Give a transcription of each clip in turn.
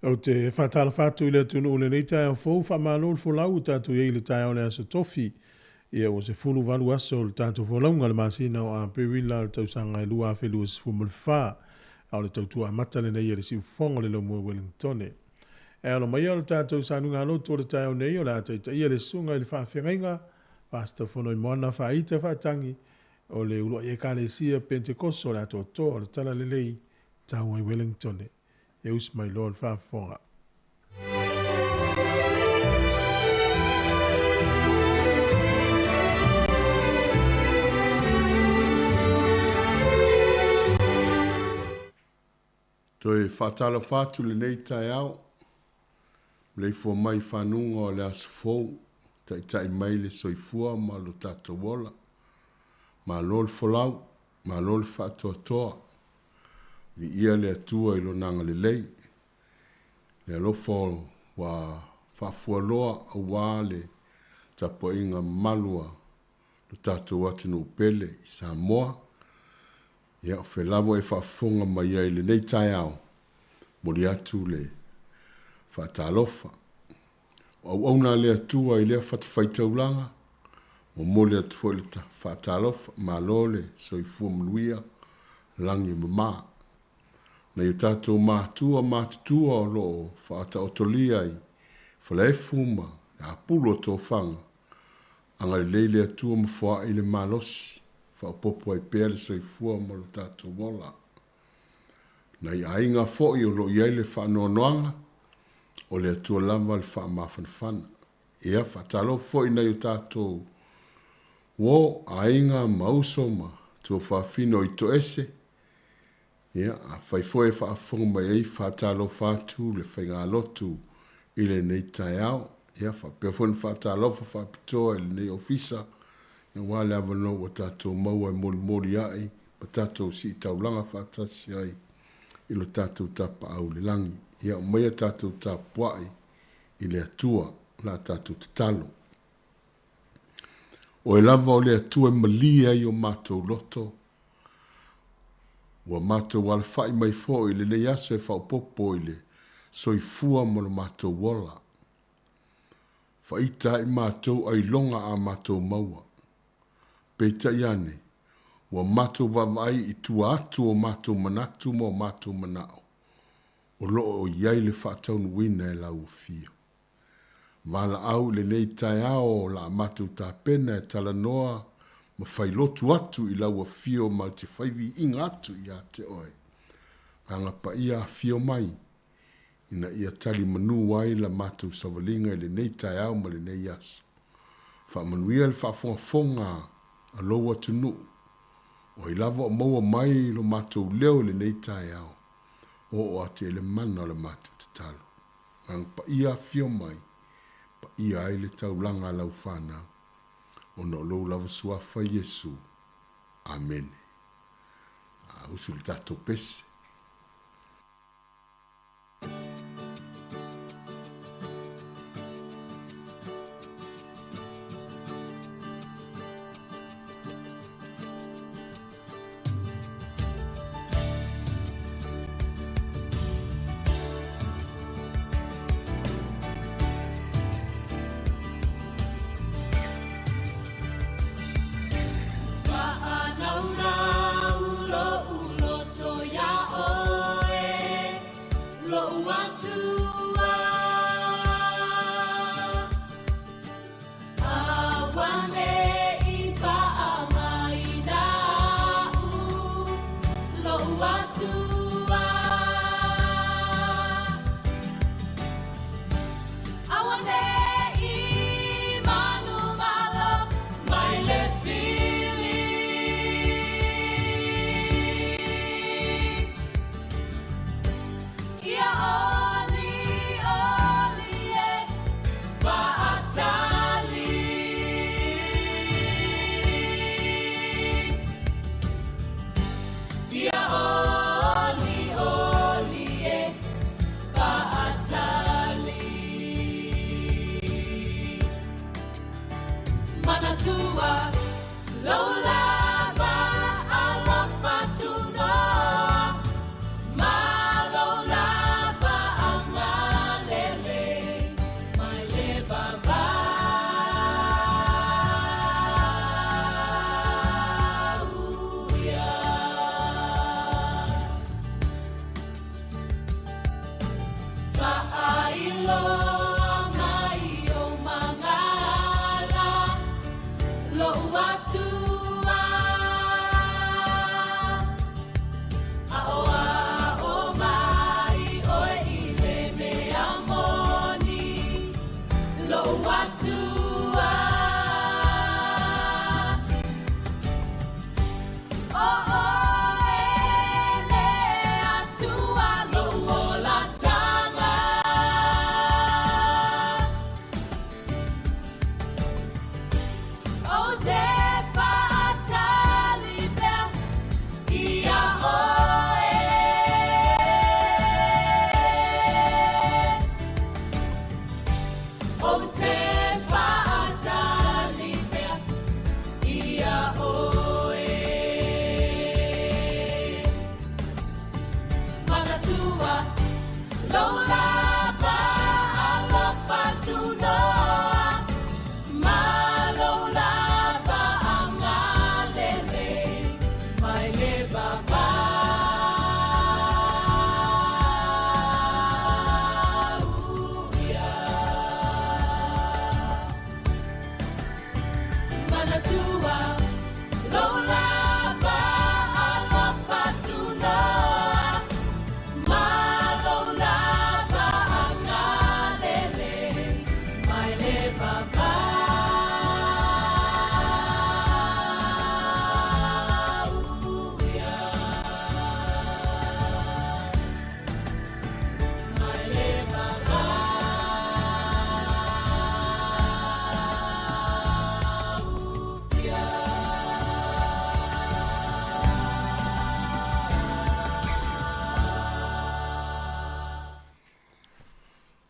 O te whatala whātu le tunu o le nei tae o fōu whamalo le wholau tātou i le tae o le asa tofi. Ia o se fulu walu aso le tātou wholaunga le masina o a pewila le tausanga e lua whelu o se fumu le whā. Au le tautua mata le nei e le siu whonga le lomu Wellingtone. E alo mai o le tātou sanunga loto o le tae o nei o le ataita ia le sunga i le whawhenga. Pasta whono i moana whaita whatangi o le ulo e kalesia Pentecosto le ato to o le tala le lei tau i Wellingtone. E us mai lo le whawhonga. Toi whatala whatu le nei tai au. Lei fua mai whanunga o le asfou. Tai mai le soifua ma lo tato wola. Ma lol folau. Ma lol whatoa toa. Ni ia le atua ilo nanga le lei. Le alofo wa whafua loa a wale. Tapo inga malua. Lo tato watu no upele i Sāmoa. Ia o whelavo e whafunga mai ai le nei tai au. Mori atu le whatalofa. O auna le atua i lea whatawhaitaulanga. Mo mole atu fo le whatalofa. Ma lole soifua mnuia. Langi mama. Na i tatou mātutua o loo whaata otolia i whalaefuma na apulo tō whanga. Anga le leile atua mawha i le malosi. Whaopopo ai pēr le soifua ma lo tātou wola. Na i ainga fōi o lo i eile whanoanoanga. O le atua lama le whaamawhanawhana. Ea whatalo fōi na i tātou. Wo ainga mausoma tō whawhino i to ese. Ia, a whaifoe whaafonga mai ei whatalo whātu le whainga lotu i le nei tai au. Ia, whapewhon whatalo whapitoa i le nei ofisa. Ia, wale awano wa tātou maua i mori ai. Ma tātou si taulanga whatasi ai. I lo tātou tapa au le langi. Ia, mea tātou tapuai i le atua la tātou tatalo. O e lava o le atua malia i o mātou loto. Wa mato wala fai mai fo i le nei aso e whao popo i le soifua mo le mato wala. Whaita i mato ai longa a mato maua. Peita iane, wa mato wawai i tua atu o mato manatu mo mato manao. O loo o iai le whaataunu wina e lau fio. Wala au le nei tai ao la mato ta pena e tala noa. Ma fai lotu atu i laua fio ma te whaivi inga atu i a te oe. Hanga pa ia fio mai. Ina ia tali manu wai la matu savalinga i le nei tai au ma le nei aso. Wha manuia le whaafonga a loa tunu. O i lava o maua mai lo matu leo le nei tai au. O ate ele mana le matu te talo. Hanga pa ia fio mai. Pa ia ai le taulanga lau whanau. O no lo lava suafa Yesu. Amen. Usu le tatou pese.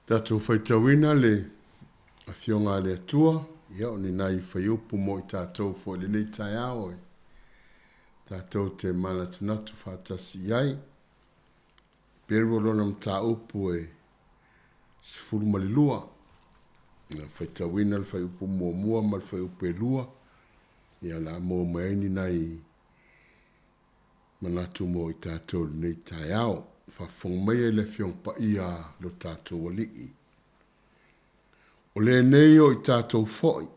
Tātou whaitawina le a whionga le atua, ia o ni nai whaiupu mo I tātou fo le nei tai ao e. Tātou te mana tunatu whātasi iai, pero lona mta upu e sifuru malilua, na whaitawina le whaiupu mua ma le whaiupu e lua, ia la mo maini nai manatu mo I tātou le nei tai ao. Whawhong mai le whiong pa ia lo tātou walii. O le nei o I tātou whoi.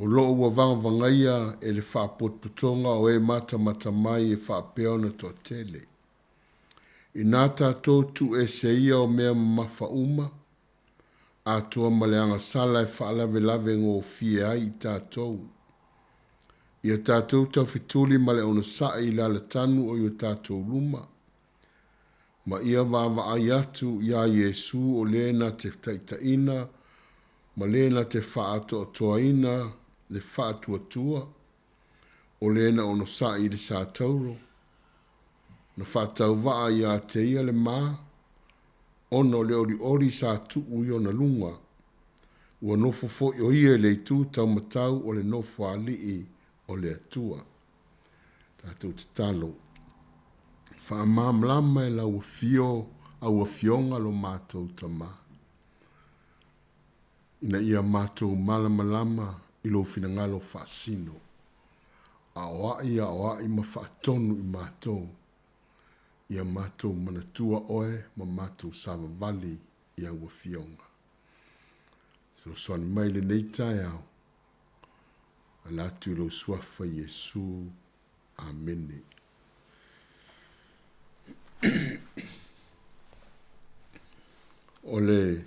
O loo wa vangaia e le whapot putonga o e mata mai e whapeona to tele. I nā tātou tu e se ia o mea mawha uma. A tua maleanga sala e whaalave lave ngō fie ai I tātou. Ia tātou tau fituli male ono sa I la le tanu o I tātou luma. Ma ia wawa ai atu ia Yesu o lena te taitaina, ma lena te whaato toaina, le whaatua tua, o lena ono sa I le sa tauro. Na whaatau waa ia te ia le maa, ono le ori sa tu ui ona lunga, ua nofo fo o ia le tu tau matau o le nofo alii o le atua. Tātou te talo. Whaamamlama e lau fio au fionga lo mātou tama. Ina ia mātou malamalama I lo finangalo whaasino. A oai ma whaatonu I mātou. Ia mātou manatua oe ma mātou sawa vali I au fionga. So soani mai le nei tai au. Alatu lo suafa Yesu. Amene. O le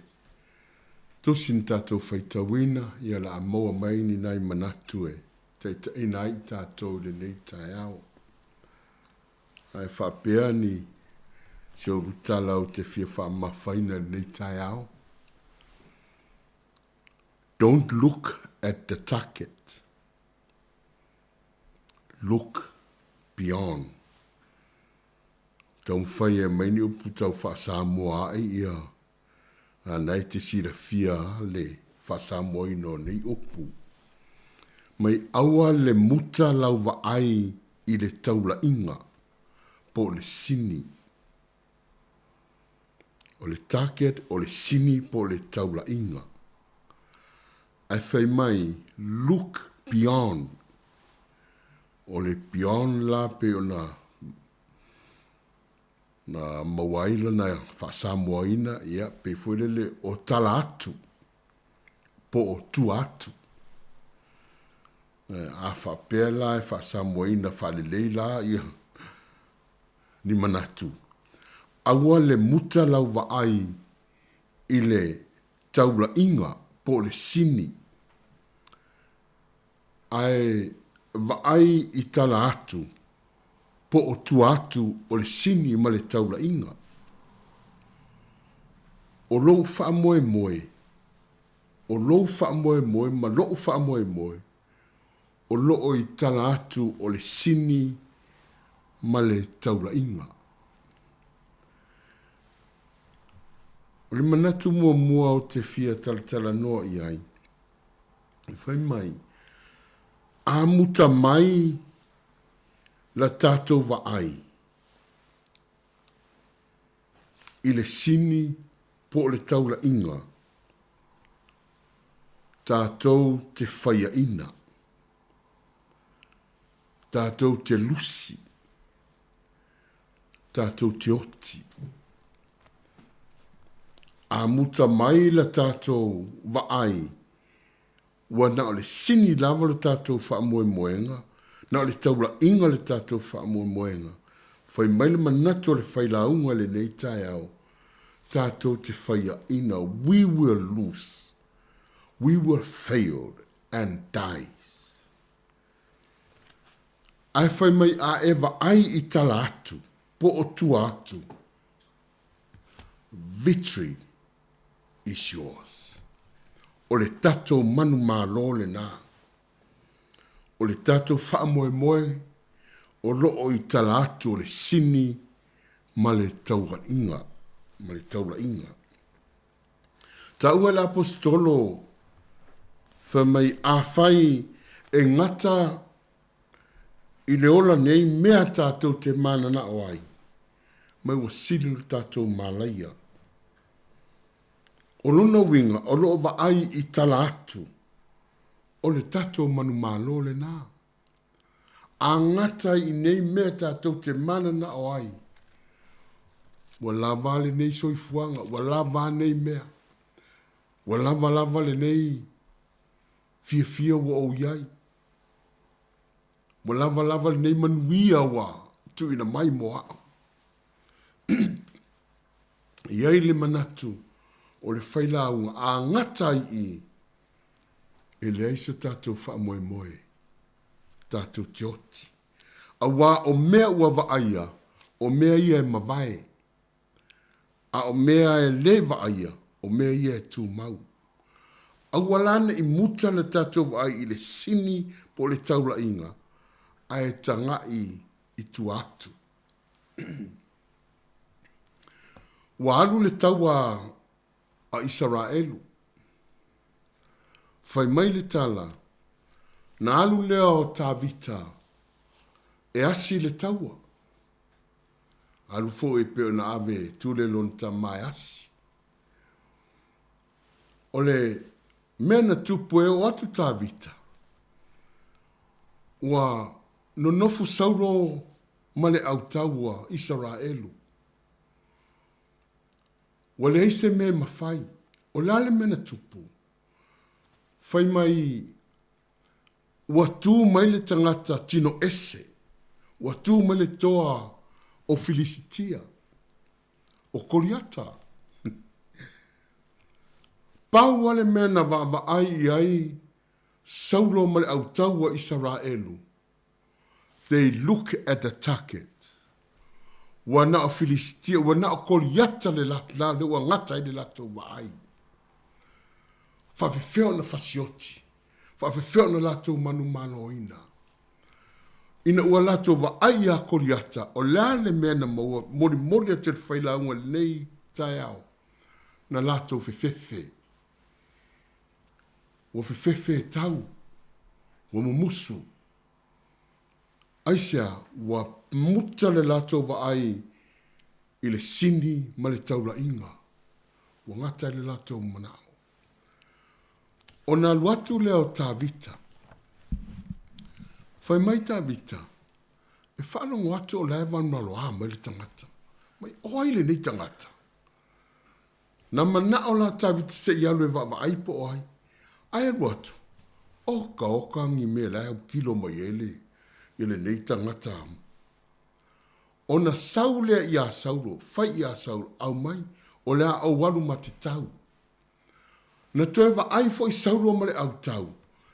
tusin tātou whaitawina ia la amoa mai ni nai manatu e te ina I tātou le nei tai au. Ai whapea ni se o rutala o te whia whaamawhaina nei tai au. Don't look at the target. Look beyond. Tau whai e maini upu tau wha Sāmoa ai ia. A nei te sira fia le wha Sāmoa ino nei upu. Mai aua le muta lau wa ai I le taula inga. Po le sini. O le target o le sini po le taula inga. Ai whai mai look beyond. O le beyond la pe o na mawaila na whasamoaina ia pe fuelele o tala atu po o tu atu a whapela e whasamoaina whaleleila ia ni manatu aua le muta lau vaai I le taula inga po le sini ai vaai I tala atu po o tu atu o le sini ma le taula inga. O lou wha moe moe. O lou wha moe moe ma lou wha moe moe. O loo I tala atu o le sini ma le taula inga. O le manatu mua o te fia tala noa I ai. Whai mai. A muta mai la tātou wa ai. i le sini po le taula inga. Tātou te whaia ina. Tātou te lusi. Tātou te oti. A muta mai la tātou vaai. Wa na o le sini lava le tātou wha moe moenga. Na o le taula inga le tātou wha moe moenga. Whai mai le manato le whailaunga le nei tai au. Tātou te whaia ina. We will lose. We will fail and dies. Ai whai mai a ewa ai i tala atu, po o tua atu. Victory is yours. O le tato manu malo le nā. O le tato wha moe moe, o loo i tala atu o le sini ma le taura inga. Ma le taura inga. Ta ua la apostolo fa mai a fai e ngata i le ola nei mea tātou te mana na o ai. Mai wa silu tātou malaia. O lona winga, o loo ba ai i tala atu. O le tātou manu malo le nā. A ngata i nei mea tātou te mana na o ai. Wa lava le nei soifuanga, wa lava nei mea. Wa lava le nei fia wa o iai. Wa lava nei manuia wa tu ina mai moa. Iai le manatu o le whailaunga a ngatai i e le aisa tātou wha moe moe. Tātou te oti. A wā o mea ua vaaia, o mea ia e mawai. A o mea e le vaaia, o mea ia e tū mau. Awalana i muta le tātou ai i le sini po le taula inga. A e tanga i tu atu. Wa alu le taua a Israelu. Fai mai le tala. Na alu lea o tā vita. E asi le taua. Alu fo e peo na ave tule lonta mai asi. Ole mena tupu e o atu tā vita. Wa no nofu sauro male au taua Israelu. Wa le eise me mawhai. O lale mena tupu. Fai mai wa tū mai le tangata tino ese. Wa tū mai le toa o Filistia. O Koliata. Pau wale mena wa ai saulo male au taua Israelu. They look at the target. Wana o Filistia, wana o Koliata le la le wa ngata le lato wa ai. Fa fefeo na fasioti. Fa fefeo na lato manu malo ina. Ina ua lato wa ai a Koliata o lale mena maua mori te whaila unga nei tai au. Na lato fefefe. Wa fefefe tau. Wa mumusu. Aisia wa muta le lato wa ai i le sini ma le taula inga. Wa ngata le lato manao. O na luatu leo tā vita. Fai mai tā vita. E whanongo atu o lewan malo a mai le tangata. Mai oi le nei tangata. Na manao la tā vita se i alu e wa aipo oi. Ai luatu. Oka ngi me leo kilo mai ele. Ile nei tangata amu. O na saule ia saulo, fai ia saulo, au mai, o lea au walu mati tau. Na to eva ai fo i saulo male au tau.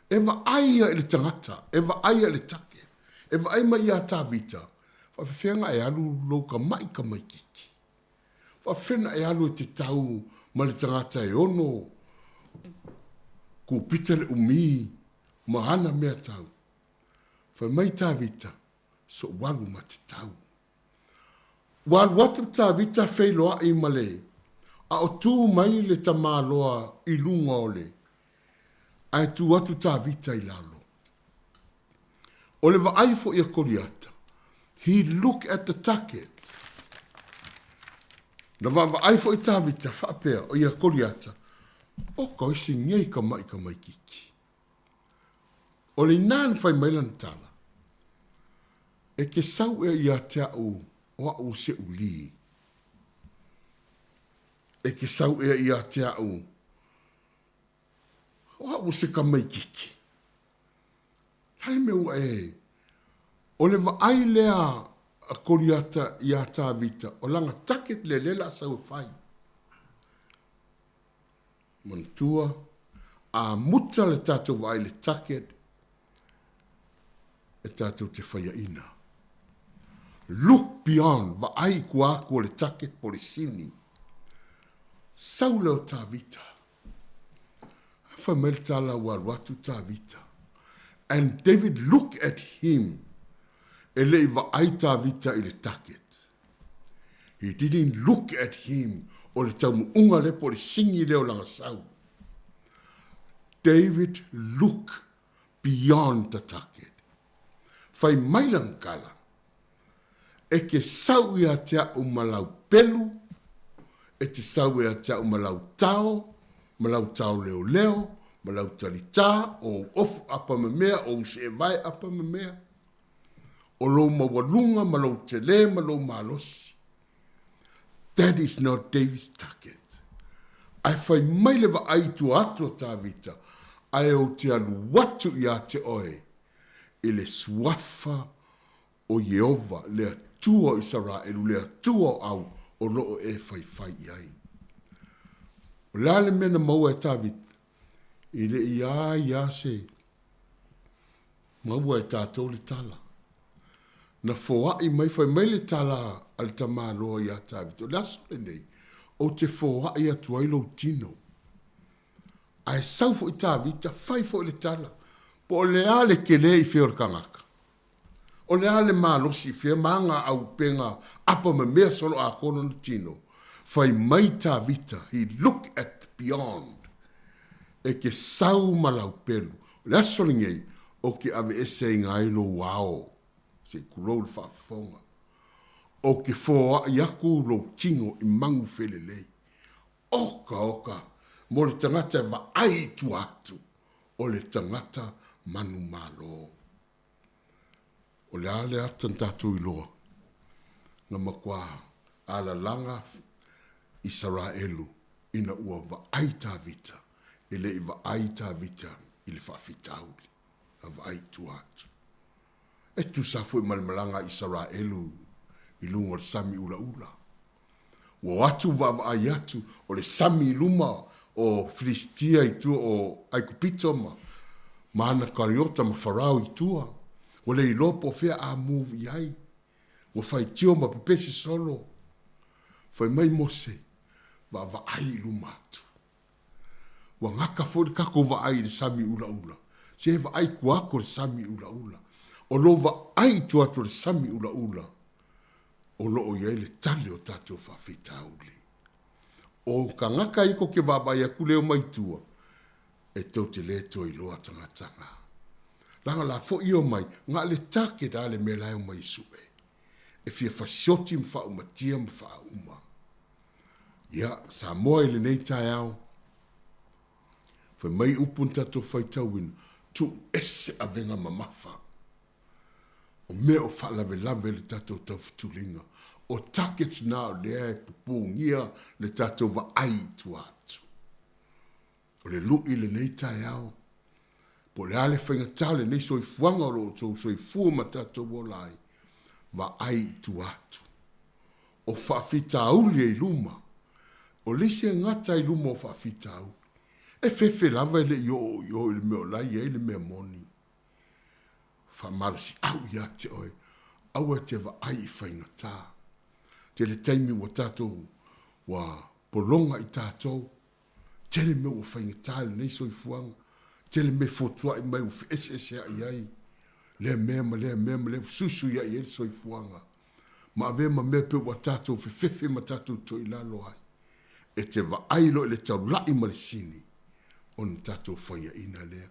Eva ai ia ile tangata, eva ai ia ile take. Eva ai mai ia tā vita. Fa fefenga e alu louka mai ka mai kiki. Fa fena e alu e te tau male tangata e ono. Ku pita le umi, mahana mea tau. Fa mai tā vita, so walu mati tau. Wal watu tā vita whailoa i male, a o tū mai le ta māloa i lunga ole, ai tū watu tā vita i lalo. O le wa aifo i a Koliata, he look at the target. Na va ai fo ita vita fa pe o ia koliata. O ko isi ngei ka mai kiki. O le nan fai mai lan tala. E ke sau e ia te au o au se uli. E ke sau e ia te au o au se ka mai kiki. Hai me ua e. O le va ai lea a koriata ia tā vita. O langa taket le lela sau fai. Mantua. A muta le tātou vai le taket. E tātou te whaia ina. Look beyond. Va ai kua ko le taket po le sini. Sau leo tā vita. Fa mel tala wa watu tā vita. And David look at him. Ele va ai tā vita i le taket. He didn't look at him. O le tau unga le po le singi leo langa sau. David look beyond the taket. Fai mailang kala. E ke sau ia tea o malau pelu. E te sau ia tea o malau tau. Malau tau leo leo. Malau talita. O ofu apa memea. O se vai apa memea. O lo mawalunga. Malau tele. Malau malosi. That is not David's target. Ai fai maile wa ai tu ato tā vita. Ai o te alu watu ia te oe. I le suafa o Yehova. Le atua Israelu. Le atua au. O loo e fai fai iai. O lale mena maua e tā vita. I le ia se. Maua e tātou le tala. Na foa i mai fai mai le tala al tamaloa ia tā vita. O laso le nei. O te foa i atu ai lo tino. Ai sau fo i tā vita, fai fo i le tala. Po o le ale ke le i whior kangaka. O le ale malosi whia maanga au penga apa me mea solo a kono no tino. Fai mai tā vita, he look at beyond. E ke sau malau pelu. O le aso ngei, o ke ave ese ngai lo wao. Se kurou fa fonga. O ke foa i aku lo kingo i mangu felelei. Oka. Mo le tangata wa ai tu atu. O le tangata manu malo. O le ale atan tatu i loa. Nga makua ala langa Israelu. Ina ua wa ai ta vita. Ile i wa ai ta vita. Ile fa fitauli. Wa ai tu atu. E tu safu i malmalanga Israelu. I lunga le sami ula ula. Wa atu wa ai atu. O le sami luma o Filistia i tua o Aikupito ma. Mana kariota ma farao i tua. O le ilopo fea a move iai. Wa fai tio ma pepesi solo. Fai mai mose. Wa ai luma atu. Wa ngaka fodi kako wa ai le sami ula ula. Se wa ai kuako le sami ula ula. O lo wa ai tu atu le sami ula ula. O lo o iai le tali o tato fa fitauli. O ka ngaka iko ke baba ia kuleo maitua. E tau te le to i loa tangatanga. Langa la fo iyo mai. Nga le take da le me lai mai sue. E fia fasioti mfa umatia mfa uma. Ia, Sāmoa i le nei tai au. Fai mai upun tato fai tauina. Tu ese a venga mamafa. O mea o whalave lave le tato tau fitulinga. O targets na o lea e pupungia le tato wa ai tu atu. O le lui le nei tai au. Po le ale whainga tale nei soi fuanga ro tau soi fua ma tato wolai. Wa ai tu atu. O whawhita auli e luma. O lise ngata i luma o whawhita auli. E fefe lava le yo le meo lai e le mea moni. Whamarasi au ia te oe. Au e te wa ai i whainga tā. Te le taimi wa tātou wa polonga i tātou. Te le mea wa whainga tā le nei soi fuanga. Te le mea fotua i mai u ese ai ai. Le mea ma le susu ia i e soi fuanga. Ma ave ma mea pe wa tātou fefe ma tātou to i lalo ai. E te wa ai lo le tau lai ma le sini. On tātou whaia ina lea.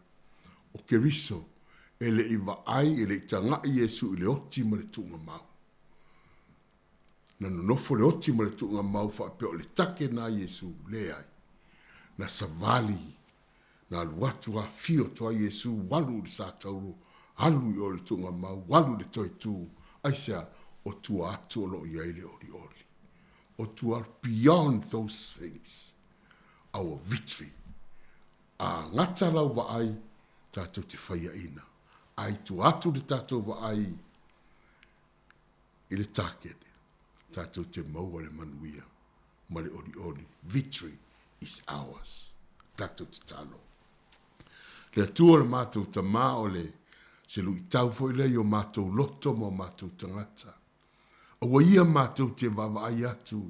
O ke riso. Ele i wa ai, ele i tanga i Yesu i le oti ma le tunga mau. Na nofo le oti ma le tuunga mau wha pe o le take na Yesu le ai. Na savali, na luatu a fio toa Yesu walu le sa tauru, alu i o le tuunga mau, walu le toi tu, aisea o tua atu o lo i aile ori ori. O tua beyond those things, our victory. A ngata lau wa ai, tātou te whaia ina. Ai tu atu le tātou wa ai, i le tākene. Tātou te maua le manuia, ma le ori ori. Victory is ours. Tātou te talo. Le atua le mātou ta mā o le, se lu i tau fo i le o mātou loto mo mātou tangata. A wa ia mātou te wawa ai atu,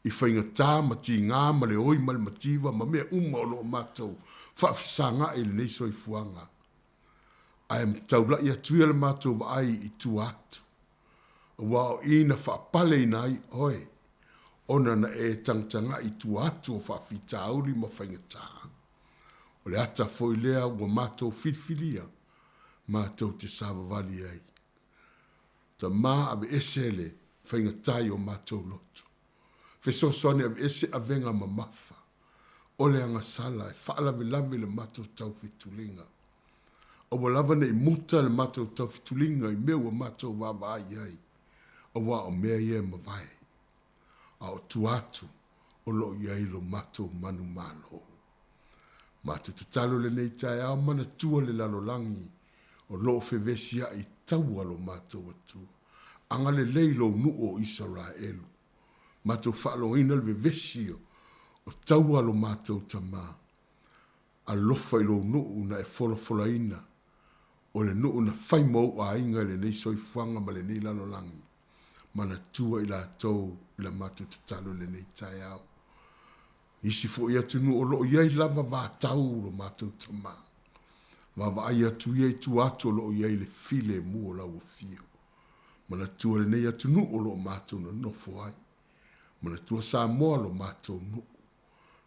i whainga tā ma ti ngā ma le oi ma le mativa, ma mea uma o lo mātou, whaafisanga e le neiso i fuanga. Ai am taula i atu le mātou wa ai i tu atu. Wa o ina whaapale nai, oi, ona na e tangtanga i tu atu o whaafita auri ma whainga tā. O le ata foi lea ua mātou whiwhiria, mātou te sāwawali ai. Ta mā ave ese le whainga tai o mātou loto. Fesosone ave ese avenga ma mafa. O le anga sala e whaalawe lawe le mātou tau whitulinga. O wa lava ne i muta le mātou tau whitulinga i mea ua mātou wawa ai ai. O wa o mea ia ma vai. A o tuatu o lo iai lo mātou manu malo. Mātou te talo le nei tae au mana tua le lalolangi o lo fevesia i taua lo mātou atua. Anga le leilo nu o Israelu. Mātou whaalo ina le vevesio o taua lo mātou tamā. A lofa i lo nu na e fola ina. O le nu na whaimau a inga le nei soifuanga ma le nei lalolangi. Mana tua i la tau i la mātou te talo le nei tae au. Isi fo ia tunu o loo iai lava va tau lo mātou tamā. Wawa ai atu iai tu atu o loo iai le file mua lau o fio. Mana tua le nei atunu o loo mātou na nofo ai. Mana tua Sāmoa lo mātou nu.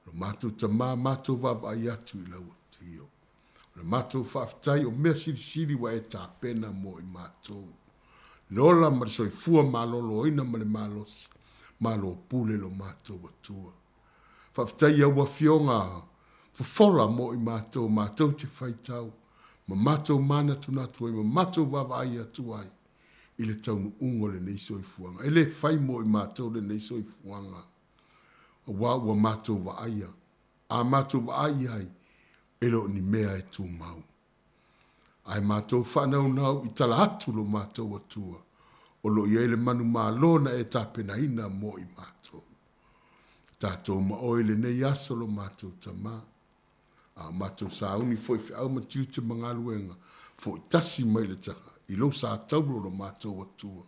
Lo mātou tamā mātou wawa ai atu i lau o fio. Le mātou whaaftai o mea siri wa e tā pena mo i mātou. Lola ma soi fua malolo ina ma le malos. Malo pule lo mātou atua. Whaftai au wa fionga, whafola mo i mātou te whaitau, ma mātou mana tuna tuai, ma mātou wawa ai atuai, i le taunu ungo le neiso i fuanga. E le whai mo i mātou le neiso i fuanga. Wa mātou wa aia, a mātou wa ai ai, e lo ni mea e tū mau. Ai mātou whanau nau i tala atu lo mātou atua, o lo i ele manu maalona e tāpena ina mo i mātou. Tātou ma oile nei asolo mātou tamā. A mātou sauni foi fi au matiu te mangaluenga. Foi tasi mai le taka. I lo sa tauro lo mātou atua.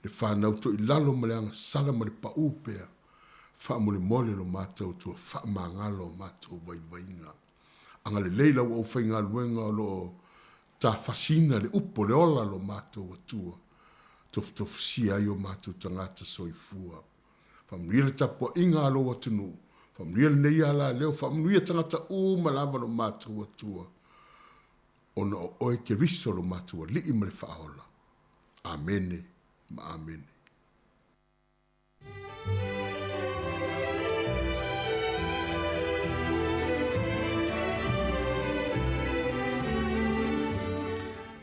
Le whanau to i lalo ma le anga sala ma le paupea. Wha mo le mole lo mātou tua. Wha mangalo mātou waiwainga. Anga le leila o whainga luenga lo ta fasina le upo le ola lo mātou atua. Tof sia i o mātou tangata soifua. Whamnuia le tapua inga alo atunu. Whamnuia le nei ala leo. Whamnuia tangata o malava lo mātua atua. Ona o oe ke riso lo mātua li ima le whaola. Amene, ma amene.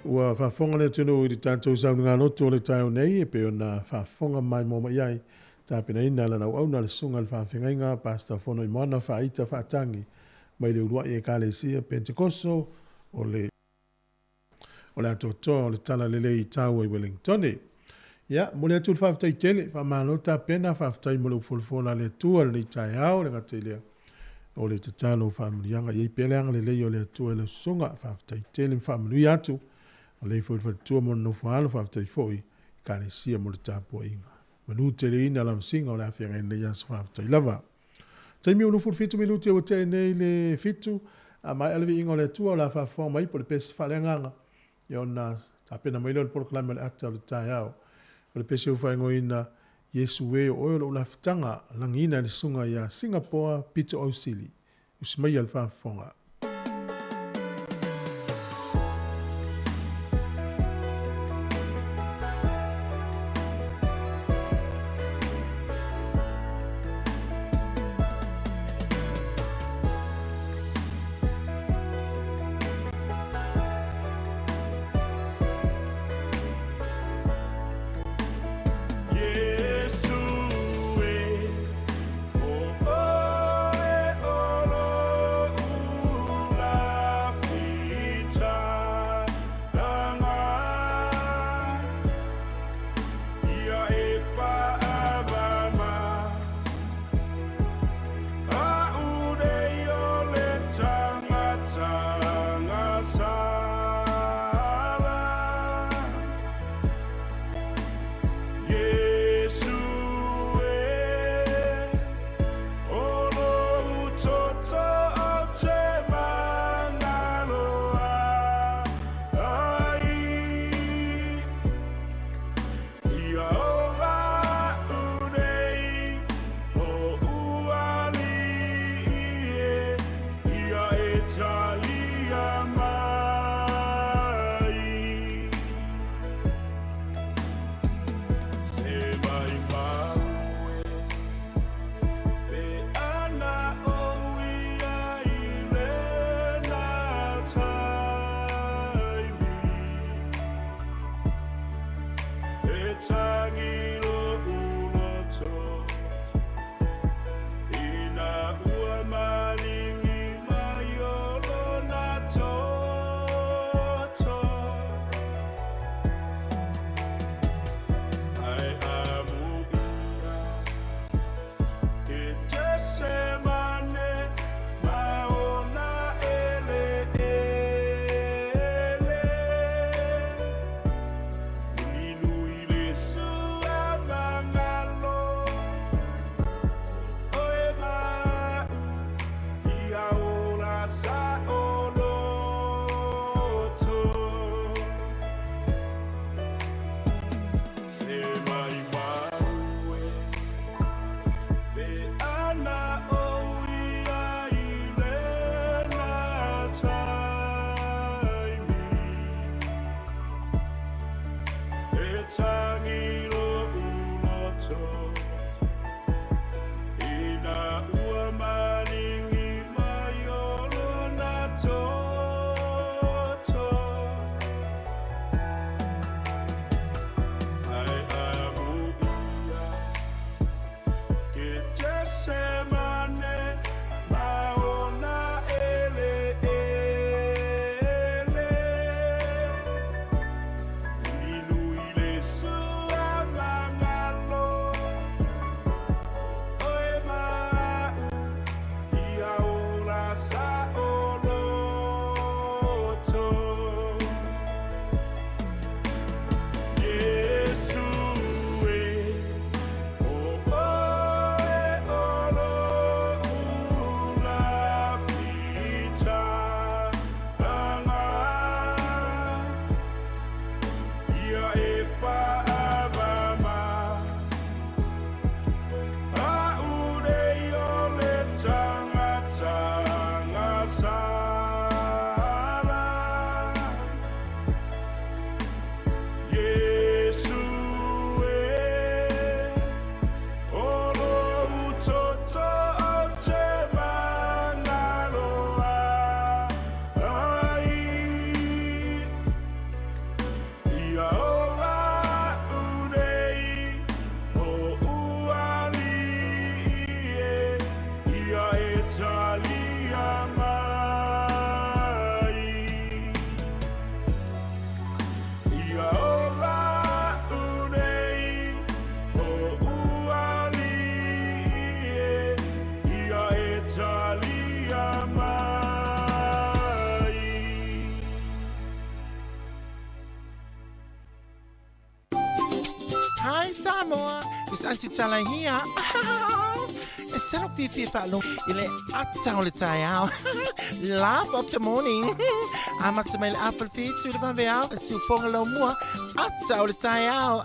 Ua whafonga le tunu i tātou saunu ngā loto le tau nei, e pe ona whafonga mai moma iai. Tāpena ina la nau au na le sunga le whawhengai ngā pasta whono i moana whaita whaatangi. Mai le urua i e kālesia Pentecoso o le atotoa o le tala lele i tau i Wellingtoni. Ia, mo le atu le whawtai tele, whamalo tāpena whawtai mo le ufolofona le atua le tai au le ngatelea. O le te talo whamilianga i peleanga le lei o le atua le sunga whawtai tele whamilui atu. O le fo fa tu mo no fa lo fa tai foi ka le sia mo ta po inga manu te le ina la singa la fa ngai ya fa tai lava tai mi no fu fitu mi lu te o te nei le fitu a mai alvi inga le tu la fa fo mai po le pes fa le nganga yo na ta pena mai lo por clama le ata le tai au o le pes o fa ngoina yesu we o lo la ftanga langina le sunga ya Singapore pitu ausili usmai al fa fonga. Hi, Sāmoa. It's Auntie Talang here. Instead of Fifi Falo, ile atau le tayao. Laugh of the morning. I'm at the mail apple feet to the banveal. Su fongalo mua. Atau le tayao.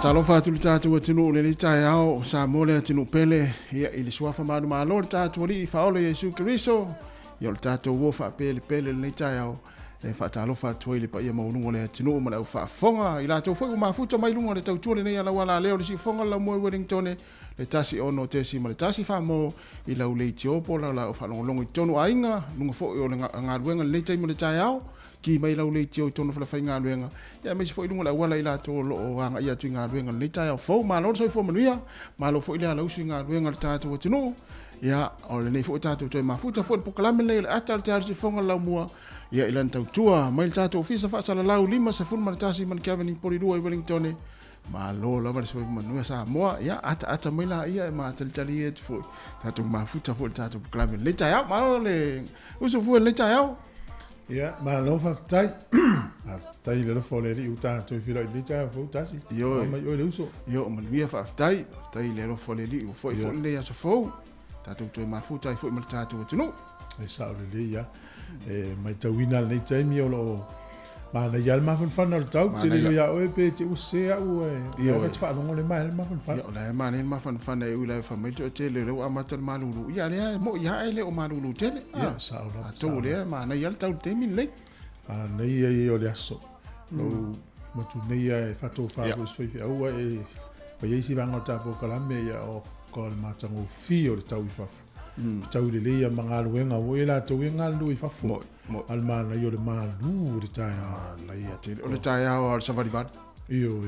Talofa tu tatu tinu le tai ao Sāmoa le tinu pele ia i le suafa manu malo le tatu li faole Yesu Kristo ia le tatu wo fa pele le tai ao e fa talofa tu le pa ia maunungo le tinu ma le fa fonga i la tu foi ma futa mai lungo le tau tu le nei ala wala leo le si fonga la mo Wellington le tasi ono te si ma le tasi fa mo i la ule tiopo la fa longo i tonu ainga lungo fo o le ngaruenga le tai mo le tai ao ki mai lau le tio tono fala fainga luenga ya mai foi lunga la wala ila to lo anga ia tu nga luenga le tai fo ma lo so fo manuia ma lo fo ila lau singa luenga le tatu o tino ya o le nei fo tatu to ma futa fo pokalame le atal tatu fonga la mua ya ila tau tua mai tatu ofisa fa sala lau lima se fun ma tasi man Kevin poli dua i Wellington ma lo la va so manuia Sāmoa ya ata mai la ia ma tali et fo tatu ma futa fo tatu pokalame le tai ma lo le uso fo le tai Ia, ma lo fa tai. Tai le fo le ri uta to filo i lita fo tasi. Yo, ma yo le uso. Yo, ma via fa tai le fo le ri fo le aso fo. Tatu to ma futa fo ma tatu tunu. E sa le ia. Mai tawina le tai mi o ma na yal ma fan al tau te le ya o pe te use a o e o fa no le ma ma fan yo la ma le ma fan e u la fa mai te le o amatal malulu ya le mo ya ele o malulu te ya sa o to le ma na yal tau te min le na ia o le aso o ma tu ne ia fa to fa o so fi o e pa ye si va ngota po kala me ya o ko ma tango fi o tau fa tau le ia manga luenga o ela to wenga lu i fa fo al ma na yo le ma lu de tai na ia te o le tai o sa vari vat io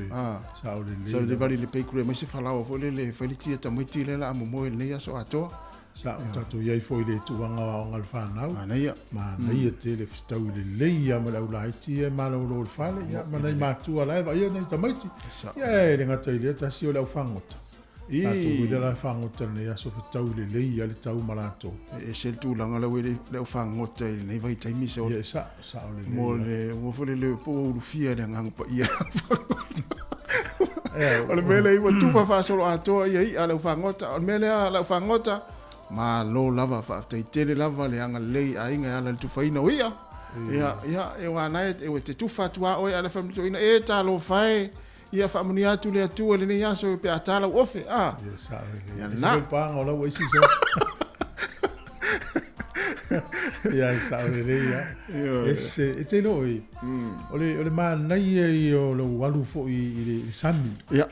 sa o le sa le vari le pe kure mai se fala o fo le feliti ta mo ti le la mo mo le ya so ato sa tatu ye fo ile tu wanga o ngal fa na na ia na ia te le tau le ia ma la ula ti e ma lo fa le ya ma na ma tu ala va ia nei tamaiti ya le ngata ile ta si o la fangot Tato de la fangota ne ya so tau le ia le tau malato e sel tu langa le le fangota nei vai tai mi se o sa o le mo le mo fo le po lu fia le ngang pa ia o le mele i tu fa so ato ia le fangota o mele la fangota ma lo lava fa te tele lava le anga le ainga ala tu fa ina ia e wa na e te tu fa tu o ala fa tu ina e ta lo fai ia fa munia tu le tu le ni aso pe atala ofe ya na pa ngola we si so ya sa le ya ese te no ole ma na ia o lo walu fo i sami ya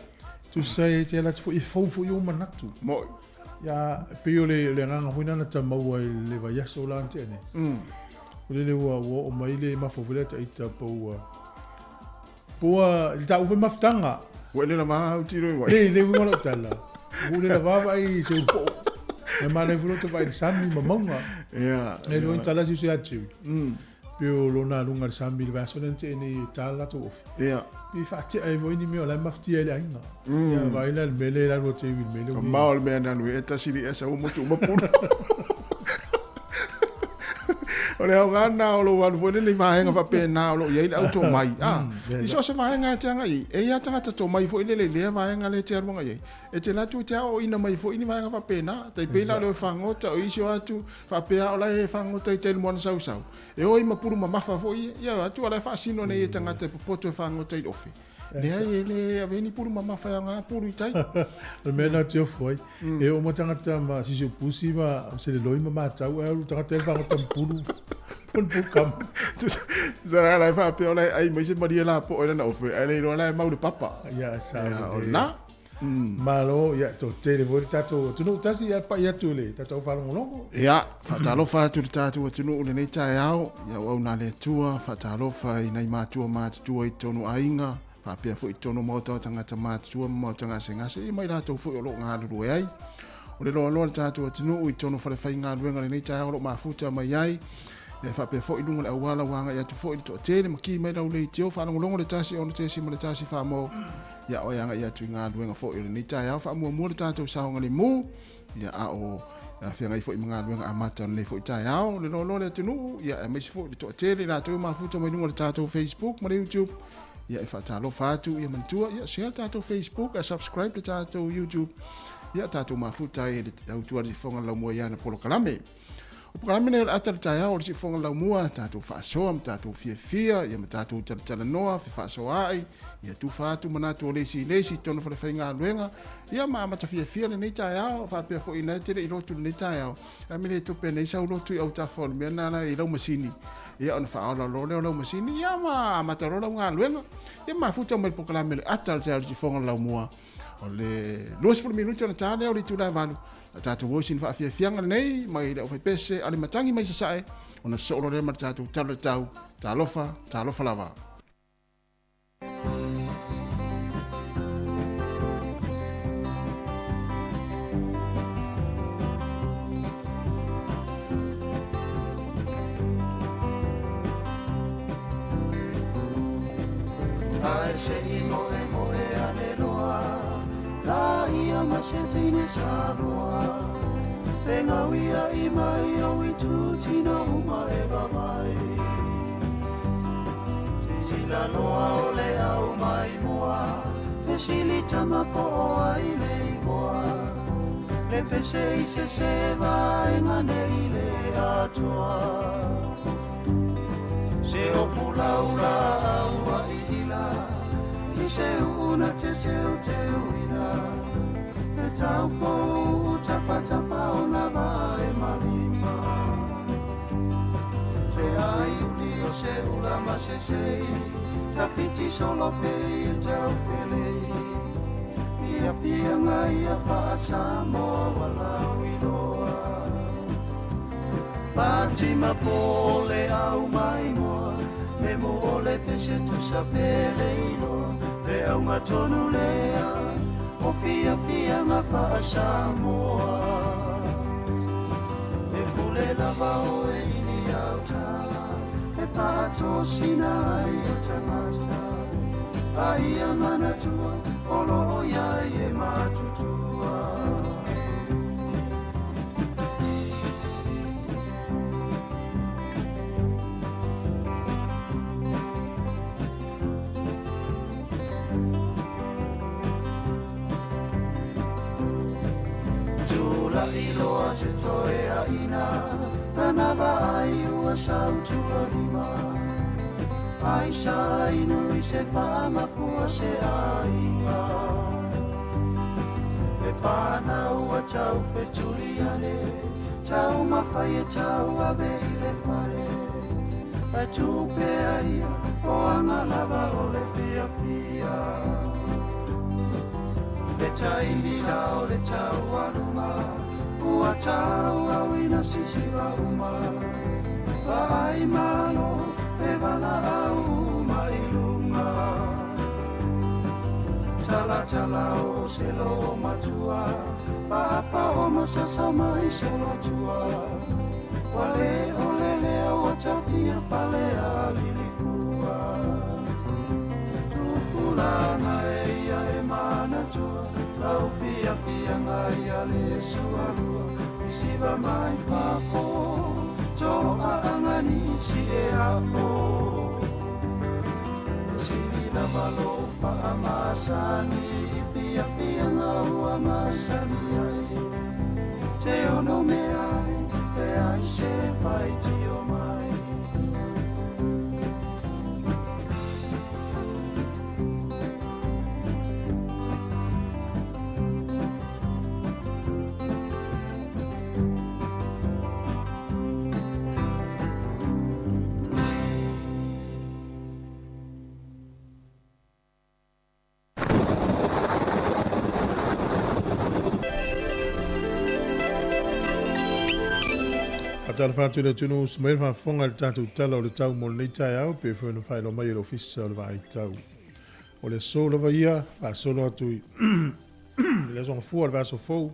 Tu sai te la tu I fou yo manatu. Mo. Ya pio le nganga huina na tamau ai le va yaso la ante ne. Le o mai le mafovuleta ita po. Po il ta uve maftanga. Wele na ma utiro wa. Le ngolo tala. Ule la va ai se po. E ma le vulo te vai sami mamonga. Ya. E lo tala si se atu. Pio lo na lunga sami le va sonente ni tala to. Ya. I fatti ai voi ni mio la mafti ele ainga. Ya vai la mele la rote vil mele. Maul me na lu eta sili esa o mutu mapura. Ole au ngana o lo wan fo le vaenga fa pe na o lo ye auto mai. Iso se vaenga tanga I. E ya tanga to mai fo ile le vaenga le tia runga ye. E te latu tia o ina mai fo ini vaenga fa pe na. Te pe na le fangota o iso atu fa pe o la e fangota I te mon sau sau. E o I mapuru mamafa fo I. Ya atu ala fa sino ne ye tanga te poto fangota I ofi. Le ai le aveni puru mamafa ya nga puru itai. Le mena tio foi. E o mo tanga ma si je pusi ma se le loi ma tau e o tanga te fangota puru. Pun kam. Zara la fa pe ola ai mai se maria la po ina ofe. Ai le la mau de papa. Ya sa. Na. Malo ya to te le voi tato. Tu no tasi ya pa ya tu le tato fa longo. Ya, fa talo fa tu tato tu no le nei tai au. Ya wa na le tua fa talo fa ina I matua ma tu I tonu ainga. Fa pe fo I tonu mo to tanga tama tu mo tanga senga se mai la to fo lo nga lu ai. O le lo tato tu no I tonu fa le fa nga lu nga nei tai au lo ma futa mai ai. Ya fa pe fo I lunga au wala wanga ya tu fo I to tele ma ki mai la le tio fa longo le tasi on te si mo le tasi fa mo. Ya o yanga ya tu nga lu nga fo I nei tai au fa mo le tato sa nga le mu. Ya a o ya fe ngai fo I nga lu nga amata le fo I tai au le lo le tunu ya me si fo to tele la tu ma futa mai lunga le tato Facebook ma le YouTube. Ya e fatalo fatu ya mantua ya share tato Facebook a subscribe to tato YouTube ya tato mafuta e autua di fonga la mo ya na polo kalame o kalame ne atar taya o si fonga la mo tato faso am tato fia ya tato tala noa fi faso ai ya tu fatu manato lesi tono fa fainga luenga ya ma mata fia ne taya fa pe fo ina te I lotu ne taya a mele to pe ne sa lotu au ta fo me na I lo masini ya on fa ala lo masini ya ma mata lo nga luenga ya ma futa mo proclame atar taya si fonga la mo o le 2 minutos na tale o le tu la valu tato wo sin fa fia nei mai le fa pese ali matangi mai sae ona solo le martato talo talofa lava Ai se I moe aleloa La ia masetini Sāmoa Penga wia I mai o I tūtino uma e wawai Sila loa o le au mai moa Fesili tama po o ai le imoa Le pese I se sewa e ngane I le atoa Se o fulaula au a ila I se una te uina Te tau po tapa o na vai malima Se ai uli o se ula ma se sei Ta fiti solo pe I tau felei Fia ngai a wha Sāmoa wala wiloa Pati ma pole au mai moa Me mo ole pese tu sa pele ino Le au matonu lea O fia ma wha Sāmoa E pule lava o e ini au ta E pato sina ai o tangata Ai a mana tua O lo ia e matutua Iloa se toe a ina Tanava ai ua sautua lima Ai sa inu I se whaamafua se ainga E whana ua tau wheturi ale Tau mawhai e tau ave I le whare Ai tupe aia o anga lava o le fia Le taimi lao le tau aluma ua tau au ina sisi uma ai malo e vala au mai lunga tala tala o se lo matua papa o masasa mai se lo tua wale ole le o tafia pale alilifua Kulana ia e mana tua lau fia fia ngai ale sualua isiva mai papo to aangani si e apo sili la malo pa amasani fia fia ngau amasani ai te ono me ai te ai se fai tio mai Tala whātua le tunu smail whāwhonga le tātou tala o le tau mo nei tai au pe whenu whaelo mai le ofisa o le wai tau. O le solo wa ia, a solo atu i le zonga fua le vaso fau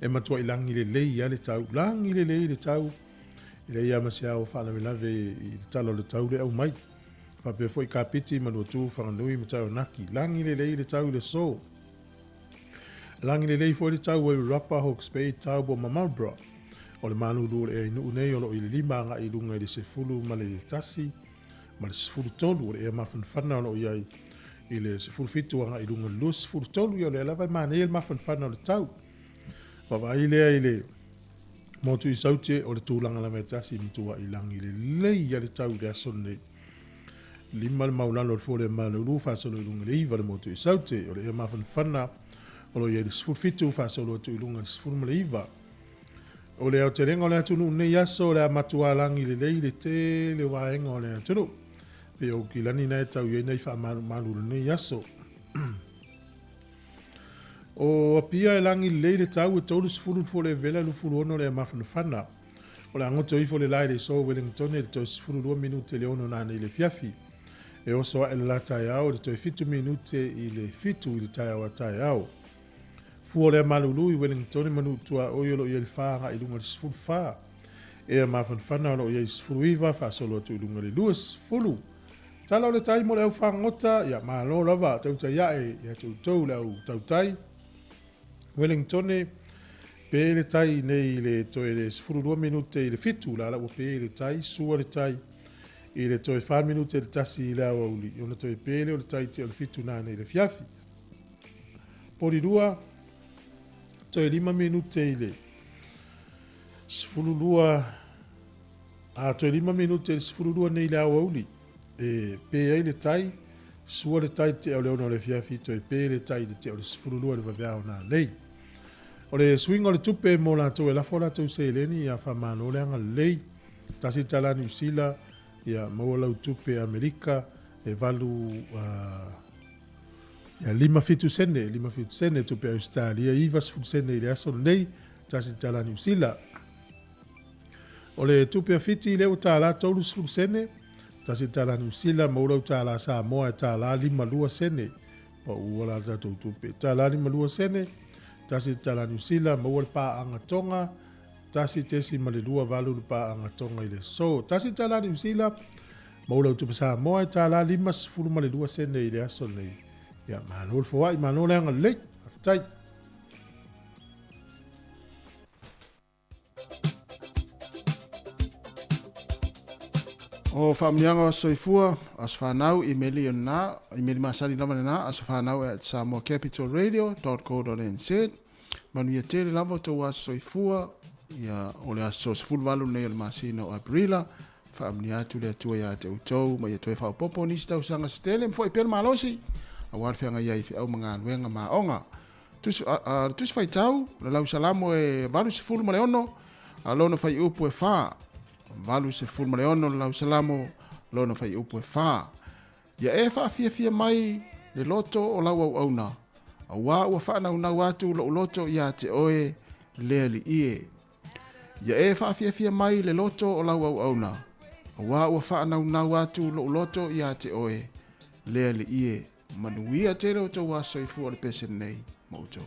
e matua i langi le lei a le tau, langi le lei le tau i le ia masia o whaala me lave i le tala o le tau le au mai. Whape fo i ka piti manua tu whanganui ma tau naki, langi le lei le tau le so. Langi le lei fo i le tau e rapa Hawke's Bay tau bo Marlborough. O le manulu e inu nei o lo i le lima nga i lunga i le sefulu ma le tasi, ma le sefulu tolu o le e mawhanwhana o lo i ai i le sefulu fitu nga i lunga lua sefulu tolu i o le alawa mane e le mawhanwhana o le tau. Wawa i lea i le motu i saute o le tūlanga la me tasi mitua i langi le lei a le tau le aso nei. Lima le maulano o le fōle manulu whasolo i lunga le iwa le motu i saute o le e mawhanwhana o lo i le sefulu fitu whasolo atu i lunga le sefulu ma le iwa. O le au te renga o le atunu nei aso le amatua langi le lei le te le waenga o le atunu. Pe o ki lani nei tau i nei wha malu nei aso. O apia e langi le lei le tau e tolu sifuru fo le vela lu furu ono le mafana whana. O le angoto i fo le lai le so Wellington e le toi sifuru 2 minute le ono nane i le fiafi. E oso e le la tai au le toi 5 minute i le fitu i le tai au a tai au. Fua le malulu i Wellington manu tua o yolo i le whaanga i lunga le sifuru wha. E a mawhan whana o i sifuru iwa wha solo atu i lunga le lua sifuru. Tala o le tai mo le au whangota, ia malo lava, tauta iae, ia tau le au tautai. Wellington pe le tai nei le toe le sifuru 2 minute i le fitu, la ua pe le tai, sua le tai. I le toe 5 minute le tasi i le au auli. I ona toe pe le o le tai te o le fitu nane i le fiafi. Pori rua, toe 5 minute i le sifuru lua, toe 5 minute i le sifuru lua nei le au auli. E pe ai le tai, sua le tai te o le ono le fiafi, toe pe le tai te o le sifuru lua le vaveao na lei. O le swing o le tupe mo la tau e lafo la tau se eleni ia whamano le anga lei. Tasi tala New Zealand, ia maua lau tupe Amerika, e valu ia 5 sene tupe Australia, iwa 10 sene i le aso lei, tasi tala New Zealand. O le tupe fiti leo tala tolu 10 sene, tasi tala New Zealand, maua lau tala Sāmoa, tala 5 sene, pa uala tatou tupe, tala 5 sene, tasi tala New Zealand, maua le paa anga tonga, tasi tesi ma le lua valu le paa anga tonga i le so. Tasi tala New Zealand, maua lau tupe Sāmoa, tala 5 ma le lua sene i le aso nei. Ia manol fowai, manol anga lei, aftai. O whaamianga soifua as whanau i meli na, i meli masari lama na, as whanau at samoacapitalradio.co.nz. Manu ia tele lava tau as soifua, ia ole as soifulu walu nei al masina o Aprila, whaamni atu le atua ia te utou, ma ia toe whaupopo nisi tau sanga stele, mfo i pēr malosi, a warwhenga ia i whiau mga anuenga maonga. Tus whai tau, la lau salamo e walu sifulu ma leono, a lona whai upu e whaa, valu se fulma leono lau salamo lona fai upu e wha. Ia e wha fia mai le loto o lau au auna. Awa ua whanau atu lo loto ia te oe lea li ie. Ia e whaafiafia mai le loto o lau au auna. Awa ua whanau atu lo loto ia te oe lea li ie. Manuia te reo tau aso i fua le pese nei mautou.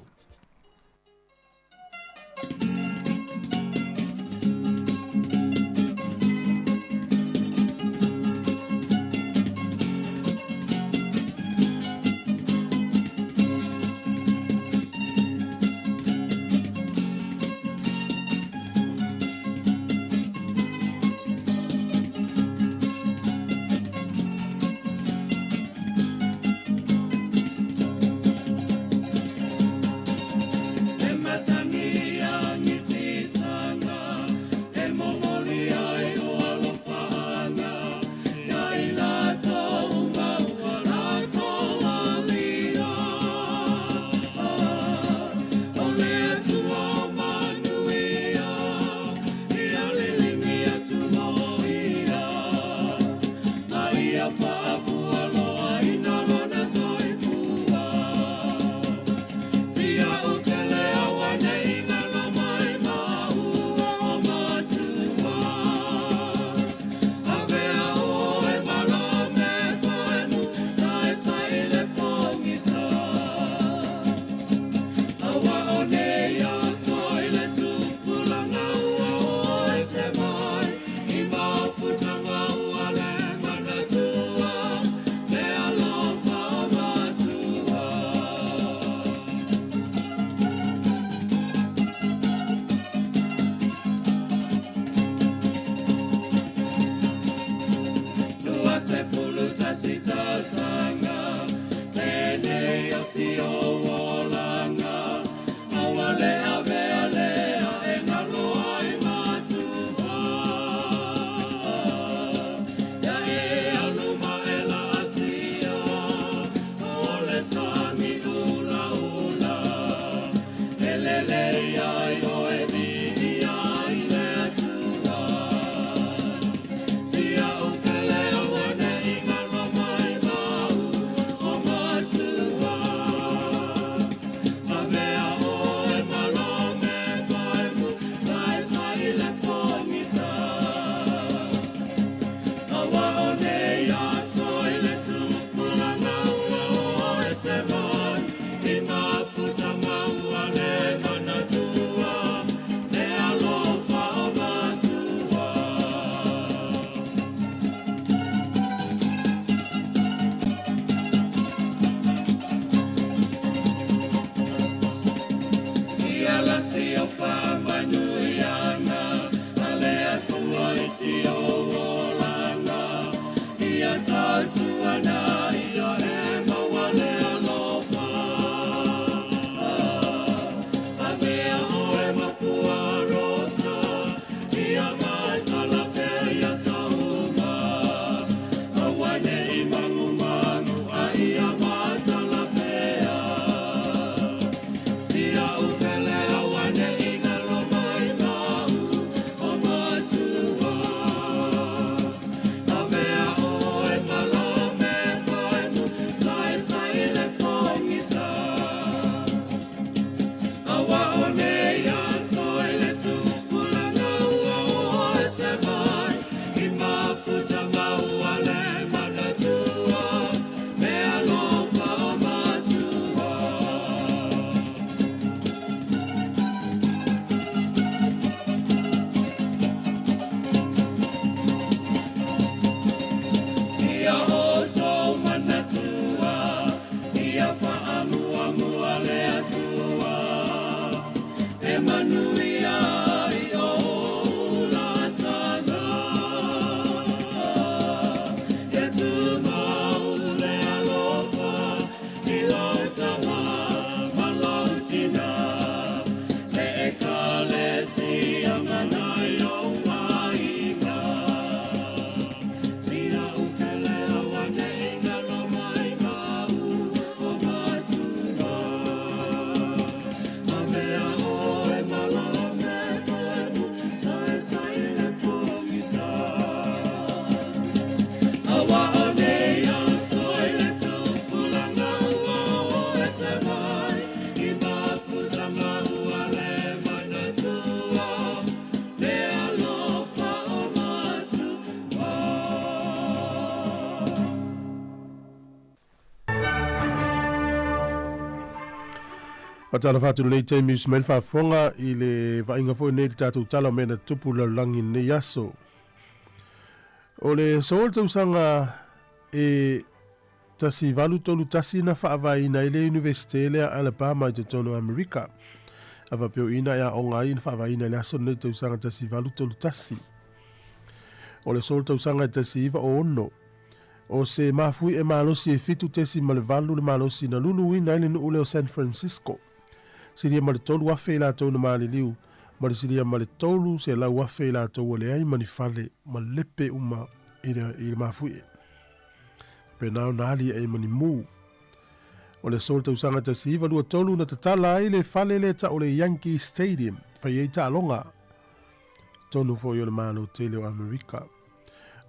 Whatala fatu nei teimi Ismail Fafonga i le vainga fo nei tātou tala mena tupu la langi nei aso. O le sool tausanga e tasi valu tolu tasi na whaavaina i le Universite lea Alabama i te tono Amerika. Awa peo ina ea o ngai na whaavaina le aso nei tausanga tasi valu tolu tasi. O le sool tausanga tasi iwa o ono. O se mafui e malosi e fitu tesi ma le valu le malosi na lulu ina ile nu ule o San Francisco. Siria ma le tolu wafe i la tau na maali liu. Ma le siria ma le tolu se la wafe i la tau o le ai mani fale ma lepe uma i le mafui e. Pe nao nali e mani mu. O le sol tausanga ta siva lua tolu na tatala ai le fale le ta o le Yankee Stadium. Fai ei ta alonga. Tonu fo i o le malo tele o Amerika.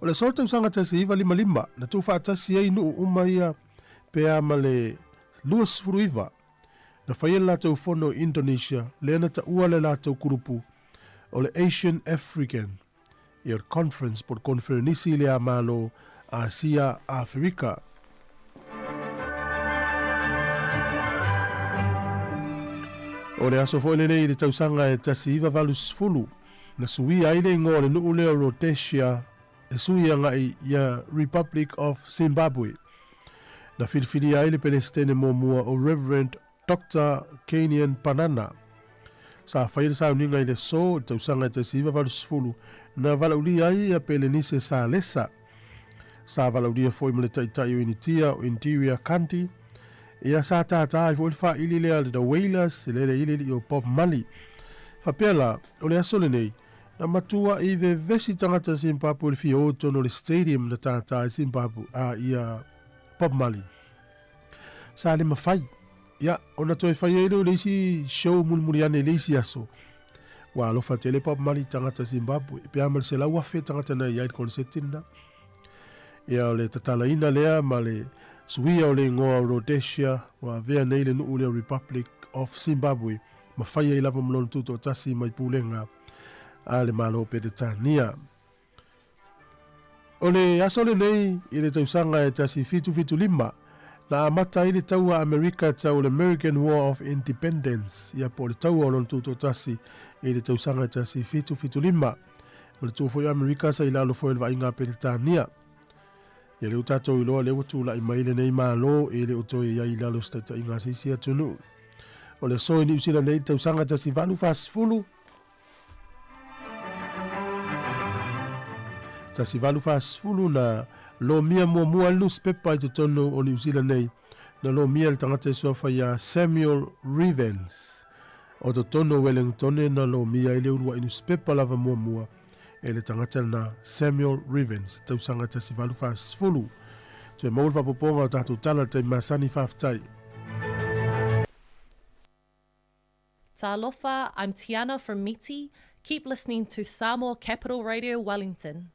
O le sol tausanga ta siva lima lima. Na tu whaatasi ei nu uma ia pea ma le luas furuiva. Na whaia lātou whono Indonesia, lena ta ua le lātou kurupu o le Asian African i o conference por konferenisi le a malo Asia Afrika. O le aso fo nei le tausanga e tasi iwa valus fulu, na sui aile ngō le nuu leo Rhodesia, e sui anga i ia Republic of Zimbabwe. Na filifili aile pelestene mua o Reverend Dr. Kenyan Panana. Sa whaira sa uninga i le so, tausanga i tasi iwa valus fulu, na valauli ai a pele nise sa lesa. Sa valauli a foi mele taitai o initia o Interior County. Ia sa tata i foi wha ili lea le da Wailers, le ili o Bob Mali. Whapela, o le asole nei, na matua i ve vesi tangata Zimbabwe le fi o tono le stadium na tata i Zimbabwe a ia Bob Mali. Sa le mawhai. Ia, ona toi whai eile o leisi show mulmuriane leisi aso. Wa alofa tele Bob Mali tangata Zimbabwe. Pe amal se lau wafe tangata na iai konsetina. Ia o le tatalaina lea ma le suia o le ngoa Rhodesia wa vea neile nuu leo Republic of Zimbabwe. Ma whai e lava malonu tuto tasi mai pulenga a le malo pede tania. O le asole nei i le tausanga e tasi fitu lima. Na amata i le taua Amerika tau le American War of Independence. Ia po le taua o lonu tuto tasi i le tausanga e tasi fitu lima. O le tufo i Amerika sa i lalo fo elva inga pede tania. Ia le utatou i loa le watu la i maile nei malo e le uto i ai lalo stata inga seisia tunu. O le so i ni usila nei tausanga tasi valu fasfulu. Tasi valu fasfulu na lo mia mua newspaper i te tono o New Zealand nei. Na lo mia le tangata sofa ia Samuel Rivens. O te tono Wellington na lo mia i le urua i newspaper lava mua. E le tangata na Samuel Rivens. Tausanga tasi valu fasfulu. Te maul fapoponga o tatu tala te masani faftai. Talofa, I'm Tiana from Miti. Keep listening to Sāmoa Capital Radio Wellington.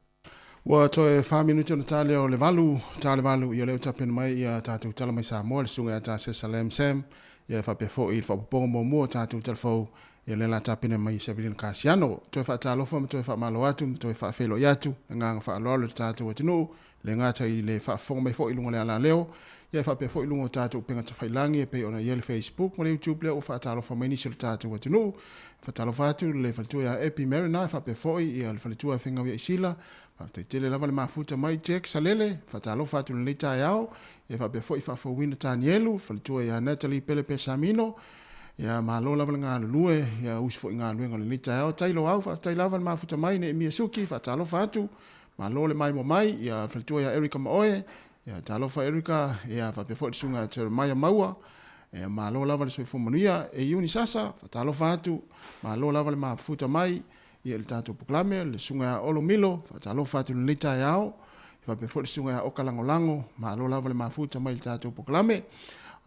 Wa toe 5 minuti o tale o le valu, tale valu i o leo tapena mai ia tātou tala mai Samoa, le sunga ia tā Salem Sam, ia whapea fo i whapoponga mua tātou telefou, ia le la tapena mai Sabirina Kasiano, toe whaatalofa, ma toe whaamalo atu, ma toe whaafelo i atu, le nganga whaaloa le tātou atinu, le ngata i le whaafonga mai fo i lunga le ala leo, ia whapea fo i lunga tātou penga tawhailangi, e pei ona ia le Facebook, ma le YouTube leo, whaatalofa mai nisi le tātou atinu, whaatalofa atu, le whalitua ia Epi Marina, whapea fo i, ia le whalitua whenga wia isila, Te tele lava le mafuta mai Jack Salele, whatalo fatu le leita iao, e whape fo i whawhawina Tanielu, whalitua ia Natalie Pelepe Samino, ia malo lava le ngā lulue, ia usfo i ngā luenga le leita iao, tailo au, whatai lava le mafuta mai ne Miyasuki, whatalo fatu, malo le mai mo mai, ia whalitua ia Erika Maoe, ia talofa Erika, ia whape fo i sunga Jeremiah Maua, ia malo lava le soifo manuia, e Iuni Sasa, whatalo fatu, malo lava le mafuta mai, ia le tātou poklame, le sunga olo milo, whatalo fatu le leita iao, whape fo le sunga o kalangolango, ma alo lava le mafuta mai le tātou poklame,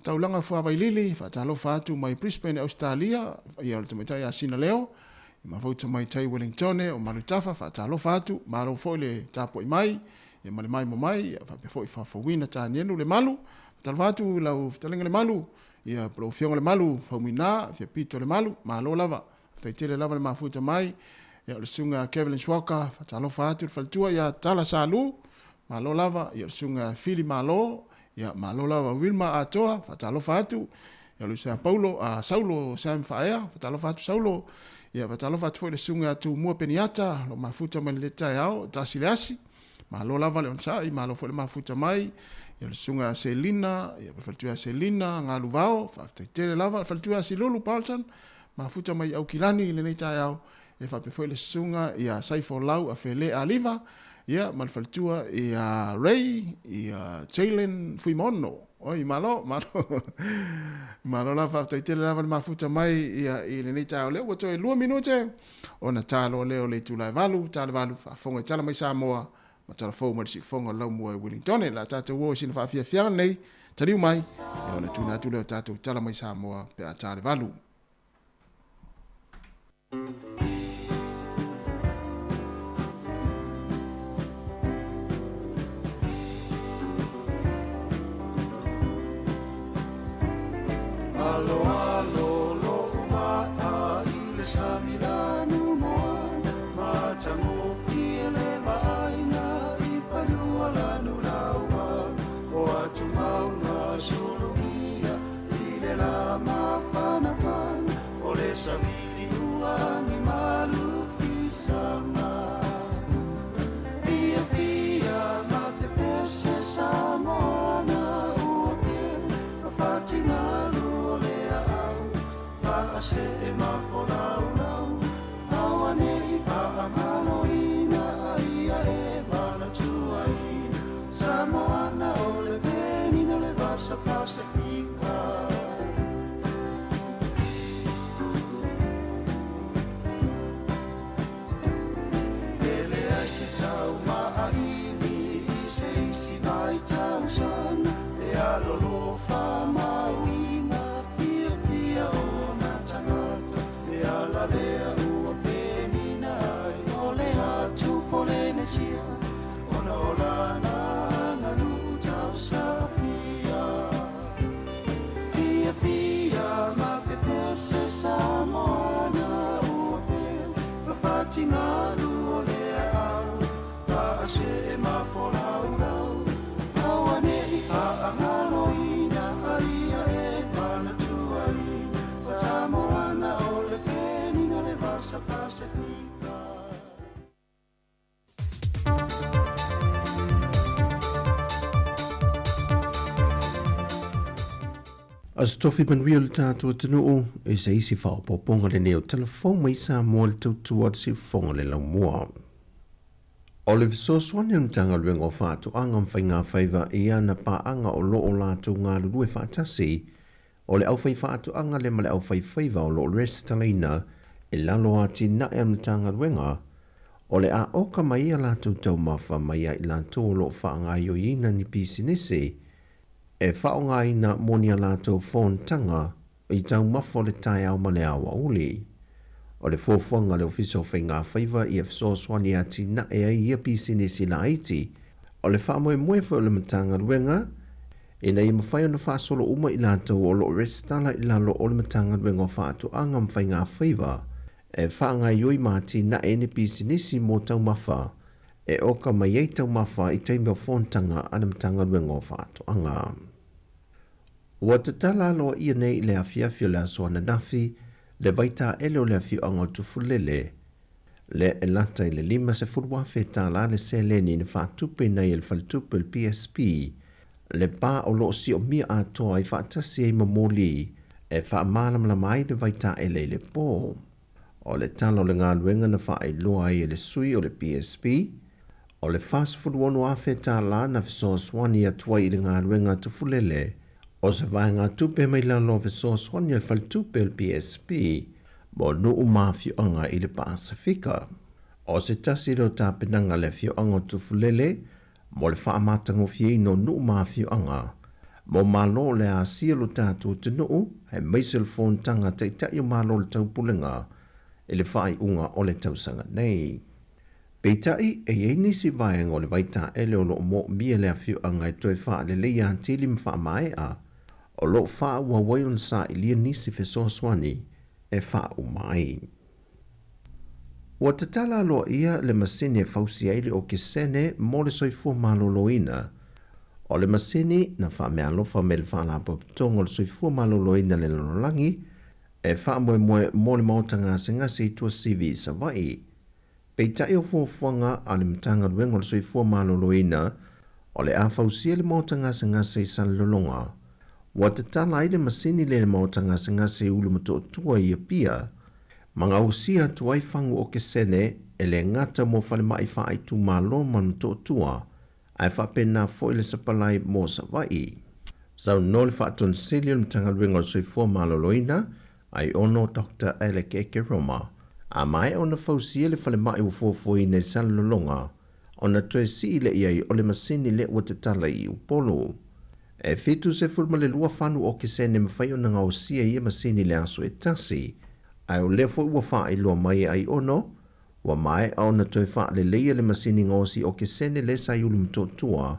taulanga fuawa ilili, whatalo fatu mai Brisbane, Australia, ia le tamaita ia sina leo, ma fauta mai tai Wellington, o malutafa, whatalo fatu, ma alo fo le tāpo i mai, ia ma le mai mo mai, whape fo i whawhawina tā nienu le malu, whatalo fatu lau whatalenga le malu, ia pro fionga le malu, whaumina, fia pito le malu, ma alo lava, whaitele lava le mafuta mai, ia le sunga Kevin Swaka, whatalo fatu, whalitua ia Tala Salu, malo lava, ia le sunga Fili Malo, ia malo lava Wilma Atoa, whatalo fatu, ia le sa Paulo a Saulo Sam faea fatalofa atu Saulo ia fatalofa atu foi le sunga tu mua peniata lo mafuta mai le tai ao tasileasi ma lo lava le onsai ma lo foi le mafuta mai ia le sunga Selina ia faltua Selina ngalu vao fatetele lava faltua Silulu Paulson mafuta mai au kilani le nei tai ao e fa pe foi le sunga ia Saifo Lau a fele aliva ia mal faltua ia Ray ia Jalen Fuimono oi malo malo la fa tele lava le mafuta mai ia i le nei tai ao le o toi 2 minute ona talo leo le tula valu talo valu fa fonga tala mai Samoa ma tala fo ma si fonga lau mo Wellington la tata wo sin fa fia nei taliu mai e ona tuna tu le tata tala mai Samoa pe a tale valu Alo, alo, lo mata i le samilanu moa ma tango fiele vaina i whanua lanu laua o atu maunga sulugia i le la mawhana whana o le samili uangi malu fisama Fia fia ma te pese Samoana ua pe papatinga se e mafolau lau awane I paamalo ina aia e bala tuai Samoana o le peni na le vasa Pasifika Ele aise tau maa'ini I se isi vai tau sana e alolo whamauina fia fia o la lea ua penina o le atu Polenesia ona o lana nganu tau safia fia fia ma pe pese Samoana ua pe pawhati ngalu o le au pa ase e mafolau lau awane I paangalo ina aia e pana tuai Samoana o le penina le vasa Pasifika As tofi manuia le tātua tunuu e se isi whaopoponga le neo telefon mai Samoa le tautua si fonga le laumua. O le visoswani ang tanga luenga o whaatu anga mwhai ngā whaiva I ana pa anga o loo lātu ngā lulue whaatasi o le au whai whaatu anga le male au whai whaiva o loo restalaina e lalo ati na e ang tanga luenga o le a oka mai a lātu tau mawha mai a I lātu o loo whaangai o ina ni pisinese e whaonga ina moni a lātou whontanga I tau mafo le tai au male awa uli. O le fōwhanga le ofiso whai ngā whaiva I fsoswani ati na e ai ia pisinesi la iti. O le wha moe moe wha o le matanga ruenga, e nei mawhai ona whasolo uma I lātou o lo restala I lalo o le matanga ruenga o whaatu anga mwhai ngā whaiva, e whaanga ioi mati na e ne pisinesi mō tau mawha, e oka mai ei tau mawha I teimea whontanga ana matanga ruenga o whaatu anga. Ua te tala loa ia nei le afiafio le asoana nafi, le vaita ele o le afio anga tu fulele. Le e lata I le 5 se furua feta la le se leni ni whaatupe nei il faltupe il PSP, le pa o lo si o mia atoa I whaatasi e mamoli, e wha malam la mai le vaita ele le pō. O le talo le ngā luenga na wha ai loa I le sui o le PSP, o le fast food wano a feta la na fisoswani atua I le ngā luenga tu fulele, o se vai ngā tupe mai la lo fisoswani al faltupe il PSP, mo nuu mafio anga I le Pasifika. O se tasi ro tā penanga le fio anga tu fulele, mo le whaamatango fie no nuu mafio anga, mo malo le a sielo tātou te nuu, he maisel phone tanga te tai o malo le taupulenga, e le whai unga o le tausanga nei. Peitai e ei nisi vaenga o le vaita ele o lo mo mia le a fio anga I toi wha le leia tili mwha mai a, o lo wha ua waion sa I lia nisi fesoswani, e wha umai. Ua te tala loa ia le masene fausi aile o ke sene mo le soifua maloloina, O le masini na whamealofa me le whaalapo tongo le soifua maloloina le lololangi, e whaamoemoe mo le mautanga se ngase i tua CV sa vai. Pei tai o fuafuanga a le matanga luengo le soifua maloloina, o le awhausia le mautanga se ngase i san lolonga. Wa te tala i le masini le mautanga se ngase ulu mato tua i a pia, manga usia tuai whangu o ke sene, e le ngata mo whale mai wha ai tu malo man mato tua, ai whapena fo le sapalai mo sa vai. Sau no le whaaton sili le matanga luengo le soifua maloloina, ai ono Dr. Alec Eke Roma, a mai ona fausia le whale mai o fofoi nei san lolonga, ona toe si le iai o le masini le ua te tala i upolo. E fitu se fulma le lua whanu o ke sene mawhai o na ngau sia i masini le aso e tasi, ai o lefo ua wha i lua mai ai ono, wa mai au na toi wha le leia le masini ngosi o ke sene le sa iulu mtotua,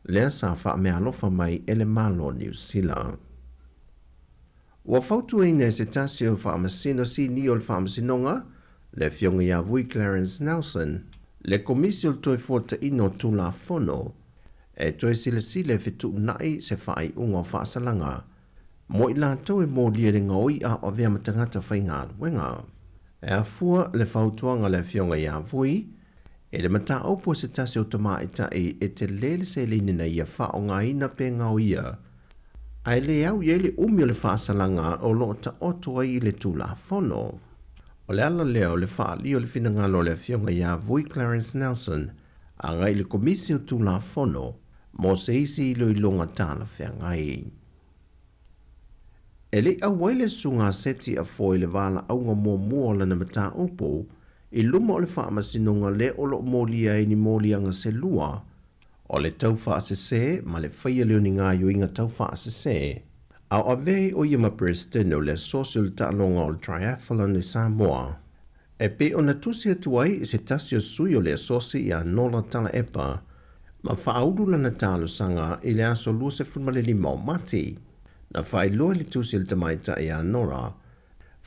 lea sa wha me alofa mai ele malo New Zealand. Wa fautu e ne se tasi o wha masino si ni o le wha masinonga, le fionga ia vui Clarence Nelson, le komisio le toi fota ino tula fono, e toi sile fitu nai se wha ai unga wha salanga, mo i la tau e mō lia le ngoi a o vea matangata whai ngā luenga. E a fua le fautuanga le fionga ia vui, e le mata aupo se tasi o tama i tai e te lele se linina ia wha o ngā ina pe ngau ia. Ai le au i le umi o le wha salanga o lo ta oto ai le tula fono. O le ala leo le wha li o le finangalo le fionga ia vui Clarence Nelson, a ngai le komisi o tula fono, mo se isi ilo ilonga tala whea ngai. E le au waile sunga seti a foi le vala au ngā mua lana mata opo, i luma o le wha masinonga le o lo molia e ni molianga se lua, o le tau wha asese, ma le whaia leo ni ngā yuinga tau wha asese. Au avei o Yama Preston o le social ta'alonga o le triathlon ni Sāmoa. E pe o na tusi atuai se tasi o sui o le asosi i a nola tala epa, ma whaaudu lana talo sanga i le aso lua se fulmale lima o mati. Na whai loa li tusi le tamaita i a nora.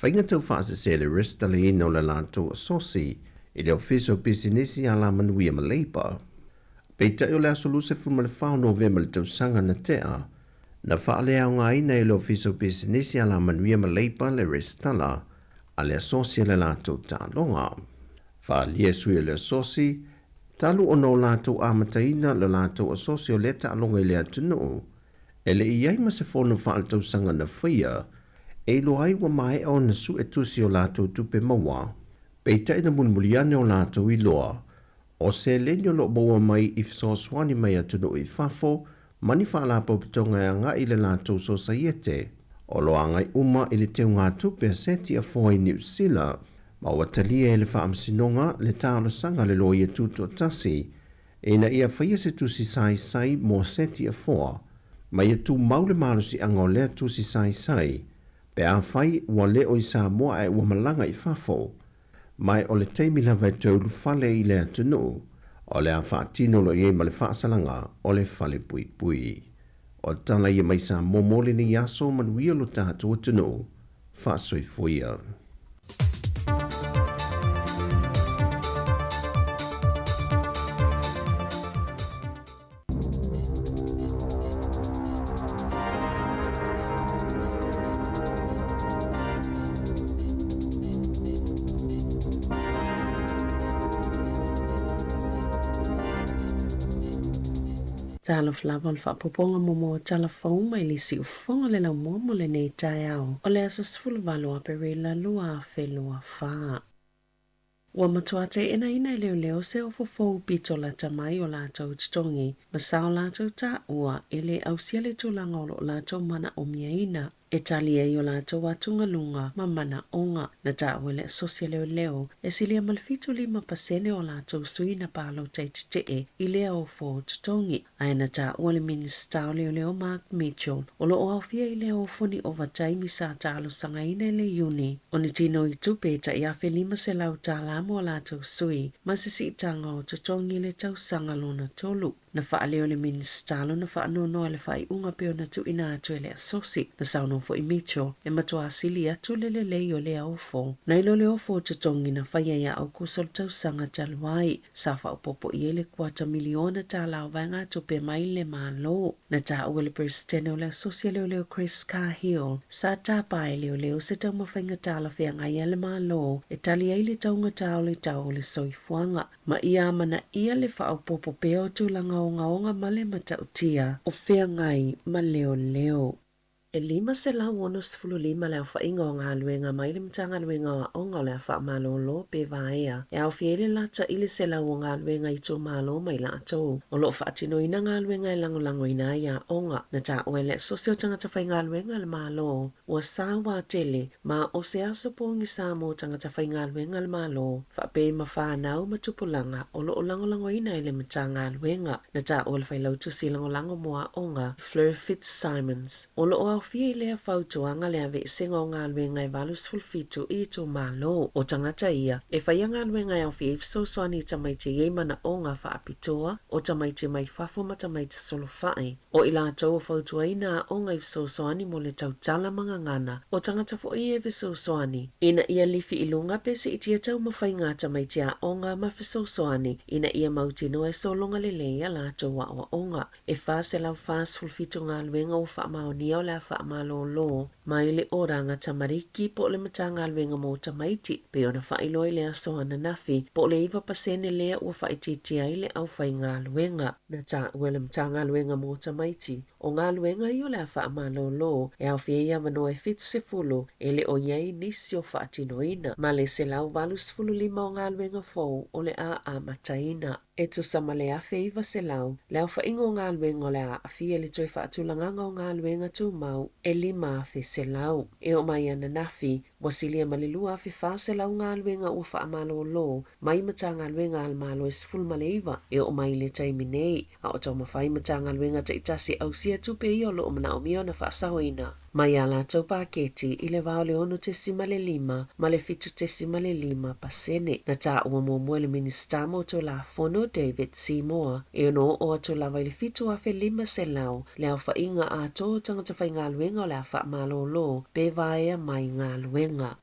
Whainga tau wha asese le resta le ina o le lato asosi i le ofiso pisinisi a la manuia ma leipa. Peita i o le aso lua se fulmale whao novema le tau sanga na tea, na whaalea o ngā ina i le ofiso pisinisi a la manuia ma leipa le restala, a le asosi le lato tālonga. Whaalia sui le asosi, talu ono lato amataina le lato asosi o le tālonga i le atunu, e le iai ma se fono whaaltau sanga na whia, e lo ai wa mai o na su e tusi o lato tupe maua, peita ina mulmuliane o lato i loa, o se lenyo lo maua mai i fisoswani mai atunu i fafo, mani whaalapo pitonga e nga i le lato so saiete, o lo angai uma i le teo ngā tupe a seti a foi New Zealand, ma watalia e le whaamsinonga le tālo sanga le loia tuto tasi, e na ia whaia se tusi sai mo seti a foa, ma ia tu maule malusi anga o lea tusi sai, pe a whai ua leo i Sāmoa e ua malanga i fafo, mai o le teimi lava e tau fale i le atunu, o le a whaatino lo i ma le whaasalanga o le fale pui pui. O tala ia mai sa momole ni aso manuia lo tātou atunu, whaasoi fuia. Talo flava le whapoponga momo talafong mai li si ufonga le la momo le nei tai au. O le aso sifulu valo a pere la lua a whelua wha. Ua matuate ina ina leo leo se o fofou pito la tamai o la tau titongi. Masao la tau ta ua ele au siale tulanga o la tau mana o mia ina. E tali e o la tau atunga lunga ma mana onga na ta wele asosia leo leo. E silia malfitu lima pasene o la tau sui na palo taititee i lea o fo titongi. Aina ta wale minista o leo leo Mark Mitchell. O lo o awhia i leo o funi overtime sa ta alo sanga ina le uni. O ni tino i tupe ta i afe lima se lau ta la mo la tau sui. Ma se si tanga o titongi le tau sanga lona tolu. Na wha leo le minista lo na wha no le wha i unga peo na tu ina atu ele asosi. Na sauno fo I Micho e matua asili atu lelelei o le aufo. Na ilo le ofo tutongi na whaia ia au kusol tausanga taluai. Sa whaupopo I ele kuata miliona ta lau vanga tupe mai le malo. Na ta ua le presidente o le asosia leo Chris Cahill. Sa ta pae leo se tau mawhainga tala whea ngai ele malo. E tali ai le taunga tau le tau le soifuanga. Ma ia mana ia le whaupopo peo tu langa o ngaonga male matautia. O whea ngai ma leo. E lima se la wono sifulu lima le awha inga o ngā luenga mai le mtanga luenga o ngā le awha malolo pe vaea. E au fiele lata ili se la o ngā luenga I tō malo mai la atou. O lo whaatino ina ngā luenga I lango ina ia onga. Na ta oele sosio tangata whai ngā luenga le malo. Ua Sāmoa tele ma o se aso pōngi Sāmoa tangata whai ngā luenga le malo. Whape ma whanau matupulanga o lo o lango ina ile mtanga luenga. Na ta oele whai lautu si lango moa onga Fleur Fitzsimons. O lo o fie lea fautuanga lea ve senga o ngā luenga I valus fulfitu I tō malo. O tangata ia, e whaia ngā luenga au fie ifsoswani tamaiti ye mana o ngā whaapitoa, o tamaiti mai whafo ma tamaiti solo whae. O ila tau o fautua ina o ngā ifsoswani mo le tau tala mga ngana, o tangata fo I ifsoswani. Ina ia lifi ilunga pese itia tau mawhai ngā tamaiti a o ngā mawhisoswani, ina ia mauti no e solonga lelea la tau wa onga. E wha se lau whaas fulfitu ngā luenga o wha maonia o lea whaamalo mai le oranga tamariki po le matanga luenga mo tamaiti pe ona whailo I le asoana nafi po le iwa pasene lea ua whaititi ai le au whai ngā luenga na ta ua le matanga luenga mo tamaiti o ngā luenga I o le whaamalo e au whia mano e fitu se fulu e le o iei nisi o whaatinoina ma le se lau valus fulu lima o ngā luenga fou o le a mataina. E tu sama le afe iwa se lau, le au whaingo ngā luenga o le a afia le toi whaatulanganga o ngā luenga tu mau e lima afe se lau. E o mai ana nafi, wasilia malilua afe wha se lau ngā luenga ua whaamalo lo, mai mata ngā luenga al malo e sifulu male iwa, e o mai le taimi nei, a o tau mawhai mata ngā luenga ta itasi au sia tupe I o lo o mana o mio na whaasahoina. Mai ala tau paketi I le vao le ono tesima le lima, ma le fitu tesima le lima pasene. Na ta ua mua le minista mo to la fono David Sāmoa, e ono o atu lava I le fitu afe lima se lau, le au whainga a tō tangata whai ngā luenga o le a wha malo lo, pe vaea mai ngā luenga.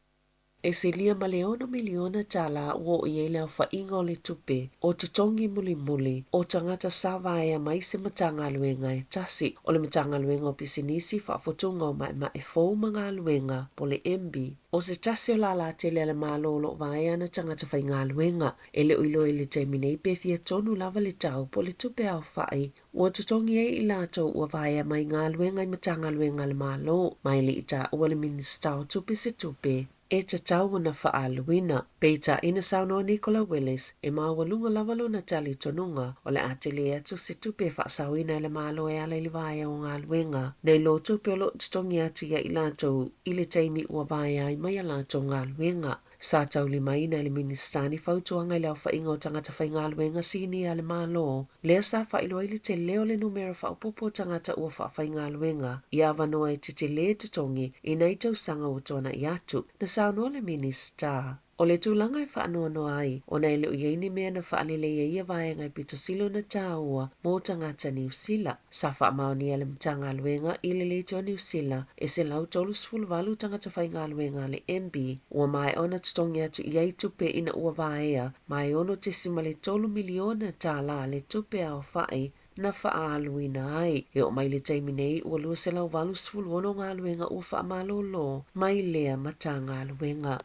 E se lia maleona miliona tala ua I e lea whainga o le tupe, o tutongi muli, o tangata savaea mai se matanga luenga e tasi, o le matanga luenga o pisinisi whaafotunga o mai e fōu mga luenga po le embi. O se tasi o la tele le malo lo vaea na tangata whai ngā luenga, e le uilo e le teminei pe fia tonu lava le tau po le tupe au whai, ua tutongi e I lato ua vaea mai ngā luenga I matanga luenga le malo, mai li ita ua le minista o tupe se tupe. E te tau na whaaluina. Peita ina saunoa Nicola Willis e mawalunga lavalo na tali tonunga o le atele atu se tupe whaasawina le malo e ala ili vaea o ngā luenga. Nei lo tupe o lo tutongi atu ia I lato I le teimi ua vaea I mai a lato ngā luenga. Sa tau li mai na le ministani fautuanga I lau whainga o tangata whai ngā luenga sini a le malo. Lea sa whailo ili te leo le numero whaupopo tangata ua whawhai ngā luenga. I awanoa e te le tutongi I nei tau sanga o tona I atu. Na saunoa le minista. O le tūlanga e whaanoa ai, o nei leo iei mea na whaalele ia vaenga I pito silo na tāua mō tangata New Zealand. Sa whaamaoni le mtanga luenga I le leito New Zealand e se lau tolus fulvalu tangata whai ngā luenga le MB. Ua mai ona tutongi atu iei tupe ina ua vaea, mai ono tesima le tolu miliona tāla le tupe au whai na whaaluina ai. E o mai le taimi nei ua lua se lau valus fulwono ngā luenga ua whaamalo lo, mai lea mata ngā luenga.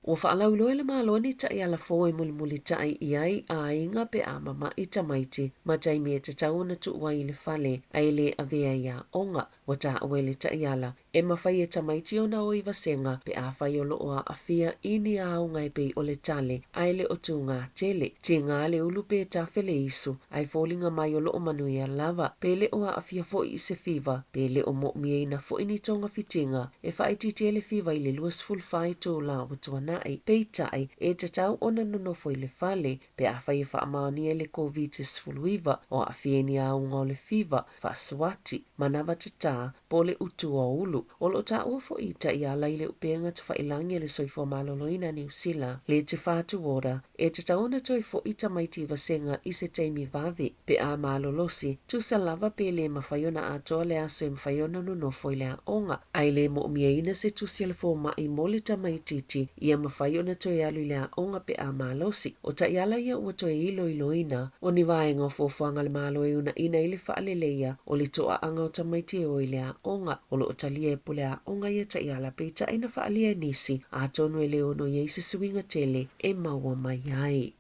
Ua whaalau loe le malo ni tai ala fō e muli tai I ai a inga pe a mama I tamaiti, ma taimi e te tau na tuua I le whale, a ele a vea ia onga, wa ta awe le tai ala. E mawhai e tamaiti o na o I vasenga, pe a whai o loa a fia ini a o ngai pei o le tale, a ele o tu ngā tele. Ti ngā le ulu pe ta whele isu, ai fōlinga mai o loo manu ia lava, pe le o a fia fo I se fiva, pe le o mo mie ina fo ini tonga fitinga, e whai titi ele fiva I le luas fulfai tō la watuana ai, peitai, e te tau ona nono fo I le whale, pe a whai e whaamani ele COVID-19 fuluiva, o a fieni a unga o le fiva, wha swati, manawa te tā, pole utu o ulu. O lo ta ua fo i ta i ala i le upenga te whailangi le soifo maloloina New Zealand le te whātu ora e te taona toi fo i ta maiti vasenga i se teimi vavi pe a malolosi tu sa lava pe le mawhaiona a toa le aso e mawhaiona no foi le a onga. Ai le mo ina se tu sile fo ma i mole ta maititi i a mawhaiona toi alu le a onga pe a malosi. O ta i ala ia ua toi ilo iloina o ni vaenga fo fuanga le malo e una ina ili whaaleleia o le toa anga o ta maiti o ile a onga o lo o talia e pole a onga ia ta i ala pe ta ina whaalia nisi a tonu e leo no ia se suinga tele e maua mai ai.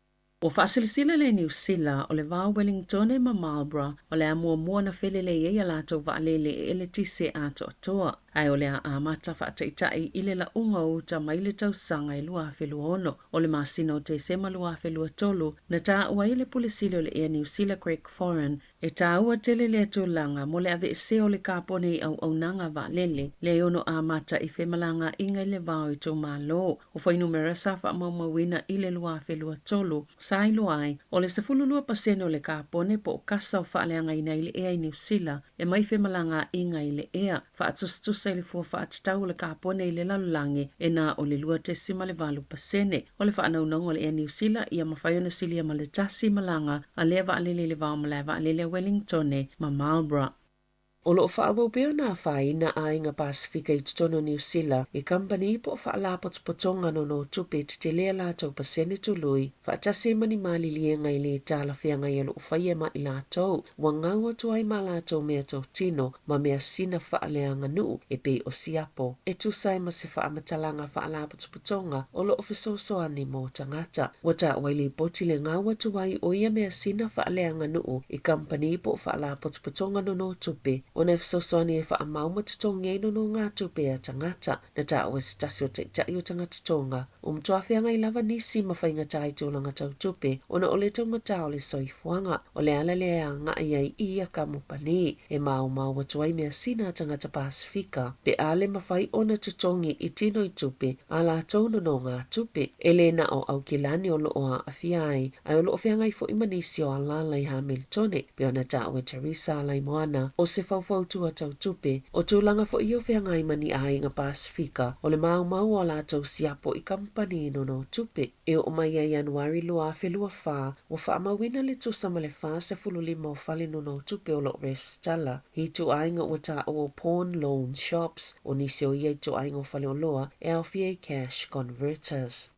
O whaasilisila le New Zealand o le vā Wellington e ma Marlborough o le amua mua na whelele e ia lātou waalele e ele tise ato atoa. Ai o le a amata whaataitai i le la unga o ta maile tau sanga e lua whelua ono. O le masina o te sema lua whelua tolu na tā ua i le pulisile o le Air New Zealand Craig Foreign e tā ua tele le tūlanga mo le ave e se o le kāpone i au nanga waalele le ono amata i whemalanga inga i le vāo i tō mālo. O whainumera sa wha maumawina i le lua whelua tolu sailo ai o le 12% o le kāpone po o kasa o whaaleanga ina i le ea i New Zealand e mai whemalanga inga i le ea whaatustusa i le fua whaatitau o le kāpone i le lalulangi e nā o le lua te sima le 2%. O le whaanaunanga o le ea New Zealand ia mawhaiona silia ma le tasi malanga a lea waalele le vāo malai waalele Wellington e ma Marlborough. O loo whaabopea nā whaina a inga Pasifika i tutono New Zealand i company po whaalapotopotonga no tupe te te lea lātou pasene tului. Whaatase mani mali lienga i le tāla whianga i alo whaia ma i lātou. Wa ngaua tuai ma lātou mea tō tino ma mea sina whaaleanga nuu e pe o siapo. E tusai ma se whaamatalanga whaalapotopotonga o loo whesosoani mō tangata. Wata waili poti le ngaua tuai o ia mea sina whaaleanga nuu i company po whaalapotopotonga no tupe. O na whesosoni e wha mauma tutonga ino no ngā tupe a tangata. Na tā o se tasi o te tai o tangata tonga. O mtuawhianga i lava nisi ma whainga tai tūlanga tau tupe. O na o le taumata o le soifuanga. O le ala le a ngā iai i a kamupani. E mau watuai mea sina tangata Pasifika. Pe ale mawhai o na tutongi i tino i tupe. A la tōna no ngā tupe. E le na o au kilani o loo a awhiai. Ai o loo whianga i fo imanisi o alala i Hamiltone. Pe o na tā o e Teresa lai moana. O se fau tua tau tupe, o tūlanga fo i o whengai mani a inga Pasifika, o le mau o la tau siapo i kampani no tupe. E o mai a Januari lua whelua wha, o wha amawina le tu sama le wha se fululima o whale no tupe o lo restala. Hi tu ainga o ta o pawn loan shops, o nisi o iei tu ainga o whale o loa, e au fie cash converters.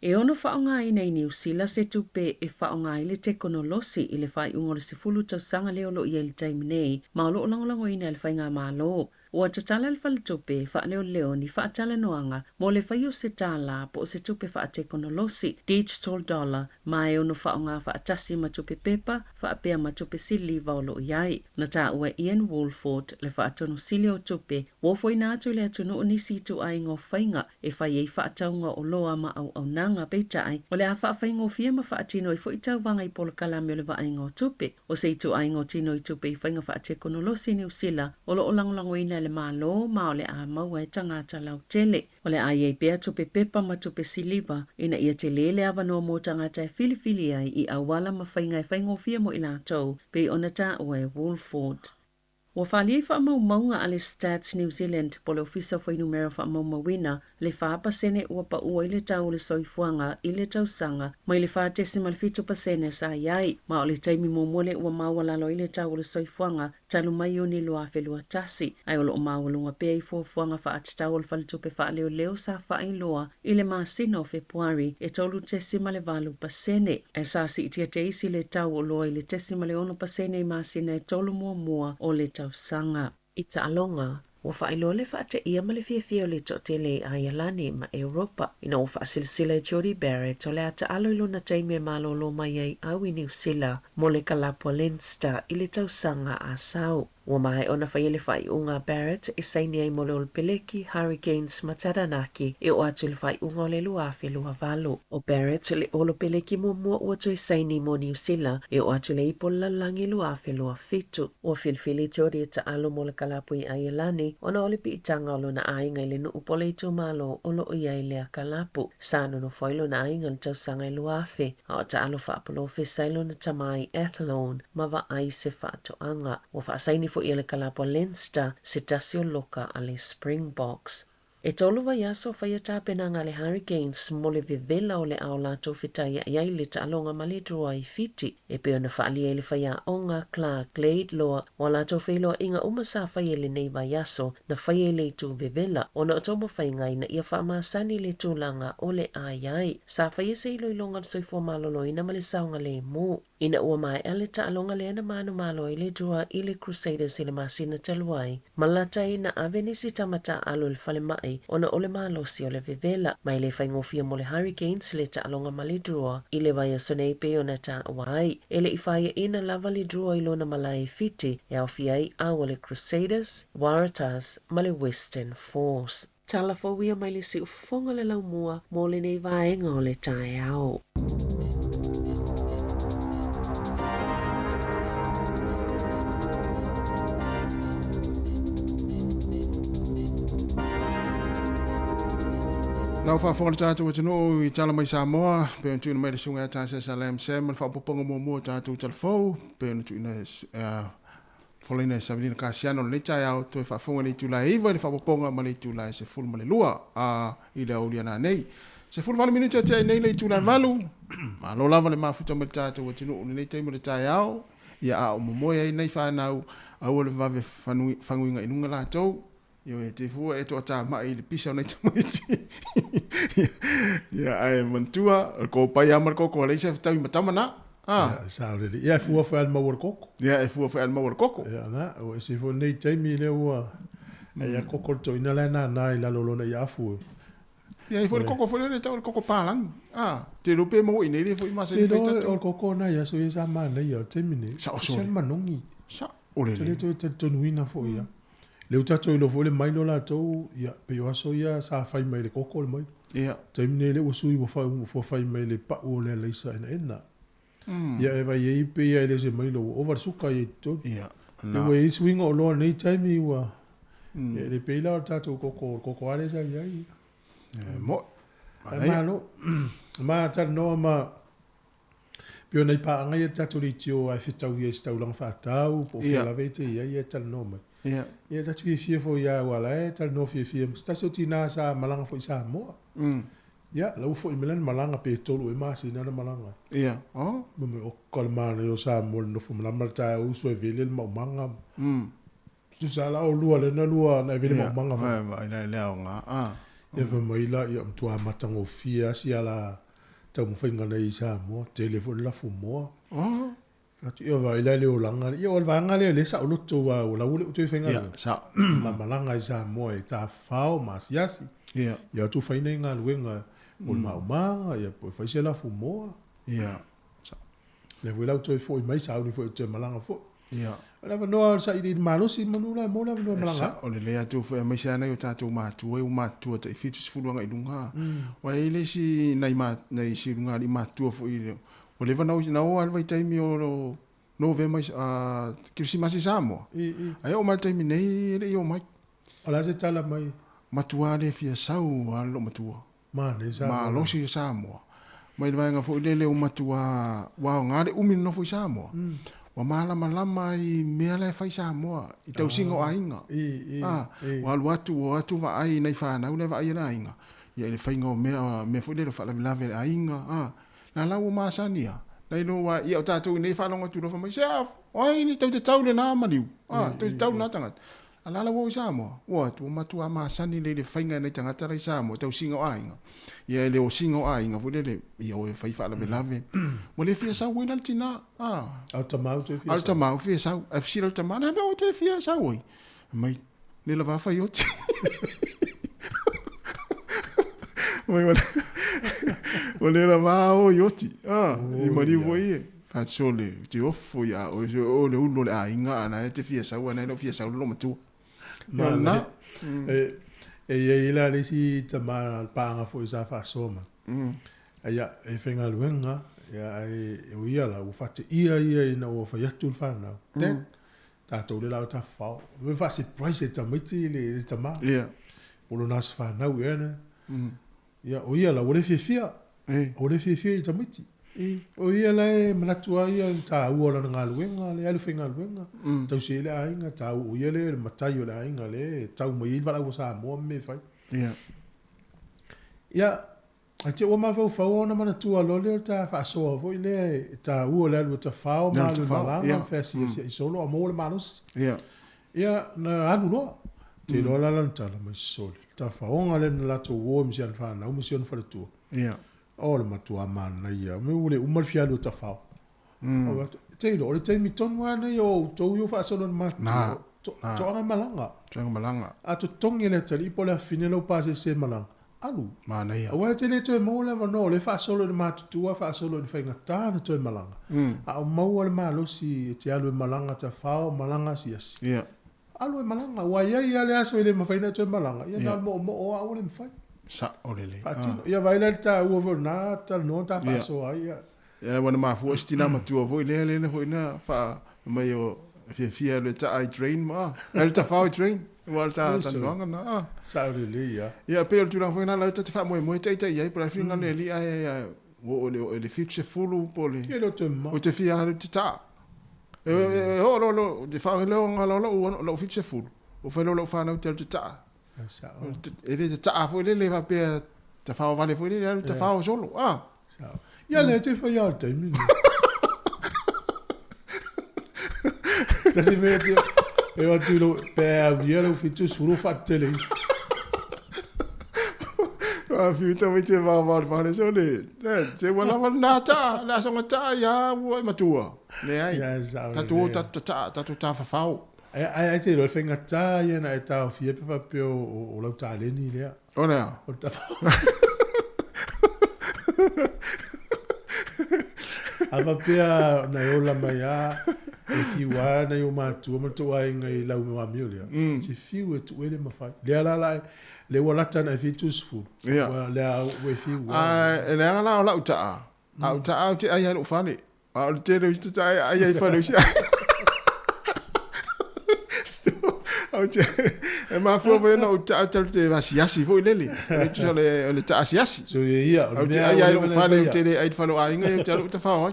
E ono whaonga i nei New Zealand se tupe e whaonga i le tekonolosi i le whai ungore se fulu tau sanga leo lo i le taimi nei, ma o lo langolango ina le whainga maa lo. O ta tala le whale tupe wha leo ni wha tala noanga mo le whai o se tala po o se tupe wha tekonolosi digital dollar ma e ono whaonga wha tasi ma tupe pepa wha pea ma tupe sili wa o lo iai. Na ta ua Ian Woolford le wha tono sili o tupe wofo ina atu le atu no nisi tu ai ngō whainga e whai ei wha taunga o loa ma au nanga peitai o le a wha whaingo fia ma wha tino i fo i tau wanga i polo kalame o le wa ai ngō tupe o se i tu ai ngō tino i tupe i whainga wha tekonolosi New Zealand o lo o langolango ina le malo ma o le a maua e tangata lau tele. O le a iei pea tupe pepa ma tupe siliva ina ia te lele awa no mo tangata e filifili ai i awala ma whainga e whaingo fia mo i la tau pe ona ta ua e Woolford. Wa whaliei wha maunga a le Stats New Zealand po le ofisa whai numero wha maumawina le whaapasene ua pa ua i le tau le soifuanga i le tau sanga mai le whaatesima le 5% sa iai ma o le taimi momole ua mawalalo i le tau le soifuanga talu mai o ni lua whelua tasi ai o lo mawalunga pea i fuafuanga whaatatau o le whalitupe wha leo sa wha i loa i le masina o Februari e tolu tesima le 2% e sa si itia te isi le tau o loa i le tesima le 1% i masina e tolu mua o le tau sanga. I ta alonga, wa whailo le whaate ia ma le fia o le totele a Ialani ma Europa. Ina o whaasilsila e Jody Barrett o le ata alo ilo na taime malolo mai ai au i New Zealand mo le kalapua Leinster i le tau sanga a sau. Wa mai ona whaiele whai unga Barrett e saini ai mole o le peleki Hurricanes ma Taranaki e o atu le whai unga o le lua whelua valo. O Barrett le olo peleki mua o atu e saini mo New Zealand e o atu le ipo lalangi lua whelua fitu. O filfili Jody e ta alo mo le kalapui a Ialani ona o le piitanga o lo na ainga i le nuu pole i tu malo o lo ia i le a kalapu. Sano no whailo na ainga le tau sanga i luafe. A o ta alo whaapolo fe sailo na tamai Athlone ma wa ai se whaatoanga. O wha saini fo i le kalapo Leinster se tasi o loka a le Springboks. E tolu vai aso whaia tāpenanga le Hurricanes mo le vivela o le ao lato whitai iai le taalonga male drua I fiti. E peo na whaalia le whaia onga Clark Glade loa o lato whiloa inga umasa whaia le nei vai aso na whaia le tu vivela o na otomo whaingai na ia whaamasani le tūlanga o le aiai. Sa whaia se ilo ilonga soifua malolo ina male saunga le mu. Ina ua mai ale taalonga le ana manu malo I le drua I le Crusaders I le masina taluai. Malatai na avenisi tamata alo le whale mai ona ole malosi o le vivela mai le whaingofia mo le Hurricanes le taalonga ma le drua I le vai sonei pe ona ta wai e le iwhaia ina lava le drua I lona malai fiti e au fiai au le Crusaders, Waratahs ma le Western Force. Talafo wia mai le si ufonga le laumua mo le nei vaenga o le tae au. Nau whaafonga le tātou atino I tala mai Sāmoa, pe on tuina mai le sunga tā se Salem Sam, le whaapoponga mua tātou talafou, pe on tuina whalaina Savinina Kasiano le tai au, toi whaafonga le tūlai iwa, le whaapoponga ma le tūlai se fulu ma le lua, I le aulia nā nei. Se fulu whale minuta te nei le tūlai malu, ma lo lava le mafuta mai le tātou atino, le nei teimo le tai au, ia a o momoia I nei whanau, au le vave whanguinga inunga lātou, Yo e te fua e toa tā mai le pisa nei tamuiti. Ia ai mantua, ko pai amar koko a leisa tau I matamana. Saurere. Ia fua whaal mawar koko. Ia e fua whaal mawar koko. Ia na, o e se fua nei taimi le ua. Ia koko to ina le na i la lolona I afu. Ia e fua le koko fua le tau le koko pālang. Te rupe mawo I nei le fua I masa I whaitatu. Te o koko na ia so ia sa maa nei o taimi nei. Sa o sori. Sa manongi. Sa o le le. Te tonuina fo ia. Le utato I lo fo le mai no la tau, ia, pe o aso ia sa fai mai le koko le mai. Ia. Taimine le usui mo fai mai le pa o le leisa ena. Ia e vai e ipe ia ele se mai lo over suka I to. Ia. Le we swing o lo nei taimi ua. E le pe la tato koko ale sa ia. Mo. Ma lo. Ma ta no ma. Pio nei pa ngai tato li tio a fitau ia sta ulang fa tau po fe la vete ia ta no mai. Ia. Ia tatu fia fo ia wala e tal no fia staso tina sa malanga fo Sāmoa. Ia, lau fo I milan malanga pe tolu e masi na malanga. Ia. Oh. Mame o kalmana yo Sāmoa no fo malama ta uso e vele ma manga. Tu sa la o lua le na lua na vele ma manga. Vai na le nga. Ia fa mai la ia mtua matango fia si ala tau mo fainga nei Sāmoa telefon la fu mo. Oh. Ia vai la le o langa. Ia o vanga le sa o loto wa o la ule tu fainga. Ia, sa. Ma malanga I Sāmoa e ta fao masiasi. Ia. Ia tu faina ngā luenga o maumanga, ia po faise la fu moa. Ia. Sa. Le wela tu fo I mai sa uni fo te malanga fo. Ia. Ala no sa I malosi manula mo la no malanga. O le lea tu fo mai sa na yo tātou mātua, o mātua te fitu se fulanga I lunga. Wa ele si nei si lunga I mātua fo I o le vanau na o alvai taimi o November Christmas Sāmoa. Ai o mai taimi nei le o mai. Ala se tala mai. Matua le fia sau alo matua. Ma le sa. Ma lo si Sāmoa. Mai le vanga fo le o matua wa ngare umi no fo Sāmoa. Wa malama I mea le fai Sāmoa. I tau singo ainga. Wa atu va ai nei whana u le va ai na ainga. Ia le whainga o mea fo le fa lave ainga. Na lau masania. Nei no wa ia o tātou nei whalonga tūro wha mai seaf. Oi ni tau te tau le nā maniu. Tau te tau nā tangat. Alala wo Sāmoa. Wa tu matua masani le whainga nei tangata rei Sāmoa. Tau singo ainga. Ia le o singo ainga. Fule le ia o e whai whala lave. Mo le fia sau wina tina. Altamau te fia sau. Altamau fia sau. E fsira altamau. Na mea o te fia sau oi. Mai le la whawhai oti. Mai wala. O le la vao yoti. I mari voi. Fatsole. Te ofo ya. O le ulo le ainga. Ana te fia sau. Ana no fia sau lo matua. Na. E ila le si tama panga fo isa fa soma. Ia e whenga luenga. Ia e uia la. Ufate ia ina o fa yatu whana. Ten. Tātou le lau ta whao. Me fa surprise e tamiti le tama. Ia. Olo nasa whanau ena. Ia o ia la. O le fia. O le fia I tamiti. O ia le manatua ia ta ua na ngaluenga le alu finga luenga. Tau se le ainga ta u ia le matai o le ainga le tau mai wala o Sāmoa me fai. Ia. Ia ate o ma fau na manatua lo le ta fa so vo le ta ua le alu ta fao ma le malanga fesi i solo a mo le manus. Ia. Ia na anu no. Te lo la lanta la mai soli. Ta faonga le na to wo mi sian fa na umission fa tu. Ia. O le matua mana ia. Me ule umal fialu ta fao. Te lo le te mi ton wana yo to yo fa solo ma. Na. To ana malanga. Tanga malanga. A to tongi le tali po le finelo pa se malanga. Anu. Mana ia. O te le to mo le no le fa solo le matu fa solo le fa ngata na to malanga. A mo le malo si te alu malanga ta fao malanga si as. Ia. Alu malanga wa ia le aso ile mafaina to malanga. Ia na mo o a ole mfai. Sa olele. Ia vai le ta uo na ta no ta fa so ai. Ia wana mafu stina matua vo le vo ina fa mai o fia le ta I train ma. El ta fa train. Wal ta longa na. Sa olele ia. Ia pe tu na foi na la ta fa mo te ia para finga le li ai o le future fulu pole. Ia lo te ma. O te fia le ta. Lo, de fa lo lo future fulu. O fa lo fa na te ta. Ele te ta foi le va pe te fa vale foi le te fa solo. Ia le te fa ia te mi. Ta se me te e o tu lo pe ia lo fitu solo fa tele. Fitu me te va le sole. Se wala na ta, la so ta ya wo matua. Le ai. Ta tu ta fa fa. Ai te lo fenga ta ia na ta fie pe fa pe o lo ta le ni le. Ona. O ta. Ava pea na yo la maya e fiwa na yo matu ma to ai ngai la mo mi le. Ti fiwa tu ele ma fa. Le la le wala ta na fitus fu. Le we fiwa. Le la uta. Uta te ai no fani. Al te no sta ai fani sia. E ma fu ve no ta te va siasi fu lele. Tu le ta siasi. So ia. Ai no fani te ai fano ai ngai te uta fa.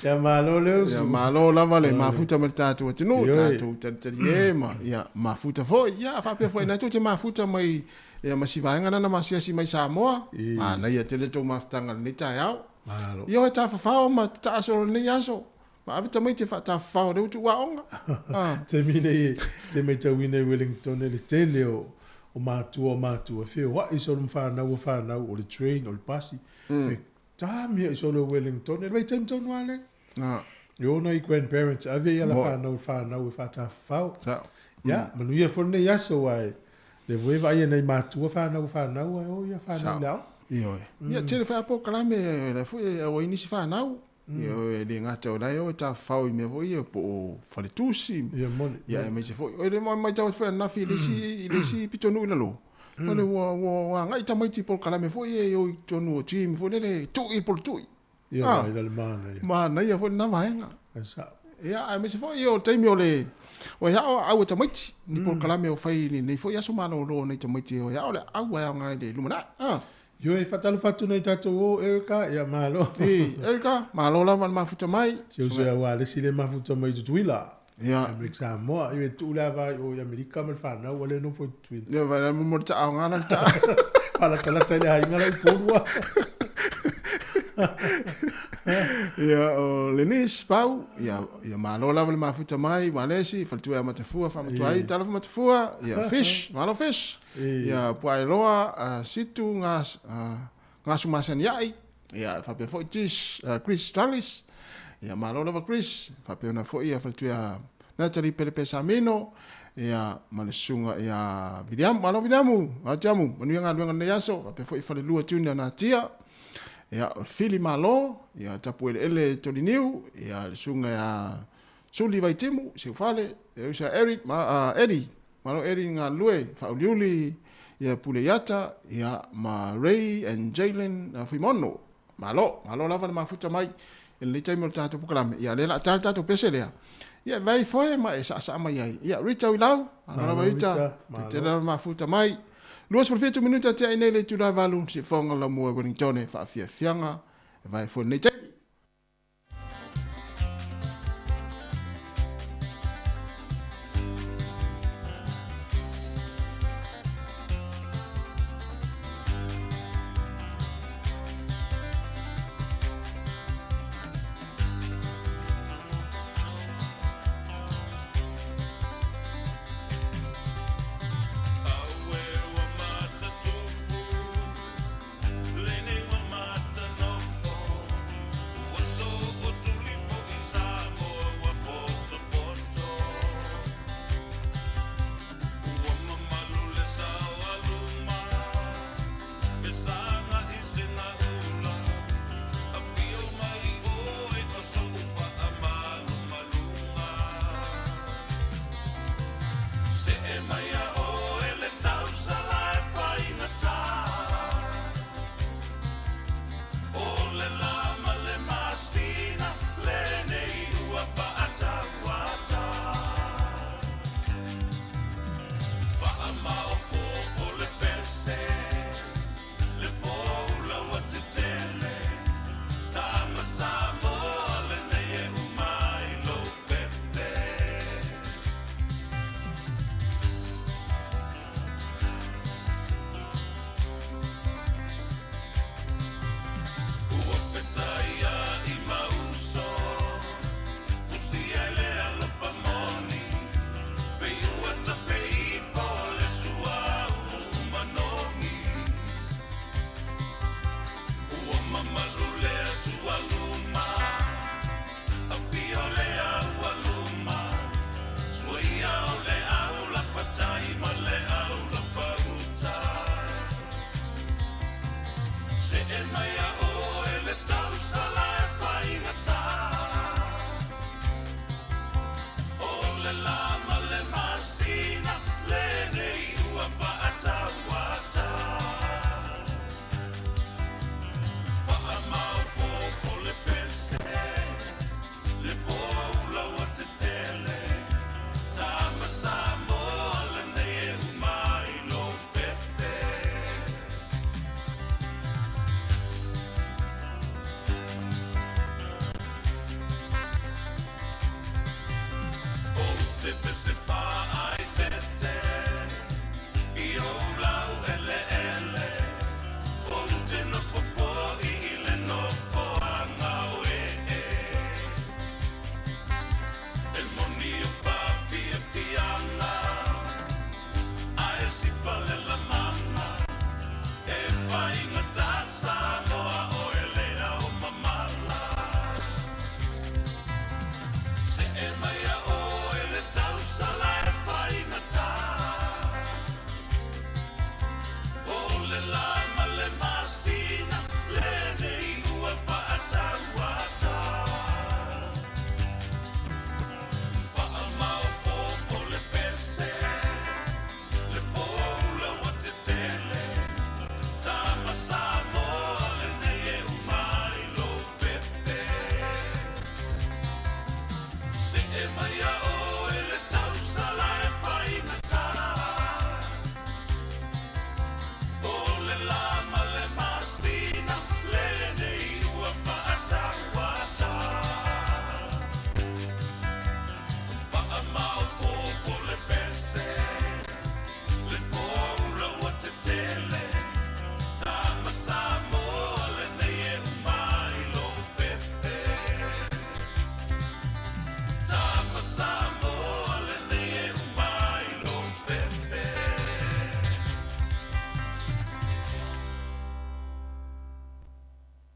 Ya malo le ya malo la vale ma futa ma tatu te no tatu te ma ya ma futa fo ya fa pe fo na tu te ma futa mai ya ma si vanga na ma si mai Sāmoa na ya te le to ma tanga ni ta ya malo yo ta fa ma ta so ni ya so ma avita mai te fa ta fa o tu wa onga te mine te me te wine Wellington le tele o matu fe wa iso mfa na o le train o le pasi ta mi solo Wellington e vai temton wale yo no grandparents ave ya la fa na fa ta fa ya manu ya for ne ya so wai le voi vai nei matu fa na o ya fa na la yo ya te fa po kalame la fu o inisi fa na yo le ngata o dai o ta fa o me voi po fa le tusi ya me se fo o le mai ta fa na fi le si pitonu na lo ole wa ngai ta mai ti por kala me foi e o tonu o team foi le tu i por tu ia le mana ia foi na vaenga sa ia me se foi o te mi ole o ya o ta mai ni por kala me o fai ni foi aso mana o lo nei ta mai ti o ya ole au wa ngai le lumana yo e fatalu fatu nei tato o Erika ia malo Erika malo la van mafuta mai se o wa le sile mafuta mai tu ila ya Amerika Sāmoa e tu la vai o Amerika me fa na wale no foi tu ya va mo ta ngana ta para kala tele ai ngala i polua ya o lenis pau ya malo la vale mafuta mai malesi faltu ya matafua fa matuai tala fa matafua ya fish malo fish ya puailoa situ ngas masan yai ya fa pe foi Chris Tallis ya malo la Chris fa pe na foi ya faltu ya natali pele samino ya malesunga ya vidamu ajamu manu nga luanga yaso fa pe foi fa le lua tuna na tia ya fili malo ya tapu ele toliniu ya sunga ya suli vai timu se fale ya usa Eric Eddie malo Eddie nga lue fa uliuli ya puleyata ya ma Ray and Jalen Fimono malo lava ma futa mai ele taimo tatu pukalame ya lela tatu pesele ya vai foi ma sa mai ya Rita Wilau ana Rita te ma futa mai Luas por 20 minutos te ai nele tu la valu se fonga la mo Wellington fa fianga vai fo nei tai.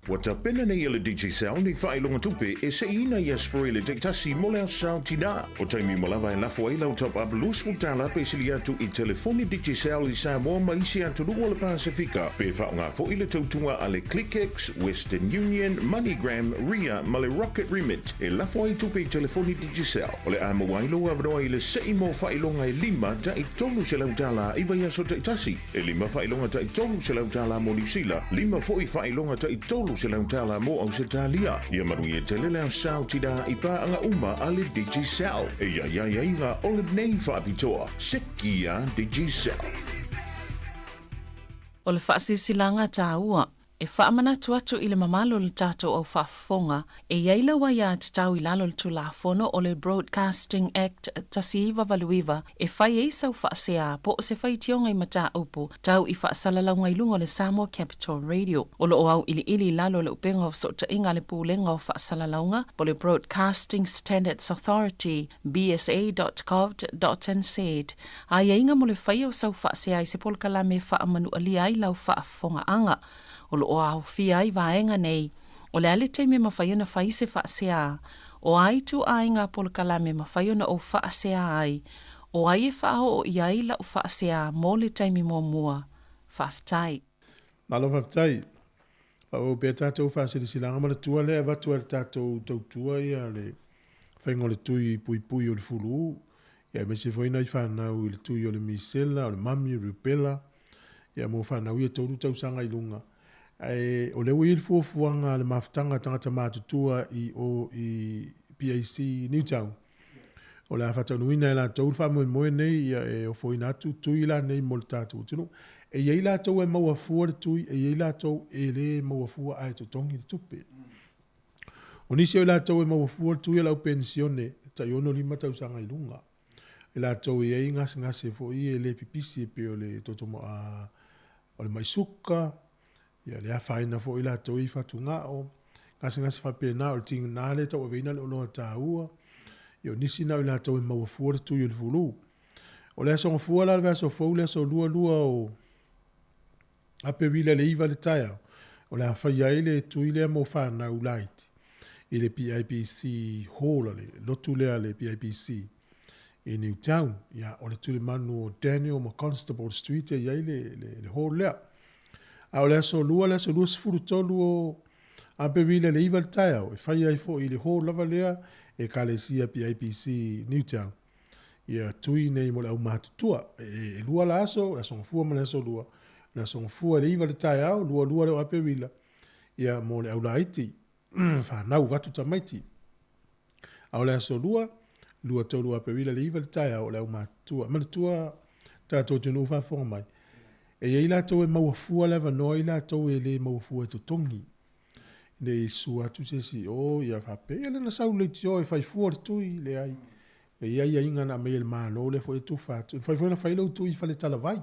Wata pena nei ele DJ Sal ni whaelonga tupe e se ina i asfroile te tasi mole au sao tina. O taimi malawa e lafo e lau top up lus futala pe sili atu i telefoni DJ Sal i Sāmoa ma isi atu lungo le Pasifika. Pe whaonga fo ile tautunga ale ClickX, Western Union, MoneyGram, Ria, ma le Rocket Remit. E lafo e tupe i telefoni DJ Sal. O le ama wailo avroa i le sei mo whaelonga e lima ta i tolu se lau tala i vai aso te tasi. E lima whaelonga ta i tolu se lau tala mo New Zealand. Lima fo i whaelonga ta i tolu se lau tala mo au se talia. Ia marui e tele leo sao tida i pa anga uma ale DJ Sal. E ia inga ole nei whaapitoa. Sekia DJ Sal. O le whaasisilanga tā ua. E whaamana tuatu i le mamalo le tātou au whaafonga, e iaila wa ia te tau i lalo le tulafono o le Broadcasting Act tasiiwa valuiwa, e whai e sau whaasea po o se whai tionga i mata upu, tau i whaasalalau ilunga le Sāmoa Capital Radio. O lo au ili lalo le upenga o sota inga le pūlenga o whaasalaunga, po le Broadcasting Standards Authority, bsa.gov.nz. A inga mo le whai o sau whaasea i se polkala me whaamanu ali ai lau whaafonga anga. O lo o au fia i vaenga nei, o le ale teime mawhaiona whai se whaasea, o ai tu ainga polkala me mawhaiona o whaasea ai, o ai e whao o iai la o whaasea mō le teime mō mua, whaftai. Nalo whaftai, o pia tātou whaasere silanga ma le tua lea watu le tātou tautua ia le whaingo le tui pui o le fulu, ia me se whaina i whanau i le tui o le misela, o le mami, o le rupela, ia mo whanau i toru tausanga i lunga. O le ui fuafuanga le mafutanga tangata mātutua i PAC Newtown. O le awhatau nuina e la tau wha moe nei e o fwoi natu tui la nei mo le tātou tino. E iei la tau e maua fua le tui, e iei la tau e le maua fua ai to tongi le tupe. O nisi o la tau e maua fua le tui e lau pensione, ta iono lima tau sanga i lunga. E la tau e iei ngase fwoi e le pipisi e pe o le totomo o le maisuka, ia le afaina fo ila to i fatunga o ngasi fa pena o ting na le to veina le ono taua io nisi na ila to ma fu le tu il fulu o le so fu la verso fo le so lua o a pe vile le iva le taia o le fa ia ile tu ile mo fa na ulight ile PIPC hall le lotu le PIPC in Newtown ia o le tu le manu Daniel mo Constable Street ia ile le hall le a o le so lua sifuru tolu o a pe vile le iwa le taia o e whai ai fo i le ho lava lea e ka le sia PIPC Newtown. Ia tui nei mo le au mātutua e lua la aso, la songfua ma le aso lua. La songfua le iwa le taia o lua le o a pe vila. Ia mo le au la iti, whanau watu tamaiti. A o le aso lua tolu a pe vila le iwa le taia o le au mātutua. Mana tua tātou tunu whafonga mai. E ei la tau e mauafua lewa noa i la tau e le mauafua e totongi. Le sua tu se si o ia whape. E le na sau le tio e whai fua le tui le ai. E ia inga na mei le mano le fo e tu whatu. Whai fuena whai lau tui whale tala vai.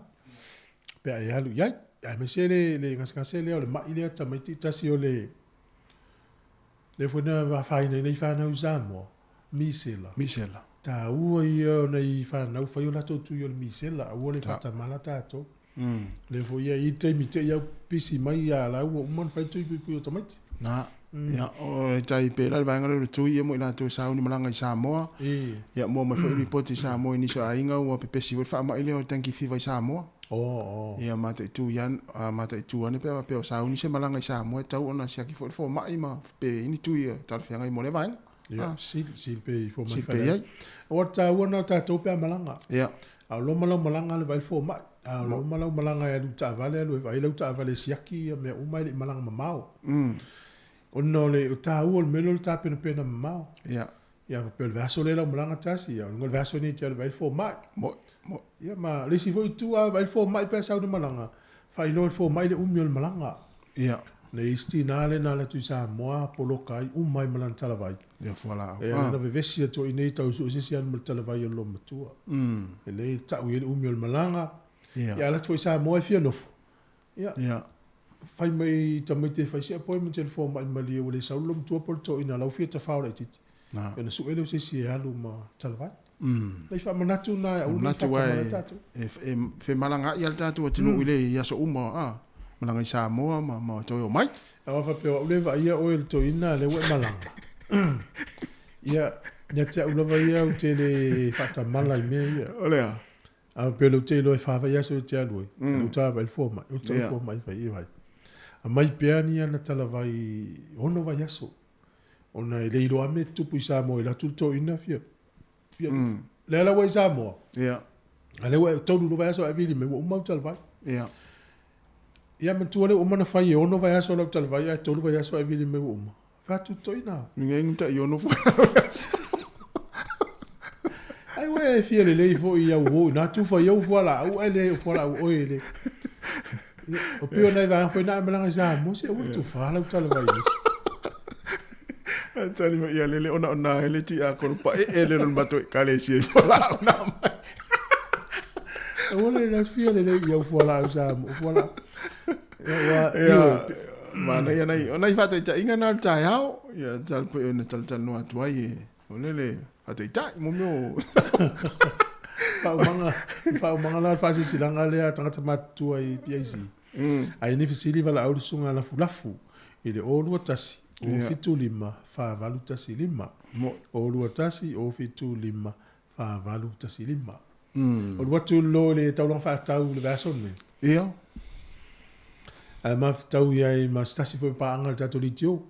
Pea e halu iai. Ai me se le ngaskase leo le mai lea tamaiti tasi o le. Le fuena whai nei whanau Sāmoa. Misela. Ta ua ia nei whanau whai o lato tui o le misela. Ua le whatamala tātou. Le fo ia I te mi te ia pisi mai ia la ua uman fai tui pui o tamaiti. Na, ia o tai pela le vanga le tui mo ila to sauni malanga I Sāmoa. Ia mo mai foi report I Sāmoa ni so ainga o pepesi o fa mai le o tanki fiva I Sāmoa. Ia mate tu yan mate tu ane pe sauni se malanga I Sāmoa tau ona sia ki fo mai ma pe ini tui tal fianga I mo le vanga. Ia sil pe fo mai fai. O ta ona ta to pe malanga. Ia. A lo malanga le vai fo mai. Lo malanga e luta vale lo vai luta vale siaki me umai le malanga mamao. Ono le ta o melo ta pena mamao. Ia. Ia pe verso le malanga tasi ia ngol verso ni te vai fo mai. Mo. Ia ma le si foi tu vai fo mai pe sa de malanga. Fai lo fo mai le umio malanga. Ia. Le istinale na le tu Sāmoa polokai umai malanga tala vai. Ia fola. Ia na vesi to inei tau so se an tala vai lo matua. Le ta o le umio malanga. Ia la toi Sāmoa fia nofo. Ia. Fai mai tamite fai se appointment le fo mai mali o le saulum tua porto ina lau fia ta faula titi. Ia su ele se si alu ma talvai. Lai fa manatu na o natu ai e fe malanga ia tatu tinu ile ia so uma malanga I Sāmoa ma to o mai. Awa fa pe o le va ia o el to ina le we malanga. Ia te ulava ia o te le fata mala I me ia. Olea. A pelo te lo fa va ia so te aloi. O ta va il fo mai, o ta fo mai vai vai. A mai peani ana tala vai ono vai aso. Ona le ilo ame tupu I Sāmoa la tulto ina fia. Le la wai Sāmoa. Ia. Ale wa tolu lo vai aso avili me o mau tala vai. Ia. Ia man tu le o mana fai ono vai aso la tala vai tolu vai aso avili me o. Fa tulto ina. Ninguém tá iono fo. Ai we fia le fo ia o na tu fa ia o la o ele o la o ele. O pio nei va foi na melanga Sāmoa se o tu fala o tala vai is. Tani ma ia lele ona ele ti a ko pa ele no mato kale si fola na mai. O le na fia le ia fola o Sāmoa fola. Mana ia nei ona i fata ta inga na ta hao ia tal pe ona tal no atu ai o lele fata ta mo mo fa manga na fa si langa le tanga matu ai PIC. Ai ni fisili vala au sunga la fulafu ile o lua tasi o fitu lima fa valu tasi lima o lua tasi o fitu lima fa valu tasi lima o lua tu lo le tau long fa tau le vason ne ia ma tau ia ma stasi fo pa anga tatu litio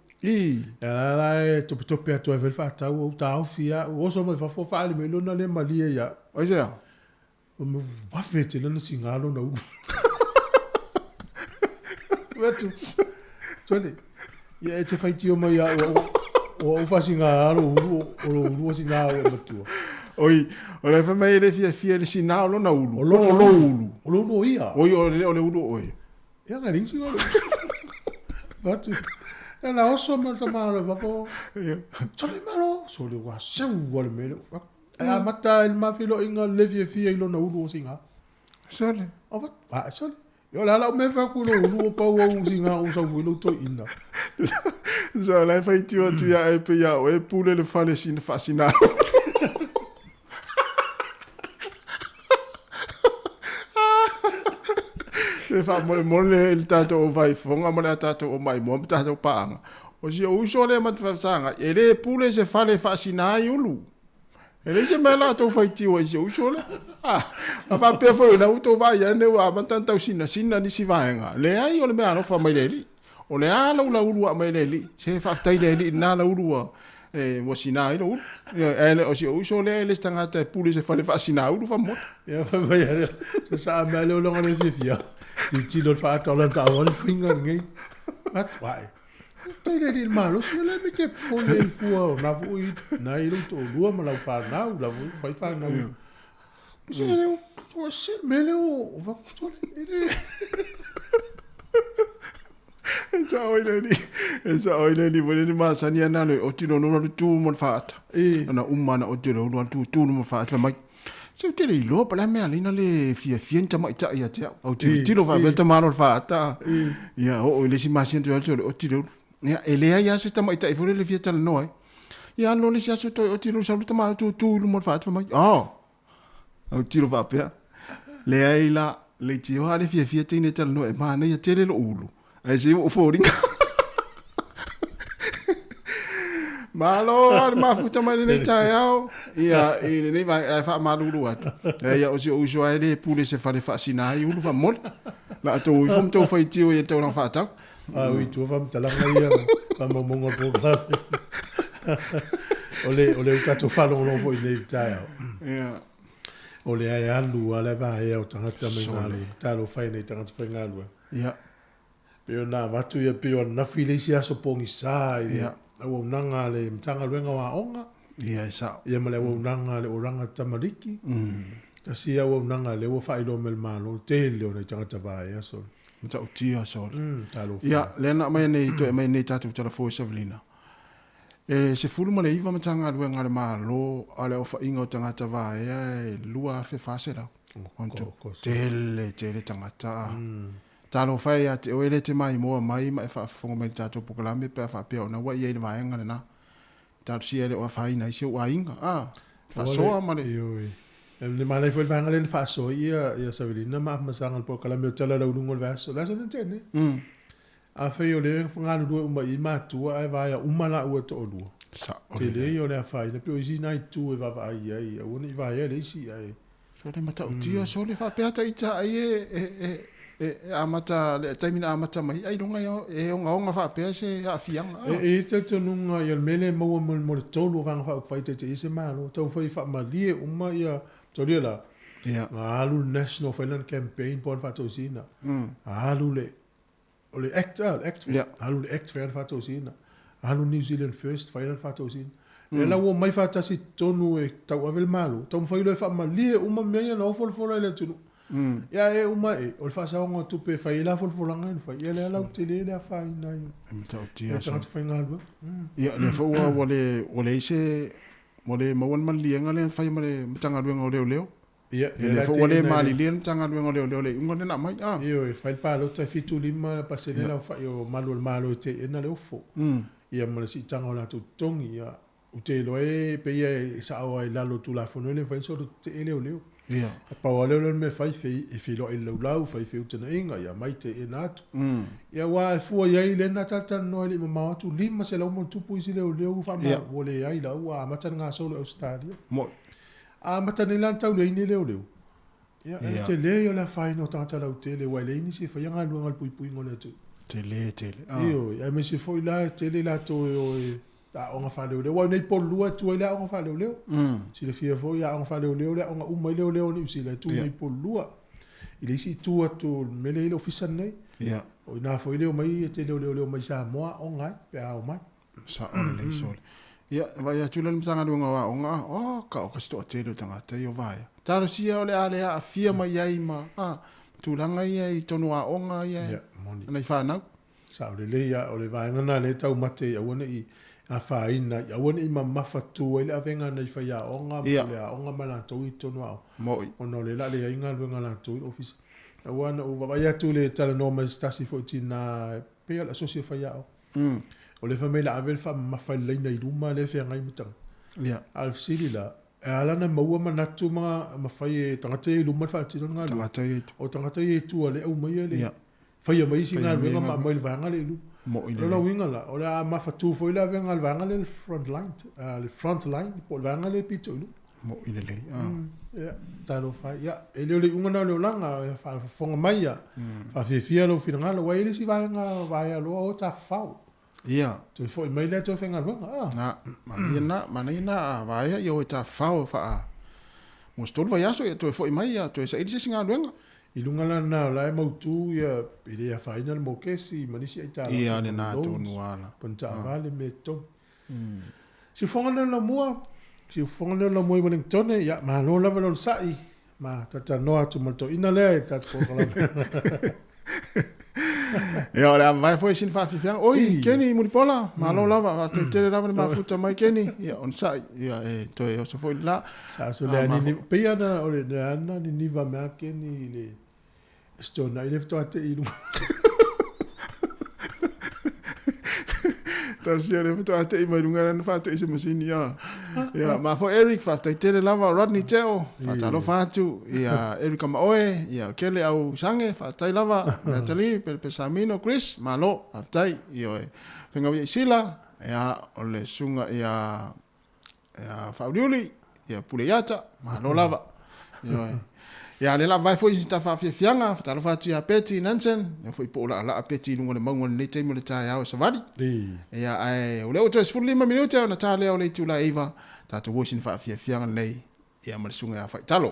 la to to pe to vel fa tau o tau fia o so ma fa fo fa le melo na le malia ya o ia o me va fete le singalo na u Wetu. Tole. Ia te fai tio mai a o fasinga alo o singa o matua. Oi, o le fa mai le fia le singa o na ulu. O lo ulu. O lo ia. Oi o le ulu oi. Ia na ring singa. Wetu. E na oso ma ta mala va po. Tole malo, so le wa seu o le melo. A mata il mafilo inga le fia ilo na ulu o singa. Sole. O va, sole. Yo la me fa ku no pa wa usinga o sa vuelo to ina. So la fai tio tu ya e pe ya o e pule le fale sin fascina. Se fa mo le il tato o vai fonga mo le tato o mai mo tato paanga. O si o so le mat fa sanga e le pule se fale fascina yulu. Ele se mela to fai tio e se uso le. Va pe fo na uto va ya ne wa mantanta usina ni si vaenga. Le ai o le me ano fa mai le li. O le ala ula ulu a mai le li. Se fa tai le li na la ulu wa sina i no. Ele o si uso le stanga te pule se fa le fa sina ulu fa mo. Ya fa mai ya. Se sa me le longa le fia. Ti lo fa ta la ta o le finger ngai. At why? Tai le il malo se le me ke po le fu na fu na i lo to lu ma la fa na la fu fa na. Se le o se me le o va to le. Esa oile ni vole ni masani ana le o tino no tu mo fata. Ana umana o tino no tu mo fata mai. Se te le lo pa la me alina le fia nta mai ta ia te. O tino va beta mano fata. Ya o le si masien tu o tino. Ya ele ya se ta mai ta vole le fia ta no ai. Ya no le sia so to o tino sa lu ma tu mo fata mai. O tino va pe. Le ai la le tio ha le fia tine ta no e ma ne ya te le lo ulu. Ai se o foringa. Malo ar ma futa mai le tai au. Ia e ne vai fa malulu atu. Ia o se o so ai le pule se fa le fa sinai ulu fa mol. La to i fom to fa tio e to na fa ta. Oui, tu vas me tala ia. Pa mo mo program. Ole tato fa lo vo le tai au. Ia. Ole ai alu ale va ia o tangata me ngalo. Talo fa nei tangata fa ngalo. Ia. Peo na matu ia peo na file sia so pongi sai. Ia. Au nanga le mtanga luenga wa onga. Ia sa. Ia male au nanga le oranga tamariki. Tasi au nanga le wo fa ilo mel malo te le ona tangata va ia so. Mata o tia so. Talo. Ia le na mai nei to mai nei tatu tala fo Savelina. E se fulu male iva mtanga luenga le malo ale o fa ingo tangata va ia lua fe fasera. Onto tele tangata. Talo fai ate o ele te mai mo mai ma fa fongo me tato pokalame pe fa pe ona wa ye le mai ngana na tato si ele o fai na si wa inga fa so ma le yo le male foi va ngale fa so ia Savelina ma sanga el pokalame tala la ulungol vaso la so ntene a fe yo le fonga lu do i ma tu ai va ya umala u to lu sa o le yo le fa le pe isi nai tu e va va ai oni va ia le si ai so le mata o tia so le fa pe ata ita ai amata le taimina amata mai ai longa e onga fa pe se a fianga te tonunga ia mele mo tolu vanga fa fai te ise malo tau fai fa malie uma ia toriela ia alu national finance campaign por fa to sina alu le ole act alu le act fa to sina alu New Zealand first final fa to sina ela wo mai fa ta si tonu e tau avel malo tau fai le fa malie uma meia no fol le tonu ia e uma e o le faasaoga tupe fai la folfolanga ina fai ia le alau tele le afaina e matautia so tagata faigalua ia le foua o le ise mo le mauan malianga le fai ma le matagaluega o leo ia le foua le malilia le matagaluega o leo le unga le na mai io e fai palota fitulima paselela fai o malo te ena le ofo ia mo le sitaga o latou totogi ia u te loe pe ia e saʻaua ai lalo tulafono le fai so te ele o leo ia paua leo me fai fei e fei loa i laulau fai fei utanaʻiga ia mai te ena atu ia ua e fua iai lena talatanoa i le mamao atu lima se lauma tupu isi leoleo faamaua leai lau a amatana gasou le australia mo a amatana i lana tauleini leoleo ia e te lē o le afaina o tagata lautele ua i leini se faia galuega le puipuiga o le atu tele io ia me se foi la tele latou o e aʻoga faleoleo ua nei polulua atu ai le aʻoga faleoleo silafia foi ia aʻoga faleoleo le aʻoga uma i leoleo ni usi le tu nei polulua i le isi itu atu mele i le ofisa nei ia o inā foi leo mai e te leoleo mai Samoa o ngai pe ao mai sa o le sole ia vai atu le matagaluega o aʻoga o ka o kasitoa tele o tagata i o vaia talosia o le a le aafia mai ai ma tulaga ia i tonu aʻoga ia ana i fanau sa o le leia o le vaegana le taumate i aua neʻi afaina i aua neʻi mamafa tu ai le avega nei fai aʻoga ma le aʻoga ma latou i tonu aʻo moi ona o le laʻaleaiga luega latou i le ofisa aua na ua vaai atu le talanoa mai se tasi foʻi tina pea le asosi fai aʻo o le famai laave le faamamafa i le laina i luma le feagai mataga ia a le fesili la e alana maua manatu ma fai e tagata i luma le faatinoga tagata i o tagata i tua le au mai le faia mai si galuega ma mai le vaega le ilu lo winga la o le a mafatu foi la venga le vaega le front line po le vaega le pito ilu mo i le lei ia talo fai ia e le unga na le langa fa fonga mai ia fa fia lo finanga lo wai le si vaega vai lo o ta fau ia tu foi mai le to fenga lo na manina vai ia o ta fau fa mo stol vai aso ia to foi mai ia to sa ile singa luenga i lunga la na la mautu ia ile ia faina mo kesi manisi ai tala ia le na to nuala ponta vale me to si fonga la mua si fonga la mua Wellington ia ma lo la velo sai ma tata noa tu molto ina le tat ko la ia ora vai foi sin fa fiang oi keni mulipola ma lo lava te te lava ma futa mai keni ia on sai ia e to e so foi la sa so le ni pe ana o le ana ni va ma keni le sto na ile to ate ilu Tarsia le to ate i mai lunga na fa to ise masini ia ma fo Eric fa te te lava Rodney Teo fa ta lo fa tu ia Eric ma oe ia kele au sange fa tai lava Natalie pe Samino Chris ma lo aftai ia tenga wi sila ia o le sunga ia fa uliuli ia puleata ma lo lava ia le la vai foi sta fa fianga fa lo fa tu ia Peti Nansen ia foi po la Peti lunga le mango le te mo le tai au savali ia ai o le o 25 minuti ona tale o le tula Eva tatu wosin fa fianga nei ia ma sunga ia fa talo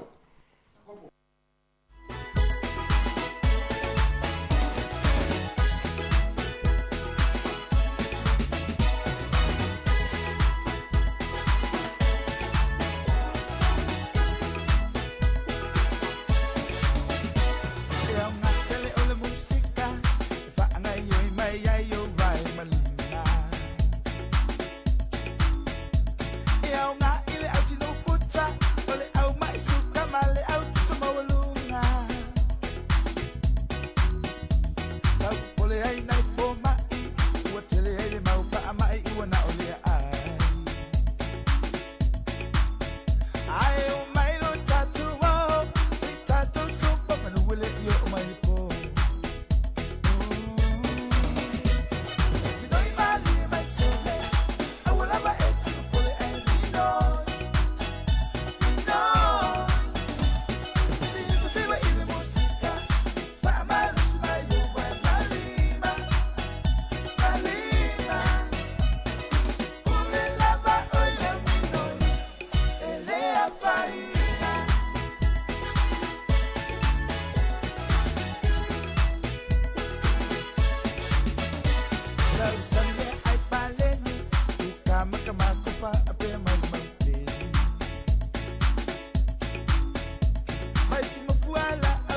Mas se me for lá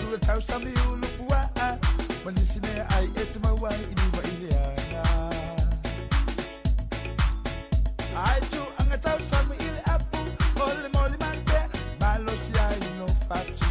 ula tau sami ulu ua manisi mea ai e te mawai ini wa ileana ai tu anga tau sami ile apu ole moli mante malo si ai no fatu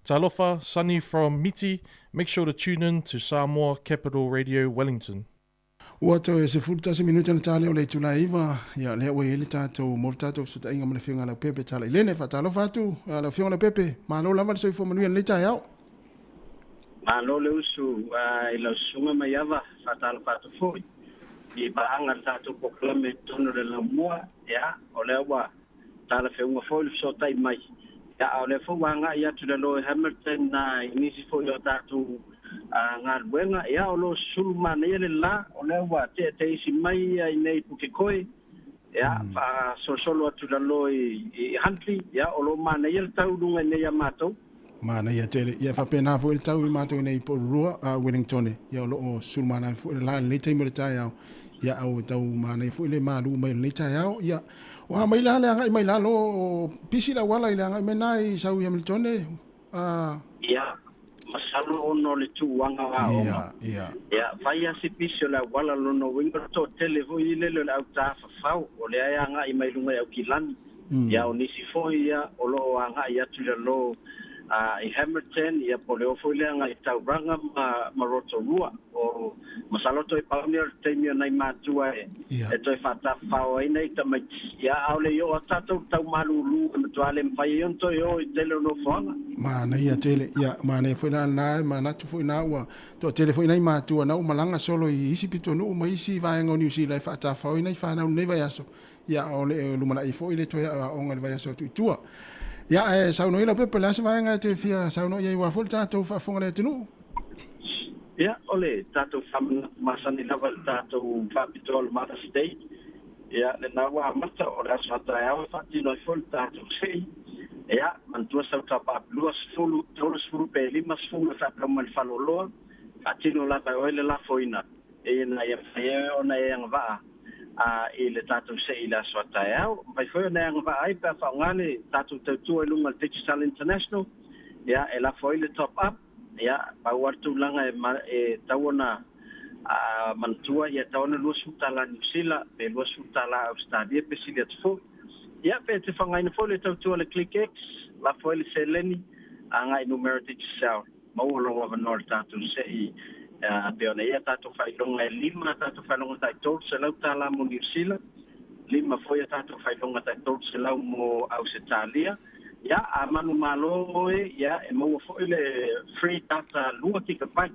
Talofa, Sunny from Miti. Make sure to tune in to Sāmoa Capital Radio Wellington. Ua tau e se fultasi minuta na tale o le tulaiva ia le ua ele tātou mo tātou sa tainga mana whiunga lau pepe tala ilene whatalofa atu lau whiunga lau pepe malo lama le soifo manuia le tai au malo le usu i lau sunga mai ava whatalofa atu fui i baanga tātou poklame tono le lau mua ia o le ua tala whiunga fui so tai mai ia o le fuanga ia tu le loe Hamilton na inisi fui o tātou ngā ruenga ia o lo sulma nei le la o le wa te isi mai ai nei puke koe ia so solo atu la lo i Huntly ia o lo mana ia tau runga nei a matou mana ia tele ia fa pena fo il tau i matou nei porua a Wellington ia o lo sulma na fo la le tai mo le tai au ia au tau mana fo le malu mai le tai au ia wa mai la le ngai mai la lo pisi la wala ile ngai menai sau Hamilton ia masalo ono le tuanga wa oma. Ia. Ia, vai asi pisio la wala lono wingo to televo i le au ta fau o le ai anga i mai lunga au kilani. Ia o nisi foi ia o lo anga ia tu le lo i Hamilton ia po le ofo le anga i Tauranga ma Rotorua o masalo to i Palmier temio nai matua e to i fata fau ai nei tamai ia au le yo tato tau malulu me to ale mpai on to yo i tele no fanga mana ia tele ia mana foi na mana tu foi na wa to tele foi nai matua na malanga solo i isi pitonu ma isi vai ngo New Zealand fata fau nei fa na nei vai aso ia o le lumana i foi le to o ngal vai aso tu tua ia e sauno ila pepe la se vai nga te fia sauno ia wa full tato fa fonga le tenu ia ole tato famna masani lava tato Capitol Mother State ia le nawa mata o la sata ia fa ti no full tato sei ia mantua sa tapa luas fulu toros fulu pe lima fulu sa kamal falolo atino la pa ole la foina e na ia ona ia va i le tātou se i la soata e au. Pai whoi nei anga ai pa whaongane tātou tautua i lunga Digital International. Ia, e la whoi le top up. Ia, pau atu langa e tauana mantua. Ia, tauana lua sutala New Zealand. Pe lua sutala Australia. Pe sili atu fo. Ia, pe te whangaina fo le tautua le ClickX. La whoi le se leni. Anga i numero Digital. Mauolonga vanor tātou se i peona ia tātou whailonga e lima tātou whailonga tai tōru se lau tāla mo New Zealand, lima foia tātou whailonga tai tōru se lau mo Ausitalia. Ia, a manu malo e, ia, e maua foi le free data 2 gigabyte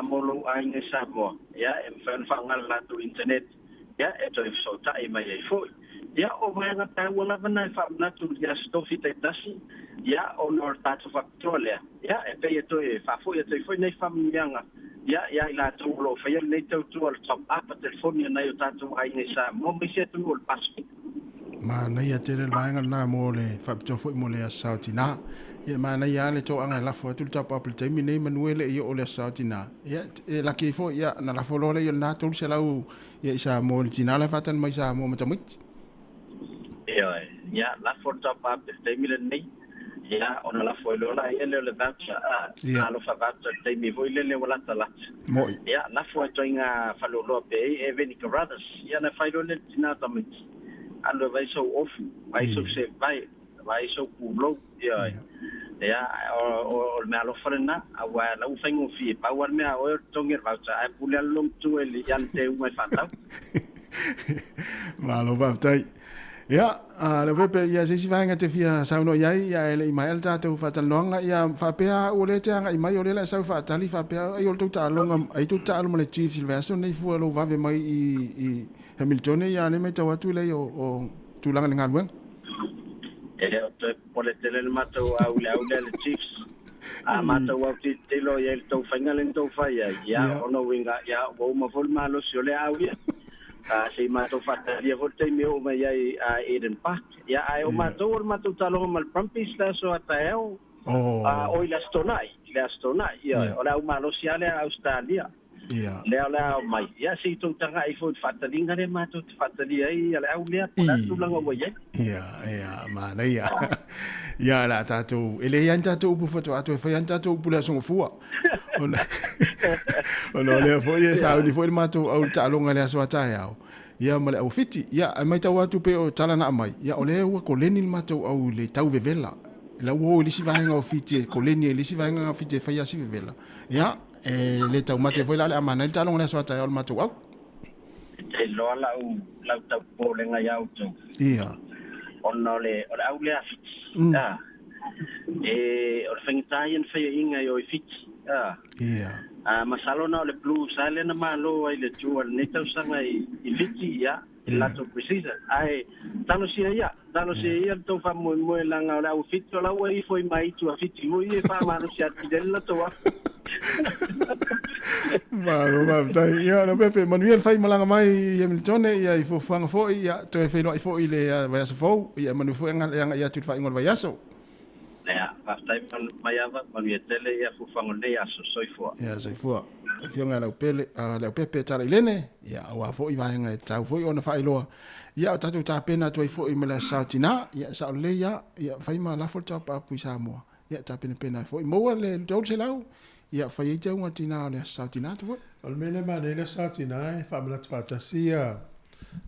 mo lo ainge Sāmoa. Ia, e mwhanwhangala lātou internet. Ia, e toi so tai mai e foi. Ia, o vaenga tai wala vana e whaamnatu ia stofi tai tasi. Ia, o nor tātou whakatoa lea. Ia, e pei e toi whafoi e toi foi nei whaamianga. Ia, ia i lātou lo whaia nei tautua le top up a telefonia nei o tātou ainge Sāmoa. Mai se atu o le pasu. Ma nei a tere vaenga na mo le whapitoa foi mo le asautina. Ia, ma nei a le tō anga lafo atu le top up le taimi nei manuele i o le asautina. Ia, e laki fo, ia, na lafo lole i o nā tolu se lau ia i Sāmoa le tina le whatan mai Sāmoa matamiti. ia la foto pa te mile nei ia ona la foi lola ia le voucher alo fa voucher te mi voi le wala tala ia la foi toinga falolo pe e veni brothers ia na fai lo le tina tamit alo vai so off vai so se vai so pulo ia o me alo frena awa la ufango fi pa war me o tonger voucher ai pula long tu ele yan te uma fata malo va tai ya le pepe ya se si vanga te fia sauno yai ya ele mai alta te fatal longa ya fa pea o le te anga i mai o le la sau fa tali fa pea ai o tu ta longa ai tu ta le chief silvestre nei fu lo va ve mai i Hamilton ya le mai tawa tu le o tu langa ngal wen o te pole tele le mato au le chiefs a mato wa te lo ya el to fanga le to fa ya ono winga ya o ma vol malo si o le au ya se mato fatta dia volte me o mai ai a Eden Park ya ai o mato talo mal prampis la so ataeo o la stonai ya o la malo si ale Australia le mai ya si tu tanga i fo fatta linga le mato fatta dia ai ale au le la tu langa wa ya mana ya la tato ele yan tato bu foto ato fa yan tato bu la so fua ono le fo ye sa ni fo il mato au talonga le so ataya ya male au fiti ya mai tawa tu pe o talana mai ya ole wa ko leni mato au le tau vevela la wo li si vainga o fiti ko leni li si vainga fiti fa ya si vevela ya le tau mate foi la amana il talonga le so ataya o mato au te lo la tau po le nga ya uto ya ono le au le afiti o fengitaien fa inga yo fiti masalona o le blue sale na malo ai le tua ne tau sanga i fiti ya la to precisa ai tano sia ia to fa mo langa la o fiti la wai foi mai tu fiti mo ia fa ma sia tidella to wa ma dai ya no pepe manuel fai malanga mai Hamilton ia i fo fanga fo ia to e fe no i fo ile vai so fo ia manu fo nga ia tu fa ingol vai so ya pastai mai ava manuel tele ia fo fanga le aso soifo ya soifo fionga la pele la pepe tara ilene ya wa fo i vai nga tau fo ona fa ilo ya tatu ta pena to i fo i mela sautina ya sa le ya fai ma la fo ta pa pu Sāmoa ya ta pena fo i mo le do se lau ya fa ye te un tina le sautina to al mele ma le sautina fa mela tfata sia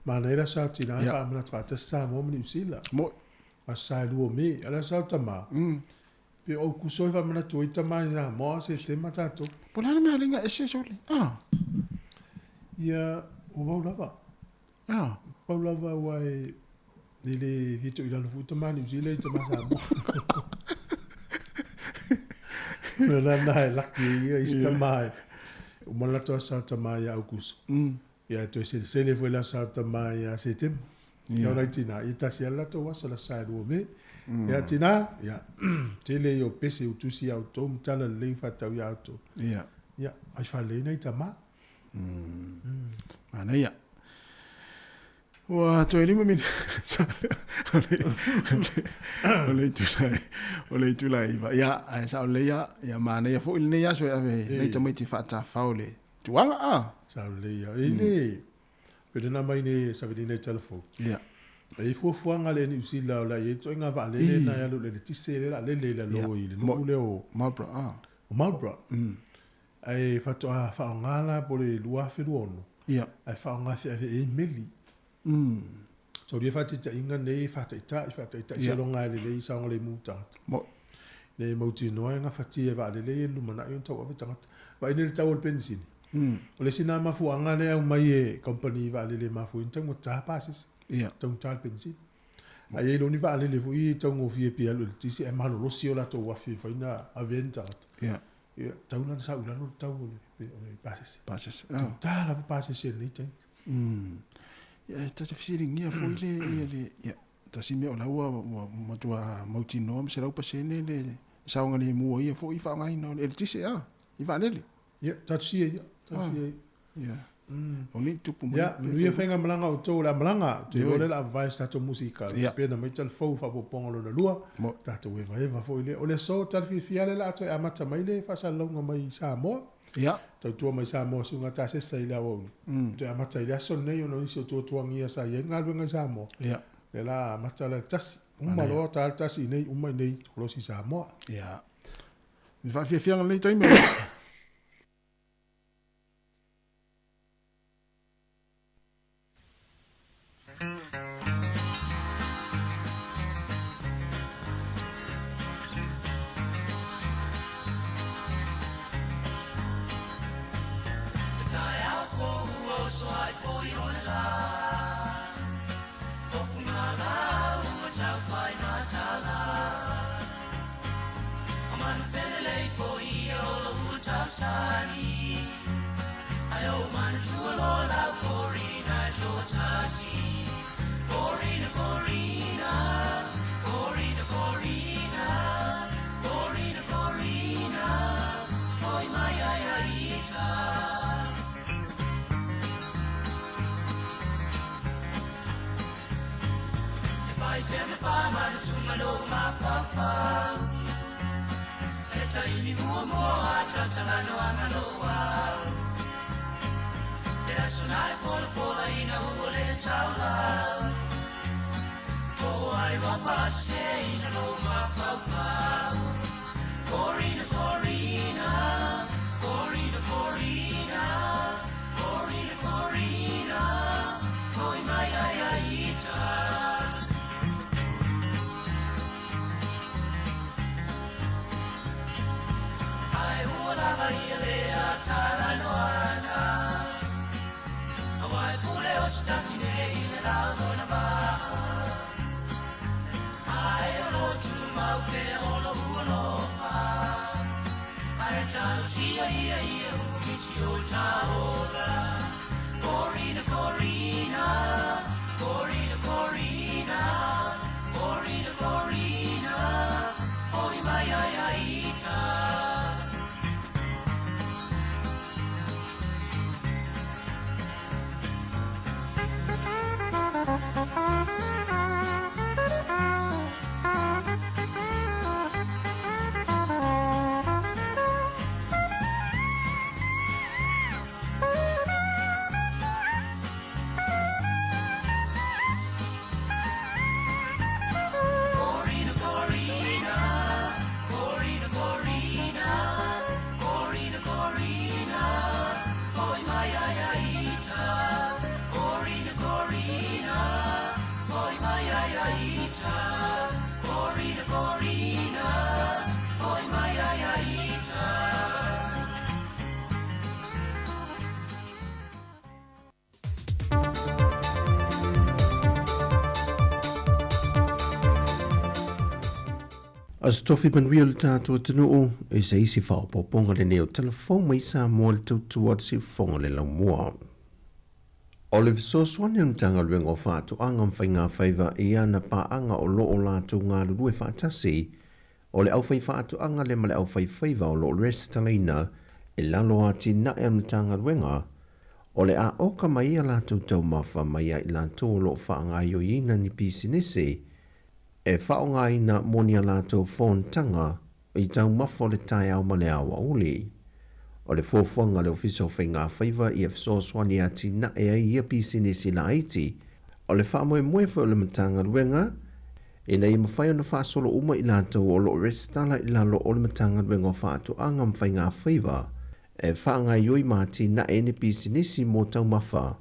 ma le sautina fa mela tfata Sāmoa ni usila mo asai lu me ala sautama pe o kuso fa mela to itama ya mo se te mata to pona me alinga ese sole ya o va lava Paula va wai le vito ila no futa ni usila itama Sāmoa na laki istamai o mala to sautamai augusto ya to se le vola sautamai a setem ya raitina ita si ala to wasa la sai do me ya tina ya tele yo pese utusi auto mtala le fata ya auto ya ai fa le na itama mana ya wa to elimu min ole tu lai ya ai sa ole ya mana ya fo ile ya so ave le tamai ti fata faule tu wa sa ole ya ile pero na mai ne sa vedina telefone ya ai fo fuanga le ni usila la ye to nga va le na ya le ti se le la lo ile no le o malbra ai fato fa ngala pole lua fe luono ya ai fa nga fe e meli so dia fati ta inga nei fata ita se longa le sa ngale muta mo le mauti no nga fati e va le lu mana yo ta wa tanga va ine ta ol pensin o le sina ma fu anga le mai e company va le ma fu inta mo ta passes tong tal pensin ai lo ni va le fu i tong o fi pi al ti si e ma lo si o la to wa fi fa ina aventa ta una sa una no ta o le passes ta la passes e ni te ya ta te fisi ngia fo ile ya ta si me o la wa tua mauti no se la pa sene le sa nga le mu ia fo i fa ngai no le tisi i va le ya ta si ya oni tu pu ya nu ia fenga malanga o to la malanga te o le la vai sta to musica pe na mai tel fo fa po pongolo na lua ta to we va fo ile o le so ta fi ale la to amata mai le fa sa longa mai Sāmoa ya tu mai Sāmoa sunga ta se sai la wo te amata ile son nei no si to ngia sa ye ngal nga Sāmoa Le la matala tasi. Malo tal tasi nei nei klosi Sāmoa. Ya. Ni fa fia nei taimi. As tofi manuia le tātou atunuu e se isi whaopoponga le neo telefon mai Sāmoa le tautua le sifonga le laumua. O le visoswani untanga luenga o whātu anga mwhainga whaiva i ana pā anga o loo lātou ngā lulue whātasi o le au whai whātu anga le male au whai whaiva o loo restalaina e lalo ati nae amtanga luenga o le a oka mai a lātou tau mawha mai a i lātou o loo whaanga i o ina ni pisinisi e whaonga ina monia lātou whontanga i tau mafo le tai au male awa uli. O le fōwhanga le ofiso whainga whaiva i e whasoswani ati na e ai ia pisinisi la aiti. O le whamoe mwefa o le matanga luenga, e nei mawhai ona whasolo uma i lātou o lo restala i lalo o le matanga luenga o whaatu anga mwhainga whaiva, e whaanga ioi mati na e ne pisinisi mō tau mawha,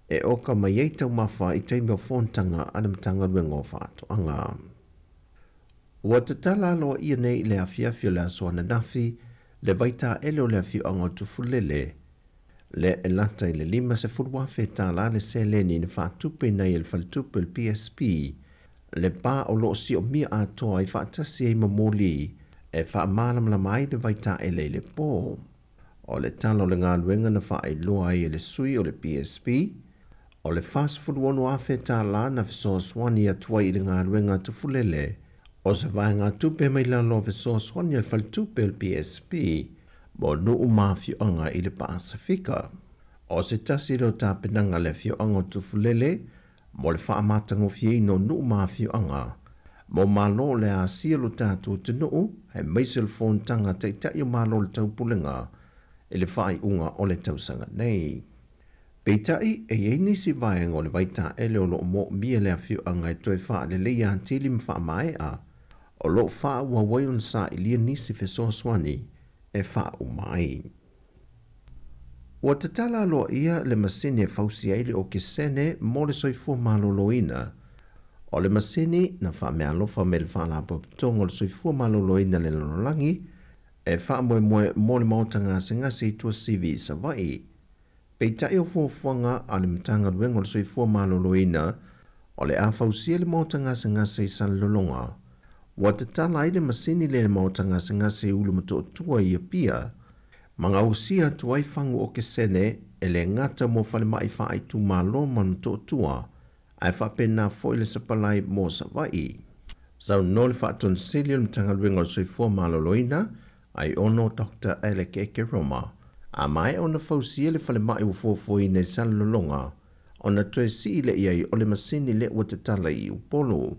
e oka mai ei tau mawha i teimia whontanga ana matanga luenga o whaatu anga. Ua tatala loa ia nei le awhiawhio le asoana nafi, le vaita ele o le awhio anga tufulele, le e lata i le 5 tala le seleni ni whaatupe nei il whaltupe il PSP, le pā o loo si o mia atoa i whaatasi ei mamoli, e whaamalam la mai le vaita ele le pō. O le talo le ngā luenga na wha loa i le sui o le PSP, o le fast food wano awhe tala na whisoswani atua i le ngā luenga tufulele, o se vai ngā tupe mai lalo whisoswani al whaltupe il PSP, mo nuu mawhio anga i le Pasifika. O se tasi ro tāpenanga le whio anga tufulele, mo le whaamatango fie no nuu mawhio anga, mo malo le a sielo tātou te nuu, he meisel whontanga te tai o malo le taupulenga, e le whai unga o le tausanga nei. Peitai e ei nisi vaenga o le vaita ele o lo mo mia le afiu angai toi wha le leia antili mwha mai a o lo wha ua waion sa ilia nisi fesoa swani e wha umai. Ua te tala loa ia le masini e fausi aile o ke sene mo le soifua maloloina. O le masini na wha mea lofa me le wha la paputonga o le soifua maloloina le lanolangi e wha moe mo le mautanga se ngase i tua CV sa vai. Peitai o fuafuanga a le mtanga luenga o le soifua maloloina o le a fausia le mautanga se ngase i san lolonga. Ua te tala i le masini le mautanga se ngase i ulu mato tua i a pia. Manga usia tuai fangu o ke sene e le ngata mo fale mai wha ai tu malo man to tua ai wha pena fo ile sapalai mo sa vai. Sau no le wha ton selion tanga luenga o soifua maloloina ai ono Dr. Alec Eke Roma. A mai ona fausia le fale mai ufuafui nei san lolonga ona toe si ile ia i ole masini le ua te tala i upolo.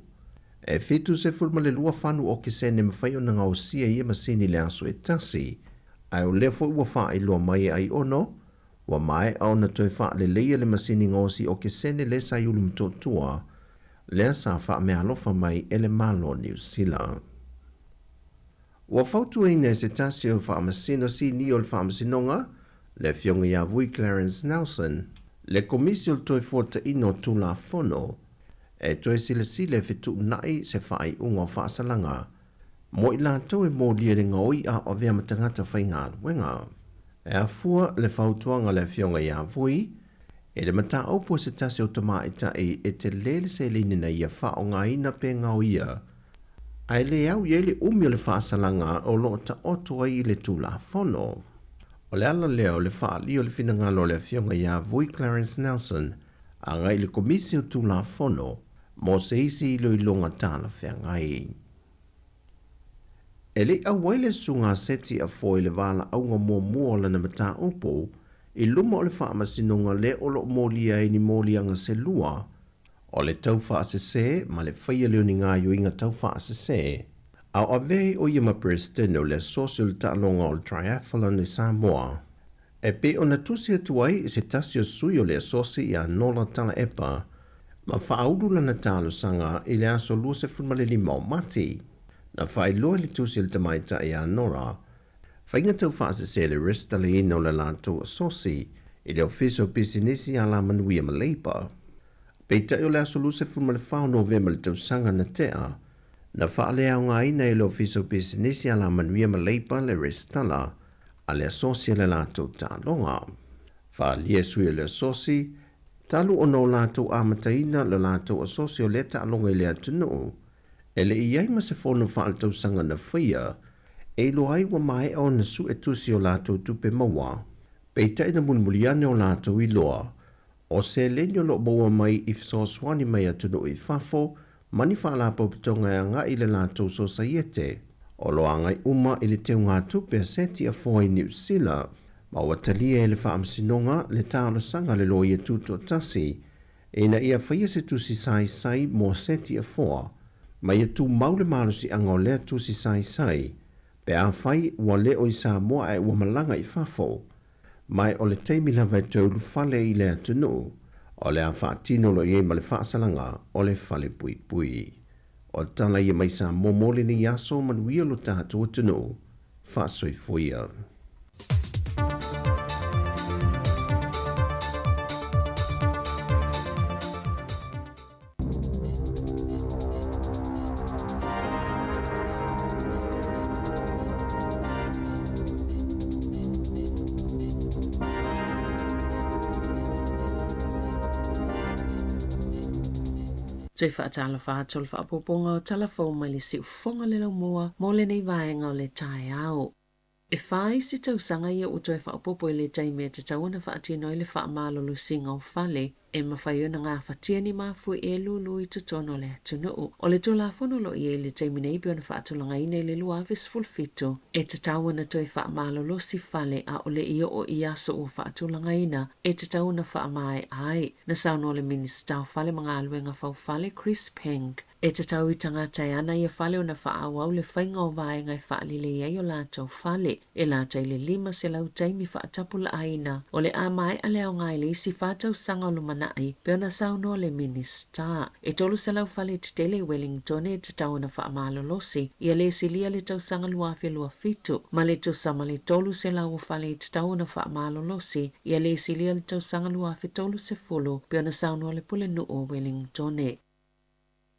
E fitu se fulma le lua fanu o ke sene mawhai o nga usia i masini le aso e tasi. Ai o lefo ua wha i loa mai ai ono, wa mai au na toi wha le leia le masini ngosi o ke sene le sa iulu mtotua, lea sa wha mea alofa mai ele malo New Zealand. Ua fautu e ne se tasi o wha masino si ni o le wha masinonga, le fionga ia vui Clarence Nelson, le komisio le toi fota ino tula fono, e toi sile fitu nai se wha i unga wha salanga, mo i lātou e mō lia ringa oi a o vea matangata whai ngā wenga. E a fua le whautuanga le fionga ia vui, e le mata aupo se tasi o tama itai e te lele se linina ia wha o ngā ina pe ngā ia. Ai le au i ele umi o le whaasalanga o lo ta oto ai le tūla fono. O le ala leo le wha li o le finangalo le fionga ia vui Clarence Nelson, a ngai le komisio tūla fono, mo se isi ilo i longa tāna whea ngai. E le au waile sunga seti a foi le vala au ngā mua lana mata upo, i luma o le wha amasinonga le o lo mōlia e ni mōlianga se lua, o le tau wha asese, ma le whaia leo ni ngā yuinga tau wha asese. Au avei o ia ma Presteno le social ta'alonga o le triathlon i Sāmoa. E pe o na tusi atuai i se tasi o sui o le asosi i a nola tala epa, ma wha audu lana tālo sanga i le aso lua se funmale lima o mati. Na whai loa li tusi le tamaita i a nora, whainga tau whaase se le resta le ino le lato asosi i le ofiso pisinisi a la manuia ma leipa. Peita o le aso luse fuma le whao novema le tau sanga na tea, na whaale au ngā ina i le ofiso pisinisi a la manuia ma leipa le restala a le asosi le lato tālonga. Whaalia sui le asosi, talu o no lato amataina le lato asosi o le tālonga i le atunu, e le iai ma se fono whaal tau sanga na whaia, e lo ai wa mai au na su e tusi o lato tupe maua, peita ina mulmuliane o lato i loa, o se lenyo lo boa mai i fisoswani mai atunu i fafo, mani whaala paupitonga e nga i le lato so saiete, o lo angai uma i le teo ngā tupe seti a fōi New Zealand, ma watalia e le whaamsinonga le tālo sanga le loia tuto tasi, e na ia whaia se tusi sai mo seti a fōa, mai tu maule malusi anga o lea tusi sai, pe a whai ua leo i Sāmoa e ua malanga i fafo, mai o le teimi lava e taulu fale i lea tunu, o le a whaatino lo i ma le whaasalanga o le fale pui pui. O tala i mai Sāmoa mole ni yaso manuia lo tātua tunu, whaasoi fuia. Tui whaatala whātol whaapoponga o talafou mai le siu whonga le lau mua mo le nei vaenga o le tae au. E whai si tausanga ia o tui whaapopo i le taime te tauna whaatino i le whaamalolo singa o whale e mawhaiona ngā whatia ni mafu e lulu i tutono le atunuu. O le tula whanolo i e le taime nei biona whaatolanga ina i le lua avis fulfito e te tauna tui whaamalolo si whale a o le ia o iaso o whaatolanga ina e te tauna whaamai ai. Na sauno le minister o whale mga aluenga whau whale Chris Peng E te tau I tangata e ana ia whale o na whaawau le whainga o vae ngai whaalile ai o lātou whale. E lātai le 5 se lau taimi whaatapula aina o le a mai a leo ngai le isi whātau sanga o lumanai pe ona sauno le minista. E tolu se lau whale te tele Wellington e te tau na whaamalolosi ia le silia le tau sanga luafe lua fitu. Ma le tu sama le tolu se lau o whale te tau na whaamalolosi ia le silia le tau sanga luafe tolu se fulu pe ona sauno le pule nu o Wellington e.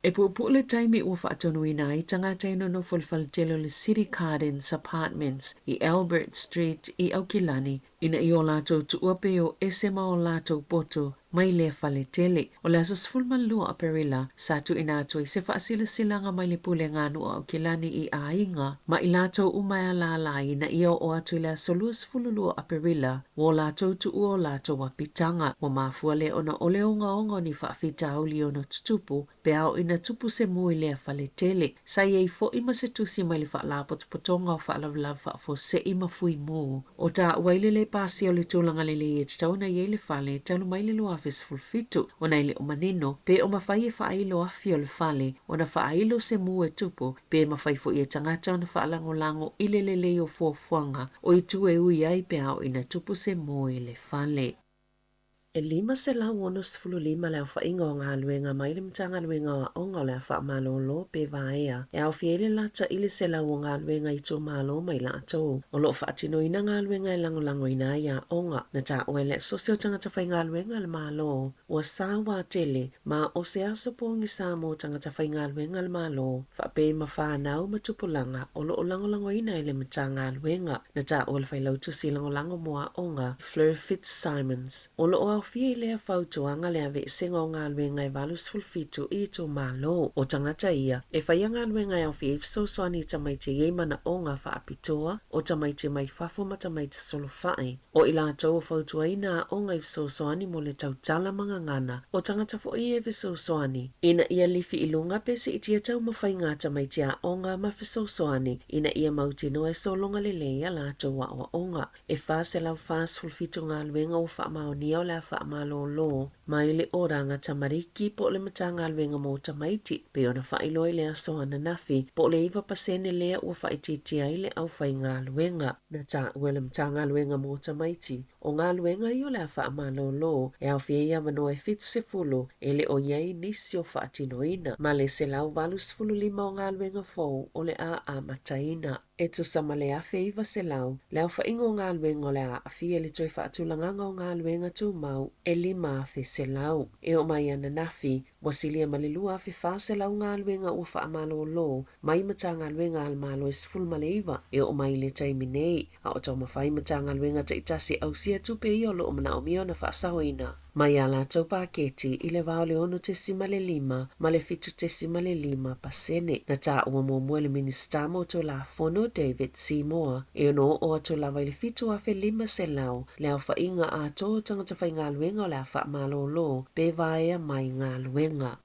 E pupu le taimi ua whaatonu ina I tangata ino no fulfaltelo le City Gardens Apartments I Albert Street I Aukilani ina I o lātou tuuape o esema o lātou poto mai le fale tele o le asas fulman lua a perila satu ina atu I se whaasila silanga mai le pule nganu o Aukilani I ainga ma I lātou umaya la ina I o atu le asolus fululua a perila o lātou tuua o lātou apitanga o mafua le ona ole onga ni whaafita auli o no tutupu pe au ina tupu se mui le fale tele sa iei fo ima se tusi mai le whaala potonga o whaalavlav whaafo se ima fui mu o ta waile le pasi o le tūlanga le e te tauna iei le fale talu mai le lua fes fulfitu o nei le o maneno pe o mawhai e whaailo afi o le fale o na whaailo se mu e tupu pe mawhai fo I e tangata o na whaalango ile le o fuafuanga o I tu e ui ai pe au ina tupu se mui le fale. E 5 se lau ono 15 leo whainga o ngā luenga mai le mtanga luenga o ngā lea wha malolo pe vaea. E au fiele lata ili se lau o ngā luenga I tō malo mai lato. O lo whaatino ina ngā luenga I lango ina ia onga. Na ta oele sosio tangata whai ngā luenga le malo. O Sāmoa tele ma o se aso pōngi Sāmoa tangata whai ngā luenga le malo. Whape ma whanau matupulanga o lo o lango ina I le mtanga luenga. Na ta oele whai lautusi lango moa onga Fleur Fitzsimons. O lo o fie lea fautuanga lea ve singa o ngā luenga I valus fulfitu I tō malo o tangata ia. E whaia ngā luenga au fie ifsoswani tamaite yeimana o ngā whaapitoa o tamaite mai whafo ma tamaite solo whae. O ila tau o fautua ina o ngā ifsoswani mo le tautala mga ngana o tangata fo I e ifsoswani. Ina ia lifi ilunga pese itia tau mawhai ngā tamaite a o ngā mawhisoswani ina ia mautino e solonga le lea la tau wa o onga. E wha se lau whaas fulfitu ngā luenga o wha maonia o lea whaamalolo mai le oranga tamariki po le matanga alwenga mo tamaiti pe ona whailo I lea soana nafi po le iwa pasene lea ua whaititi ai le au whai ngā luenga na ta ua le matanga alwenga mo tamaiti o ngā luenga I o lea whaamalolo e au fie ia mano e fitu se fulu e le o iei nisi o whaatinoina ma le se lau valus fulu 5 o ngā luenga fou o le a mataina. E tu sama le afe iwa se lau, leo whaingo ngā luenga o le a awhia le toi whaatulanganga o ngā luenga tu mau e 5 afe se lau. E o mai ana nafi, wasilia malilua afe wha se lau ngā luenga ua whaamalo lo, mai mata ngā luenga al malo e siful male iwa, e o mai le taimi nei, a o tau mawhai mata ngā luenga te itasi au sia tupe I o lo o mana o mio na whaasahoina. Mai ala tau paketi I le vao le ono te simale 5, ma le fitu te simale 5 pasene. Na ta ua mua le minista mo to la fono David Sāmoa. E ono o atu lava le fitu afe 5 se lau, le au whainga a tō tangata whai ngā luenga o le a wha malo lo, pe vaea mai ngā luenga.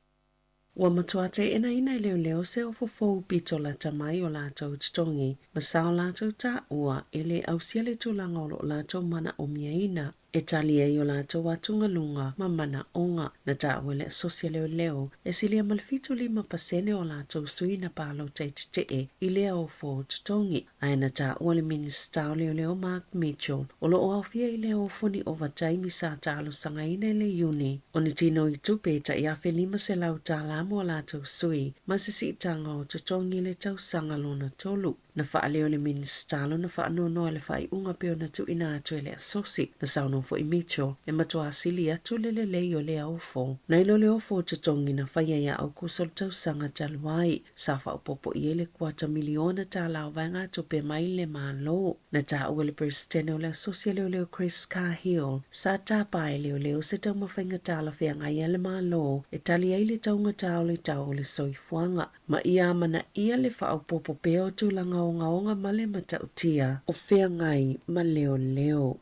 Ua matuate ina leo se o fofou pito la tamai o lātou titongi, ma sao lātou ta ua ele au siale tūlanga o lo lātou mana o miaina. E tali e o lātou atunga lunga ma mana onga na ta wele sosia leo e silia malfitu 5 pasene o lātou suina pālo teititee I lea o fo tutongi. Aina ta wale minista o leo Mark Mitchell o lo o awhia I leo o funi o vataimi sa talo sangaina le uni. O ni tino I tupe ta I afe 5 se lau tālamo o lātou sui ma se si tanga o tutongi le tau sanga lona tolu. Na whaaleo le minstalo na whaanono le whai unga peo na tu ina atu ele asosi na sauno fo I Mitchell e matua asili atu lele leo le aufo. Na ilo le ofo tutongi na whaia ia au kusol tau sanga taluai sa whaopopo I ele 4 miliona ta lau vanga tupe mai le malo. Na ta ua le presidente o le asosi leo Chris Cahill sa tapai leo se tau mawhainga tala whianga ia le malo e tali ai le taunga tau le soifuanga. Ma ia mana ia le whaopopo peo tu langa onga male matautia o whiangai ma leo.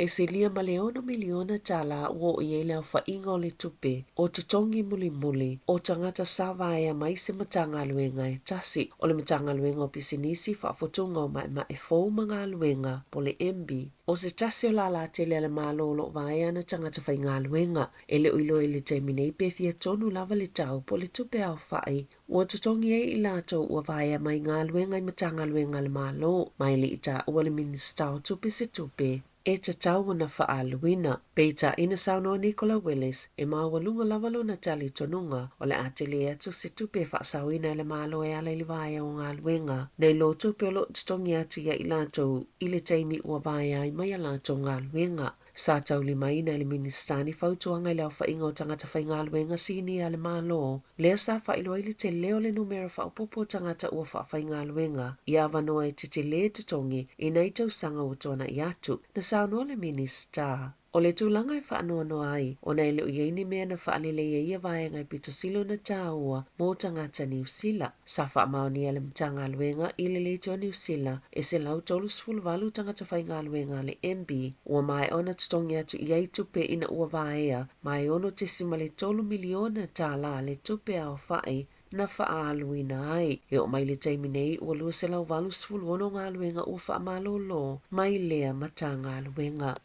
e se lia maleona miliona tala ua i ele au whainga o le tupe o te tongi muli muli o tangata sāwaia mai se matanga luenga e tasi o le matanga luenga o pisinisi whaafotunga o mai e fōu mga luenga po le MB o se tasi o lala tele le malolo vaia na tangata whainga luenga e le uilo e le teminei pe fia tonu lava le tau po le tupe au whai ua tutongi e i lato ua vaia mai ngā luenga i matanga luenga le malo mai le ita ua le minista o tupe se tupe e te tau na whaaluina. Peita ina saunoa Nicola Willis e mawalunga lavalo na tali tonunga o le atele atu se tupe whaasawina le malo e ala ili vaia o ngā luenga. Nei lo tupe o lo tutongi atu ia i lato i le teimi ua vaia i mai a lato ngā luenga. Sa tau li mai na le ministani fautuanga i leo whainga o tangata whainga luenga sini a le malo. Lea sa whailo ili te leo le numero whaupopo tangata ua whainga luenga. Ia wanoa e te le tutongi i nei tau sanga o tona i atu. Na saunoa le minista. O le tūlanga e whaanoa noa ai, o nei leo iei mea na whaalele ia vae ngai pito silo na tāua mō tangata New Zealand. Sa whaamaoni ale mtanga luenga i le leito New Zealand e se lau tolus fulvalu tangata whainga luenga le MB ua mai ona tutongi atu iei tupe ina ua vaea mai ono te simale tolu miliona tā la le tupe au whai na whaaluina ai. E o mai le taimi nei ua lua se lau valu sfuluono ngā luenga ua whaamalolo mai lea matanga luenga.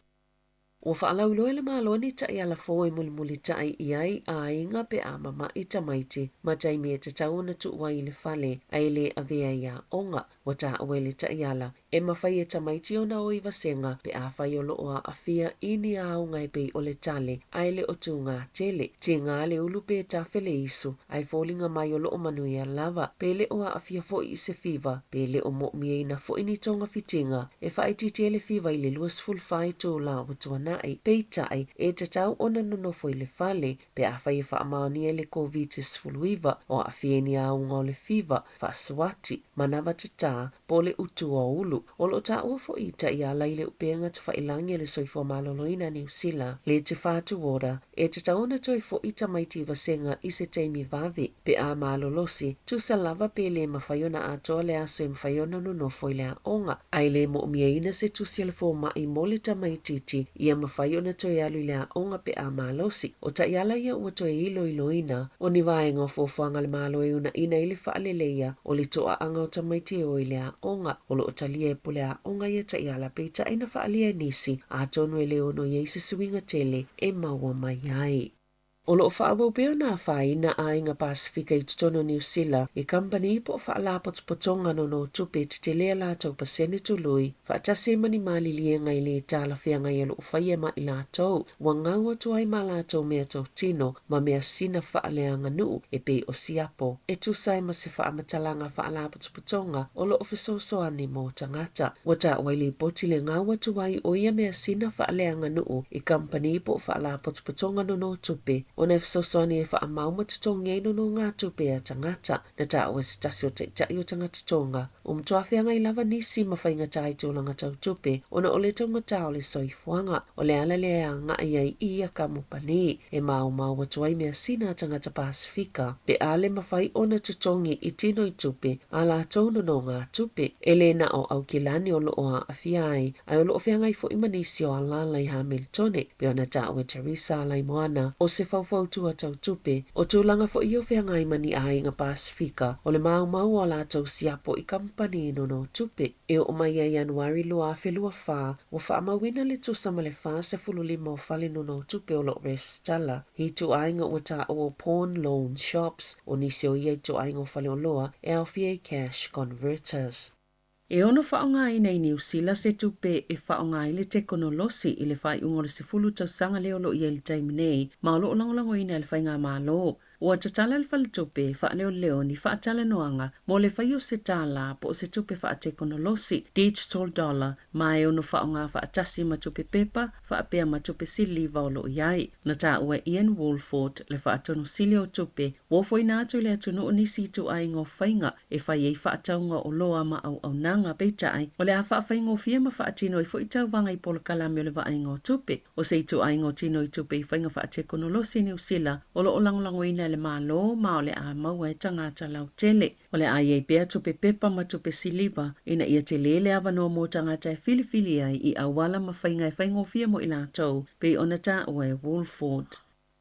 Ua whaalauloe le maloni ta i ala fō e mulimuli tai i ai a inga pe a mama i tamaiti ma taimi e te tau na tuua i le fale a ele a vea ia onga wa ta awele ta i ala e mawhai e tamaiti o na o i vasenga pe a whai o looa a fia ini a unga e pei o le tale a ele o tu ngā tele. Ti ngā le ulu pe ta fele isu ai fōlinga mai o loo manu i a lava pe le oa a fia fo i se fiva pe le o mo mie ina fo ini tonga fitinga e whai titi le fiva i le luas fulfai tō la watuana ai peitai e te tau ona nono foi le fale pe a whai wha amaoni e le COVID-19 fuluiva o a fieni a unga o le fiva wha swati manawa te tā po le utu o ulu o lo ta ua fo ita i a laile upenga te whailangi e le soifo maloloina New Zealand le te whātu ora e te tau ona toi fo ita maiti vasenga i se teimi vave pe a malolosi tu sa lava pe le mawhaiona a toa le aso e mawhaiona nono foi le a onga ai le mo mieina se tu siale fo mai mo le tamaititi i a mawhai ona toi alu lea onga pe a malosi. O ta iala ia ua toi ilo iloina o ni vaenga o fofuanga le malo e una ina ili whaaleleia o li toa anga o tamaiti o i lea onga o lo o talia e pule a onga ia ta iala pe ta ina whaalia nisi a tonu e leo no iei se suinga tele e maua mai ai. O lo whaabau peo nā whaina a inga Pasifika i tutono New Zealand i company po whaalapot potonga no tupe te te lea lātou pasene tului whaatase mani malilia ngai le tāla whia ngai alo whaia ma i lātou wa ngaua tuai ma lātou mea tau tino ma mea sina whaaleanga nuu e pe o siapo e tusai ma se whaamatalanga whaalapot potonga o lo ofesosoani mo tangata wata waili poti le ngaua tuai o ia mea sina whaaleanga nuu i company po whaalapot potonga no tupe o nei fesosoni e whaamau matutongi e no ngā tupe a tangata na ta o se tasi o te tai o tangata tonga. Mtuawhianga i lava nisi mawhainga tai tōlanga tau tupe o na ole tonga tau le soifuanga o le ala le a ngā iai i a kamupani e mau watuai mea sina tangata Pasifika pe ale mawhai o na tutongi i tino i tupe a la tōna no ngā tupe e le na o au kilani o loo a fiai ai o loo whianga i fo imanisi o alala i Hamiltone pe o na ta o e Teresa lai moana o se fautua tau tupe o tūlanga fo iyo whianga i mani a inga Pasifika o le mau o la tau siapo i kampani no tupe e o mai a Januari lua whelua wha o whaamawina le tusama le wha se fululima o whale no tupe o lo restala hi tu ainga o ta o pawn loan shops o nisi o iei tu ainga o whale o loa e au fie cash converters. E ono whaonga i nei New Zealand se tupe e whaonga i le tekonolosi i le whai ungore se fulu tau sanga leo lo i le taimi nei ma o lo langolango ina le whai ngā malo. Ua tatala le whale tupe wha leo ni wha atala noanga mo le whai o se tala po se tupe wha tekonolosi digital dollar ma e ono whaonga wha atasi ma tupe pepa wha apea ma tupe siliva o lo iai. Na ta ua Ian Wolford le wha atono sili o tupe wofo ina atu le atono o nisi tu ai ngō whainga e whai ei wha ataunga o loa ma au nanga peitai o le a wha whaingo fia ma wha atino i fo i tau wanga i polo kalame o le wha ai ngō tupe o se i tu ai ngō tino i tupe i whainga wha tekonolosi New Zealand o lo o langolango ina lea le malo ma o le a maua e tangata lau tele. O le a iei pea tupe pepa ma tupe siliva ina ia te lele avanoa mo tangata e filifili ai I awala ma whainga e whaingofia mo I lātou pe ona tā ua e Wolford.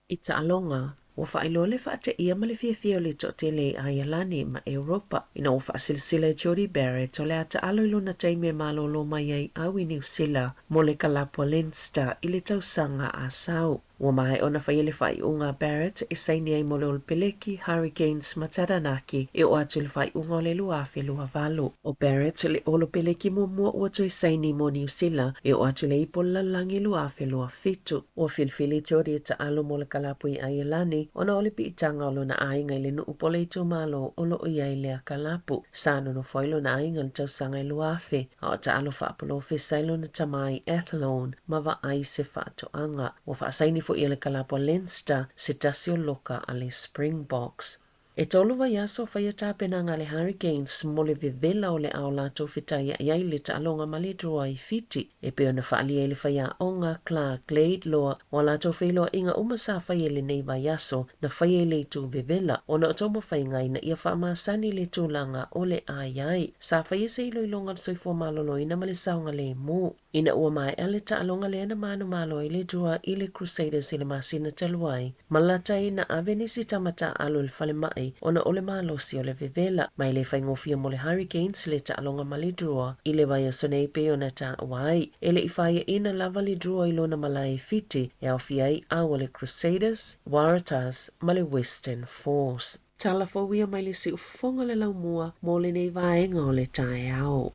I ta alonga, ua whailole wha te ia ma le fia o le tele a Ialani ma Europa. Ina ua whaasilsila e Jody Barrett o le ata aloilo na teime malolo mai ai au I New Zealand mo le kalapua Leinster I le tausanga a sau. Ua mai ona whaiele whai unga Barrett e saini ai mo le olpeleki Hurricanes ma Taranaki e o atu le whai unga o le luafe lua valo. O Barrett le olpeleki mo mua ua tu e saini mo New Zealand e o atu le ipo lalangi luafe lua fitu. O filfili Jody e ta alo mo le kalapui a Ialani ona ole pi itanga o lona ainga I le nuu pole I tu malo o lo ia I lea kalapu. Sano no foilo na ainga le tausanga I luafe. A o ta alo whaapolo fesailo na tamai Athlone ma va ai se whaatoanga. O whaasaini fo ia le kalapua Leinster se tasio loka a le Springboks. E tolu vai aso whaia tāpenanga le Hurricanes mo le vevela o le ao lātou whitai iai le taalonga ma le drua I fiti. E peo na whaalia le whaia onga Clark Glade loa o lātou whailoa inga umasa whaia le nei vai aso na whaia le tu vevela o na otomo whaingai na ia whaamasani le tūlanga o le ai. Sa whaia se ilo ilonga soifua malolo ina ma le saunga le mū. Ina ua mai ale taalonga le ana manu malo I le drua I le Crusaders I le masina taluai. Malatai na avenisi tamata alo le whale mai ona ole malosi o le vevela mai le whaingofia mo le Hurricanes le taalonga ma le drua I le vai asonei pe ona ta wai ele I whaia ina lava le drua I lona malai fiti e au fiai au le Crusaders, Waratahs ma le Western Force. Tala fawia mai le si ufonga le laumua mo le nei vaenga o le tae au.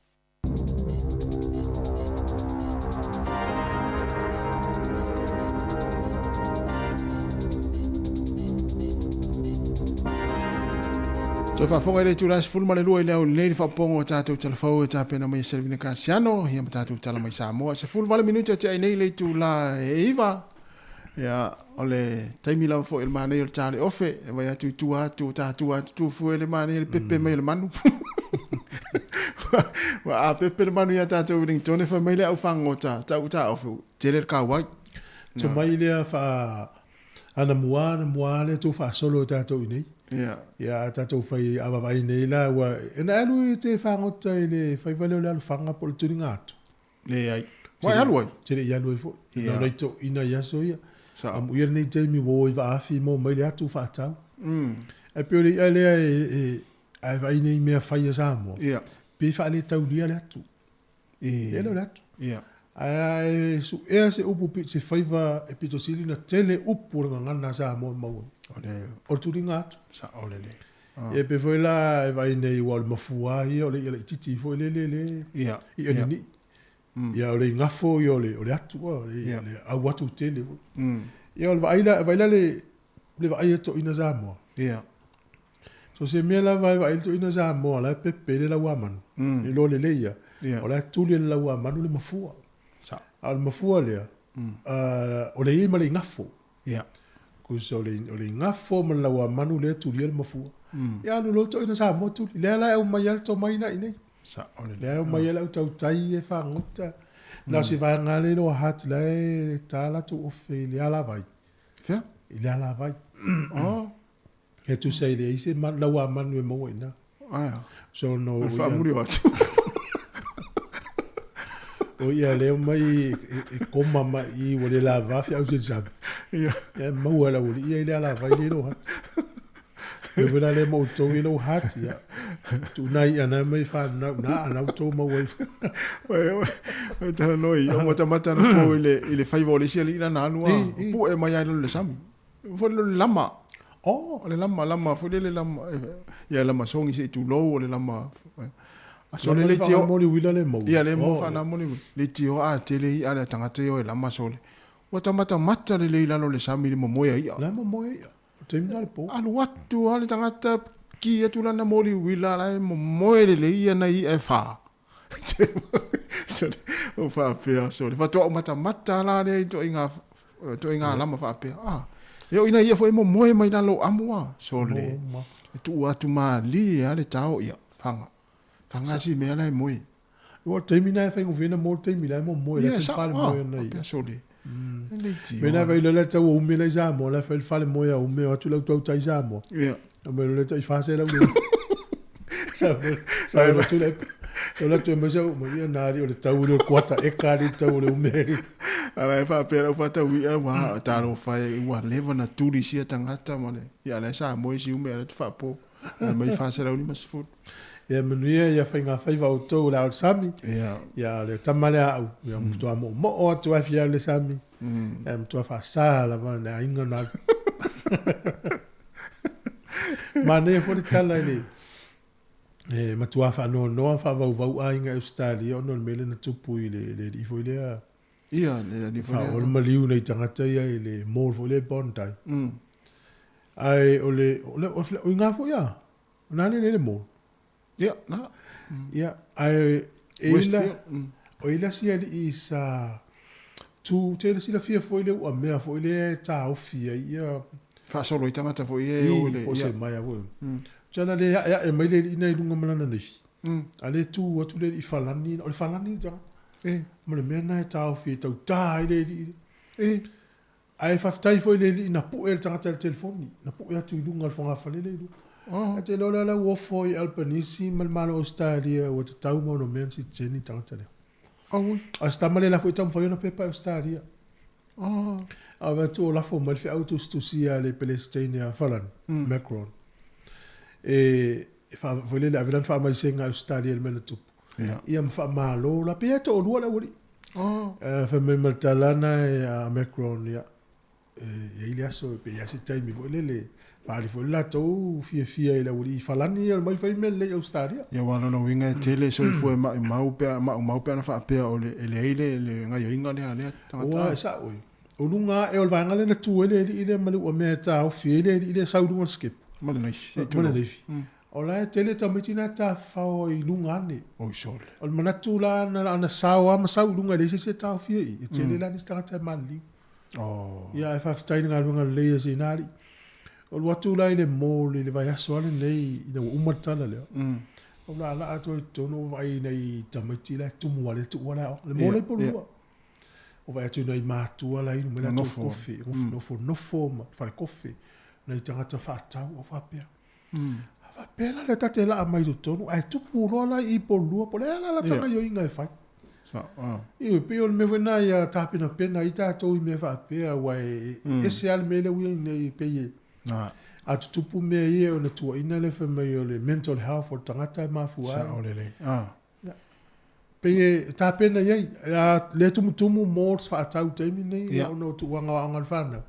So whaafonga ele tūrasi fulma le lua I leo leili whaapongo o tātou talafau e tāpena mai Selvina Kasiano, hia ma tātou tala mai Sāmoa. Se fulu vale minuta te ai nei le tū la e iwa. Ia, o le taimi lau fo il mānei o le tāle ofe, e vai atu tu atu o tātou atu tu fu ele mānei le pepe mai le manu. Wa a pepe le manu ia tātou Wellington, e wha mai le au whango tā ofe, te le ka wai. Te mai lea wha ana mua le tō wha solo tātou nei. Ia tātou whai awawai nei la wa ena alu I te whangota I le whai wale o le alu whanga po le turinga atu. Le ai. Wai alu ai? Te le I alu ai fo. Ina nei to ina yaso ia. Amu ia nei teimi wo I waafi mo mai le atu whaatau. E pio le ia lea ai wai nei mea whai a Sāmoa. Pe wha le tau lia le atu. Ia le atu. Ai su ea se upu pi se whaiva e pito sili na tele upu ringa ngana Sāmoa maua. O turinga atu. Sa ole le. E pe foi la e vai nei wal mafua I o le titi foi le. Ia. I ni. Ia o le ngafo I o le atu o le au atu tele. Ia o le vai la le vai to ina Sāmoa. Ia. So se me la vai to ina Sāmoa la pepe le la waman. I lo le leia. O la tuli le la waman le mafua. Sa. Al mafua le. O le ima le ngafo. Ia. Kusa o le ngafo man lawa manu le tuli le mafua. Ia anu lo to ina Sāmoa tuli. Le la e mai al to mai na ine. Sa ole le. Le mai al tau tai e whangota. Na si vai ngale no hat le tala tu ofe le ala vai. Fia? Le ala vai. E tu sei le ise man lawa manu e mo ina. Aya. So no. Fa muri atu. O ia leo mai e koma mai I wale la vafi au se sabe. Ia. E maua la wale ia le la vai le no hat. E wala le mo to I no hat ia. Tu nai ana mai fa na ana to mo wai. Wai tana noi o mata na ko ile fai vole sia li na anu. Pu e mai le sami. Fo le lama. Oh, le lama fo le lama. Ia lama songi se tu lo le lama. So le tio mo wila le mo. Ia le mo fa na mo le tio a tele a le tangata yo la masole. Wata mata le lano le sami mo moya ia. La mo moya. Te mina le po. Alu watu ale tangata ki e tu lana mo wila la mo moya le ia na I e fa. So o fa pe so le fa to mata la le to inga lama fa pe. Ah. Yo ina ia fo mo moya mai na lo amua so le. Tu atu ma li ale tao ia fanga. Fangasi me ala moi. O te mina e whaingo whina mo te mina e mo mo e le whaile mo e nei. Pia soli. Mena vai le tau o me le Sāmoa, la fai fale moia o me atu lau tau tai Sāmoa. Ia. Me le tai fase lau le. Sa le tu le. O la tu me sau mo ia nari o le tau le kuata e kari tau le umeri. Ala e whapera whata wia wa taro whai ua lewa na turi sia tangata ma le. Ia le Sāmoa si ume ala tu whapo. Mai fase lau ni masfut. Ia manuia ia whai ngā whai wau tau la o sami. Ia le tamale au. Ia mtua mo o atu afi au le sami. Ia mtua whasala ma le ainga na. Ma ne fo le tala ele. Matua wha noa wha vau ainga Australia ono le mele na tupu i le ifo i lea. Ia le ifo lea. O le maliu nei tangata ia i le mall fo le bondai. Ai o ngā fo ia. O nane le mall. Ia, na. Ia, ai o ila sia li i sa tu te ila sila fia fo ile ua mea fo ile ta ofia ia whaasolo i tangata fo ie o ile. O se mai a woi. Tana le ia e mai le ina i lunga malana nefi. A le tu atu le i falani, o le falani janga. Ma le mea na e ta ofia tau ta ile ili. Ai whaftai fo ile i na pu e le tangata le telefoni. Na pu e atu i lunga al fonga fale le ilu. A te lola la uofo i Albanese malmalo Australia o te tau mo no mea si teni tangata le. A stamale la fo i tamu whaiona pepa Australia. A watu o lafo malfi autos tu sia le Palestina falan, Macron. Fo le avilan fa mai senga Australia le mena tupu. Ia mfa malo la pe to lua la wuri. Fa me maltalana e Macron ia. Ile aso pe ia si taimi fo le Pari fo la tau fia ila uri falani al mai fai mele Australia. Ia wana no winga tele so fo mau pe na fa pe o le ngai inga le tangata. O sa oi. O lunga e o vanga le na tu ile malu o me ta o fia ile sa u skip. Mala nei. Mala nei. O la tele ta mitina ta fa o i lunga ni. O sol. O mana tu la na sa o ma sa u lunga le se ta o fia i. Tele la ni tangata mali. Ia e fa tai nga lunga le se nari. O watu lai le mole le vai aso ale nei ina umatala le. O la ato tono vai nei tamati la tumu ale tu wala le mole po lua. O vai atu nei matua la inu mena to kofi, no forma, fare kofi. Nei tangata fatau o fapea. Fapea la tate la mai do tono ai tupu rola i po lua po la tanga yo inga e fai. I pe o me vena ia tapina pena i tato i me fapea wai ese al mele wi nei pe a tupu me ia o na tua ina le whamai o le mental health o tangata e mafua. Sa o lele. Pe ta pena iei, le tumutumu mōs wha atau teimi nei, o no tu wanga o angan whana.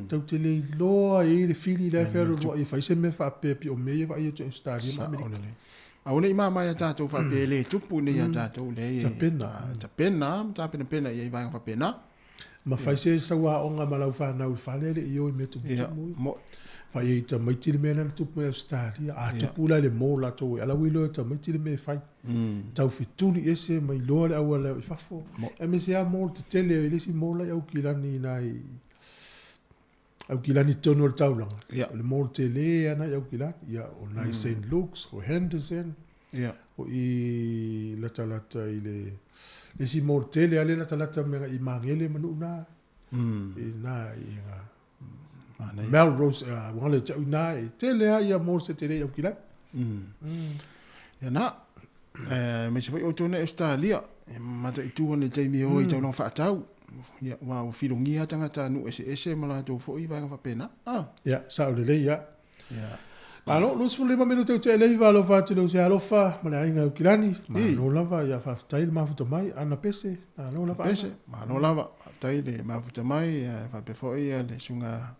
Tau te le loa e le fili le whero roa i whaise me wha pepi o mea wha i o te Australia. Sa o lele. A una ima mai a tātou wha pe le tupu nei a tātou le. Ta pena. Ta pena iei vai wha pena. Ma whaise sa wā o ngā malau whanau i whale le i o i me tumutumu. Fai e ta mai tili mena tupu me Australia. A tupu la le mō la tō e ala wilo ta mai tili me fai. Tau fituli ese mai loa le aua leo i fafo. E me se a mō te tele e lesi mō la au kilani nai. Au kilani tono le taulanga. Le mō tele ana au kilani. Ia o nai St. Luke's o Henderson. O i lata i le... Lesi mō tele ale lata mea i mangele manu na. I na i ngā... Melrose, wale tau nai, te lea ia mō se te rei au kila. Ia nā, me se whai o tōna Australia, mata i tūhane teimi o i tau nong whaatau. Ia, wā o whirongia tangata nu ese mala tō fo i vanga whapena. Ia, sa o lelei, ia. Alo, lo se leva menu tau te lei valo whātu lau se alofa, ma le ainga au kilani. Ma no lava, ia whaftai le mafuta mai, ana pese, ma no lava. Pese, ma no lava, tai le mafuta mai, whapefo ia le sunga...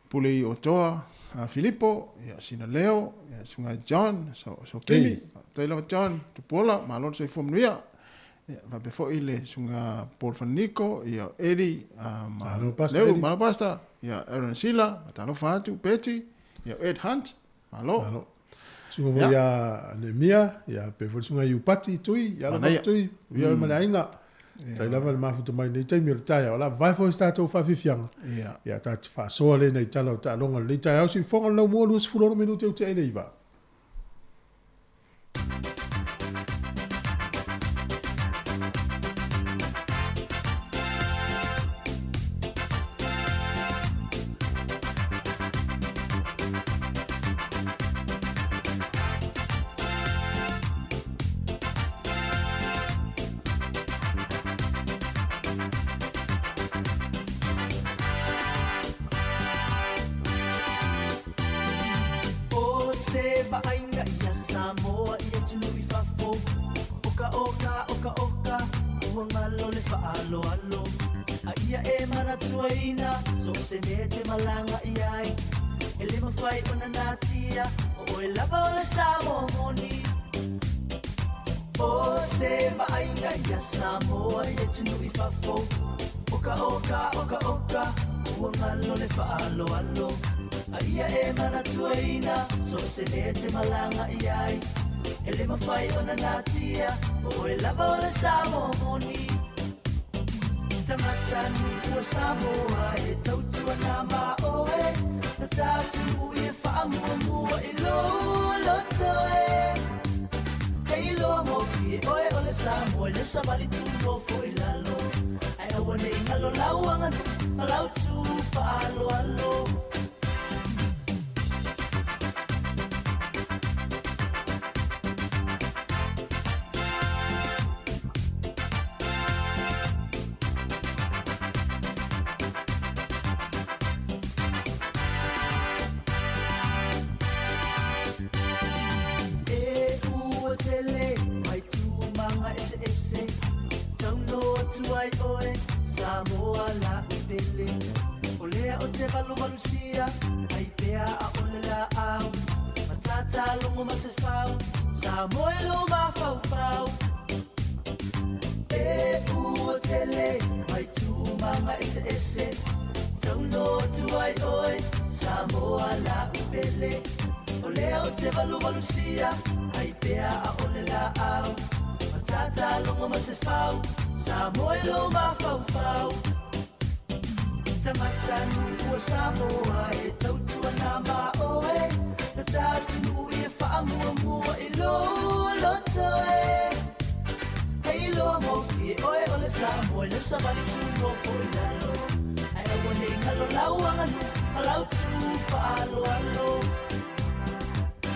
Pulei o toa, Filippo, ia sina Leo, ia sunga John, so Kimi, taila John, tupola, malon so ifom nuia, ia vabefo ile sunga Paul van Nico, ia Eddie, Malo Pasta, ia Aaron Sila, matalo fatu, Betty, ia Ed Hunt, malo. Sunga vo ia Nemia, ia pefo sunga Iupati tui, ia lava tui, ia malainga. Tai lava le mafuta mai nei taimi o le taia, o la vai fo stato whawhiwhianga. Ia ta te whaasoa le nei tala o ta longa le taia au si whonga lau mua luas fuloro minute o te ele iwa. alo alo. A ia e mana tuaina, so se me te malanga iai. E le mawhai o na natia, o e lava o le Sāmoa moni. O se maaina ia Sāmoa e tunu I whafo. Oka oka, oka oka, ua ngalo le wha alo alo. A ia e mana tuaina, so se me te malanga iai. E le mawhai o na natia, o e lava o le Sāmoa moni. Tangata nua Sāmoa e tautua nā maoe. Na tātu I e whaamua mua I loloto e. Hei loa mofi e oe o le Sāmoa le samali tu nofo I lalo. Ai awa nei ngalo lau anganu, malau tu whaalo alo. Sāmoa la upele o lea o te valuvalusia ai pea a ole la au matata longo ma se fau Sāmoa e lo ma fau fau e u o tele mai tu mama ese tau no tu ai oi Sāmoa la upele o lea o te valuvalusia ai pea a ole la au matata longo ma se fau Sāmoa e lo ma fau fau Tangata nua Sāmoa e tautua nā maoe Na tātu nui e whaamua mua I loloto e Hei loa mofi e oe o le Sāmoa Le samali tu nofo I lalo Ai awa nei ngalo lau anganu Malau tu whaalo alo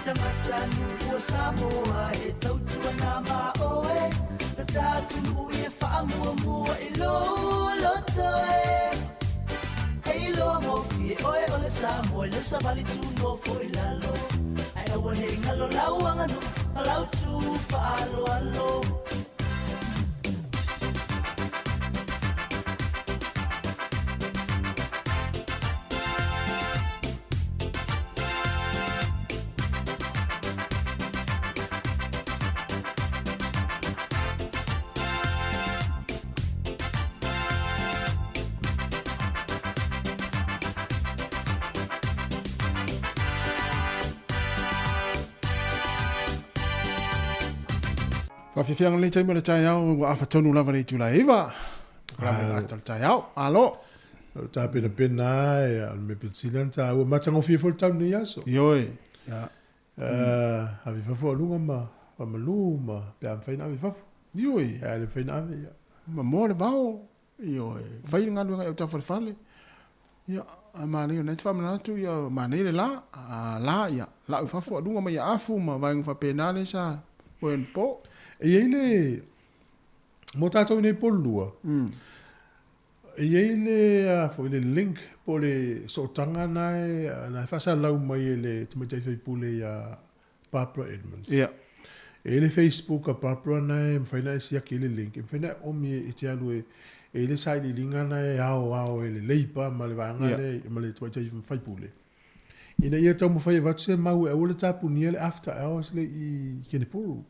Tangata nua Sāmoa e tautua nā maoe Na tātu nui e whaamua mua I loloto e Hei loa mofi e oe o le Sāmoa Le samali tu nofo I lalo Ai awa nei ngalo lau anganu Malau tu whaalo alo Whawhiwhianga le taima le tai au, wa awhatonu lava le tula iwa. Rame la tala tai au, alo. Ta pena pena e me petilan ta o matanga fi fol tau ni aso. Yoi. Ya. Havi fafo lunga ma maluma, pe am faina havi fafo. Yoi. Ya le faina ave ya. Ma more bao. Yoi. Fai nga lunga e ta fale. Ya, ma ne ne tfa mana tu ya ma ne le la, la ya. La fafo lunga ma ya afu ma vai nga fa pena le sa. Wen po. E ele mo tatou nei polua. E ele foi le link po le sotanga nai na fasa lau mai le tamatai fai pule ya Barbara Edmonds. Yeah. E le Facebook a Barbara nai mfaina isi aki le link. Mfaina omi e te alu e le sai li linga nai ao e le leipa ma le vanga le ma le tamatai fai pule. Ina ia tau mo fai vatu se mau e ole tapu ni le after hours le I kene puru.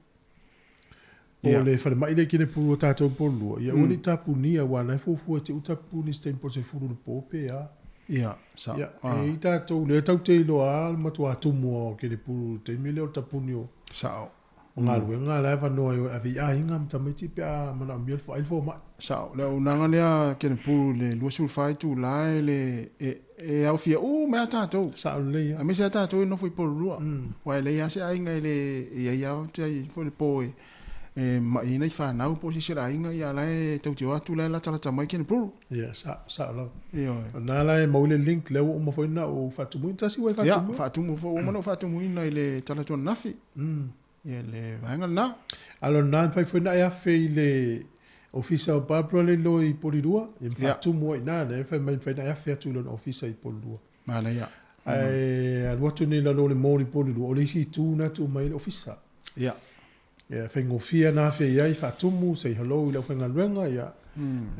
O le whare mai le kine puru o tātou polua. Ia uni tapu nia wana e fufu te utapu ni stem po se furu le pope a. Ia, sa. Ia, e tātou le tau te ilo a matu atumu o kine puru te mele o tapu ni o. Sa o. Ngā lue, ngā laiva noa e avi a inga mtamiti pe a mana miel fo ailfo mai. Sa o, le unanga lea kine puru le luasul fai tu lai le e au fia mea tātou. Sa o le ia. A mese a tātou e no fui poru rua. Wai le ia se a inga le ia au te ai fo le poe. Ma ina I whanau po si sera inga ia lai tau te watu lai la talata mai kene puru. Ia, sa lau. Ia. Nā lai maule link leo o mafoina o whatumuina tasi wai whatumuina. Ia, whatumu fo o mana whatumuina I le talata nafi. Ia le vahenga na. Alo nā pai foina e afe I le ofisa o Barbara le lo I polirua. I whatumu I nā ne, whai mai whaina e afe atu lona ofisa I polirua. Mana ia. Ai, aluatu ni la lo le mōri polirua. O le isi tū na tū mai le ofisa. Ia. Ia whaingofia nā whai ai whatumu, say hello i lau whaingaluenga, ia.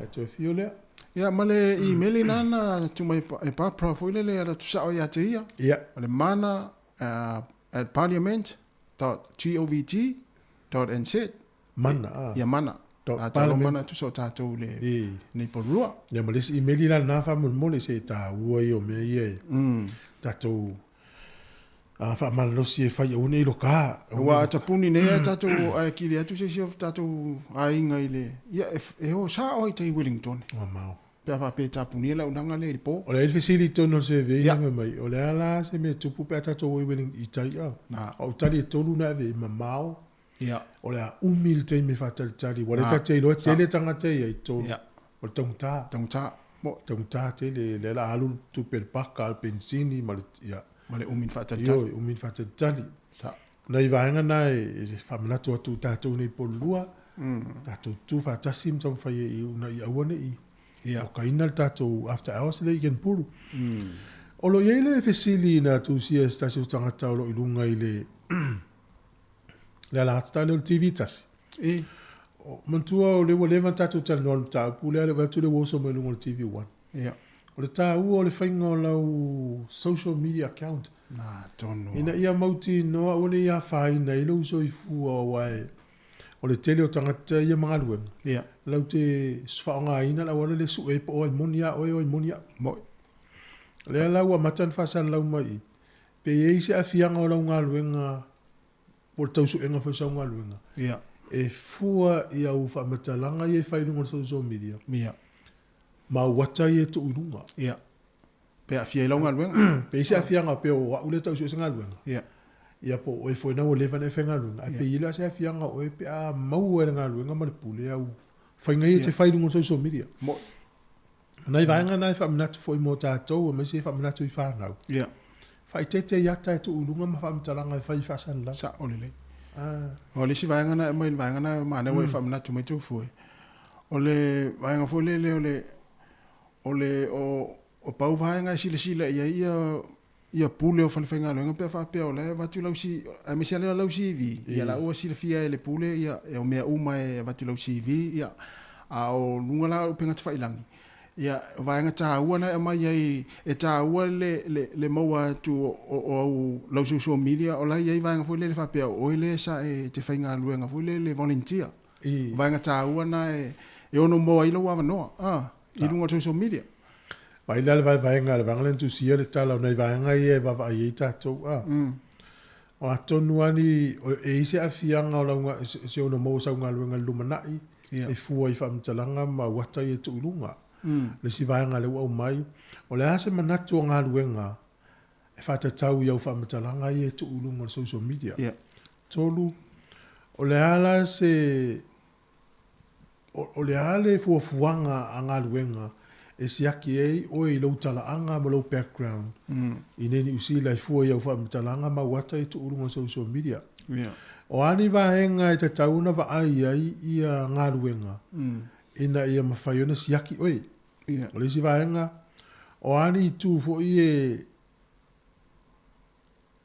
E toi fio lea. Ia, male e-maili nana, tuma e papra fo ile le ala tusao ia te ia. Ia. Male mana at parliament.govt.nz. Mana, Ia mana. Talo mana tusao tātou le nei porua. Ia, male si e-maili nana nā whamon se tā ua i o mea ia. Tātou whamalosi e whai au nei loka. Ua tapuni nea tātou ai kiri atu se sio tātou ainga ile. Ia, e ho sa oi te Wellington. Ua mau. Pea whape tapuni e lau nanga le po. O le fasili tono se vei hanga mai. O le ala se me tupu pea tātou i Wellington i tai au. O tali e tolu na vei mamao. Ia. O le a umil te me whatalitari. Wa le tate ilo tele tangata i tolu. Ia. O le tangta. Tangta. Mo tangta te le la alu tupe le paka al pensini ma le ia. Ma le umin whatalitari. Yo, umin whatalitari. Sa. Nei vaenga nai e whamanatu atu tātou nei polua. Tātou tu whatasim tau whai e una i awane i. Ia. O ka ina le tātou after hours le i gen puru. O lo iele e fesili na tu sia stasi o tangata o lo i lunga i le le ala hatata le o TV tasi. Mantua o le walewa tātou tala no tāu pule le watu le woso mai lunga o TV 1. Ia. O le tāu o le whainga o lau social media account. Nā, tono. Ina ia mauti noa o le ia whaina i lau so i fua o wae. O le tele o tangata ia mga luenga. Ia. Lau te swaonga ina la wale le su e po o monia o monia. Moi. Le lau a matan whasa lau mai. Pe e se a fianga o lau ngā luenga o tau su enga whasa ngā luenga. Ia. E fua i au whamatalanga i e whainunga social media. Ia. Ma wata i e tu urunga. Ia. Pe a fia i lau ngā luenga. Pe se a fianga pe o ule tau su e ngā luenga. Ia. Ia po o e foi na o levan e whenga luenga. Pe ila se a fianga o e pe a mau e ngā luenga ma le pule au. Whainga i e te whainunga social media. Moi. Nai vaenga nai whamanatu foi mo tātou o me se whamanatu i whanau. Ia. Whai tete iata e tu urunga ma whamatalanga e whai whasan la. Sa olele. O le si vaenga na mai vaenga na ma ne we whamanatu mai tu foi. O le vaenga foi le o pau vaenga sila ia pule o whalewhenga luenga pia whapea o le watu lausi a me se leo lausi vi ia la ua sila fia le pule ia e o mea uma e watu lausi vi ia a o lunga la o penga te whailangi ia vaenga tā ua na e mai ai e tā ua le maua tu o lau social media o la iai vaenga foi le whapea o le sa e te whainga luenga foi le volunteer vaenga tā ua na e ono moa ilo wa noa i lunga social media. Vai le vaenga le vangalen tu sia le tala nei vaenga i e vava i tātou o atonu ani e ise a fianga o launga se ono mo sa unga luenga lumanai e fua i whamtalanga ma wata i e tu urunga le si vaenga le wau mai o le ase manatu o ngā luenga e whatatau i au whamtalanga i e tu urunga social media tolu o le ala se o le ale fuafuanga a ngā luenga e siaki ei o i lau talaanga ma lau background. I neni usila i fua i au whamtalanga ma wata i tu urunga social media. O ani vahenga i te tauna wa ai i a ngā ruenga. Ina i a mawhaiona siaki oi. O lesi vahenga o ani i tu fo i e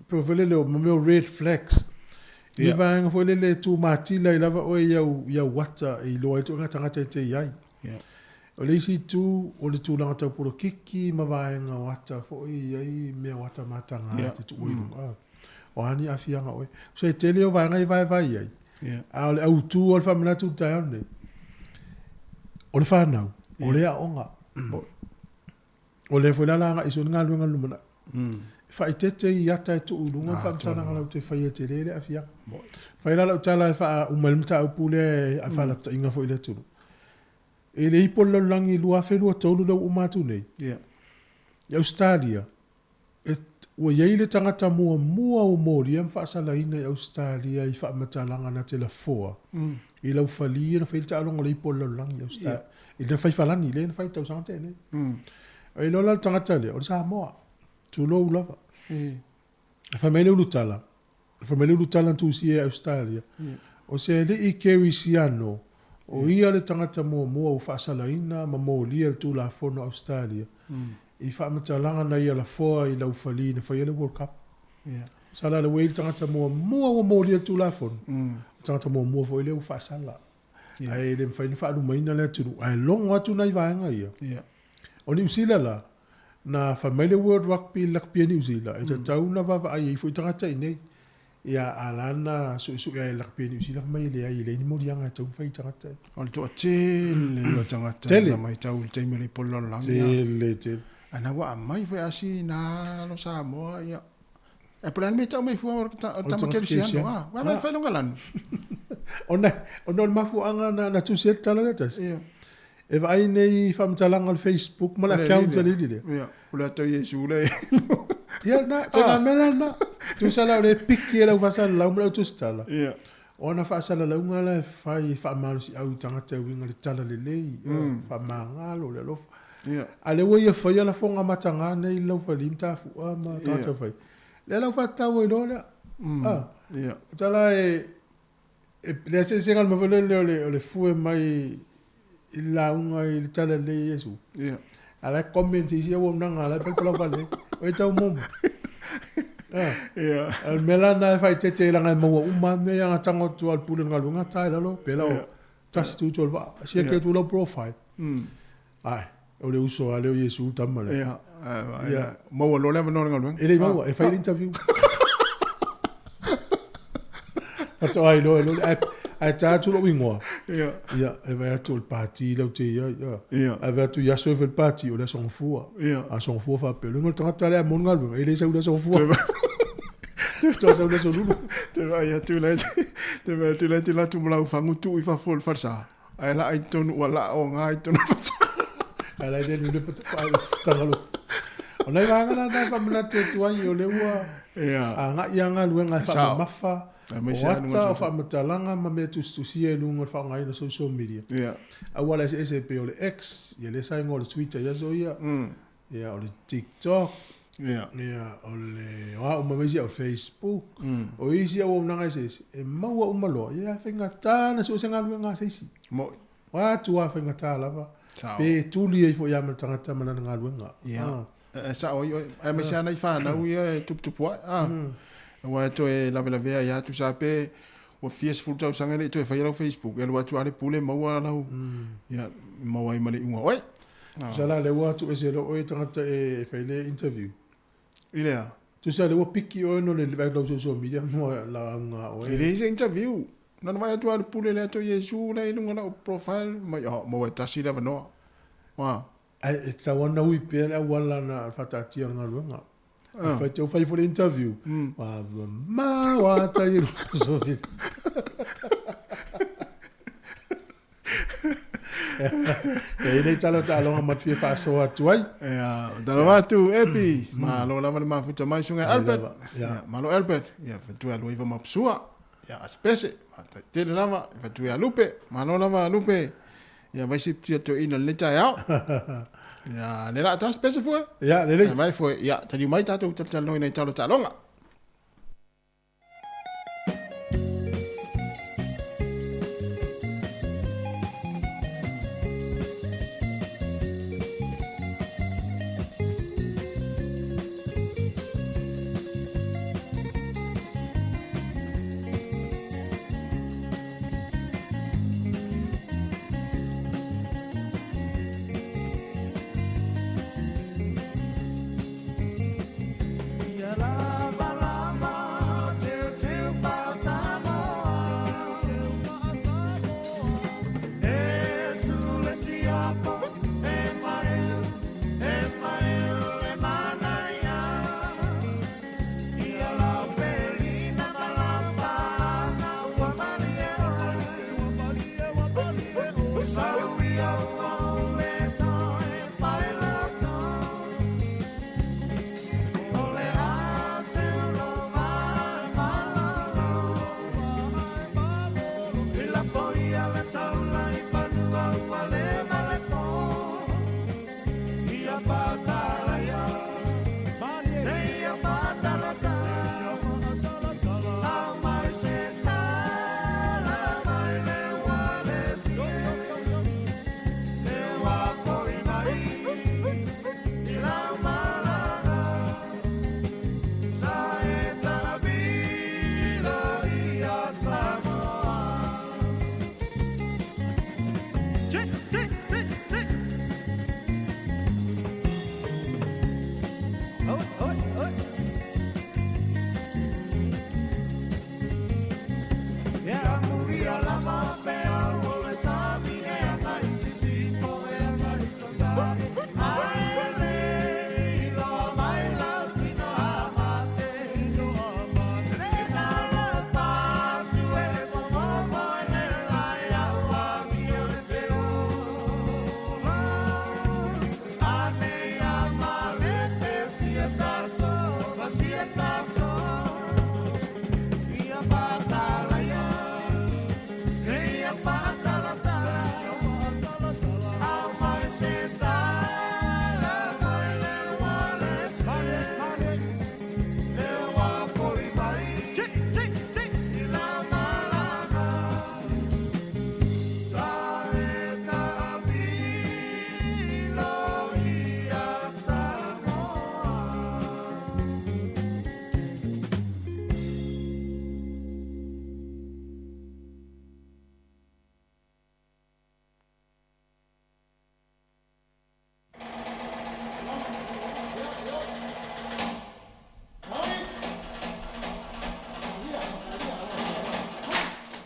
provele leo mameo red flags. I vahenga fo lele tu matila i lava oi iau wata i loa i tu nga tangata i te iai. O le isi tu, o le tūlanga tau puro kiki, ma vaenga wata, fo i ai mea wata matanga, te tu uinu. O ani afianga oi. So e tele o vaenga i vai ai. A o le au tu o le whamanatu tai ane. O le whanau, o le a onga. O le whailanga iso ngā luenga lumana. Whai tete i ata e tu urunga, whamtananga lau te whai e te rere afianga. Whaila lau tala e wha umalimta au pule a whalapta inga fo i le tunu. E le ipo langi lua whenua taulu lau umatu nei. I Australia, ua iei le tangata mua o mōri am whaasala ina i Australia i whamatalanga na te la foa. I lau whalia na whailta alonga le ipo langi i Australia. I na whaiwhalani le na whaitau sanga tēne. E lola le tangata le, o le Sāmoa, tu lou lava. Whamele urutala. Whamele urutala ntusi e Australia. O se le i Kerry Siano, o ia le tangata mua o whaasalaina ma mōlia le tūla whono Australia. I whamatalanga na ia la foa i lau whalina whai ele World Cup. Sala le weil tangata mua o mōlia le tūla whono. tangata mo foi le fa sala ai le fa ni fa lu mai na le tu ai long atu nai va nga ia o New Zealand la na family world rugby lakpia New Zealand e tau na va ai foi tangata nei ia alana su ia lakpia New Zealand mai le ai le ni mo dianga tau fai tangata o to le tangata mai tau te me le polo lang te ana wa mai foi asi na lo Samoa ia e plan me tau mai fu ta ma ke sia wa mai fa longa lan ona mafu anga na tu set tala letas e vai nei famtalanga al Facebook mala account ali le ia ula to Yesu le ia na tanga mena na tu sala le piki la fa sala la mo tu stala ia ona fa sala la unga le fai fa malu si au tanga te winga le tala le le fa mangalo le lof ia ale wo ia fa la fonga matanga nei lo fa limta fu ma ta fa le la fa ta wo lo le ia tala le se singal mo le fu mai ila unga il tala le Yesu ia ala comment si wo nanga ala pe pala vale o tau mom ia al melana fai tete la ngai mo uma me yang tango tu al pulen ngalu ngata la lo pela o tas tu tu va si ke tu lo profile ai o le uso ale o Yesu tamale ia mo lo le no ngalu ele mo e fai interview ato ai lo ai ta tu lo wingo ia e vai tu il parti lo te ia e vai tu ya so il parti o le son fu a son fu fa pelo no tanga le mon ngalu ele sa o son fu tu sa o son lu te vai tu le tu la tu mala fangu tu i fa fol farsa ai la ai tonu wala o ngai tonu farsa ala de nu de tanga lo ona nga na fa mna tu ai o le wa nga yanga lu nga fa mafa wata fa matalanga ma me tu sia lunga fa ngai na social media awala SSP o le X ye le sai ngol Twitter ya so ya o le TikTok o le o ma me o Facebook o isi o na ngai se e ma wa umalo ya fenga ta na so senga lu nga se si mo wa tu wa fenga ta la ba pe tu li e fo ya ma tanga ta mana nga lu nga sa o ai me sa na fa na u ye tup wa wa to e la vea ya tu sape o fies full tau sanga le to e fa ya Facebook e lo tu ale pule ma wa la ya ma wa mali unga oi sala le wa tu e se lo o tanga e fa le interview ile tu sa le wa piki o no le va lo social media no la nga o ile se interview na ma tu ale pule le to Yesu le lunga la profile ma wa tasi la no wa ai tsa wana wi pe la wala na fatati nga lunga fai teu fai for interview ma wa ta i so vit e nei talo ma tu fa so atu ai dalo atu epi ma lo la ma futa mai sunga Albert ma lo Albert ya tu alo iva mapsua ya spese te le lava fa tu ya lupe ma lo lava lupe ya vai sip ti to ina le ta ya ya le la ta spese foi ya le mai foi ya tadi mai ta tu ta no ina ta longa la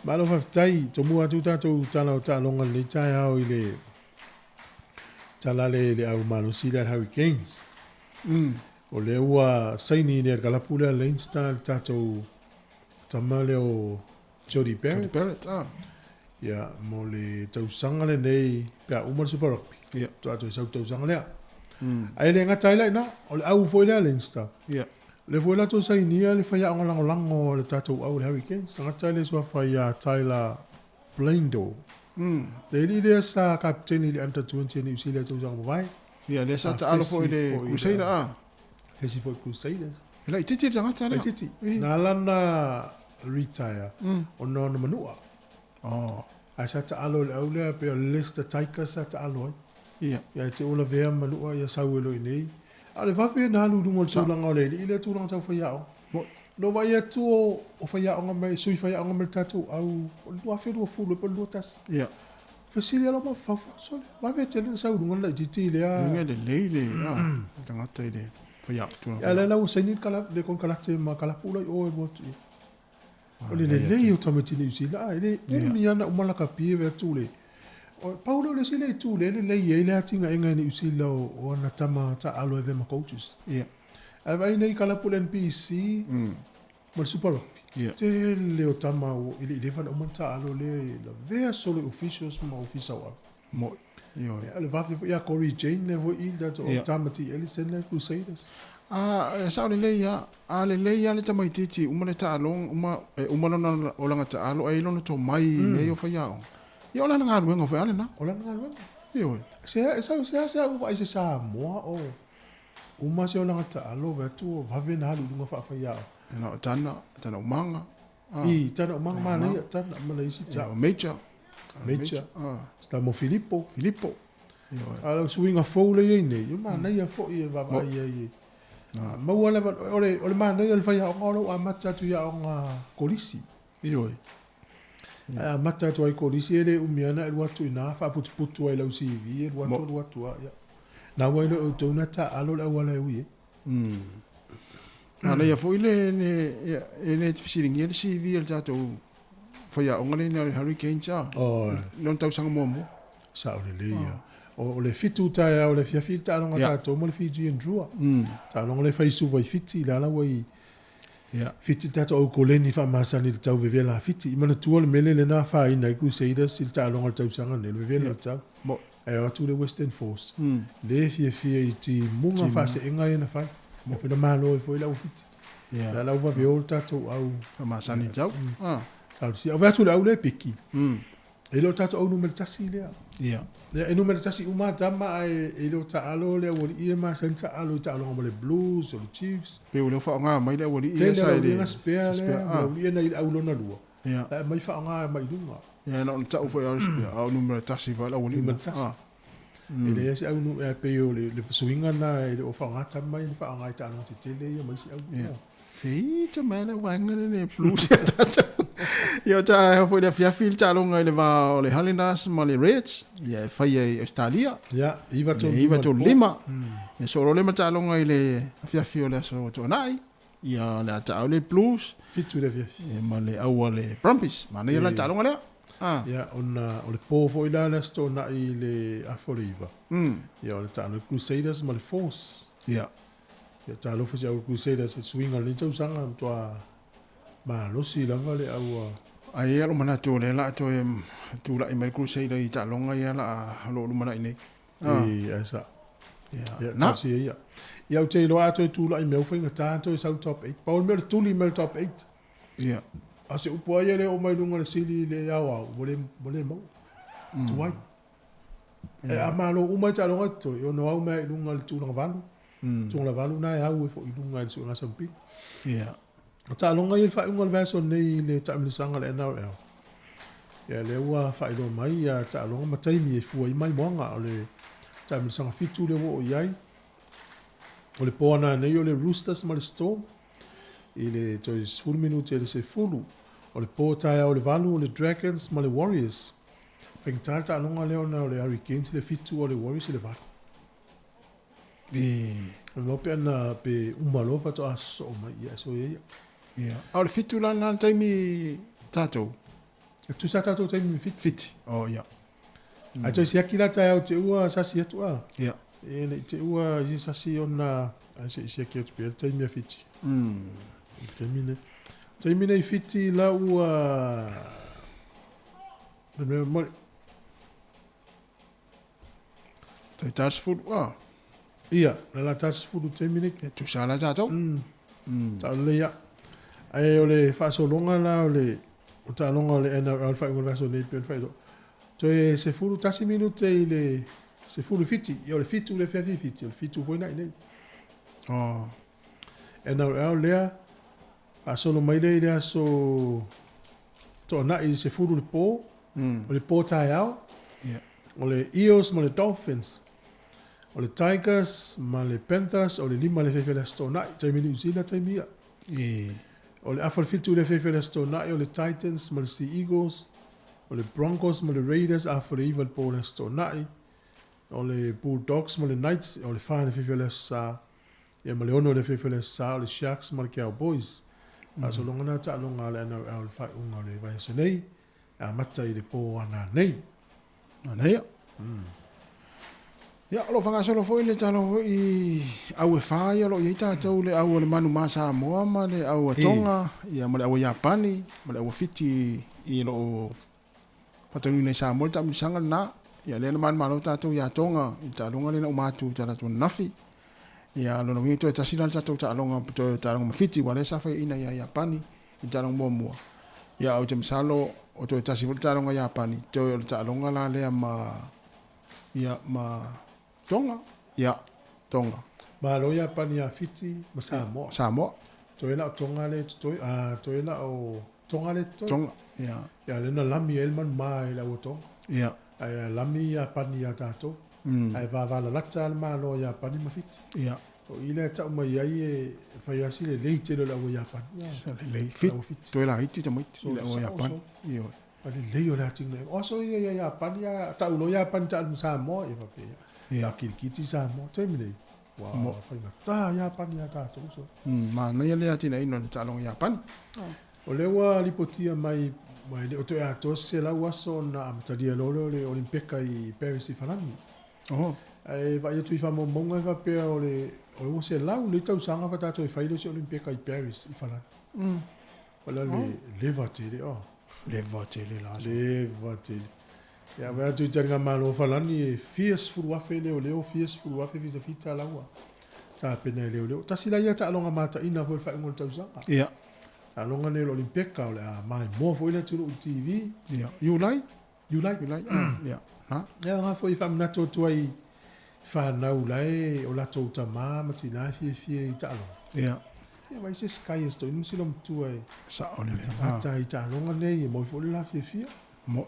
Malo whaftai, to mua tu tātou tala o tālonga le tai au i le tala le au Malosila Hurricanes. O le ua saini le kalapula Leinster tātou tamale o Jody Barrett. Ia, mo le tausanga le nei pia umar Super Rugby. Ia. Tātou i sau tausanga lea. Ai le ngata ila ina, o le au foi lea Leinster. Ia. Le foi la to sainia le fai anga lango le tātou au le Hurricanes. Ngata le sua fai a Tyler Blaindo. Le li le sa kapteni le anta 20 ni usile tausanga mawai. Ia, le sa ta alo foi le Crusader a. Fesi foi Crusaders. Ela i titi ngata le. I titi. Na lana retire. O no manua. Oh. Ai sa ta alo le au le pe o Leicester Tigers sa ta alo. Ia. Ia te ola vea manua ia sauelo i nei. Ale vafe na lu dungo tulanga o le ile tulanga tau fa yao. No vai tu o fa yao ngam sui fa yao ngam tatu au do afe do fu le pe lotas. Ia. Fasilia lo ma fa so va ve tele sa dungo la titi le a. Dungo le leile ah. Tanga tai le fa yao tu. Ya le la o seni kala le kon kala te ma kala pula o e bot. O le le o tamati ni usila ile mi ana o mala ka pie ve tu le. Paulo le sile tu le le atinga enga ni usila o na tama ta alo eve ma coaches. Yeah. Ava nei kala pula NPC. Mo Super Rugby. Yeah. Te le o tama o ile fa o manta alo le la vea solo officials ma official wa. Mo. Yo. Le va ya Corey Jane le vo il da o tama ti Ellison le Crusaders. Ah, sa le ya le tama titi uma le ta alo uma na o langa ta alo ai lo to mai me yo fa ya. Ia ola nga luenga foi ale na. Ola nga luenga. Ia. Se o vai se Sāmoa o uma se ola ngata alo vetu va vena halu dunga fa fa ia. Na tana umanga. I tana umanga mana ia tana Malaysia. Ja, major. Sta mo Filippo. Ia. Ala swinga foule ia nei. Ia mana ia fo ia va vai ia. Ma wala ole mana ia fa ia ngolo amata tu ia nga kolisi. Ia. Mata tu ai kolisi ele umiana el watu ina fa putu ai lau CV el watu ya na wai no to na ta alo la wala wi ana ya foi le fisiring ele CV el tato foi a ngale na Hurricane cha non tau sanga mo sa le ya o le fitu ta ya o le fiafita no tato mo le Fiji and Drua ta no le fai su vai fiti la wai. Yeah. Fiti tato o koleni fa masani le tau veve la fiti. Imana tua le mele le na fa ina Crusaders il ta longa tau sanga le veve le tau. Mo e o tu le Western Force. Le fie i ti munga fa se inga ina fa. Mo fa malo foi la fiti. Yeah. La va ve o tato au fa masani tau. Tau si o va tu la le piki. E lo tato o numero tasi le. Yeah. E numero tasi uma tama e lo ta alo le o i ma senta alo ta alo le Blues o le Chiefs. Pe o le fa nga mai le o i sa le spare le o i na i aulo na lua. Yeah. La mai fa nga mai dunga. Yeah, no ta o fa o spare o numero tasi va la o i. E le se au no e pe o le swinga na e o fa nga tama i fa nga ta no te tele ia mai si au. Fei te mana wanga le Blues ta. Yo ta foi da fiafil ta longa le va le Highlanders ma le Reds ya fai Australia ya iva to lima e solo le mata longa le fiafil le so to nai ya la ta le Blues fitu le fiaf ma le au le Brumbies ma ne la ta longa le Ia, o le pō fo ila le sto na i le Aforiva. Ia, o le tāna Crusaders ma le Force. Ia. Ia, tālo fasi au Crusaders e swinga le tausanga toa ma losi lava le au... Ai alo mana tō le la tō e tū la i mai Crusader i tā longa ia la lo lumana i nei. Ia, sa. Ia, tausi ia. Ia, o te loa ato e tū la i meu whainga tāto e sau top 8. Paul mele tūli mele top 8. Ia. A se upua ia le o mai lunga le sili le au au, mole mau. Tuai. E a malo umai ta longa to, yo no au mai lunga le tūlanga valu. Tūlanga valu na e au e fo i lunga le tūlanga sampi. Ia. O ta longa i le whai unga le vaso nei le taimilisanga le NRL. Ia le ua whai lo mai ia ta longa ma taimi e fua i mai moanga o le taimilisanga fitu le wo o iai. O le poana nei o le Roosters ma le Storm. I le toi 10 minuti e le se fulu. O le pōtaia o le valu o le Dragons ma le Warriors. Whengtāi ta longa leo na o le Hurricanes le fitu o le Warriors i le valu. O mope ana pe umalofa to aso o mai ia so ia. Ia. O le fitu la na taimi tātou? Tu sa tātou taimi fitu. Fiti. O ia. Ai toi siaki la tai au te ua sasi atu a. Ia. E le te ua i sasi ona ai se siaki atu pe taimi a fiti. Taimi ne fiti la ua tai tas fulu a. Ia, la tas fulu taimi ne. E tu sa la tātou? Ta le ia. Ai o le whaasolonga la o le o ta longa o le NRL whai ngol vaso nei pēn whai do. Toi se fulu tasi minute i le se fulu fiti. Ia o le fitu le whai fiti. O le fitu foi nai nei. NRL lea solo mai lea so to na i se fulu le pō. O le pō tai au. O le Eels ma le Dolphins. O le Tigers ma le Panthers. O le lima le whewhele sto nai. Taimi ni usila taimi ia. O le awhalifitu le whewhele sto nai. O le Titans ma le Sea Eagles. O le Broncos ma le Raiders. Awhale iwa le pō le sto nai. O le Bulldogs ma le Knights. O le whae le whewhele sa. Ia ma le ono le whewhele sa. O le Sharks ma le Cowboys. So longa na ta longa le ana o le whae unga le vai se nei. A mata i le pō ana nei. Ana ia. Ia, lo whanga solo fo i le talo i au e whaia lo i ei tātou le au le manu ma Sāmoa ma le au a Tonga. Ia ma le au a Japani. Ma le au a fiti i lo patanu nei Sāmoa le tamisanga na. Ia le na manu malo tātou i a Tonga. I tālonga le na umatu tātou nafi. Ia lona wingi toi tasina le tātou tālonga toi tālonga ma fiti wale sa whai ina i a Japani. I tālonga mua mua. Ia au te misalo o toi tasi fo le tālonga Japani. Toi o le tālonga la lea ma... Ia ma... Tonga? Ia, Tonga. Ma lo Japani a fiti ma Sāmoa. Sāmoa. Toi la o Tonga le toi toi la o Tonga le toi. Tonga, ia. Ia le na lami elman mai la o Tonga. Ia. Ai lami Japani a tātou. Ai va lata al ma lo Japani ma fiti. Ia. O ile ta mai ai e fai asi le leite lo la o Japani. Sa le lei fit. Toi la iti te moiti le o Japani. Ia. Ale lei o la tinga. O so ia Japani a ta ulo Japani ta Sāmoa e va pe. Ia kirikiti Sāmoa te mine. Wow, fai ta Japani a tātou so. Ma nei le atina ino le talonga Japani. O le wa lipotia mai le o te ato se la waso na amtadia lolo le Olimpika i Paris i Fanani. Ai vai tu fa mo monga va pe o le se la le tau sanga va tato i fai le Olimpika i Paris i Fanani. Wala le levatele Levatele la. Levatele. Ya va tu tanga malo Fanani e fierce fu afe leo fierce fu afe visa fita la wa. Ta pena leo. Ta sila ia ta longa mata ina vo fa ngol tau sanga. Ia. Ta longa le Olimpika o le mai mo fo ile tu TV. Ia. You like? Ia. Ha? Ya nga fo i fam na to ai fa na ulai o la to ta ma ti na fi i ta lo. Ia. Ia vai se sky sto in silom tu ai. Sa o le. Ta i ta longa nei mo fo la fi. Mo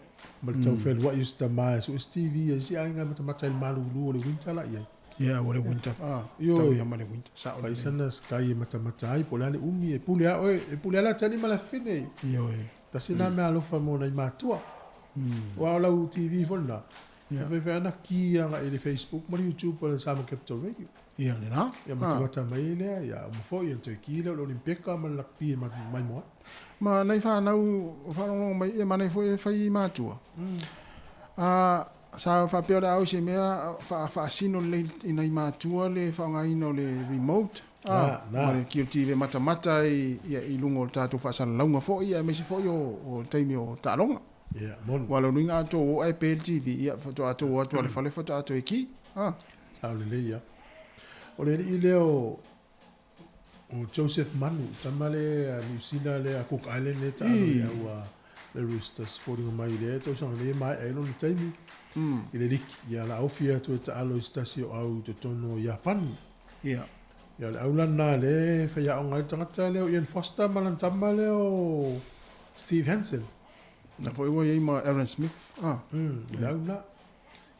tau fel what used to my so TV is ya nga mata malu lu le winter la ia. Ia o le winter. Yo ia ma le winter. Sa o le. Vai sana sky mata ai po la le umi e pule la tali mala fine. Yo e. Ta sina me alo fa mo na matua. Wa la TV fo na. Ia ve ana ki nga i le Facebook mo YouTube po le Sāmoa Capital Radio. Ia le na. Ia mata mai lea, ia mafo ia toi kile o Olimpeka ma lakpi mai moa. Ma nei whanau, whanau mai ia manei foi whai mātua. Sa whapea le au se mea, whaasino le inai mātua le whaongaino le remote. Ma le ki o tive mata i lungo o tātou whaasana launga fo ia, me se fo i o teimi o tālonga. Ia, monu. Wala nuinga ato o APL TV, ia whato ato o ato ale whale whato ato e ki. Au le ia. O le i leo o Joseph Manu, tamale a New Zealand le a Cook Island le ta au le Roosters sporting mai le to sanga le mai e no taimi. I le rik ia la ofia to ta alo stasio au to tono Japan. Ia. Ia le aulana le fa ia onga tangata le o Ian Foster malan tamale o Steve Hansen. Na foi o ia ma Aaron Smith. Le aula.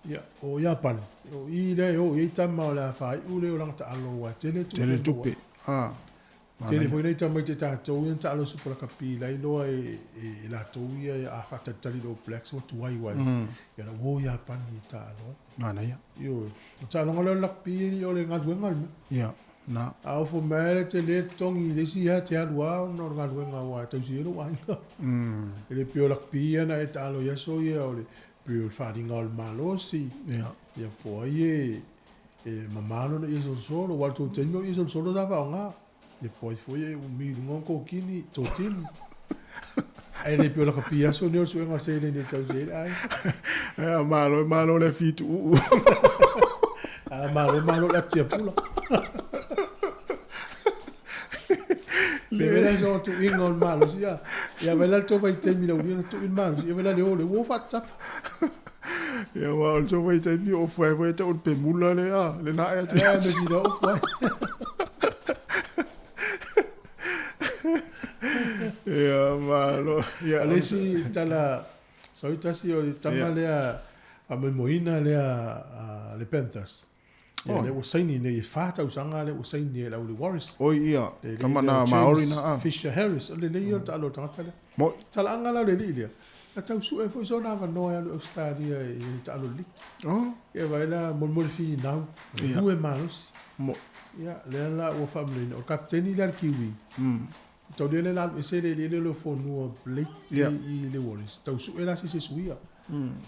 Ia, o Japan. O i le o i tama o la fai ule o langa ta alo wa tele tupe. Tele foi nei tama te tātou i ta alo supura kapi lai loa e la tau ia a whatatali lo blacks o tuai wai. Ia la o Japan i ta alo. Mana ia. Io, o ta alonga leo lakpi o le ngaduenga alme. Ia, na. A o fo mele te le tongi le si ha te alua no ngaduenga wa tau si ero wai. Ele pio lakpi ia na e ta alo yaso ia o le pio wharinga o le malosi. Ia po ai mamano na iso solo, wato tengo iso solo da vaonga. Ia po ai foi o milungo ko kini to tin. Ai le pio la kapia so ne so nga se le ne tau se ai. Malo le fitu. Malo la tia pula. Se vela so tu ingol malo sia. Ia vela to vai te mi la uni to in malo. Ia vela le ole wo fat taf. Ia wa so vai te mi o foi te on pe mula le le na e te. Ia me di do foi. Ia malo. Ia le si tala so itasi o tamale a moina le Panthers. Ia le usaini ne fata usanga le usaini le Warriors. O ia, tamana Maori na Fisher Harris le le ta lo tanga tala. Mo tala anga la le ile. La tau su e foi zona va noia le stadia e ta lo li. Ia vai la mon fi now. Ue malos. Mo ia le la o family o kapteni le kiwi. Tau le la se le fo no Blake i le Warriors. Tau su e la se suia.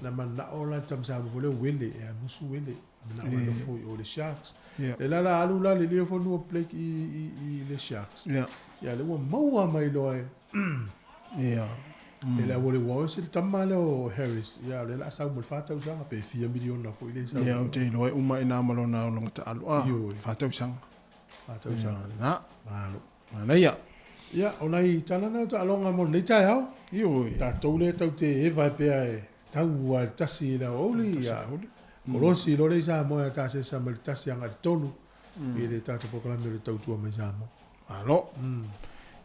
Na mana o la tamsa vo le wele e musu wele. Na o fo o le Sharks. Le la alu la le fo no Blake i le Sharks. Ia le o maua mai loe. Ia. E la wole Warriors il tamale o Harris. Ia le la sa mo fata usanga pe 4 milion na fo ile sa. Ia o te loe uma ina malo na longa ta alu. Fata usanga. Fata usanga. Na. Malo. Mana ia. Ia, o nei talana ta alonga mo nei tai hao. Ioi. Ta toule tau te e vai pea e tau a tasi la oli. Ia, kolosi lo le sa moa ta se sa mal tasi anga tonu. I le tata pokalame le tau tua mai sa mo. Alo.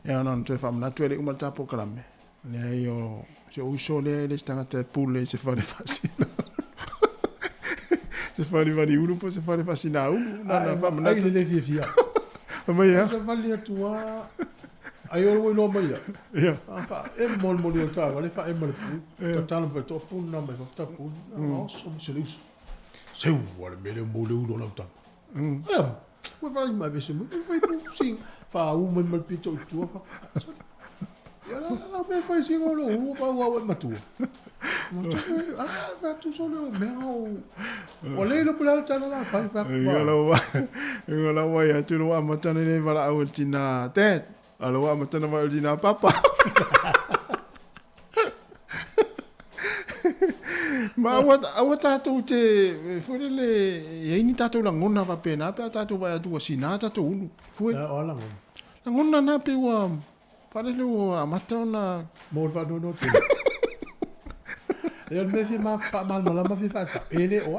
Ia non te fam na tu ele uma ta pokalame. Le io se uso le stanga te pule se fa le fasina. Se fa le vani uno po se fa le fasina uno. Na fam na le via. Ma ia. Se vali tua ai o no mai. Ia. Fa e mol o ta, vale fa e mol pu. Ta tala fa to pu na mai fa pu. O so se lus. Se wala me le mo le ulo la ta. Ia. Wa vai mai vese mo. Vai pu sing. Fa u me mal pito tu fa. Ya la me fa sing o lo u pa wa ma tu. Va tu solo me o le lo pula ta la fa fa. Ia la wa ya tu lo wa mata ne va la o tina tet. Alo wa matana wa dina papa. Ma wa tatu te foi le e ni tatu la ngona va pena pe tatu va tu sina tatu unu. Foi. O la ngona. La ngona na pe wa pare le wa matana mo va no te. E me fi ma fa mal mala ma fi fa sa. Ele o.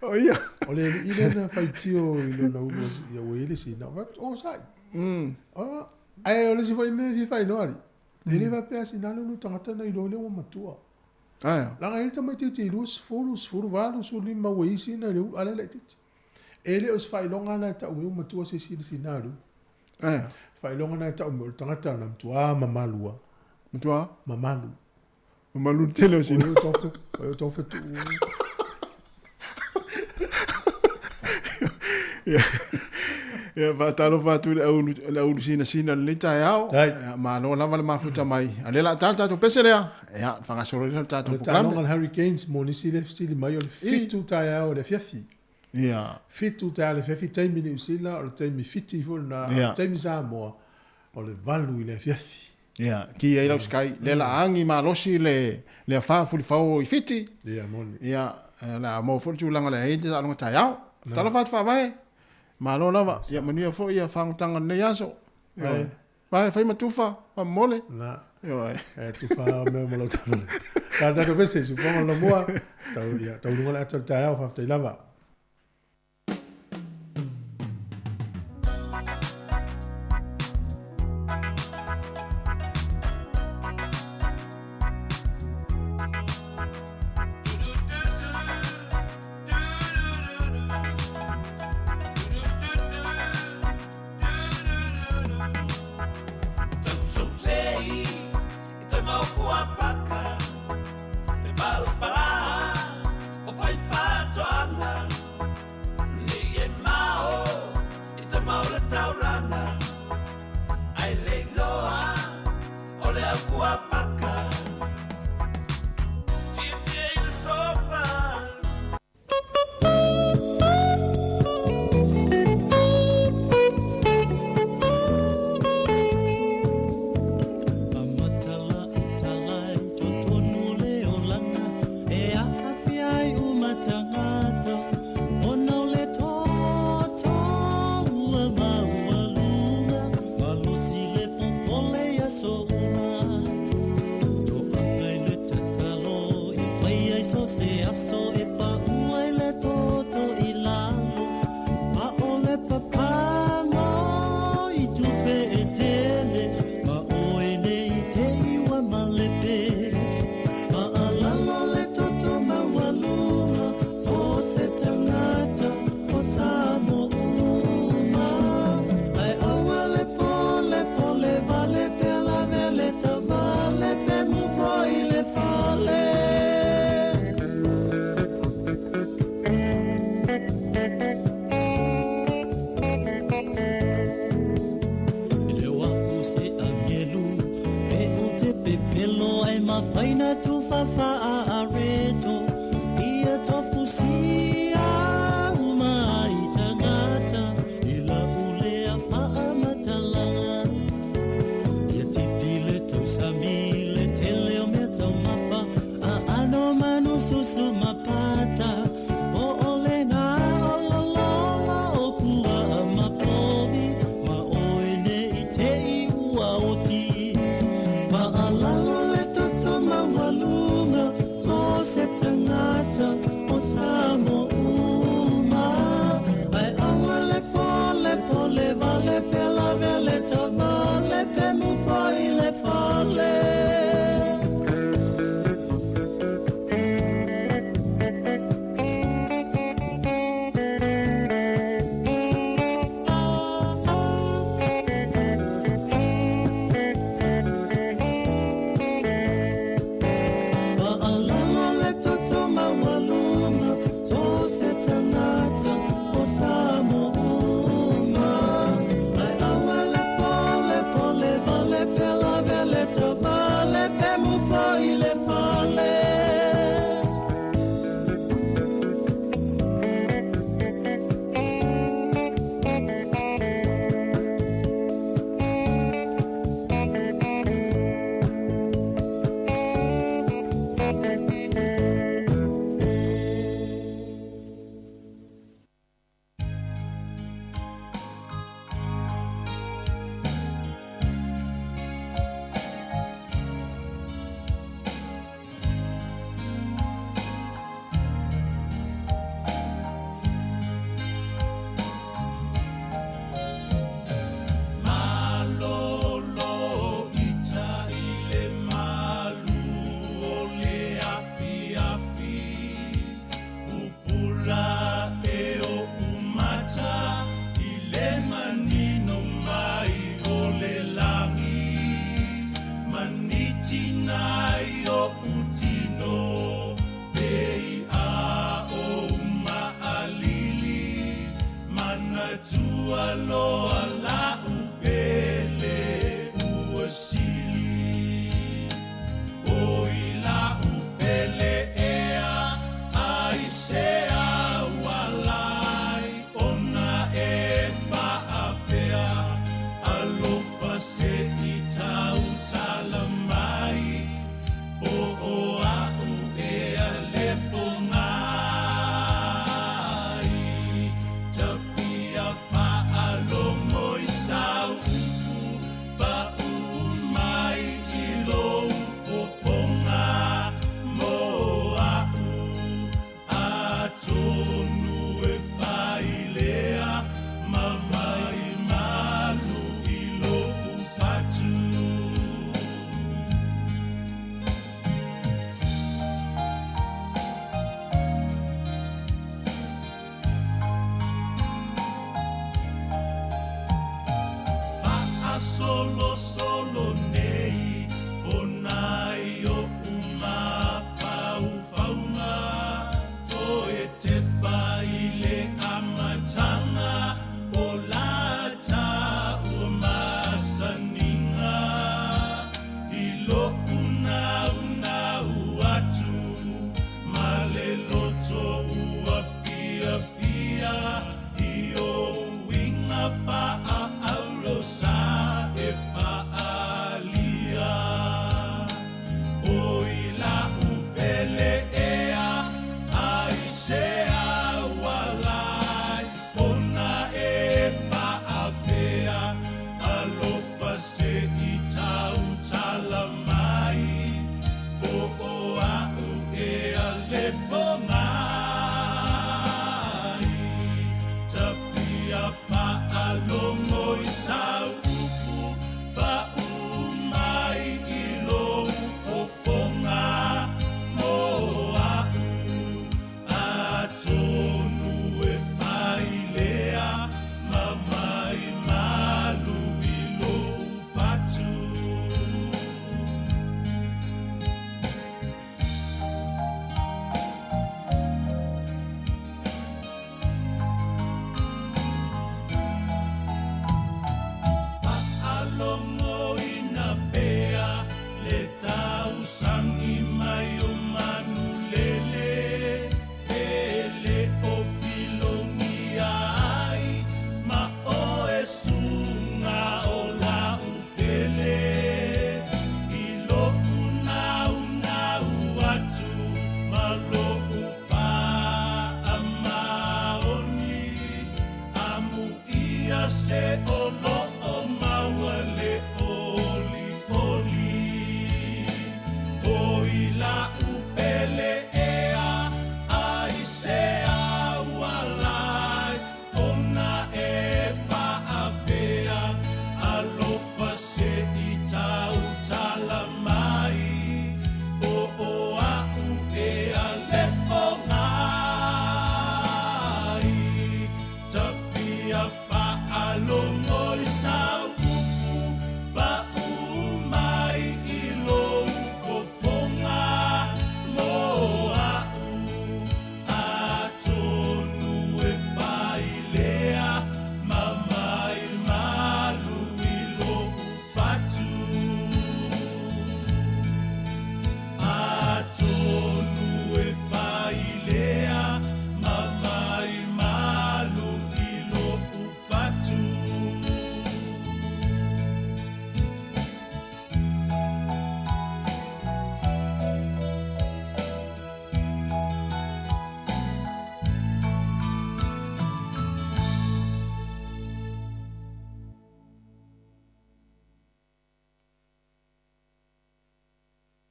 O ia. O le ile na fa tio ile na uno ia o ele sina. O sai. Ai o le si foi me fi fai no ari. Ele va pe asina no tangata na ilo le o matua. La nga ilta mai titi lus furu valu su lima weisi na le ala le titi. Ele os fai longa na ta o matua se si sinaru. Fai longa na ta o tangata na matua mamalua. Matua mamalu. Mamalu tele si no tofe. O tofe tu. Ia whaatalo whātu le aulu sina le tai au. Ma no lava le mafuta mai. A le la tātou pese lea. Ia, whangasoro le tātou proklame. Le tālonga Hurricanes mo nisi le stili mai o le fitu tai au le fiafi. Ia. Fitu tai au le fiafi taimi ni usila o le taimi fiti fo na taimi Sāmoa o le valu i le fiafi. Ia, ki e lau skai. Le la angi ma losi le whāfuli whao i fiti. Ia, moni. Ia, la mo furtu langa le heite sa alonga tai au. Tala whātu whawai. Ma lo lava, ia mania fo ia whangtanga nei aso. Vai, whai matufa, wa mole. Na. Ia, tufa mea malo tamale. Ka tato pese, su ponga lo mua. Tau lunga le atal tai au, whaftai lava.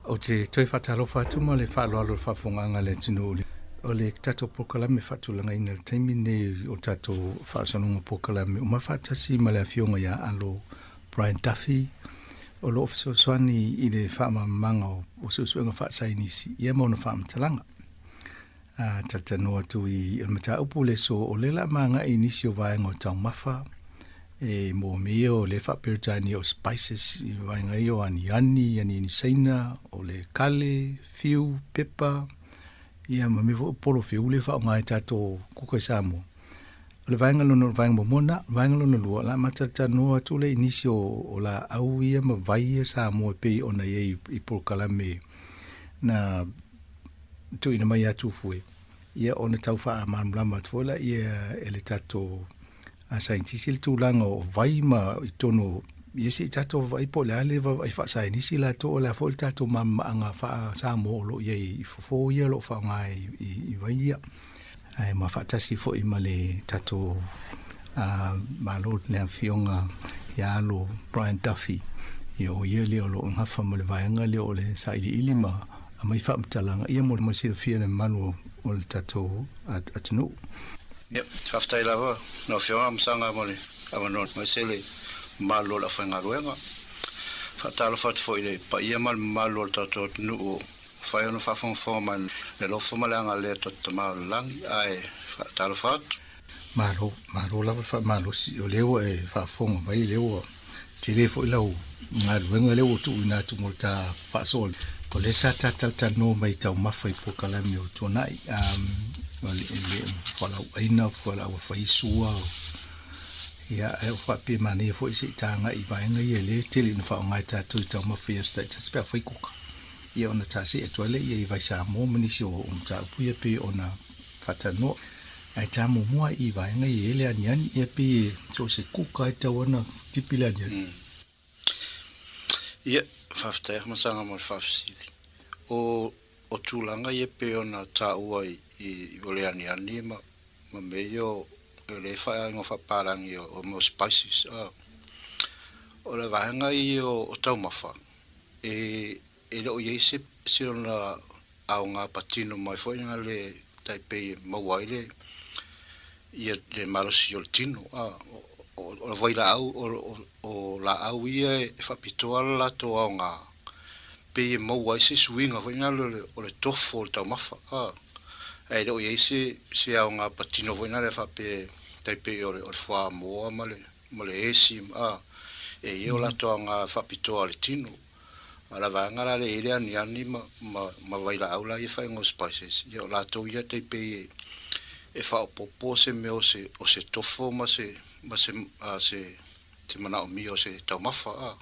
O te toi whatalofa atu mo le whaaloalo whawhonganga le tinu o le tato pokalame whatulanga ina le taimi ne o tato whaasanunga pokalame o mawhatasi ma le awhionga ia alo Brian Duffy o lo ofisio swani i le whaamamanga o susuenga whaasainisi ia mo na whaamatalanga tatanoa atu i il mata upu le so o le la manga inisi o vaenga o tau mafa mo mea o le whaperitani o spices i vaenga i o ani ni seina o le kale, fiu, pepa ia ma me polo fiu le wha o ngai tato kukai Sāmoa o le vaenga lono vaenga momona vaenga lono lua la matatanoa atu le inisi o la au ia ma vai e Sāmoa pei ona ia i Polokalame na tu ina mai atu fue ia ona tau wha amamlama tuola ia ele tato a saintisi le tūlanga o vai ma i tono iesi tato vai po le ale vai wha sainisi la to o le afo le tato anga wha Sāmoa lo ia i fofo ia lo wha ngai i vai ia ai ma wha tasi fo i ma le tato ma lo le awhionga ia lo Brian Duffy i o ia leo lo ngawha ma le vaianga leo le saili ili ma a mai wha mtalanga ia mo le masira fia le manu o le tato atunu. Yep, whaftai lawa, no whionga msanga mole, awa not maisele, malo la whainga ruenga. Whatalo whatu fo i le, pa ia mal malo la tato atunu o whai ono whawhonga man, le lofo malanga le tato mao langi, ai whatalo whatu. Malo lawa wha malo si o leo e whawhonga mai leo, te le fo i lau, ngā ruenga leo tu ina tu mo ta whaasole. Ko le sa tataltano mai tau mawha i Polokalame o tuanai, le whalau aina, whalau whaisua, ia e whape mani e fo i se itanga i vaenga i le tele na whao ngai tātou i tau mawha i astai, tasi pia whaikuka. Ia ona tasi e tuale ia i vai Sāmoa manisi o mtaupuia pe ona whatanoa. Ai tāmo mua i vaenga i ele aniani ia pe so se kuka i tau ana tipile aniani. Ia, whaftai masanga mo whafsili. O tūlanga i pe ona tā ua i ole ani ma meo le whaia ingo whaparangi o mo spices. O le vahenga i o taumawha. E leo iei se ona au ngā patino mai fo inga le taipei mauaile i le marosi o le tino. O la vai la au o la au ia e whapitoa la to au ngā pe mauai se suinga fo inga o le tofo o le taumawha. Ai leo iei se au ngā patino fo inga le whape taipei o le Sāmoa ma le esi e i o la to au ngā whapitoa le tino. La vanga le ere ani ma vai la au la i whaingo spices. I o la to ia taipei e whao popo se meo o se tofo ma se mana o mi o se taumawha.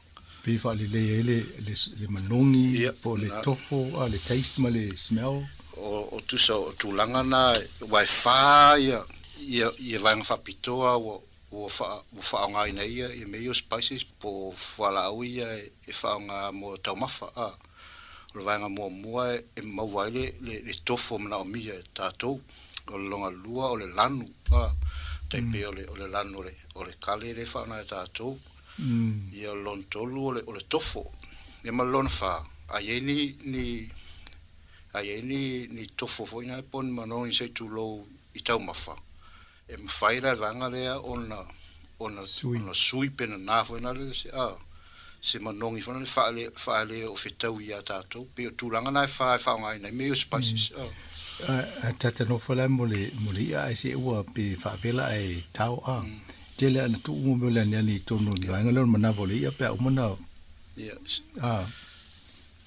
Pe whale le manongi po le tofo, le taste ma le smell. O tusa o tūlanga na wai wha ia vanga whapitoa o whaonga ina ia i meo spices po whala au ia e whaonga mo taumawha. O vanga mua e mauaile le tofo mana o mia tātou. O le longa lua o le lanu. Taipe o le lanu o le kale le whaona e tātou. Ia lon tolu o le tofo. Ia ma lona wha. Ai ni tofo fo ina e pon mano i se tūlou i taumawha. E mwhaira vanga lea ona sui pena nā fo ina le se manongi fona le whaale o whetau i a tātou. Pe o tūranga nai whaonga ina meo spices. Tata no whala mo le ia e se ua pe whaapela e tau tele ana tu umo mele ani tonu ni wanga leo manavo le ia pe au mana.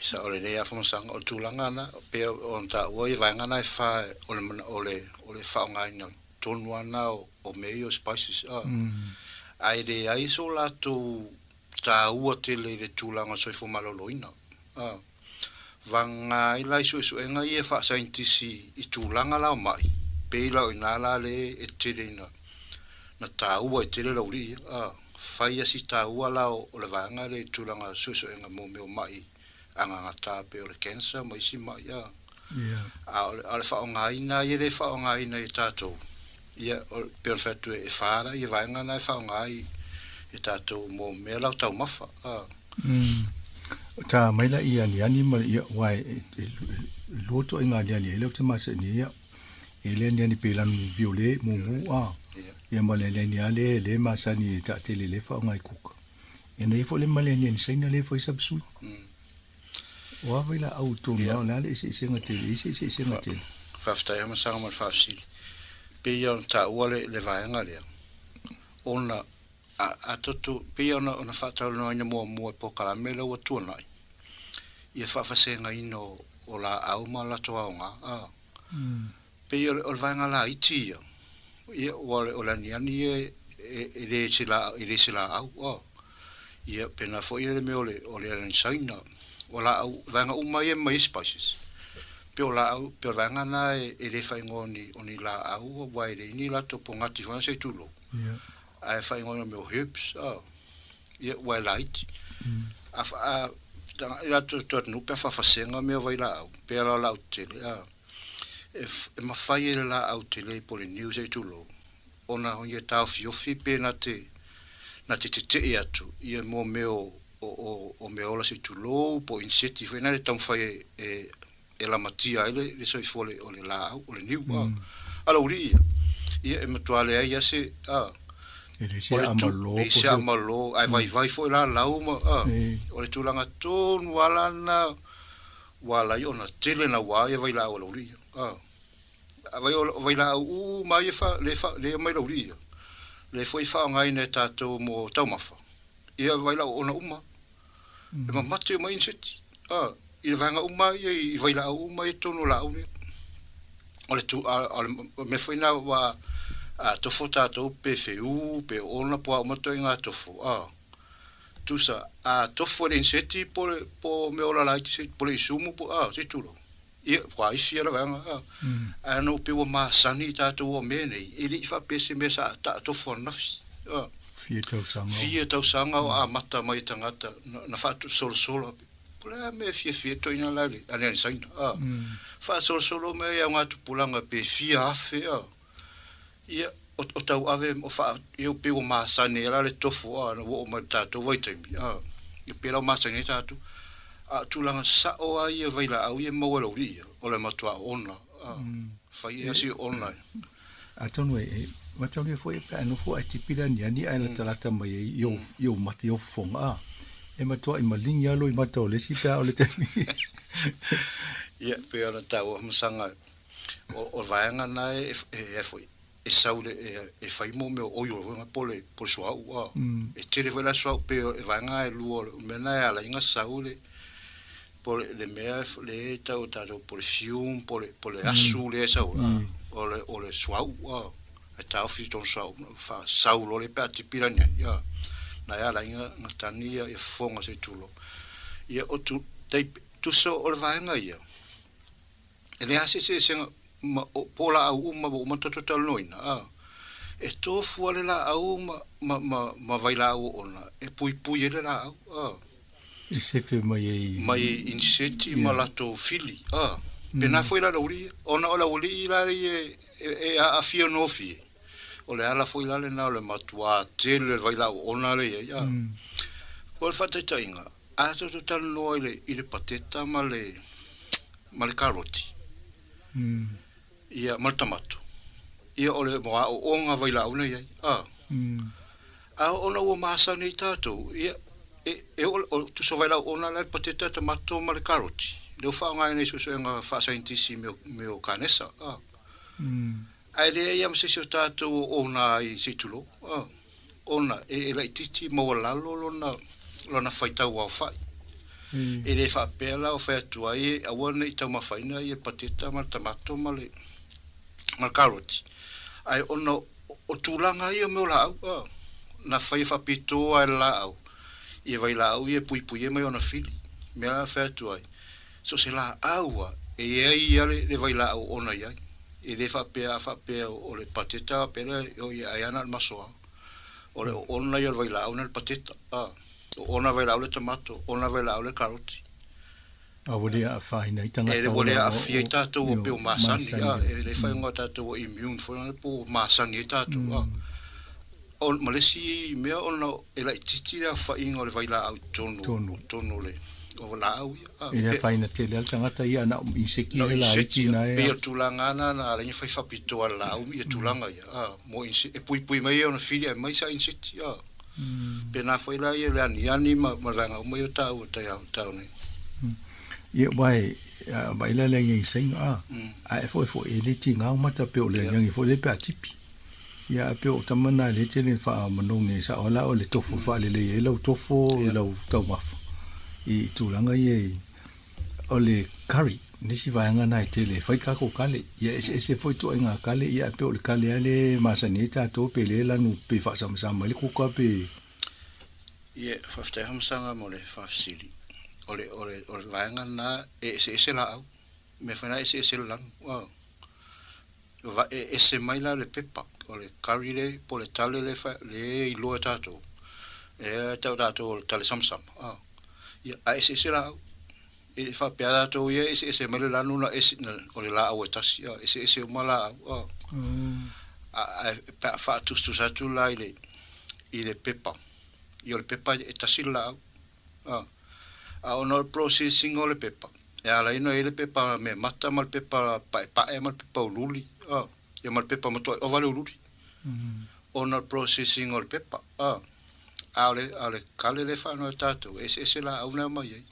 Sa ole rea fonsang o tūlanga na pe on ta ua i vanga nai wha ole whaonga ina tonu ana o meo spices. Ai re ai so la tu ta ua tele le tūlanga soifo maloloina. Vanga i lai su enga i e wha saintisi i tūlanga lau mai. Pei lau i nāla le e tere na tā ua i tere lau li. Whai asi tā ua lau o le vanga le tūlanga su enga mō meo mai. Anga ngata pe o le cancer mai si mai. A le whaonga ina i le whaonga ina i tātou. Ia pe o whatu e whara i vanga na e whaonga i tātou mō mea lau tau mawha. Ta mai la ia ni ma ia wai loto inga dia le le te masa ni ia. Ele ni pelan violet mu a. Ia ma le ni ale le masa ni ta te le fa ngai kuka. E nei fo le male ni sai na le fo isa bsu. Wa vai la auto no la le se ngate se ngate. Fafta ia masanga mal fafsi. Pe ia ta wale le vai ngale. Ona a toto pe ona fata no ina mo po kala mela wa tuna. Ia fafase ngai no o la au ma la toa nga. Pe ia o vai ngala itia. Ia wale o la ni e le sila au. Ia pena fo ia le me ole ni saina. Ola au vanga umai mai spices. Pe ola au pe vanga na e le fai ngoni oni la au wai le ni la to ponga ti fan se tulo. Yeah. Ai fai ngoni me hips. Ia wai light. A la to no pe fa fasenga me vai la au. Pe la au tele. E ma fai la au tele po le news e tulo. Ona on ye tau fiofi pe na te te atu. Ia mo meo o me ola se tulo po inseti foi na le tão fai e la matia ele le soi fole o le la o le niu ala uria ia e matuale ai se ele se amalo ai vai foi la uma o le tulanga ton wala na wala yo na tele na wa ia vai la o uria vai la mai fa le mai uria le foi fa ngai ne tato mo taumafa ia vai la ona uma e ma mate mai inseti i vanga uma i vai la uma e tonu la une ole tu me foi na wa to fota to PFU pe ona po ma to nga to fo tu sa to fo inseti po me ola la ti po le sumo po ti tu lo i qua i sia la vanga no pe o ma sani ta to o mene i li fa pese me sa ta to fo na Fia tau sanga o mata mai tangata na fatu solo pula me fia to ina lali ani saina fa solo me ia ngatu pulanga pe fia afe ia o tau ave o fa eu pe o masane la le tofu no o mata to vai tem e pela masane tatu tu langa sa o ai vai la au e mo lo ri o le matua ona fa ia si online atonu Matau ni foi pe no foi tipira ni ani ai la talata mai yo mate yo fonga e matua i malinga lo i matau le si pe o le temi ia pe ona tau msanga o vaanga na e foi e saule e fai mo me o yo nga pole por so e tele foi la so pe e vaanga e luo mena ala inga saule por le mea le tau por fium por azul e sa o le swau e tau fi ton fa saulo le pati pirania ia na ia la inga matania e fonga se tulo ia o tu so o vaenga ia ele ase se pola au ma total noina e to fuale la au ma vai la ona e pui ele la e se fe mai inseti ma la to fili pena foi la uri ona ola uri la e a fio no fi o le ala foi la le na le matua tele vai la ona le ia o fata tainga a to total no ile pateta male karoti ia mal tomato ia ole mo o nga vai la ona ia a ona o masa ni tato ia e o tu so vai la ona le pateta tomato mal karoti le fa nga nei so nga fa scientisti meu canessa ai le ia se so tato ona i situlo ona e la titi mo la lona faita wa fai e le fa pela o fa tu ai a wona i tama faina i pateta mal tomato mal karoti ai ona o tulanga i mo la na fai fa pito ai la au e vai la au e pui mai ona fili me la fa tu ai so se la aua e ai le vai la au ona ia e le fa pe o le pateta pela o ia ana masoa o le ona ia vai la au na pateta ona vai la au le tomato ona vai la au le karoti a vole a faina i tanga e vole a fieta to o pe o masani e le fa ngota to o immune fo na po masani tato o malesi me ona e la titi la fa ingo le vai la au tonu le o la au ia faina te le tangata ia na inseki le la iti na e o tulanga na ringa fai fapito ala au mi tulanga ia mo e pui mai ona fili mai sa inseki pe na foi la ia le ani ma ranga o mai ta o ta ne ia vai baila le ngi sing a foi e le tinga o mata pe o le ngi foi le pe atipi ia pe o tamana le tele fa manonge sa ola o le tofu fa le lo tofu lo tau mafu I tulanga ye ole curry nisi vaanga na tele fai ka ko kale ye ese foi to nga kale ya pe ole kale ale masanita to pele la nu pe fa sam le ku ka pe ye fafte ham sanga mole fafsili ole vaanga na ese la me fa na ese la va ese mai la le pepa ole curry le pole tale le fa le ilo tato tato tale sam ia ese la e fa piada to ia ese mele la no ese o la o tas ia ese mala a fa tu sa tu la ile pepa io le pepa e tasila a ono processing o le pepa e ala ino ile pepa me mata mal pepa pa e mal pepa luli ia mal pepa mo to o vale luli ono processing o le pepa ale kale le fa no tato ese la una mai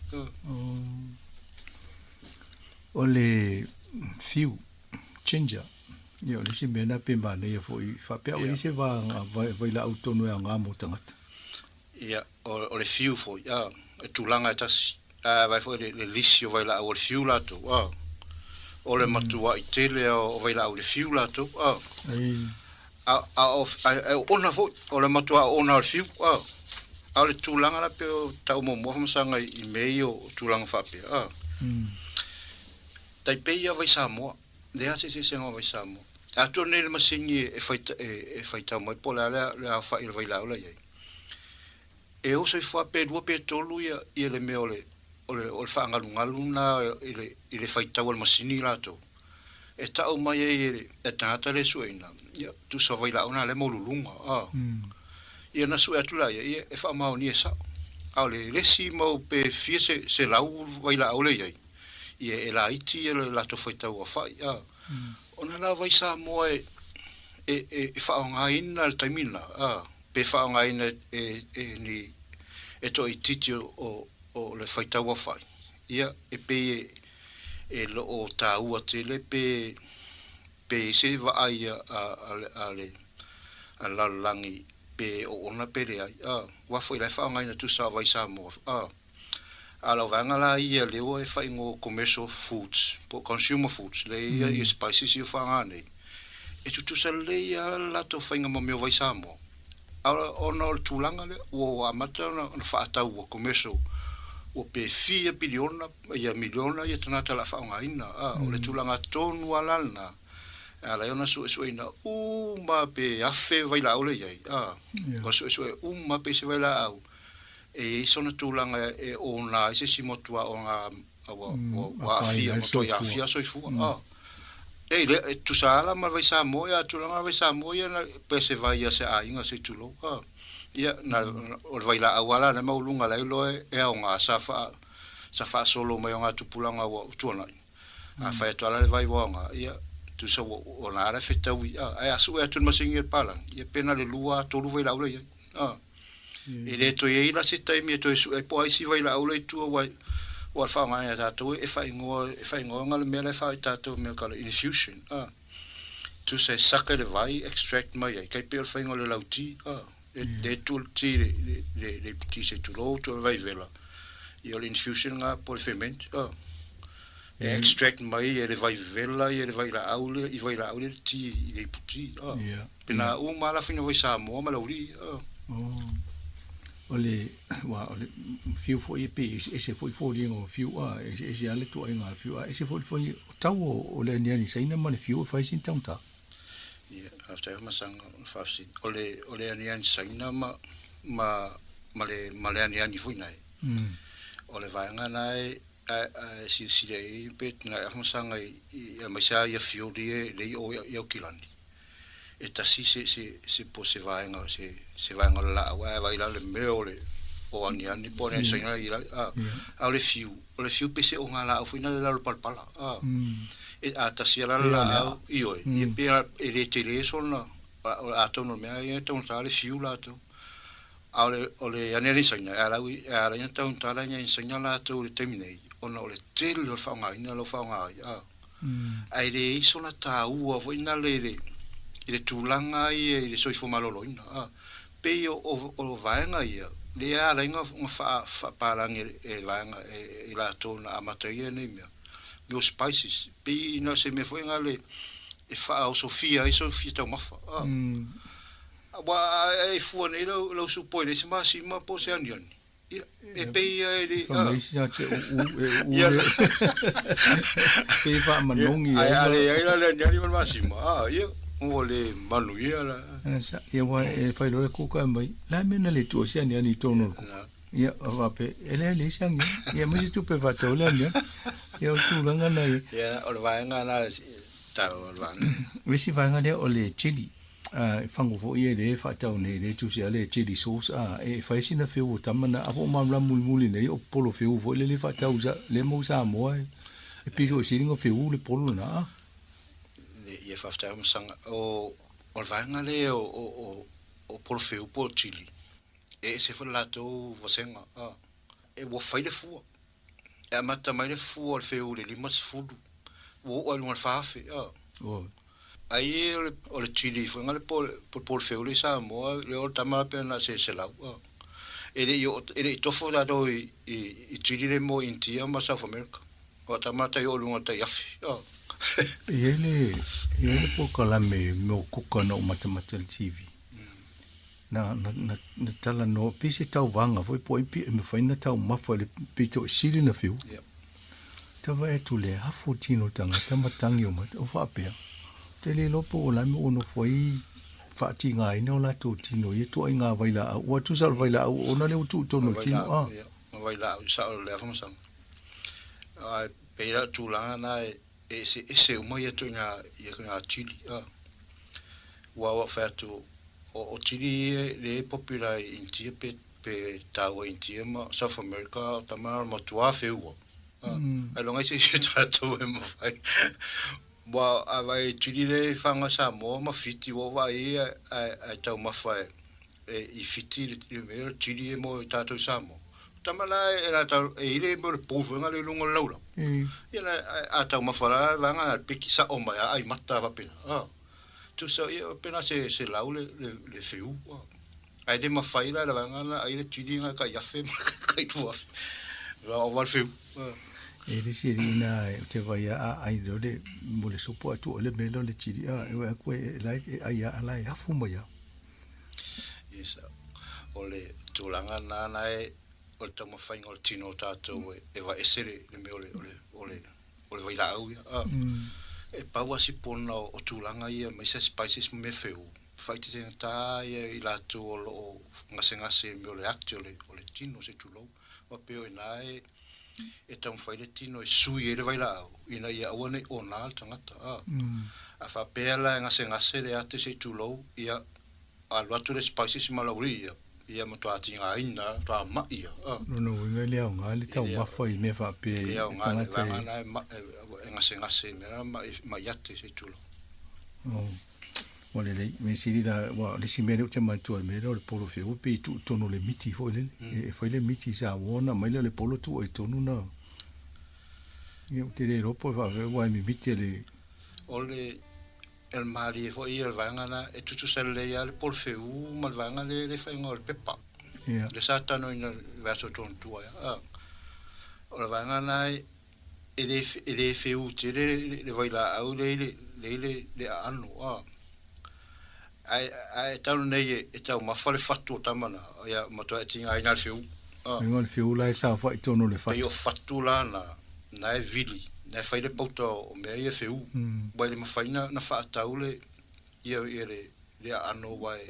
ole fiu changer io le si mena pe mane foi fa pe o se va vai la auto no nga mo tangata ia ole fiu foi tulanga tas vai foi le lisio vai la o fiu la to ole matua i tele o vai la o fiu la to ona fo ole matua ona o fiu ale tulanga la pe tau mo sanga i meio tulanga fa pe tai pe ia vai Sāmoa de ase se vai Sāmoa a to ne ma singi e fai tau mai pola le fa il vai la ola ye e o se fa pe dua pe tolu ia le me ole fa ngaluna ile fai tau al masini la to e tau mai e tata le suina ia tu so vai la ona le molulunga ia na su atula ia e fa mau ni esa ale resi mau pe fie se lau vai la ole ia ia e la iti e la to foi tau fa ona la vai Sāmoa e fa nga ina al taimina pe fa nga ina ni e to ititi o le fai tau fa ia e pe e lo o tau atele pe se va ai ale ala langi pe o ona pere ai wa foi la fa nga ina tu sa vai Sāmoa ala vanga la ia le o e fa ngo commercial foods po consumer foods le ia spices you fa nga nei e tu sa le ia la to fa nga mo vai Sāmoa ala ona tulanga le o amata na fa ta o commercial o pe fia biliona ia miliona ia tana la fa nga ina o le tulanga tonu alana ala ona su ina ma pe afe vai la ole ia ko su ma pe se vai la au e sona tulanga e ona ese simotua ona wa afia mo ya afia so ifu e tu sala ma vai Sāmoa tulanga vai Sāmoa na pe se vai se a inga se tulo ia na o vai la awala na maulunga la lo e ona safa solo mai ona tupulanga wa tuana a fa to ala vai wonga ia tu so ona ara feta wi a su e tu masingi pala ia pena le lua to lu vai la ole e le to ye la se tai mi to su e po ai si vai la ole tu wa fa nga ya to e fa ngo nga le mele fa ta to me ka infusion tu se saka le vai extract mai kai pe fa ngo le lauti de tu ti le petit se tu lo to vai vela io l'infusion nga por ferment extract mai e le vai vela e le vai la aule ti le petit pena o mala fino vai Sāmoa mala uri ole fiu foi pe ese foi lingo fiu ese ale tu ainga fiu ese foi tau o le ni sai na mane fiu fai sin tanta after ma sang fafsi ole ni sai na male ni foi nai ole vai nga nai si dei pet na ma sang ia ma sa ia fiu le o ia kilandi e tasi se po se vai nga la wa vai la le meole o ani po ne singa ira a le fiu pese o ngala o fina le palpala e a tasira la io e per e le teleson a tono me e ton tale fiu la to o le aneri singa ara ina ton tala nya singa la to le terminate ona o le tele lo fa ina lo fa ai le iso na ta ua vo ina le tulanga i le soi fo malolo ina pe o vaenga ia le ala inga fa parang e vaenga e la tona amatai ni me spices pe no se me foi ngale e fa o Sofia ta mafa wa e fu ne lo supoi le ma po se anion e pe e fa si na te pe va manongi ai le nyari ma sima o le manu ia la sa ia wa e fai lo ku ka mai la mena le tu sia ni tono ku ia va pe ele sang ia mo tu pe va to le ia ia tu langa na ia o va nga na ta o va we si va nga le o le chili fango vo ia le fa ta ne le tu sia le chili sauce e fai sina fe o tamana a vo mam la muli ne o polo fe o vo le fa ta usa le mo Sāmoa e piro si ringo fe o le polo na ia fafta sanga o vanga le o por feu por Chile e se foi lá to vosenga e wo fai le fu e mata mai le fu o feu le limas fudu wo o un fafe aí o le Chile foi ngale por feu le Sāmoa le o tamara pena se la ele to fo da do i Chile le mo intia ma South America o tamara yo lunga ta yafi ele po kala me kuka no matamata TV na tala no pisi tau vanga foi po ipi me faina tau mafa le pito sili na fiu tava e tu le hafu tino tanga tamatangi o mata o fa pe te le lopo la me ono foi fa tinga ino la tu tino ye tu inga vaila o tu sal vaila o na le tu tono tino vaila sa le fa sang pe la tu la na ese o mai to nga Chile wa fa tu o Chile le popular in tie pe tawa in tie ma South America tamar ma tua feu ai longa se ta to mo fai wa vai Chile le fanga Sāmoa ma fiti wa vai ai tau ma fai i fiti le Chile mo ta to Sāmoa tamala era ta ile mo po venga le lungo laula ila ata uma fala langa piki sa o mai ai mata va pena tu so io pena se laule le feu ai de ma faila la vanga ai le tidinga ka yafe kai tu va o va feu e le sirina te vai ai do le mo le sopo tu le melo le tidi e ko lai ai ala ya fu mai yes ole tu langa na o le tama whainga o le tino tātou e wa esere le me ole vai la au e paua si pona o tūlanga ia mai se spices me feu whaite te ngata ia i lātou o ngase me ole akte o le tino se tūlou wa peo e nae e tau whai le tino e sui e le vai la au ina ia awane o nā le tangata a whapea la ngase le ate se tūlou ia a luatu le spices malauri ia mo toa tinga ina toa ma ia no we le nga le tau ma foi me fa pe tanga te ngase me ma yate se tulo ole le me siri da wa le simere te ma tu me le polo fe o pe tu tono le miti foi le e foi le miti sa wona mai le polo tu e tonu na io te le ropo va wa mi miti le ole el mari fo i el vangana e tutu selle ia le por feu mal vanga le fa ngor pepa le satano in verso ton tua o vangana e le feu te le vai la au le anu ai tau nei e tau ma fale fatu tamana ia ma to tinga ina feu ngol feu la sa fa tono le fa io fatu la na e vili na fai le pauta o mea ia feu wai le mawhaina na whaatau le ia le ano wai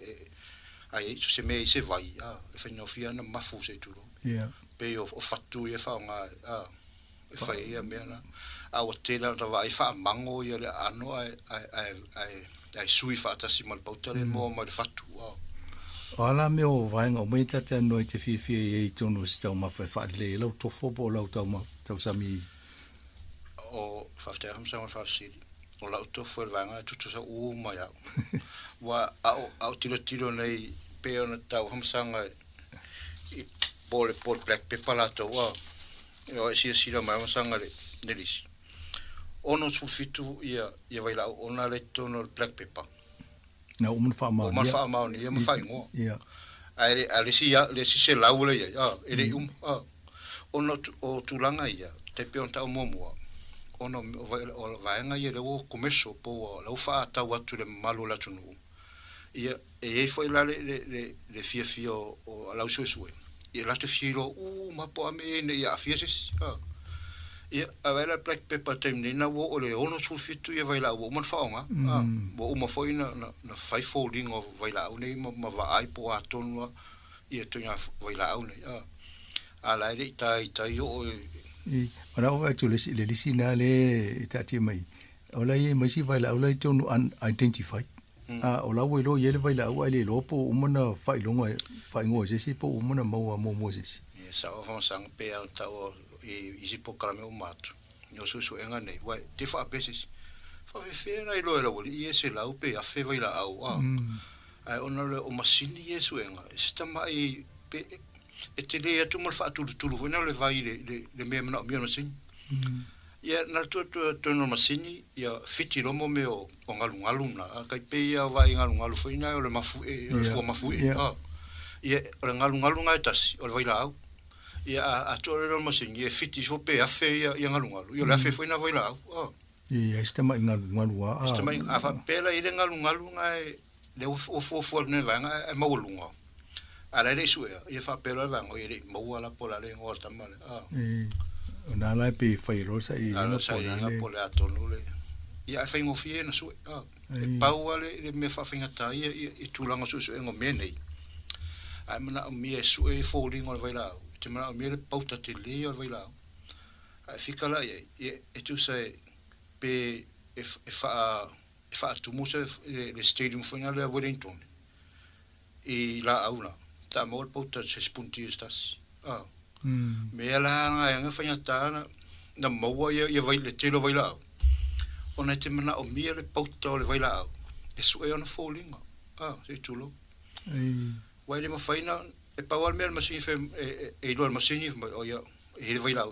ai so se mea i se vai e whai nofia na mafu se turo pe o whatu ia whaonga e whai ia mea na a o tela na wai wha mango ia le ano ai sui whaatasi mal pauta le moa mai le whatu Ala me o vaenga o mai tata noi te fia e tonu si tau mawhai whaile lau tofo po lau tau sami. O whaftea hamsanga whafsiri. O lau tofo e vaenga tutu sa mai au. Wa au tiro nei peo na tau hamsanga i pole black pepper lato wa. O e sira mai hamsanga le lisi. Ono sulfitu ia vaila ona le tono black pepper. Na uman whaamau. Uman whaamau ni, ia ma whaingoa. Ia. Le si se laule ia, ere ono o tulanga ia, te peo tau momua. Ono o vaenga ia le o komeso po lau wha tau atu le malu la tunu. Ia, e foi la le fia o lau suesue. Ia la te firo, ma po ame ne ia fia ses. Ia, a vaila black pepper time ni na wo o le ono sulfitu ia vaila o man whaonga. Wo uma foi na fai folding o vaila au nei ma vaai po a tonua ia tuinga vaila au nei. A la ere tai o Mana o atu le lisi na le tati mai. O la ia mai si vaila au lai tonu unidentified. O la wo lo ia le vaila au le lo po umana whailonga whaingoa sesi po umana maua mo sesi. Ia sa o sang pe au tau isi po karame o matu. Yo su enga nei, wai, te wha apesis. Wha fe na ilo wali, i se lau pe a fe waila au. Ai ona le o masini i su enga. Sita mai pe, e te lea tu mal wha tulu. Wena le vai le mea mana o mea masini. Ia na tuano masini, ia fiti romo me o ngalu na. Kai pe ia vai ngalu whaina o le mafu e, o le fua mafu e. Ia o le ngalu ngai tasi, o le waila au. Ia a tore no masini e fiti so pe a fe ia ngalu ia la fe foi na vai lá ia esta mai ngalu esta mai a fa pela ile ngalu ngai le o ne vanga e maulunga a le su ia fa pela vanga ia mo ala pola le ngorta male na la pe foi rosa i no pola tonu le ia fa ngo fie na su e pauale le me fa finga ta ia i tulanga su ngo menei ai mana mi e su e falling on vai lá te mana me le pauta te le o vai lá ai fica lá e tu sai pe e fa tu musa le stadium final de Wellington e la aula ta mo pauta se spunti estas me la nga fa ta na mo ia vai le telo vai lá ona te mana o me le pauta le vai lá e su e on falling se tulo wai le mafaina e pawal mel masini fe e lo masini o ia e vai lá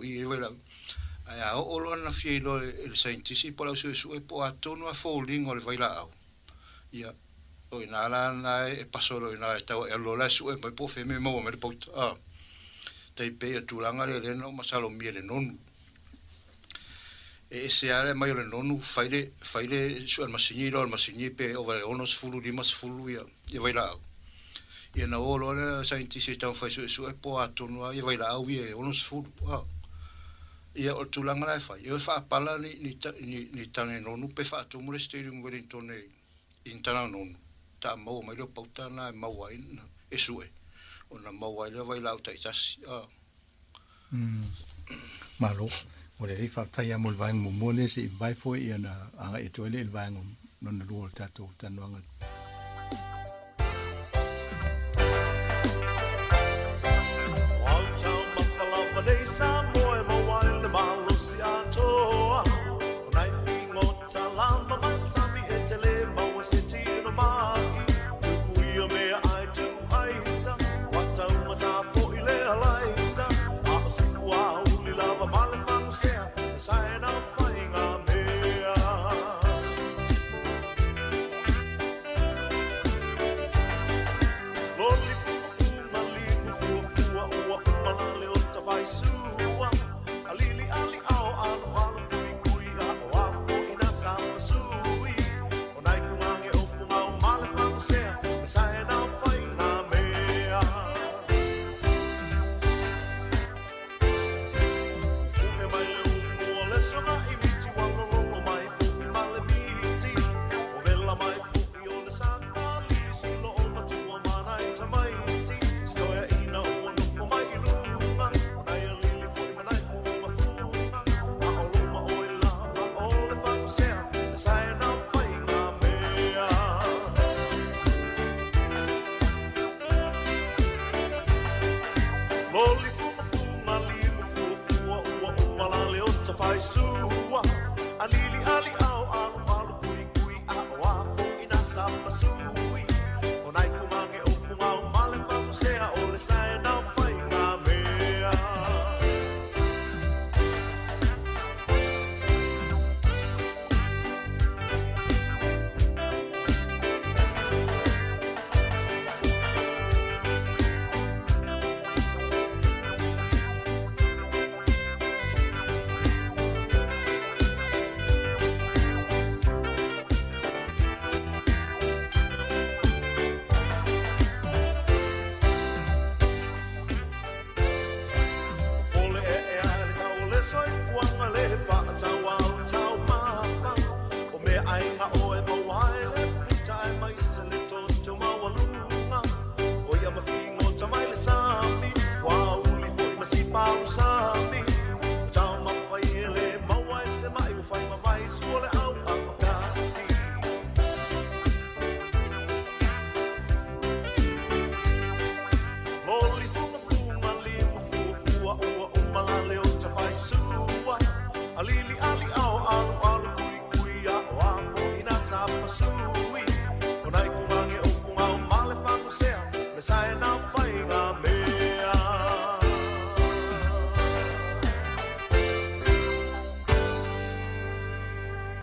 ai o lo na fie lo el scientist po la su e po atono a falling o le vai lá ia o ina la e paso lo ina ta e lo la su e po fe me mo me po te pe tu langa le no masalo miele non e se ale mai le nonu faile su al masini pe o va onos fulu limas fulu ia e vai lá ia na olo le scientist tau fai su e po atono ia vai lá ia onos fulu ia o tulanga lai fai ia fa pala ni tane nonu pe fa tu mo le stadium Wellington nei intana nonu ta mau mai lo pauta na mau ai e su e ona mau ai le vai lá ta itasi malo o le fa tai mo vai mo le se vai foi ia na anga e to le vai no na lo tato tanuanga fai sua alili ali au alu alu kui kui a oa fo ina sapa sui onai kumange o kumau male famu sea ole sae na fai ngā mea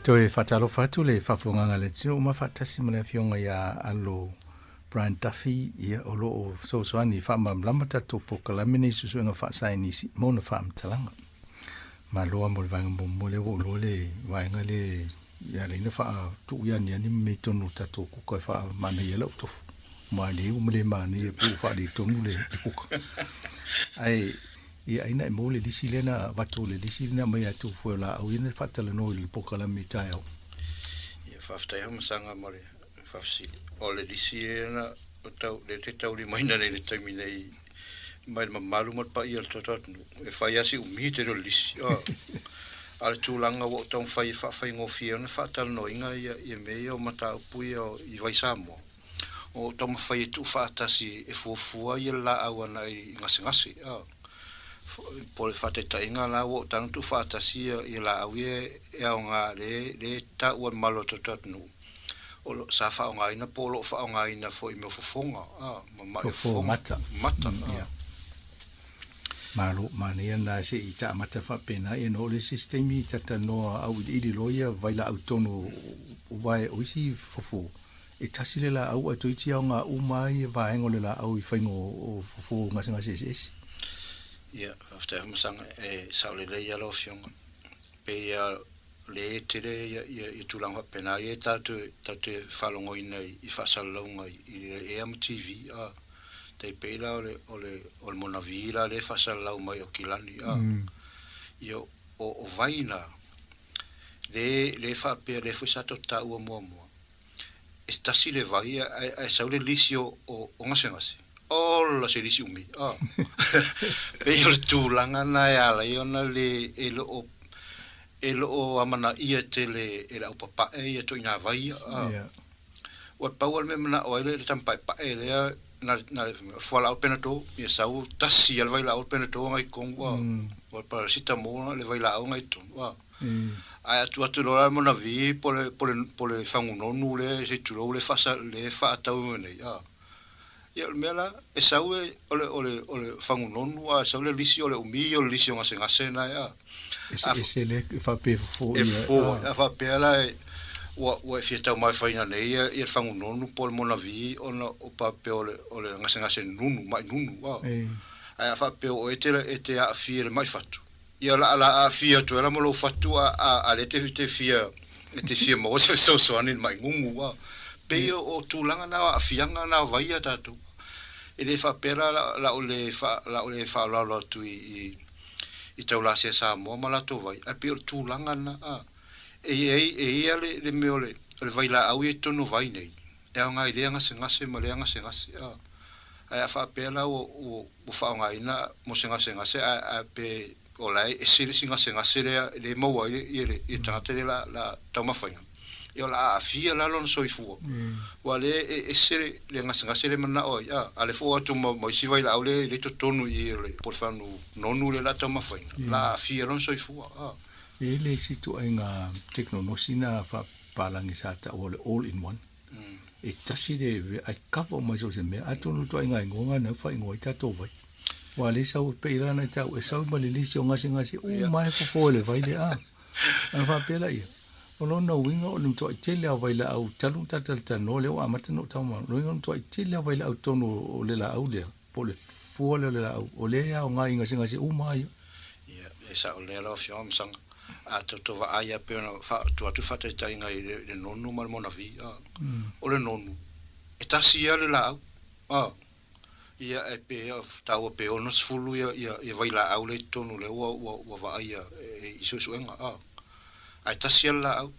Toi fatalo fatu le fafunga le tino ma fatasi mele fionga ya alo Brian Duffy ia olo o so ani fa ma lamata to pokalamini susu nga fa saini si mona fa mtalanga ma loa mo vanga mo le o le vanga le ya le na fa tu ya ni me tonu tato ku ko fa mana yelo to ma le o le ma ni pu fa di tonu le ku ai ia ina mo le disilena vatu le disilena mai atu fo la au ina fatala no le pokalami taio ia fafta ia masanga mare fafsi o le disilena o tau le te tau li mai na le taimi nei mai malu mo pa ia totot e fai asi umi te ro lisi al tulanga wo tong fai fa ngofia na fatal no inga ia me o mata pui o i vai Sāmoa o tong fai tu fatasi e fofua ia la awana i ngasi por fate tainga la wo tanu tu fata si i la awie e nga le ta o malo totot nu o sa fa nga ina polo fa nga ina fo i me fofonga ma fo mata ya malo mania na se i ta mata fa pena e no le sistemi tata no au i di loia vai la autono vai o si fofo e tasile la au to ti nga u mai vai ngole la au i faingo o fofo nga se ia after masanga e saule le ia lo fiong pe ia le tere ia tulanga pena ia tatu falongo ina i fasalonga i MTV te pela ole monavira le fasalau mai o kilani io o vaina le fa pe le foi sato ta o mo esta si le vai a saule lisio o ngase la se disi umi pe yo tulanga na ya la yo na le elo amana ia tele era o papa e to ina vai o pawal me na o le tampa pa ele na fola o penato e sau tasi al vai la o penato ngai kongo o para sita mo le vai la ngai to wa ai tu lo mo na vi pole fangu no nule se tu le fa tau nei ia mela e saue ole fangu nonu a saule lisi ole umi ole lisi ngase na ya ese le fa pe fo a fa pe la o fiesta mai faina nei ia fangu nonu pol mona vi ona o pa pe ole ngase nunu mai nunu wa ai fa pe o ete a fier mai fatu ia la a fia tu era mo lo fatu a le te fia mo so ani mai ngungu wa pe o tulanga na a fianga na vai ata tu ele fa pera la ole fa la tu i tau la se Sāmoa mala to vai a pe tulanga na e le me ole vai la au e tonu vai nei e nga idea ngase ma le ngase a fa pera o fa nga ina mo ngase a pe olai e siri ngase le mo i tangate la tama fainga yo la fia la lon soifu wale e sere le ngase le mana o ya ale fo atu mo si vai la ole le to tonu i le por fanu nonu le la tama faina la fia lon soifu E le si tu ai ngā teknolosi na wha palangi sa ta o le all in one. E tasi de ai kapo mai so se mea atonu tu ai ngai ngonga na whai ngoi tato vai. Wa le sau peira na tau e sau ma le lisi o ngasi o mai fo le vai le a. Ana wha pela ia. O lona winga o nimto ai tele au vai la au talu tatal tano le o amata no tau ma. Winga nimto ai tele au vai la au tonu o le la au le. Po le fua le la au. O le au ngai ngasi o mai. Ia, e sa o le la fiam sang. A to va aia pe na fa tu atu fa te tai ngai le nonu mal mona vi. O le nonu. E tasi ia le la au. Ia e pe tau pe ono sfulu ia vai la au le tonu le wa va aia e iso suenga. Ai tasi la au.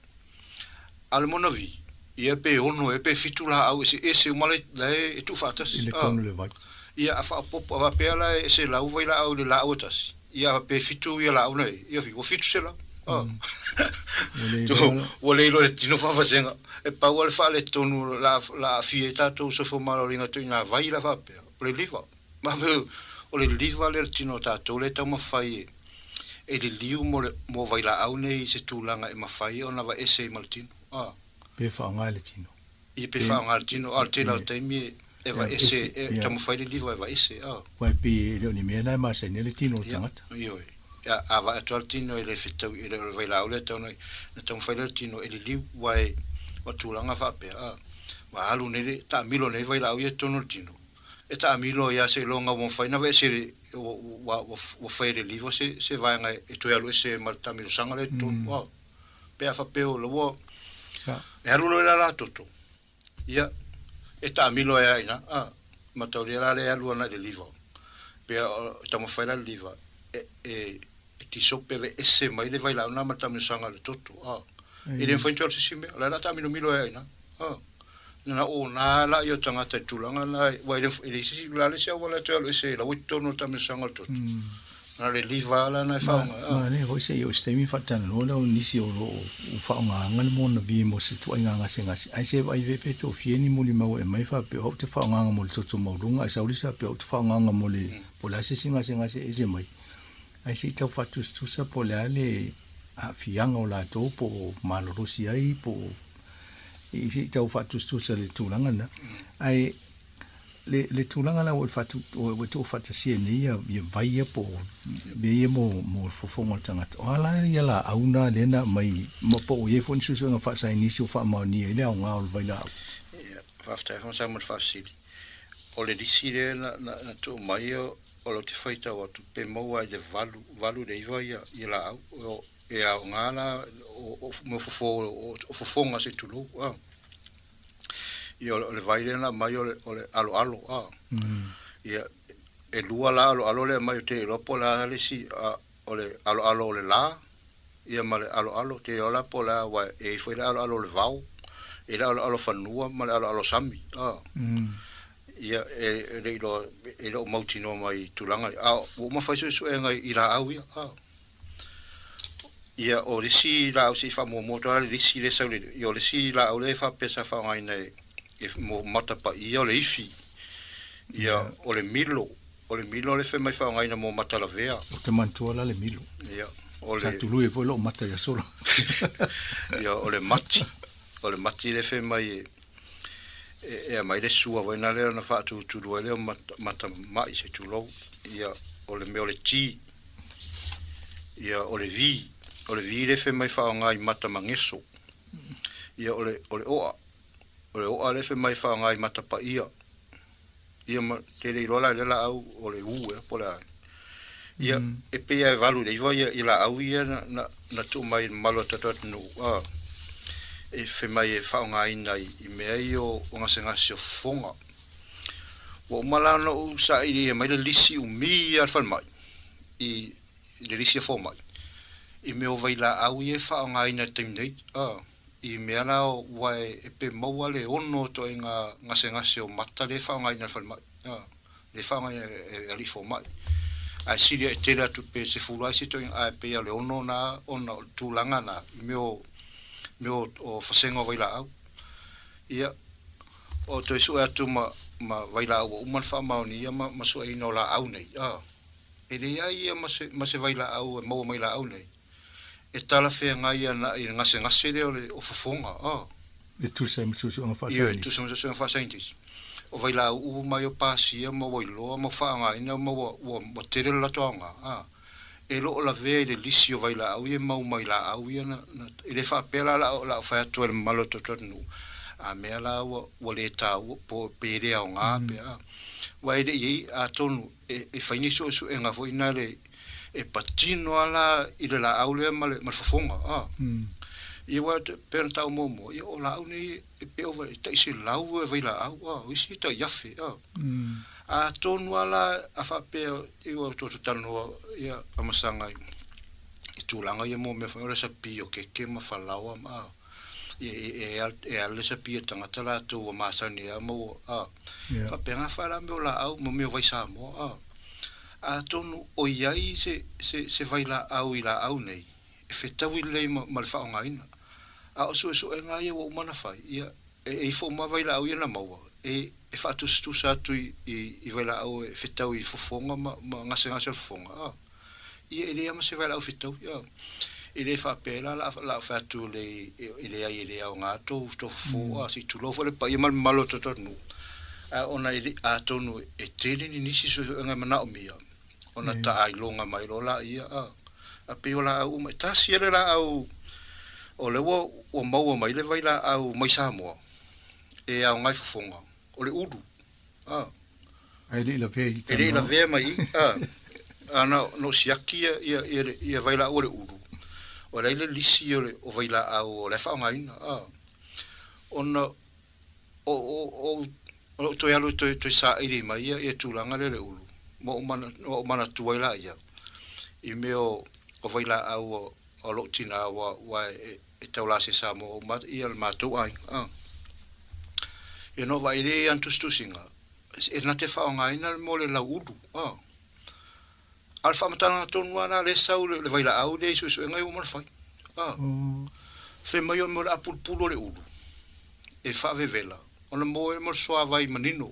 Al mona vi. Ia pe ono e pe fitu la au ese umale le e tu fa tasi. Ile tonu le vai. Ia a fa popo va pe la ese la vai la au le la au tasi. Ia pe fitu ia la au nei. Ia fi o fitu se la. Wale lo tino fa fasenga e pa wale fa le tonu la fieta to so fo malo ringa to ina vai la fa pe o le liva ma o le liva le tino ta to le ta ma fai e le liu mo vai la au nei se tulanga e ma fai ona va ese maltino pe fa nga le tino e pe fa nga le tino al te la te mi e va ese e ta ma fai le liva e va ese wa pe le ni me na ma se ne le tino tangata io a va to tino ele fitu ele vai la ole to no to fai le tino ele liu wai o tulanga fa pe va alu ne ta milo ne vai la o to no tino e ta milo ya se longa bon fai na ve se o fai le livo se vai nga e to alu se marta milo sanga le to wa pe fa pe o lo e alu la toto ia e ta milo ya ina ma to le alu na le livo pe ta mo fai la livo e ti sopeve esse mai le vai la una mata mi sanga le toto e le fai tō sime la ta mi no milo e na na o na la yo tanga te tulanga la vai le si la le se wala te lo se la wito no ta mi sanga le toto na le liva la na fa ma ne ho se yo ste mi fatana no la ni si o fa nga ngal mo na vi mo se tu nga singa ai se vai ve pe to fieni mo li mau e mai fa pe ho te fa nga mo le toto mo lunga ai sa uli sa pe o te fa nga mo le pola se singa se e mai ai si tau fatus tu sa po le ale a fianga o la to po malorosi ai po i si tau fatus tu sa le tulanga na ai le tulanga la o fatu o to fatasi ni ya vai po be mo fofonga tanga ala ya la auna lena mai mo po ye fon su nga fa sa ni si fa ma ni ele nga o vai la ya fa sta fa sa mo fa si o le disire na to mai o lo te whaita o tu pe maua i le valu de iwa i la au e au ngana o fofonga se tulu i o le vairena mai o le alo ia e lua la alo le mai o te ropo la le si o le alo o le la ia ma le alo te o la po la wa e foi le alo le vau e le alo fanua ma le alo sami ia e lo mautino mai tulanga o ma fai so e ngai ira au ia o le si la o si fa mo moto le si le sa le o le si la o le fa pesa fa ngai nei e mo mata pa ia o le ifi ia o le milo le fe mai fa ngai na mo mata la vea o te mantua la le milo ia o le sa tulu e foi lo mata ya solo ia o le mati le fe mai e mai le sua vai na le na fa tu le mata mai se tu lo ia o le me o le ti ia o le vi le fe mai fa ngai mata mangeso ia o le oa le fe mai fa ngai mata pa ia ma te le rola le la au o le u po la ia e pe ia valu le ia la au ia na tu mai malo tatat no e fe mai e whaonga ina i mea i o ngase fonga. O malana o sa i mai le lisi o mi ar whan mai. I le lisi a fo mai. I mea o vaila au i e whaonga ina teim nei. I mea na o wai e pe maua le ono to i ngase o mata le whaonga ina ar whan mai. Le whaonga ina e ali fo mai. Ai siria e tera tu pe se fulai si to i a pe a le ono na ona tūlanga na. I mea o fasenga vai la au ia o to isu atu ma vai la au man fa mauni ia ma so ai no la au nei e le ia ma se vai la au mo mai la au nei e tala whea ngai ana i ngase leo o whafonga, Le tusa i mtusu ang Ia, whasaini. tusa mtusu ang whasaini. O vai la u mai o pasia, ma wailoa, ma whaangaina, ma tere la toanga, e lo la ve le lisi o vai la au e mau mai la au ia na e le whapela la whai atu e malo totonu a mea la wa le tau po pere au ngā pea wa e le iei a tonu e whaini so e ngā fo ina le e patino ala i le la au le ma le whafonga i wa pēr tau momo i o la au ni e peo vai ta isi lau e vai la au isi ta iafe a tonu ala a whapea i o toto tano ia amasanga i tūlanga i mo me whaore sa pi o keke ma whalaua ma e ale sa pi e tangata la tō o māsani a mo whapea ngā whara me o la au mo me o vai Sāmoa a tonu o iai se vai la au i la au nei e whetau i lei ma le whaongaina a o so e ngā ia o umana whai ia e fo ma vai la au i na maua e whātustu sa atu i vai la au e whetau i fofonga ma ngase fofonga ia e lea ma se vai la au whetau i le whapela la whātu i le au ngā tō fo si tulo fo le pa i malo totonu ona i a tonu e tele ni nisi so ngai mana o mia ona ta ai longa mai rola ia a pe ola au mai ta si le la au o le o mau mai le vai la au mai Sāmoa e au ngai fofonga o le udu ai le ve e le ve mai ana no siaki ia vai la o le udu o le lisi o vai la au o le fa ngai ona o to yalo to sa iri mai e tulanga le ulu mo mana tuai la ia i meo o vai la au o lo tina wa e taula se Sāmoa ma ia ma tu ai e no vai le antustu singa e na te fa ngai na mo le la ulu alfa matana tonu ana le sau le vai la au le so ngai o mo fai fe mai o mo la pulpulo le ulu e fa vevela ona mo e mo soa vai manino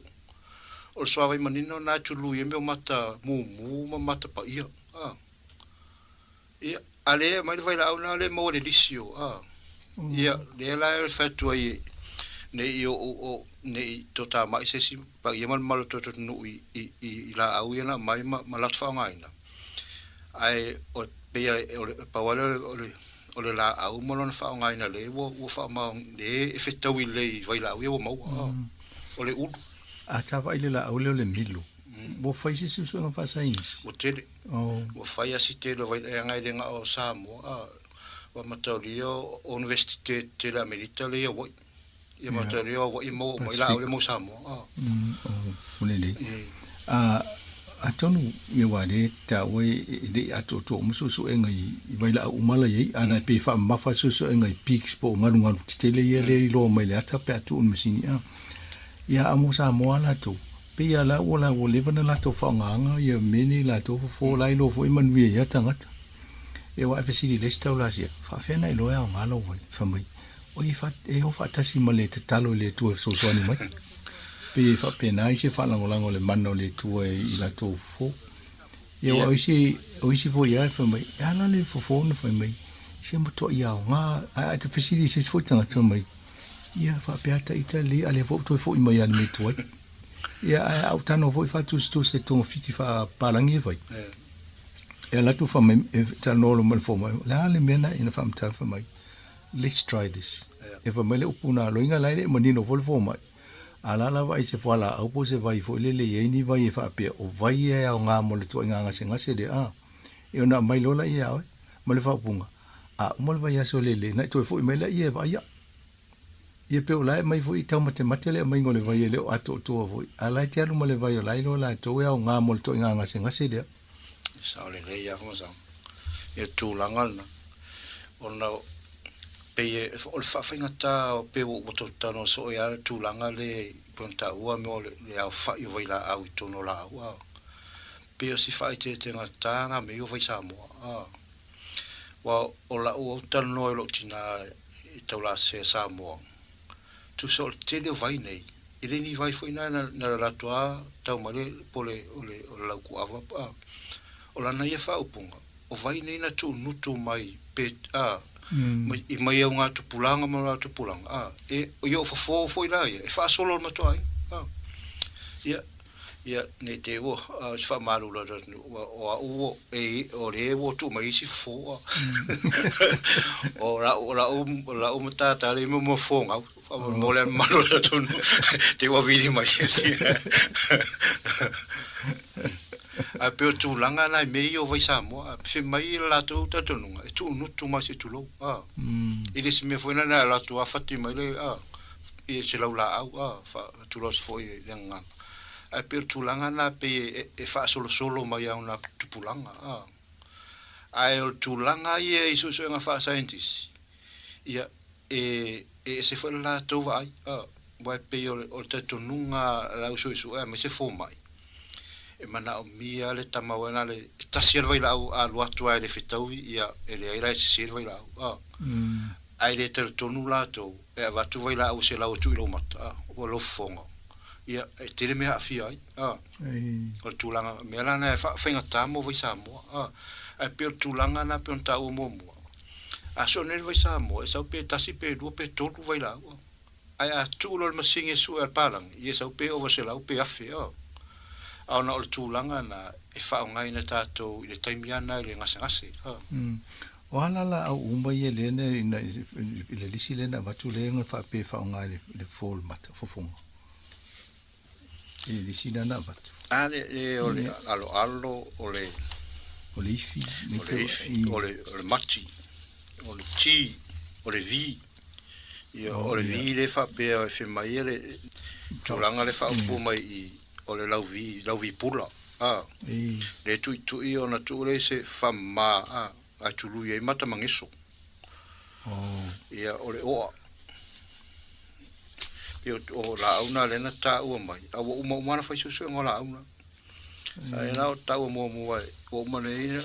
o soa vai manino na tulu e meu mata mu mata pa ia ia ale mai vai la una le mo le lisio ia le la e fatu ai nei o nei tota mai se si pa ia mal toto no i la au ia mai ma la fa ngaina ai o pe pa wale o le la au mo na fa ngaina le wo fa ma le e fetau i le vai la o mo o le u a ta vai le la au le milu wo fai se su nga fa sains o tele wo fai asitelo vai ngai le nga o Sāmoa wa mataulio o universite te la merita le wo ia mataulio wo i mo la au le mo Sāmoa ulele a tonu me wale ta we de ato to mususu engai vai la umala ye ana pe fa mafa susu engai pics po ngalunga tele ye le lo mai la ta pe atu un mesini ya amo Sāmoa la to pe ya la wala wo le bana la to fa nganga ye meni la to fo lai lo fo iman wi ya tangata e wa fesi le sta la sia fa fe na lo ya ngalo wa fa mai o i fa e ho fa tasi male te talo le tu so so ni mai pe fa pe na se fa lango le mano le tu i la to fo ye o isi fo ya fa mai ya na le fo no fa mai se mo to ya nga a te fesi se fo tanga to mai ya fa pe ata itali ale fo to fo i mai an me to ya au tano fo fa tu se to fiti fa palangi vai e la tu fa mai tano lo mal fo mai la le mena ina fa mta fa mai let's try this e fa mai le upuna lo inga lai le manino fo mai ala la vai se fala au po se vai fo le ye ni vai fa pe o vai e au nga mo le to nga se de e ona mai lo la ia mo le fa punga mo le vai so le na to fo mai la ia vai ia pe o la mai fo i tau mate le mai ngole vai le ato to fo ala te alu mo le vai la lo la to e au nga mo le to nga se de sa le ia fo sa e tu langal na ona pe o fa ngata o pe o to tano so ya tu langa le ponta ua me le au fa i vai la au to no la ua pe o si fa te ngata na me o vai Sāmoa wa o la o tano lo tina i tau la se Sāmoa tu so te le vai nei ele ni vai foi na la tua tau male pole o la ku ava o la na ia fa upunga o vai nei na tu nutu mai pe I mai au ngā tupulanga ma ngā tupulanga e o fo I la e fa solo ma toi ia ne te wo fa malu la o o le wo tu mai si fo o mata ta le mo fo ngau mo le malu la tu te wo vidi mai si a pe tu langa na me o vai Sāmoa fe mai la tu ta tu no tu no tu mai tu lo ele se me foi na la tu a fati mai le e se la au fa tu los foi lenga a pe tu langa na pe e fa solo mai una tupulanga ai o tu langa e iso so nga fa scientist ia e se foi la tu vai vai pe o te tu nunga la uso me se fo mai e mana o mia le tamawana le ta sirva ila a lo atua le fitau ia ele ira se sirva ila ai le te tonu la to e va tu vai la o se la o tu ilo mata o lo fonga ia e te me afi ai o tu langa me la na fa finga tamo vai Sāmoa ai pe tu langa na pe ta o momo a so ne vai Sāmoa e sa pe tasi pe do pe tolu vai la ai a tu lo masinge su al palang ia sa pe o se la o pe afi au na o tūlanga na e whaongai na tātou I le taimiana I le ngase. O halala au umba I lene I le lisi lena watu lenga whape whaongai le fōl mata, fofonga. I le lisi nana watu. Le o le alo o le ifi. O le mati, o le ti, o le vi. O le vi le whape o e whemai le tūlanga le whaopu mai I o le lau vi pula le tui ona tu le se fama a tulu ye mata mangiso ia o le oa o la una le na ta o mai a o mo mana fai so ngola una ai na ta o mo o mane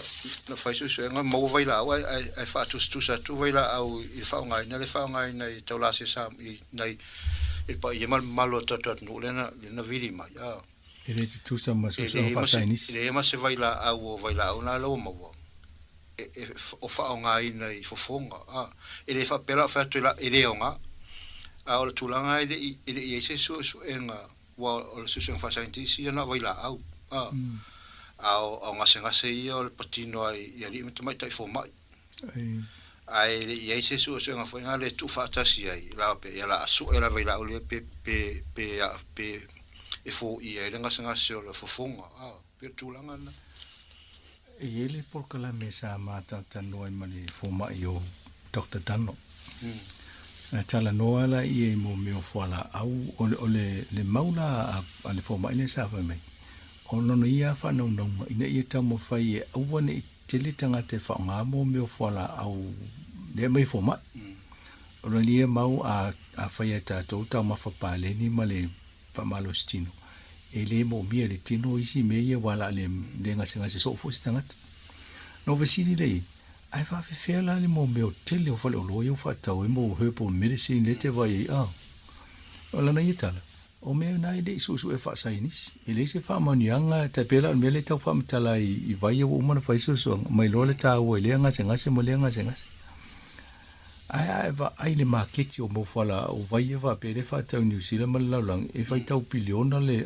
na fai so nga mo vai la ai fa tu sa tu vai la au I fa ngai na I tau la se sa I nei I pa ye malo tot no le na vili mai Ele te tusa ma so fasainis. Ele ma se vai la au vai la una lo mo. O fa nga ina I fofonga. Ele fa pera fa tu la ele nga. A o tulanga ele se so enga wa o se so fasainis ia na vai la au. A nga se ia o patino ai ali me mai tai fo mai. Ai ele se so enga foi nga le tu fa tasi ai la pe ia la so era vai la o le pe e fo I e renga sanga se o le fofonga pe tūlanga na e ele por kala me sa mata tano I mani fo mai o Dr. Tano tala noa la I e mo me o fala au o le maula a le fo mai le sa fa mai o no ia fa no ina ia tamo fai e au ne I tele tanga te fa nga mo me o fala au le mai fo mai o no ia mau a fai ta to ta ma fa pale ni male fa malo stino ele mo mia le tino isi me ia wala le ngase so fo stangata no vesini le ai fa fe la le mo me o tele o fale o lo yo fa ta o mo herbal medicine le te vai o la na itala o me na ide so e fa sainis ele se fa manianga ta pela me le ta fa mtala I vai o mo na fa so mai lo le ta o le ngase mo le ngase ai le market o mo fala o vai va pe fa ta New Zealand lang e fa ta biliona le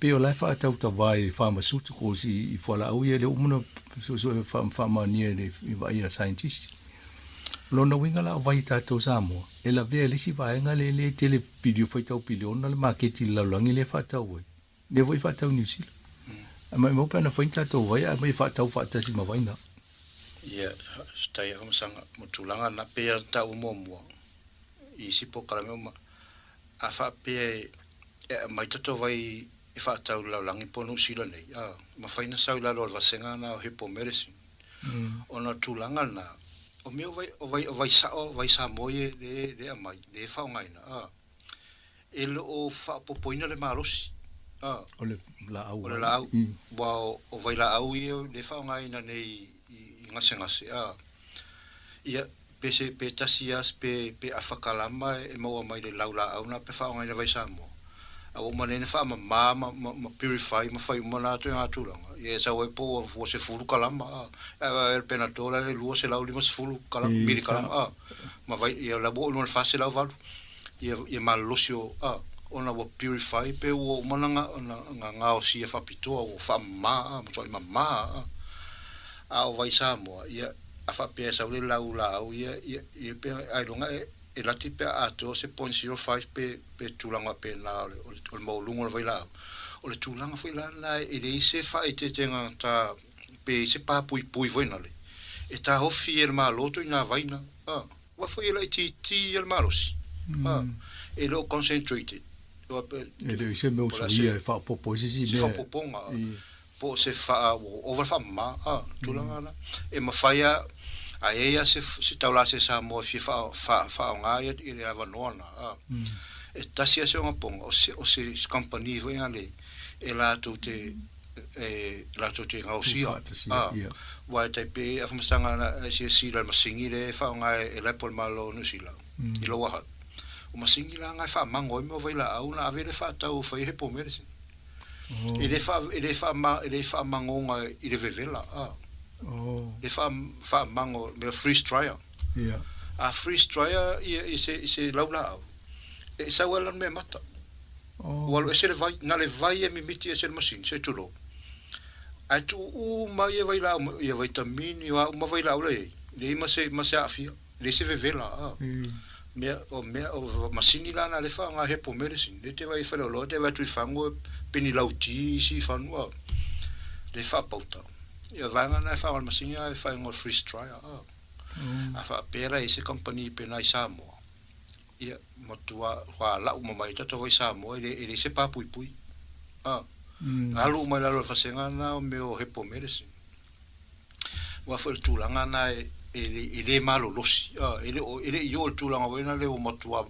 pe o la fa ta vai pharmaceuticals I fala o ye le o mo so fa mania le vai a scientist lo no winga la vai ta to Sāmoa e la ve le si vai nga le tele video fa ta biliona le market lang le fa ta o le voi fa ta New Zealand ma mo pa na fa ta to vai mai fa ta si ma vai na ia stai am sanga mutulanga na pe ta o mo I si po kala me a fa pe mai tato vai e fa ta la langi ponu sila nei ma fa ina sa la lo va senga na hepo medicine ona tulanga na o me vai sa moye de mai de fa ngai na el o fa popoina le malos o le la au wa o vai la au le fa ngai na nei ngase ia pe tasias pe afakalama e mo mai le laula au na pe fa ngai vai Sāmoa o manene fa ma purify ma fai mana to nga tulanga e sa we po o se fulu kalama el penatora le luo se la ultima fulu kalama miri kalama ma vai e la bo no fa se la valu e mal losio ona wo purify pe o mananga nga o si fa pito o fa ma mo so ma a o vai Sāmoa ia a fa pe sa le la o ia pe ai longa e la tipe a to se 0.05 pe tulanga pe na o mo lungo vai la o le tulanga foi la na e le se fa e te tenga ta pe se pa pui voi na le e ta hofi el maloto ina vai na wa foi la ti el malos e lo concentrated e le se mo so ia fa po si fa poponga po se fa over fa ma tulanga na e ma faia a ea se taula se Sāmoa fa nga ia i le avanona e tasia se nga ponga o se company vai ale e la to te ngausia wa te pe a fumstanga na se sila masingi le fa nga e le pol malo no sila i lo wa o masingi la nga fa mango mo vai la au na ave le fa tau fa he po merese e le fa mango nga i le vevela le fa mango me freeze dryer a freeze dryer se laula e sa wala me mata wala e se le vai na le vai e mi miti e se le machine se tulo a tu mai e vai la e vitamini wa ma vai la le ma se afia le se vevela me o machine la na le fa nga he po medicine le te vai fa lo te vai tu fango peni lauti si fanwa le fa pauta ia vanga na fa mal masinga e fa ngol freeze dryer a fa pera ese company pe na Sāmoa ia motua wa la uma mai tato vai Sāmoa ele se pa pui alu mai la fa senga na me o hepo medicine wa fa tulanga na ele malo losi ele yo tulanga wena le o motua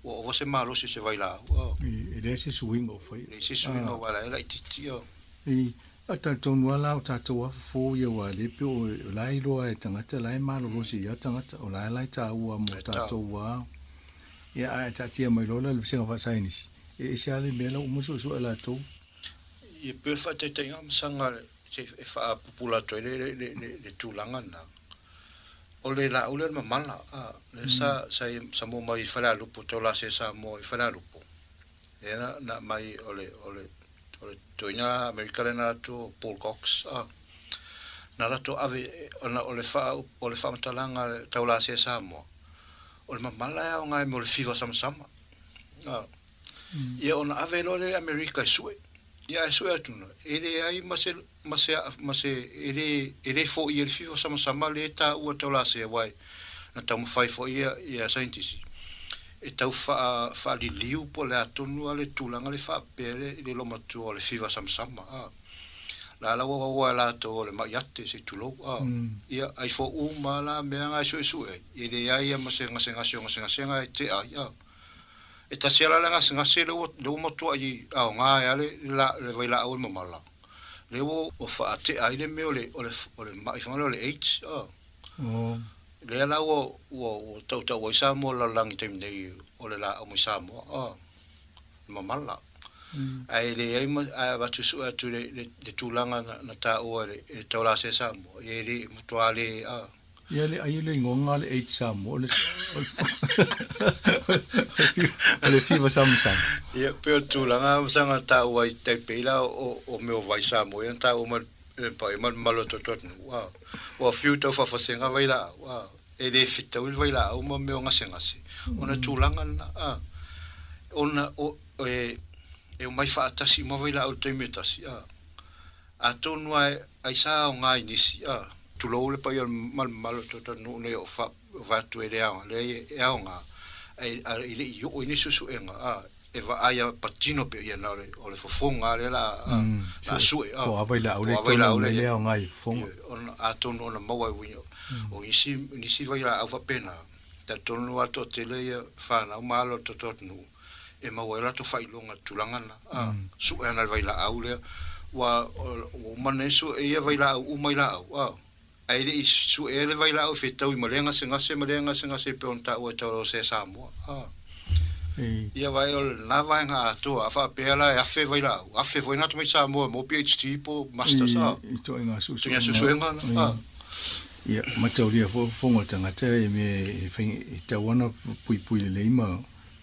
o se malo se vai la ele se swingo foi ele se swingo wala ele titio a tonu ala o tatou afo ia ua le pe o lai loa e tangata lai malolosi ia tangata o lai tāua mo tatou ua ia a tatia mai lola le senga whasainisi e se ale mea lau umusu su ala tau ia pe fa te tenga msanga se e fa pupula to le tulanga na o le la ule ma mala le sa mo mai fara lupo to la se sa mo fara lupo era na mai ole toina americana to Paul Cox na rato ave ole fa matalanga taula se Sāmoa ole mamala o ngai mo le fiva sama ia ona ave le America sue ia sue atuna ele ai mase ele fo ia fiva sama le ta o taula se wai na tamu fai fo ia scientist e tau fa li liu po le atonu ale tulanga le fa pere le lo matu le fiva sama la wa la to le maiate se tulo ia ai fo mala me nga so e le ia ma se nga te ia e ta se la nga se le matu ai nga ale le vai la o mala le o fa te ai le me ole mai fa le 8 le la o tau o Sāmoa la langi te nei o le la o Sāmoa mamala ai le ai ma va tu su tu le tulanga na ta o le tau la se Sāmoa e le mutuale ia le ai le ngonga le 8 Sāmoa le fiva sama ia pe tulanga sanga ta o ai te pela o me o vai Sāmoa e ta o ma pa malo to o fiu tau fa fasenga vai la e le fita ul vai la o ma me nga sengase ona tulanga na ona o e mai fa atasi mo vai la o te metasi a tonu ai sa o nga inisi tu lo le pa mal to no ne o fa va tu ele le e nga ai le yo o inisu su enga e va aia patino pe ia na o le fofonga le la su o avai la o le tonu le o ngai fonga on a tonu na mo ai o isi vai la ava pena ta tonu ato tele fa na malo to no e ma wala to fai longa tulanga na su ana vai la aule wa o manesu e vai la u mai la ai le su e vai la o fetau i malenga se ngase pe on ta o to se Sāmoa Ia vai o na vai nga to a fa pela a fe vai la a fe vai na to mai Sāmoa mo PhD po master sa to inga su tu su nga ia matauria fonga tangata e me te wana pui le ima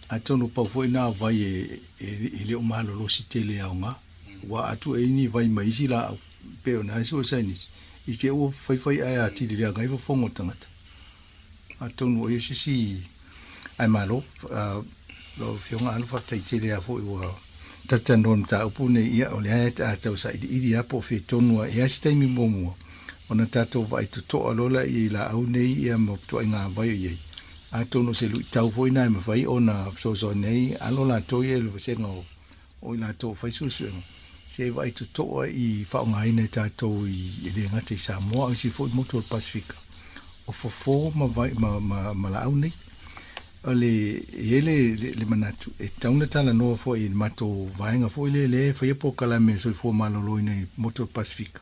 atonu pa foi na vai e le o malo lo si tele aunga wa atu e ni vai mai sila pe ona so sanis i ke o fai ai ati le ga i fonga tangata atonu e si ai malo lo fionga anu fa tai tele a foi wa tatanon ta upune ia o le ai ta tau sa i apo fe tonu e astai mi momo ona tatou vai to alola i la au nei ia mo to inga vai ye atono se lu tau foi na me vai ona so nei alola to ye lu se ngo o la to fai su se vai to i fa nga ina tatou i le ngate Sāmoa si foi motor Pacifica o fo ma vai ma la au nei ale ele le manatu e tauna tala no foi mato vai nga foi le foi po kala me so fo malolo nei motor Pacifica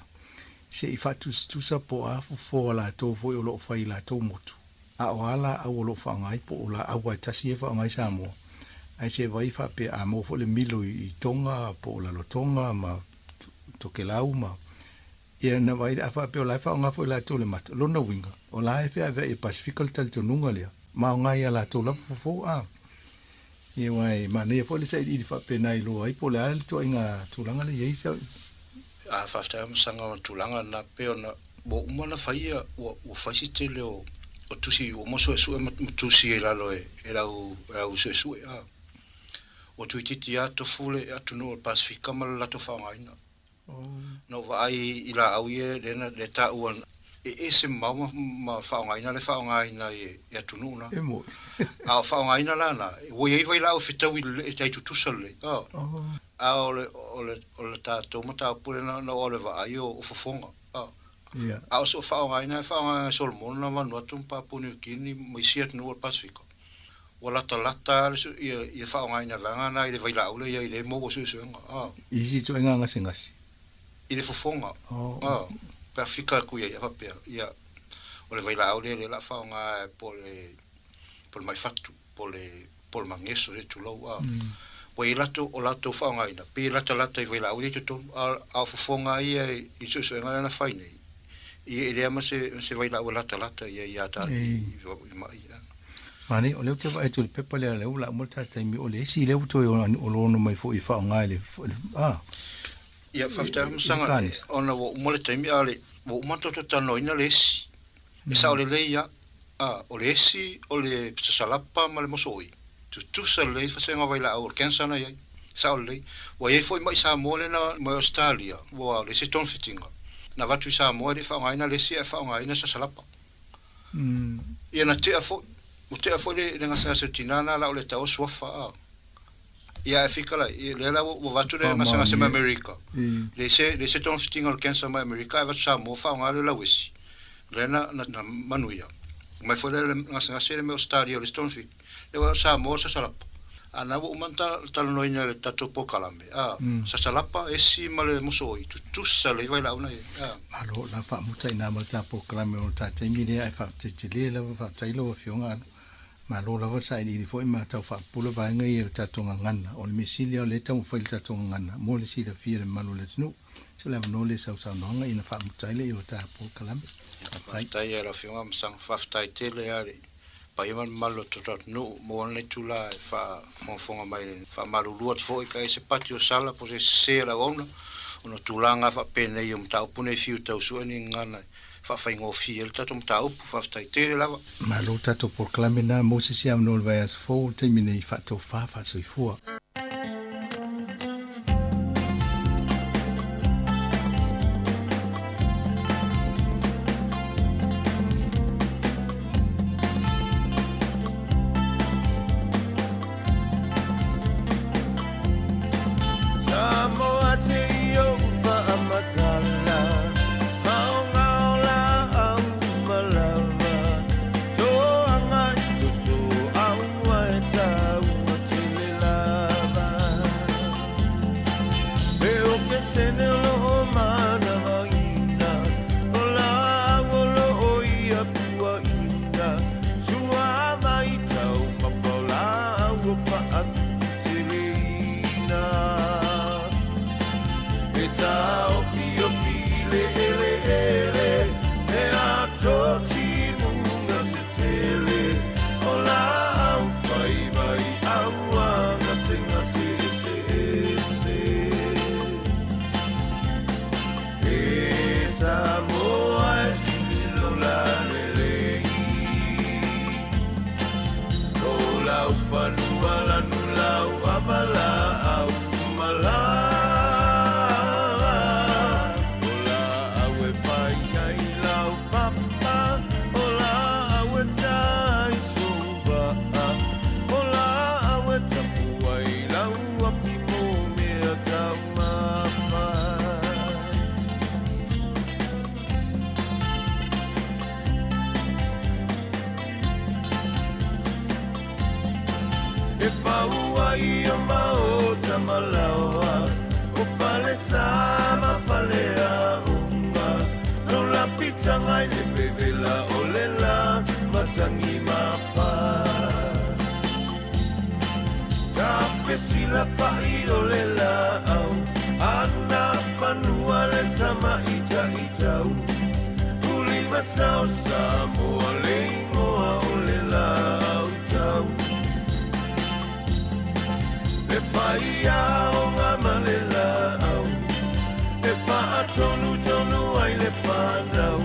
se i fatu stusa po a fo la to foi o lo fai la to motu a wala a lo fa ngai po la a wa tasi fa ngai Sāmoa ai se vai fa pe a mo fo le milo i tonga po la lo tonga ma to ke lau ma ia na vai a fa pe o la fa ngai fo la to le mat lo na winga o la e fa e Pacific tal to nunga le ma ngai la to la fo a ia wai ma ne fo le sai di fa pe nai lo ai po la to inga tulanga le ye sa a fafta sanga tulanga na peona bo umana faia o faisite leo o tusi o moso su tusi la lo era o su a o tuiti ato fule ato no Pacifica mal la to faina no vai ila auie dena de ta uan ese mama ma faina le faina e ato no na emo a faina la na o ye vai la o fita wi e tai tu sale a ole tatou mata pule na ole vai o fofonga a so fainga solomon na manu tumpa puni kini mai siat no Pacifico wala talata ia fainga vanga na ile vai la ole ia ile mo so isi to nga ngasi ile fofonga Pacifica ku ia fa pe ia ole vai la ole le la fainga por mai fatu por mangeso e tu lo Poi o lato whaongaina. Pe lata i vai la uri tuto a whafonga ia i so engana na whaine. I rea ma se vai la o lata ia ta i mai. Mane, o leo te vai tu le pepa lea leo la multa taimi o le esi leo to o lono mai fo i whaonga le. Ia whafta musanga ona wo umole taimi ale wo umatoto tano ina le esi. E sa o le leia o le esi o le salapa ma le mosoi. Tu sa le fa senga vai la o kensa na ia sa o le wa ia foi mai Sāmoa le na mai Australia wa le se ton fitinga na vatu Sāmoa le fa ngai na le se fa ngai na sa salapa ia na te afo le ngasa se tinana la o le tau swafa ia e fika la le la o vatu le ngasa se America le se ton fitinga o kensa mai America va Sāmoa fa ngai la wesi le na manuia mai foi le ngasa se le Australia le ton fit e wa Sāmoa sa salapa ana wo manta tal no ina ta topo kalame sa salapa e si male musoi tu sa le vai la una alo la fa muta ina mata po kalame o ta te mire ai fa te le la fa tai lo fionga ma lo la sa ni fo ma ta fa pulo va ngai ta tonga ngana o le misilia le ta mo fa ta tonga ngana mo le si da fie malu le nu so la no le sa no ngai ina fa muta le o ta po kalame tai era fionga msang fa tai te le ari pai man malo tot no mo le tula fa fonga mai fa malu luat foi kai se patio sala po se la ona ono tulanga fa pene i ta pune fiu tau su ni ngana fa ngo fiel ta tum ta up fa sta te la malu ta to por clamena mo se siam no vai as fo termine fa to fa so fu Toanga tutu au e tau o tile la e whaua i o mao tamalaua o whale sama whale a unga no la pitanga i le bebela o le la matangi mawha ta pesila whai o le la au ana whanua le tama ita itau uli masao Sāmoa le ingoa o le la au tau le whai ao ngā male la au le wha tonu tonu ai le whanau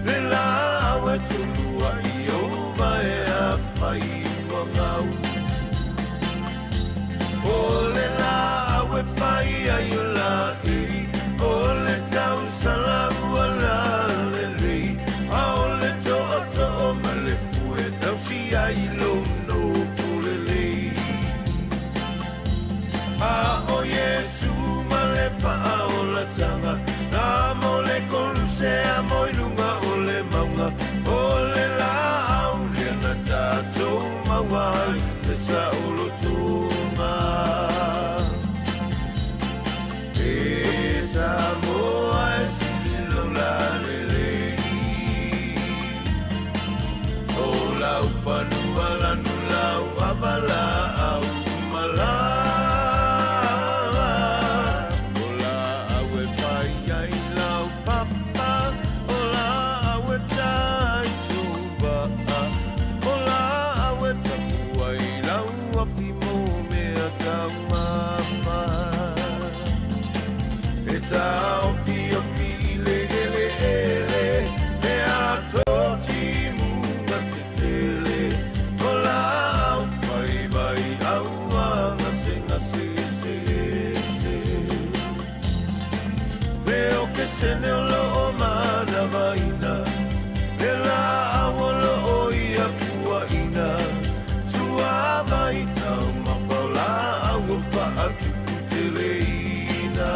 le la au e tonu ai o mai a whai wa ngau o le la au e whai ai o la e o le tau sala ua la le lei a o le toa toa ma le pue tau si ai lo no po le lei a o Yesu ma le wha o la tanga na mo le kolu se a moilunga o le maunga o le la au le na tātou mawai le sa olo tōnga e Sāmoa e silo la le lei o lau whanua lanu lau amala au mala Tau fio file ele ele e a toti munga te tele o la au fai vai au anga senga se se se leo que se ne lo o mana vaina e la au lo o ia kua ina sua mai tau ma faula au fa atu tele ina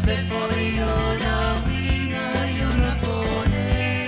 Se foi ona wina, ona pone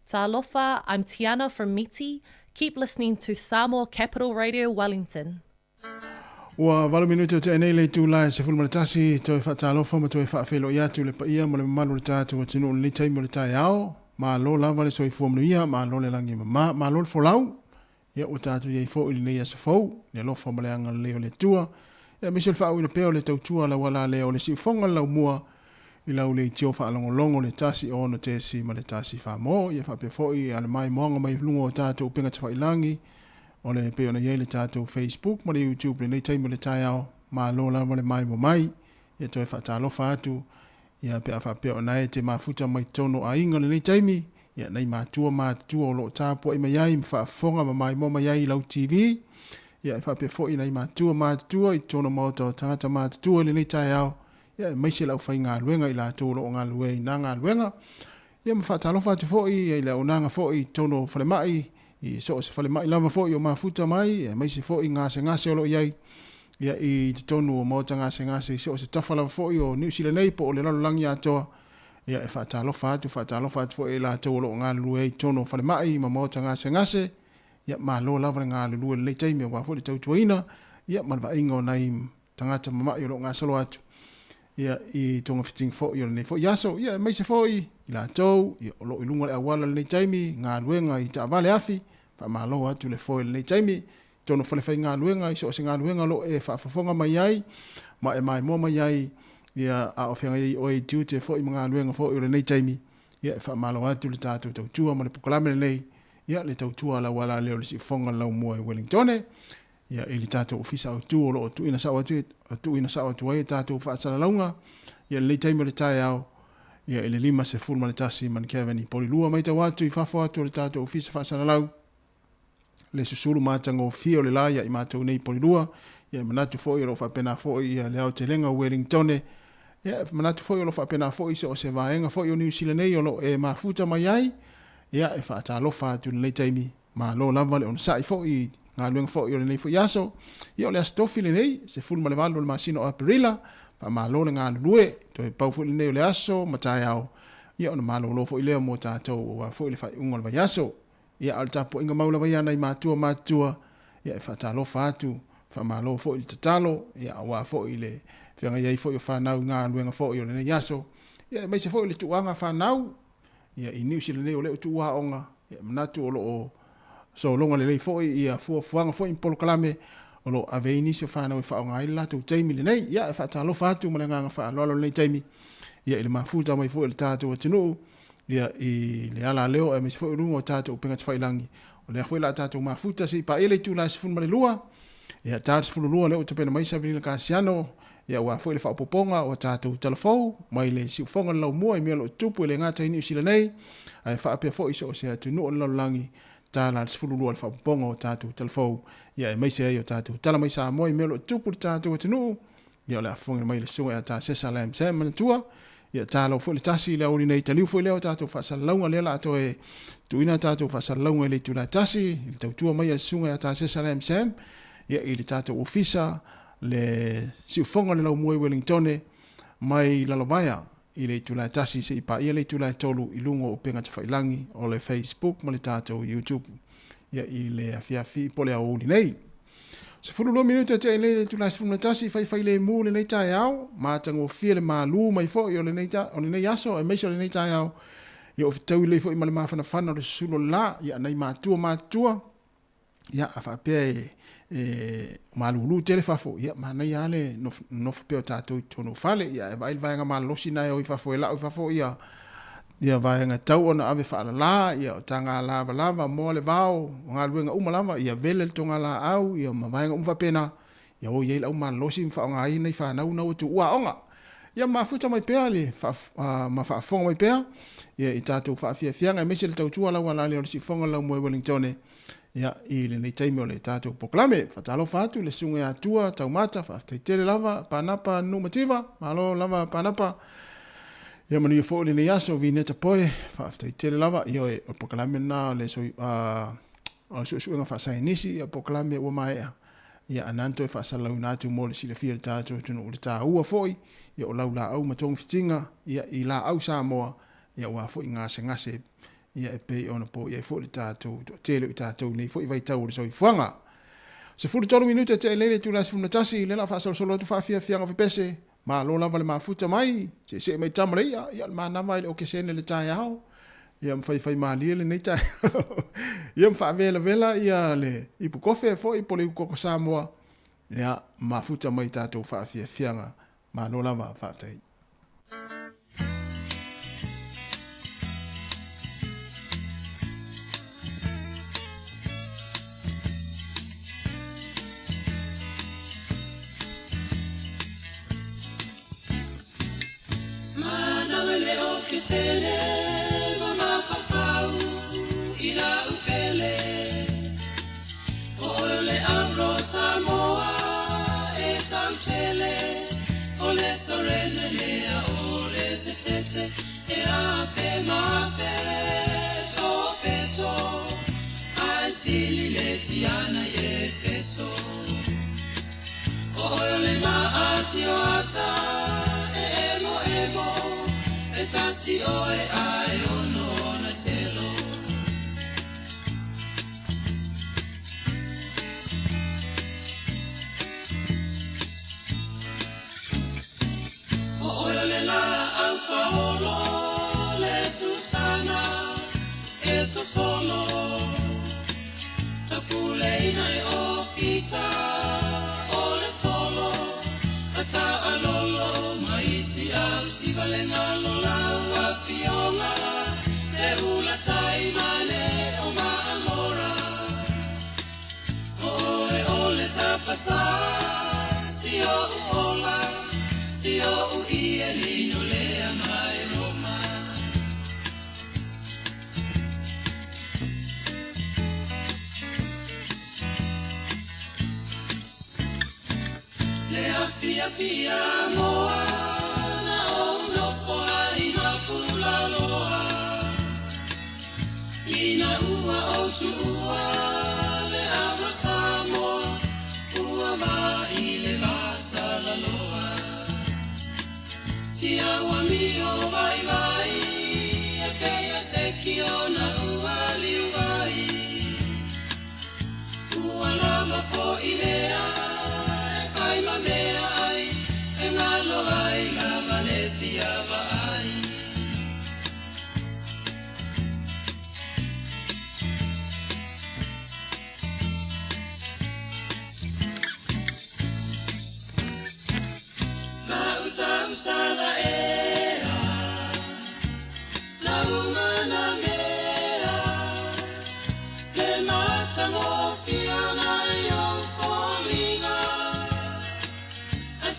Talofa, I'm Tiana from Miti. Keep listening to Sāmoa Capital Radio Wellington. Ua walu minuto te enei le tūlai se fulma le tasi toi whaatalofa ma toi whaafelo ia tu le paia ma le mamalu le tātu wa tinu le tai mo le tai ao ma lo lava le soi fuamnu ia ma lo le langi ma lo le folau ia o tātu iei fo ili nei asa fau le lofa ma le anga leo le tua ia misel whaau ina peo le tautua la wala leo le siufonga lau mua i lau le tio whaalongolongo le tasi o no te si ma le tasi whaamo ia whape foi ale mai moanga mai lungo o tātu upinga te whailangi o le peo na iei le tātou Facebook ma le YouTube le nei taimo le tai ao ma lo lava le mai mo mai ia toi whaatalofa atu ia pe a whapeo na e te mafuta mai tono a inga le nei taimi ia nei mātua o lo tāpua i mai ai ma whaafonga ma mai mo mai ai lau TV ia e whape foi nei mātua i tono mauta o tangata mātua le nei tai ao ia mai se lau whai ngā luenga i la tōro o ngā lue i nā ngā luenga ia ma whaatalofa atu foi ia i la unanga foi tono whale mai i so se fale mai lava fo i o mafuta mai e mai se fo i ngase o lo iai ia i te tonu o mota ngase i so se tafa lava fo i o New Zealand nei po o le lalo langi atoa ia e whaatalofa atu fo i la tau o lo ngā lue i tono fale mai ma mota ngase ia ma lo lava ngā lue le taimi o wafo le tau tuaina ia manwa ingo nai tangata mamai o lo ngā salo atu ia i tonga fiting fo i o nei fo yaso ia mai se fo i la tau i o lo ilunga le awala le taimi ngā luenga i ta vale afi pa malo atu le fo le taimi tono fale fai ngā luenga i so se ngā luenga lo e whaafafonga mai ai ma e mai mo mai ai ia a ofenga i o e tiu te fo i ngā luenga fo i o le nei taimi ia e whaamalo atu le tātou tautua ma le pukalame le nei ia le tautua la wala leo le si fonga lau mua i Wellingtone ia e li tātou ofisa au tu o lo tu ina sawa tu ai tātou whaasala launga ia le taimi le tai au ia ele lima se fulma le tasi man Kevin i polilua mai tau atu i whafo atu le tātou ofisa whaasala lau le susulu mātanga o fio le laia i mātou nei polilua ia manatu fo i lo whapena fo i le au te lenga Wellingtone ia manatu fo i lo whapena fo i se o se vaenga fo i o New Zealand nei o lo e mafuta mai ai ia e whaatalofa atu le taimi ma lo lava le on sai fo i ngā luenga fo i o le nei fo yaso ia o le astofi le nei se fulma le valo le masino o Aprila pa malo le ngā lue to e pau fo le nei o le aso matai au ia ona malo lo fo i leo mo tātou wa fo i le whai unga le vai aso ia al tapo inga maula vai ana i mātua ia e whaatalofa atu wha malo fo i le tatalo ia wa fo i le whianga iei fo i o whanau ngā luenga fo i o le nei aso ia mai se fo i le tuanga whanau ia i New Zealand nei o le o tuaonga ia manatu o lo o so longa le lei foi ia fuanga foi in polokalame o lo aveini se fa na fa nga ila tu taimi le nei ia fa ta lo fa tu mo nga fa lo le taimi ia ile mafuta mai foi le tatu tinu ia i le ala leo e me se foi rungo tatu penga fa ilangi o le foi la tatu mafuta si pa ile tu la se fun male lua ia tatu fun lua le o te pena mai sa vini ka siano ia wa foi le fa poponga o tatu telefo mai le si fonga lo mo e me lo tupu le ngata ni sila nei ai fa pe foi so se tu no lo langi tala le fululu al whaponga o tātou telefou. Ia e meise ai o tātou tala mai Sāmoa i melo tupu le tātou o tinu. Ia o le afonga mai le sunga e tā sesa le msem manatua. Ia tālo fo le tasi le auri nei taliu fo leo tātou whasalaunga le la ato e tuina tātou whasalaunga le tula tasi. I tautua mai le sunga e tā sesa le msem. Ia i le tātou ofisa le siufonga le lau mua i Wellingtone mai lalovaya. I le tula tasi se ipa ia le tula tolu i lungo o penga te whailangi o le Facebook ma le tātou YouTube ia i le afiafi po le au nei. Se fulu lo minuta te le tula se fulu tasi whai le mu le nei tai au ma tango fia le malu mai fo i o le nei aso e meisa o le nei tai au ia o fitau i le fo i male mawhana whana o le sulo la ia nei mātua ia a whapea malulu tele fafo ia mana ia le no fapeo tātou tonu fale ia e vai vaenga malosi nai o i fafo e la o fafo ia vaenga tau ona ave whaala la ia o tanga lava mo le vao ngā luenga umalama ia vele le tonga la au ia ma vaenga umfapena ia o iei la umalosi mwha ngā i nei whanau nau atu ua onga ia mafuta mai pea le ma whaafonga mai pea ia i tātou whaafiafianga e mese le tautua lau alale o le si fonga lau moe Wellingtone ia i le nei taimi o le tātou poklame whatalo whatu le sunga atua taumata whaaftaitere lava panapa numativa malo lava panapa ia manu i fo le nei aso vi neta poe whaaftaitere lava ia o poklame na le soi o suenga whaasainisi ia poklame ua maea ia ananto e whaasalau nātu mo le sile fia le tātou tunu o le tā ua foi ia o lau la au matongi fitinga ia i la au Sāmoa ia ua foi ngase ia e pei ona po ia fo le tātou tele i tātou nei fo i vai tau le soifuanga se fulu tolu minute te lele tu las funa tasi le la fa solo tu fa fia fianga fe pese ma lo la vale ma futa mai se mai tamre ia ma na mai o ke sene le tai au ia fai ma le nei tai ia fa vela ia le ipu kofe fo i pole ko Sāmoa ia ma futa mai tātou fa fia fianga ma lo la va fa tai Sene mama fafau ira upele ole abro Sāmoa e tautele ole sorene lea ole setete e ape mafe topeto asili letiana e peso ole ma atioata emo Tasi oe ai ono na selo o le la au paolo le Susana eso solo tapuleina e ofisa o le solo ata alolo maisi au si valenga lola wa fionga le ula tai male o ma amora o le tapasa si o ola si o i elino le amai Roma le afia moa na o no poa ina pula loa ina ua o tu ua le abro Sāmoa ua va i le vasa la loa si awa mi o vai vai e pea seki o na ua liu vai ua lama fo i lea ai ma mea ai e ngalo ai la Valencia va ai la usala ea la umana mea le mata mo fiona yo folinga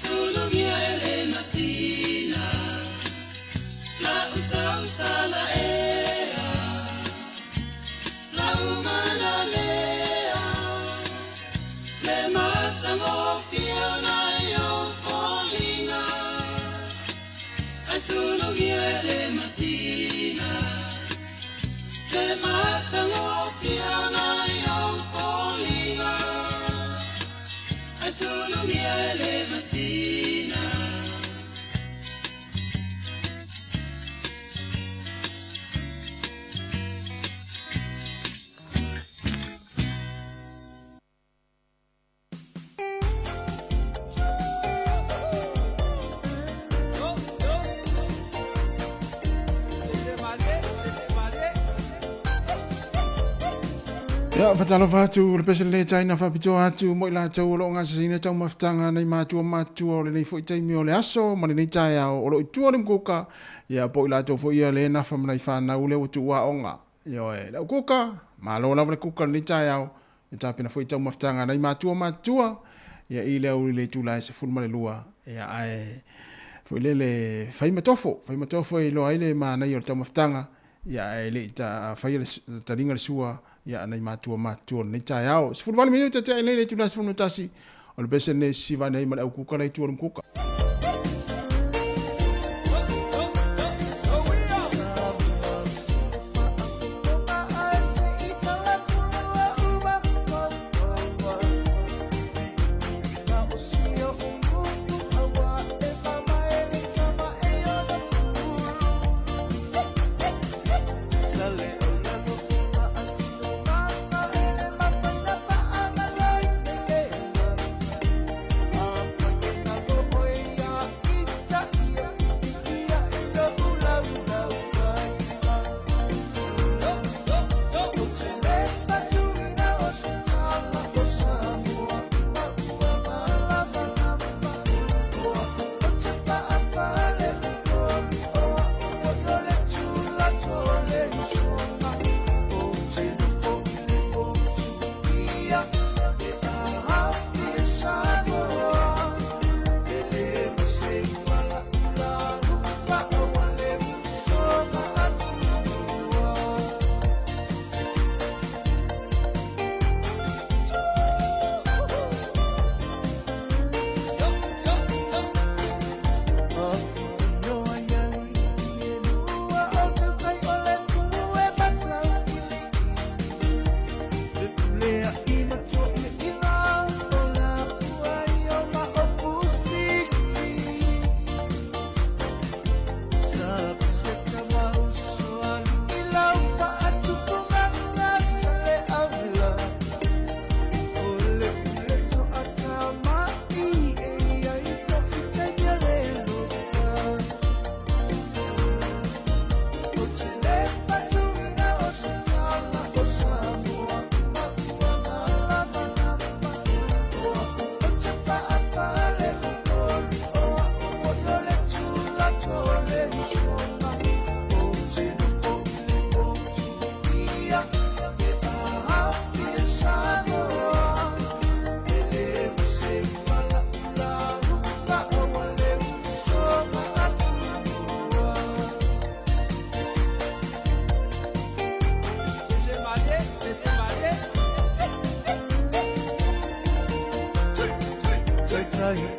Sulu mia ele masina la usala ea la umana mea le mata fiona yo folinga Sulu mia ele masina le mata fiona yo folinga Sulu mia ele masina Ya fatalo fatu le pese le taina fa pito atu mo la tau lo nga sina tau maftanga nei matu o le nei foi taimi o le aso ma nei tai o lo tu o le kuka ya po la tau foi le na fa mai fa na ule tu wa onga yo e la kuka ma lo la le kuka nei tai o ta pina foi tau maftanga nei matu ya ile o le tu la se ful ma le lua ya ai foi le fai matofo e lo ai le ma nei o tau maftanga ya ele ta fai le taringa le sua ya nei matua nei tai au se fulvali minuto te ele tu las funu tasi o le bese ne siva nei ma au kuka nei tu o kuka Sale Shine.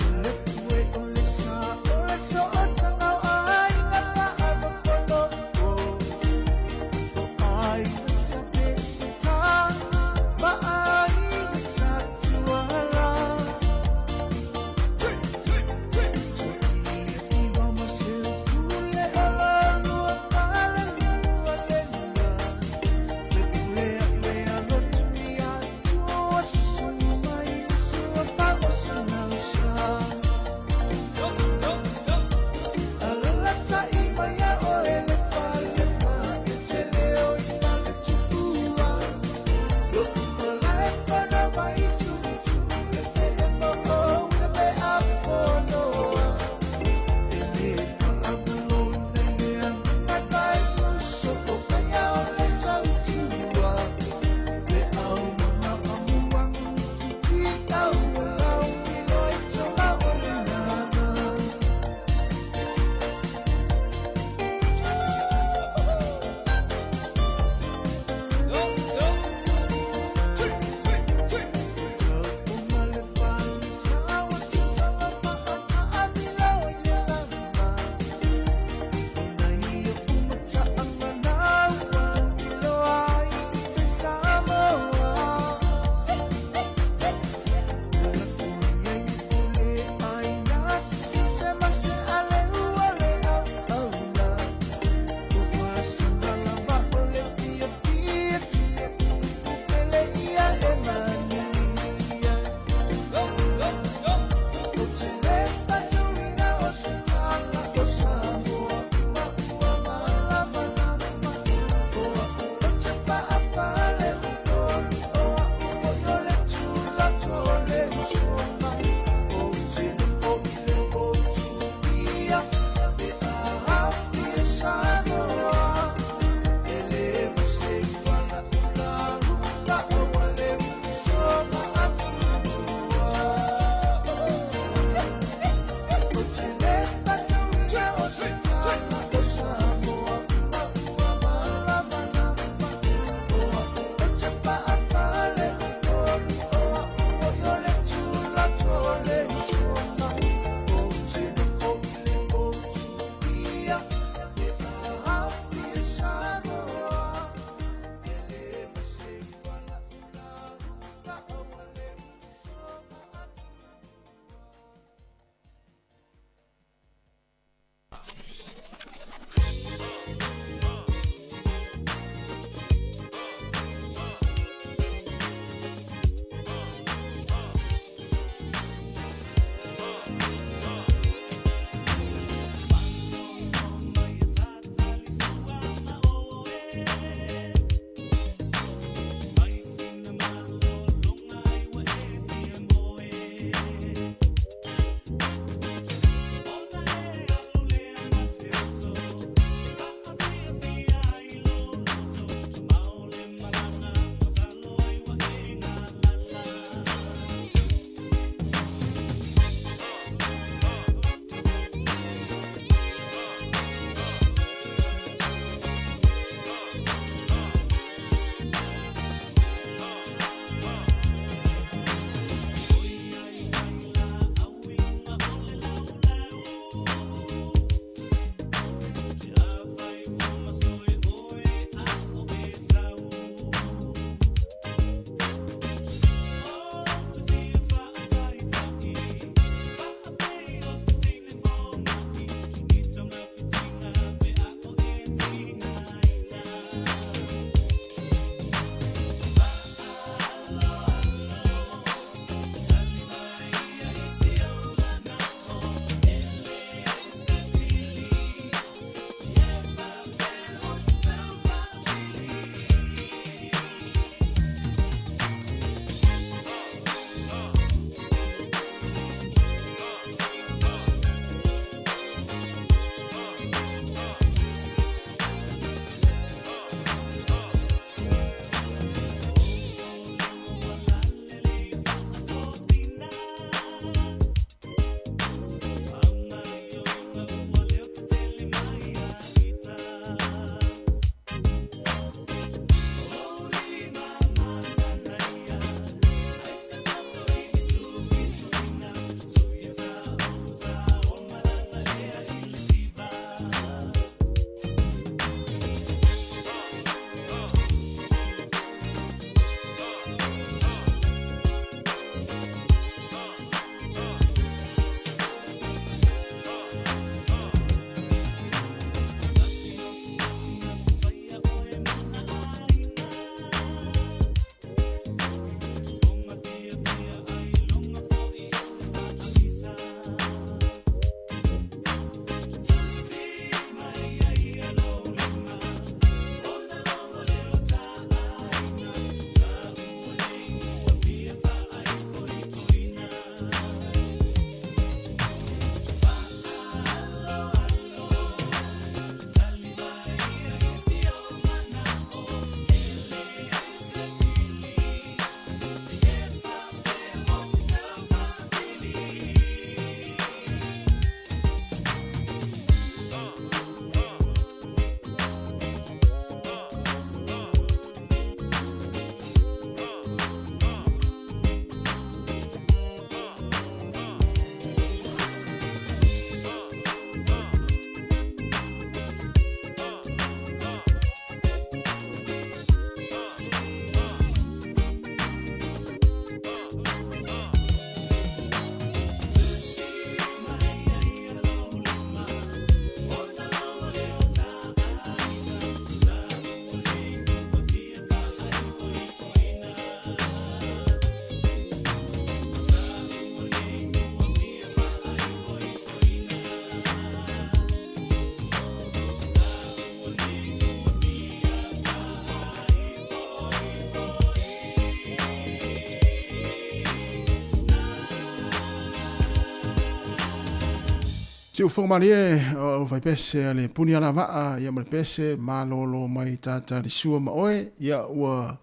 Si u whamarie o whai pese le puni ala waa ia ma le pese malolo mai tata li sua ma oe ia ua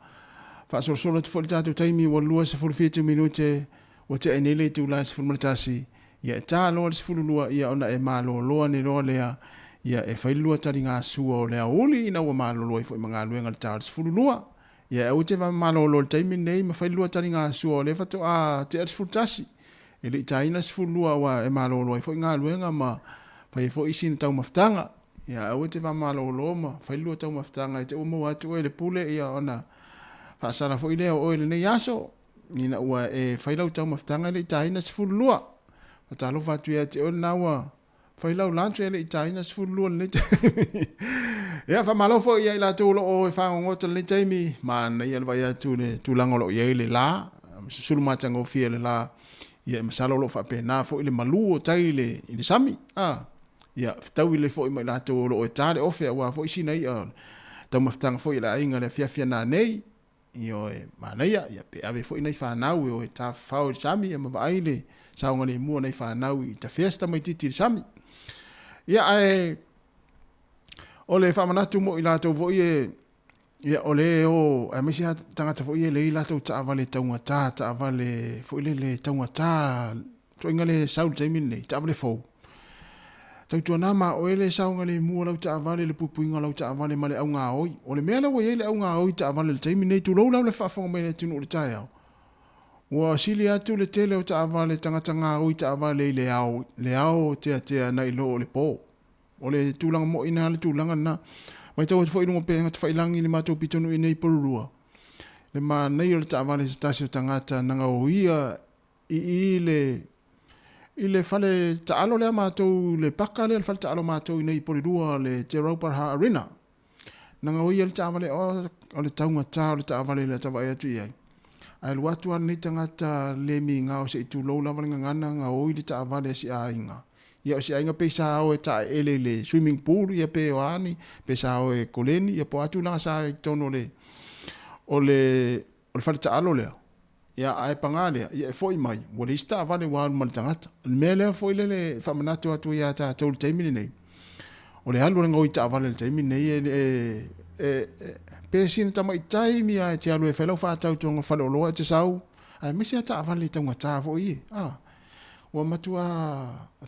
whaasorosolo te wholi tātou taimi ua lua se 45 minute ua te enele te ula se fulmanatasi ia e tā loa le se fululua ia ona e maloloa ni loa lea ia e whailua tari ngā sua o lea uli ina ua maloloa i fwoi mga luenga le tā le se fululua ia e ute wa maloloa le taimi nei ma whailua tari ngā sua o le whato a te le se fultasi e le taina se fululua wa e maloloa i fwoi ngā luenga ma whai fwoi isi na tau maftanga ia e ute wa maloloa ma whailua tau maftanga i te umo atu e le pule ia ona whaasara fwoi leo o le nei aso nina ua e whailau tau maftanga le taina se fululua Matalo fatu ya te ona wa whailau lantu ele i taina se fululua le taimi. Ia whamalo fo ia i la tūlo o e whangongota le taimi. Mana ia le vai atu le tūlangolo ia i le la. Sulu matanga o fia le la. Ia masalo lo whapena fo i le malu o tai le i le sami. Ia tau i le fo i mai la tūlo o e tāre ofea wa fo i sina i tau maftanga fo i la inga le fia nā nei. Io e mana ia pe ave fo i nei whanau o e tā whao i sami e mawa aile. Saunga le mua nei whanau i ta fiesta mai titi sami. Ia ai o le whamanatu mo i lato vo i ia o le o a misi tangata vo i le i lato ta avale taunga ta avale fo i le taunga ta to inga le saul taimin nei ta avale fo. Tau tua nama o ele saunga le mua lau ta avale le pupuinga lau ta avale ma le au ngā oi. O le mea lau i le au ngā oi ta avale le taimin nei tu lau lau le whafonga mai le tunu o le tai au. Ua sili atu le tele o ta avale tangata ngā oi ta avale le ao tea na ilo o le po. O le tūlanga mo ina le tūlanga na. Mai tau fo ilungo pe ngata whailangi le mātou pitonu i nei porurua. Le mā nei o le ta avale se tasi o tangata nanga o ia i le fale ta alo lea mātou le paka le fale ta alo mātou i nei porurua le Te Rauparha Arena. Nanga o ia le ta avale o le taunga tā o le ta avale le tawai atu iai. Ai luatu ana ni tangata le mi ngā o se itu lau lava ngana ngā oi li ta avale si a inga. Ia o si a inga pe sa o e ta ele le swimming pool ia pe o ani, pe sa o e koleni, ia po atu nga sa e tono le o le fale ta alo lea. Ia ai panga lea, ia e foi mai, wale ista avale wālu mali tangata. Me lea foi le whamanatu atu ia ta tau le taimini nei. O le alu ngā oi ta avale le taimini nei pe sin tama i taimi a te alu e whalau whātau tuanga whaleoloa te sau. Ai mesi a ta avale taunga tā fo i. Ua matua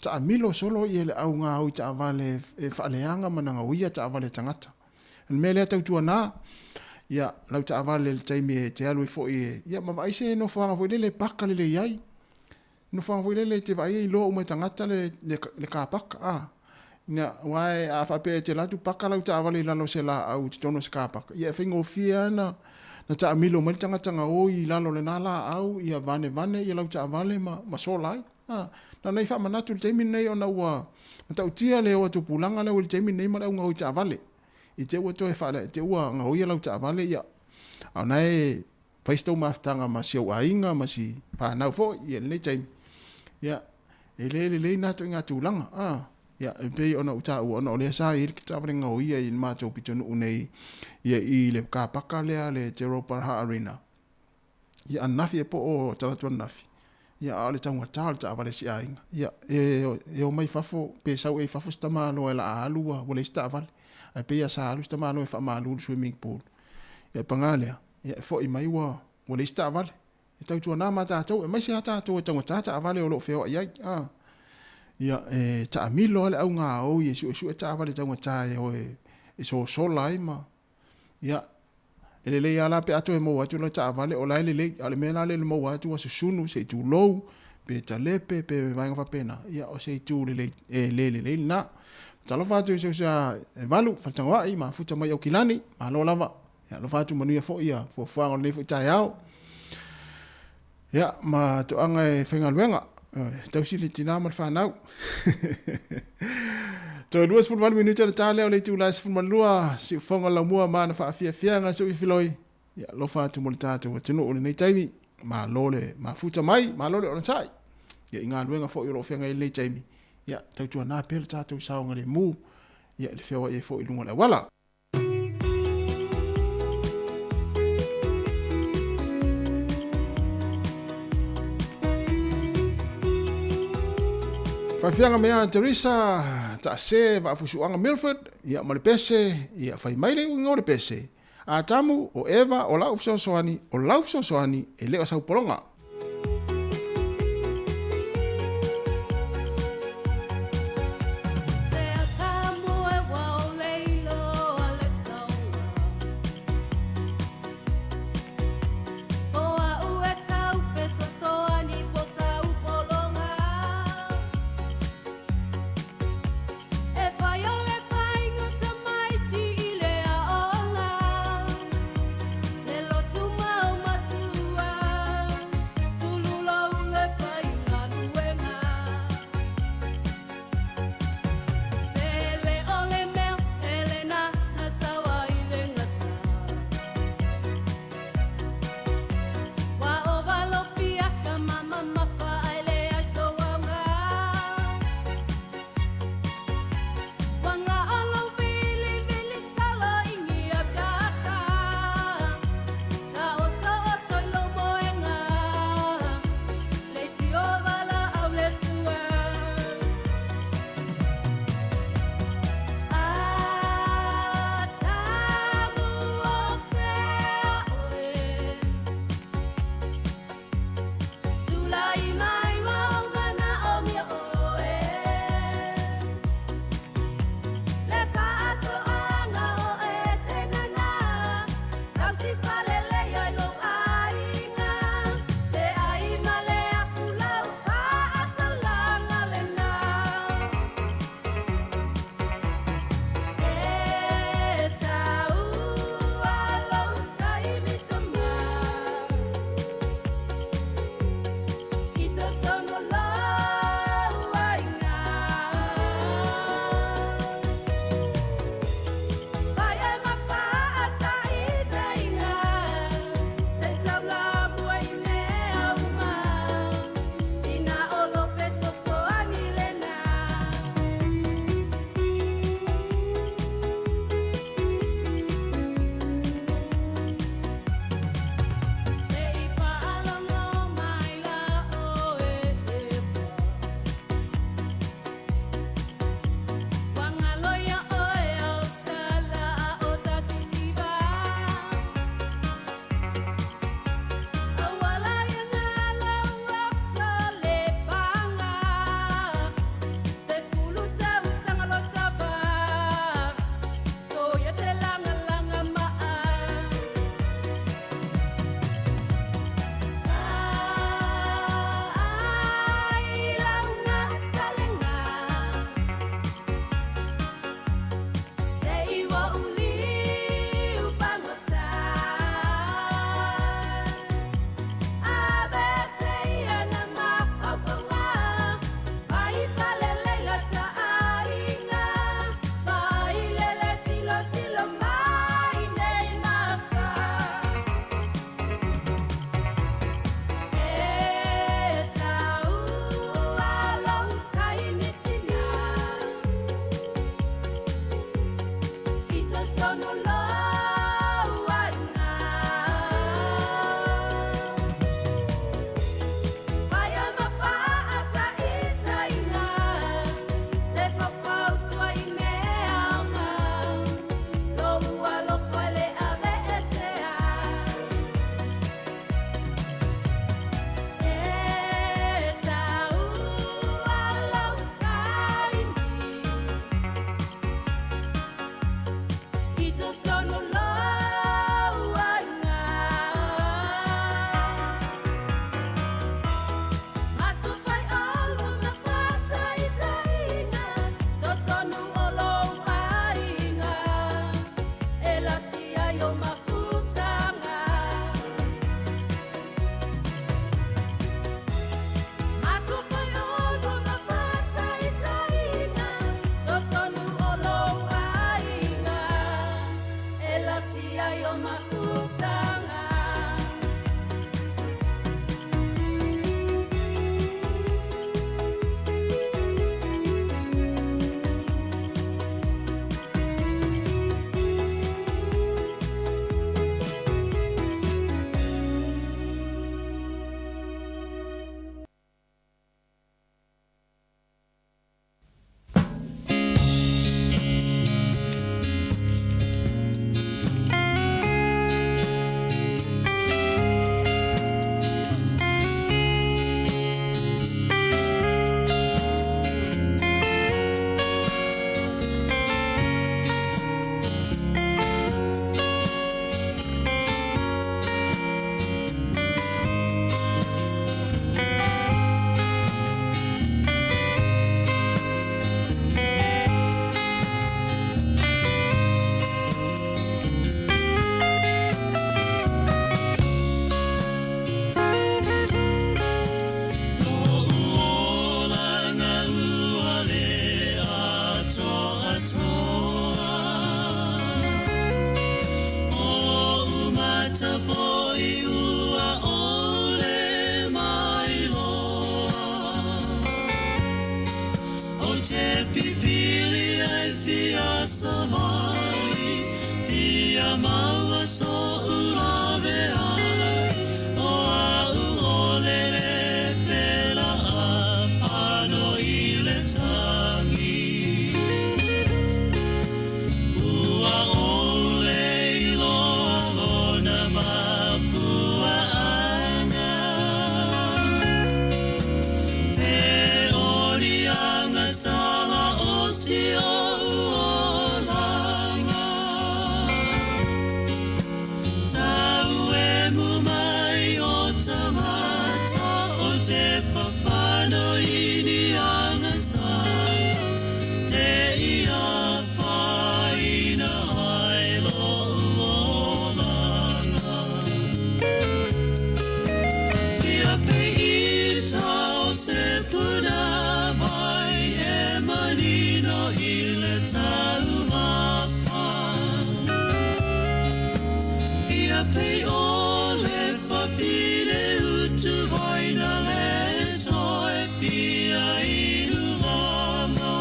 ta amilo solo i ele au ngā oi ta avale e whaaleanga mananga uia ta avale tangata. Me lea tau tua nā. Ia lau ta avale le taimi e te alu e fo i. Ia ma vaise no whanga fo le paka le iai. No whanga fo le te vai i loa umai tangata le kā paka. Ina wai a whape te latu paka lau ta avale lalo se la au te tono se kāpaka. Ia whaingo fia na ta amilo mali tangatanga o i lalo le nala au ia vane ia lau ta avale ma solai. Na nei wha manatu le teimi nei o na ua na tau tia le o atu pulanga le o le teimi nei ma lau ngau i ta avale. I te ua toe whaale te ua ngau ia lau ta avale ia. Au nei whaistau maftanga ma si au ainga ma si whanau fo ia le nei teimi. Ia e le natu inga tūlanga. Ia, e pei ona uta ua ona o lea sa i riki tāwharenga o ia i mātou pitonu unei ia i le kāpaka lea le Te Rauparha Arena. Ia anafi e po o talatu anafi. Ia a le taunga tā le tāwhare si ainga. Ia e o mai fafo, pe sau e fafo sta mālo e la aalua wale sta avale. Ai pei a sa alu sta mālo e wha mālo swimming pool. Ia pangalea, ia e fo i mai ua wale sta avale. E tau tua nā mā tātou, e mai se ha tātou e taunga tāta avale o lo feo iai. Ia ta amilo ale au ngā o i su e ta avale taunga tā e o e so lai ma. Ia e le ala pe ato e mo atu la ta avale o lai le ale mena le mo atu a susunu se tu lou pe ta lepe pe vai nga pena. Ia o se tu le na. Talo fatu se e valu fatanga ai ma futa mai o kilani ma lo lava. Ia lo fatu manu ia fo ia fo fanga le fo ta yao. Ia ma to anga e fenga luenga. Tau si le tina mal whanau. Tau 2 minuta le tale o le tu lai 2 si whonga la mua mana whaafia ngā sui filoi. Ia lo whātu mo le tātou wa tino o le nei taimi. Ma lole, ma futa mai, ma lole o le tai. Ia inga luenga fo i lo whianga i le taimi. Ia tau tua nā pēle tātou saonga le mū. Ia le whiawa i fo i lunga le wala. Whawhianga mea Teresa, ta se whaafusuanga Milford, ia male pese, ia whai maile ngore pese. A tamu o Eva o lau soani, e leo sau poronga. It's a maua so ulawe ai, o au o lele pela a pano i le tangi. Ua ole i loa lona mafua anga, pe ori anga sala o si o uolanga. Tau e mu mai o tamata o te papano i ni anga sala, te ia whaina ai lo uolanga. Kia pe i tau se puna mai e manino i le tau mawha. Ia pe o le whapine utu vaina le toe pia i luvama.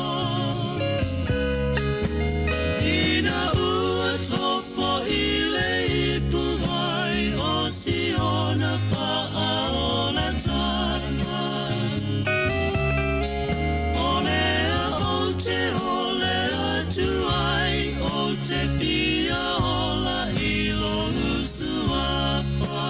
Ina ua topo i le ipu vai o si ona wha o la tana. O lea o te atu ai o te pia ola i lo usuafa.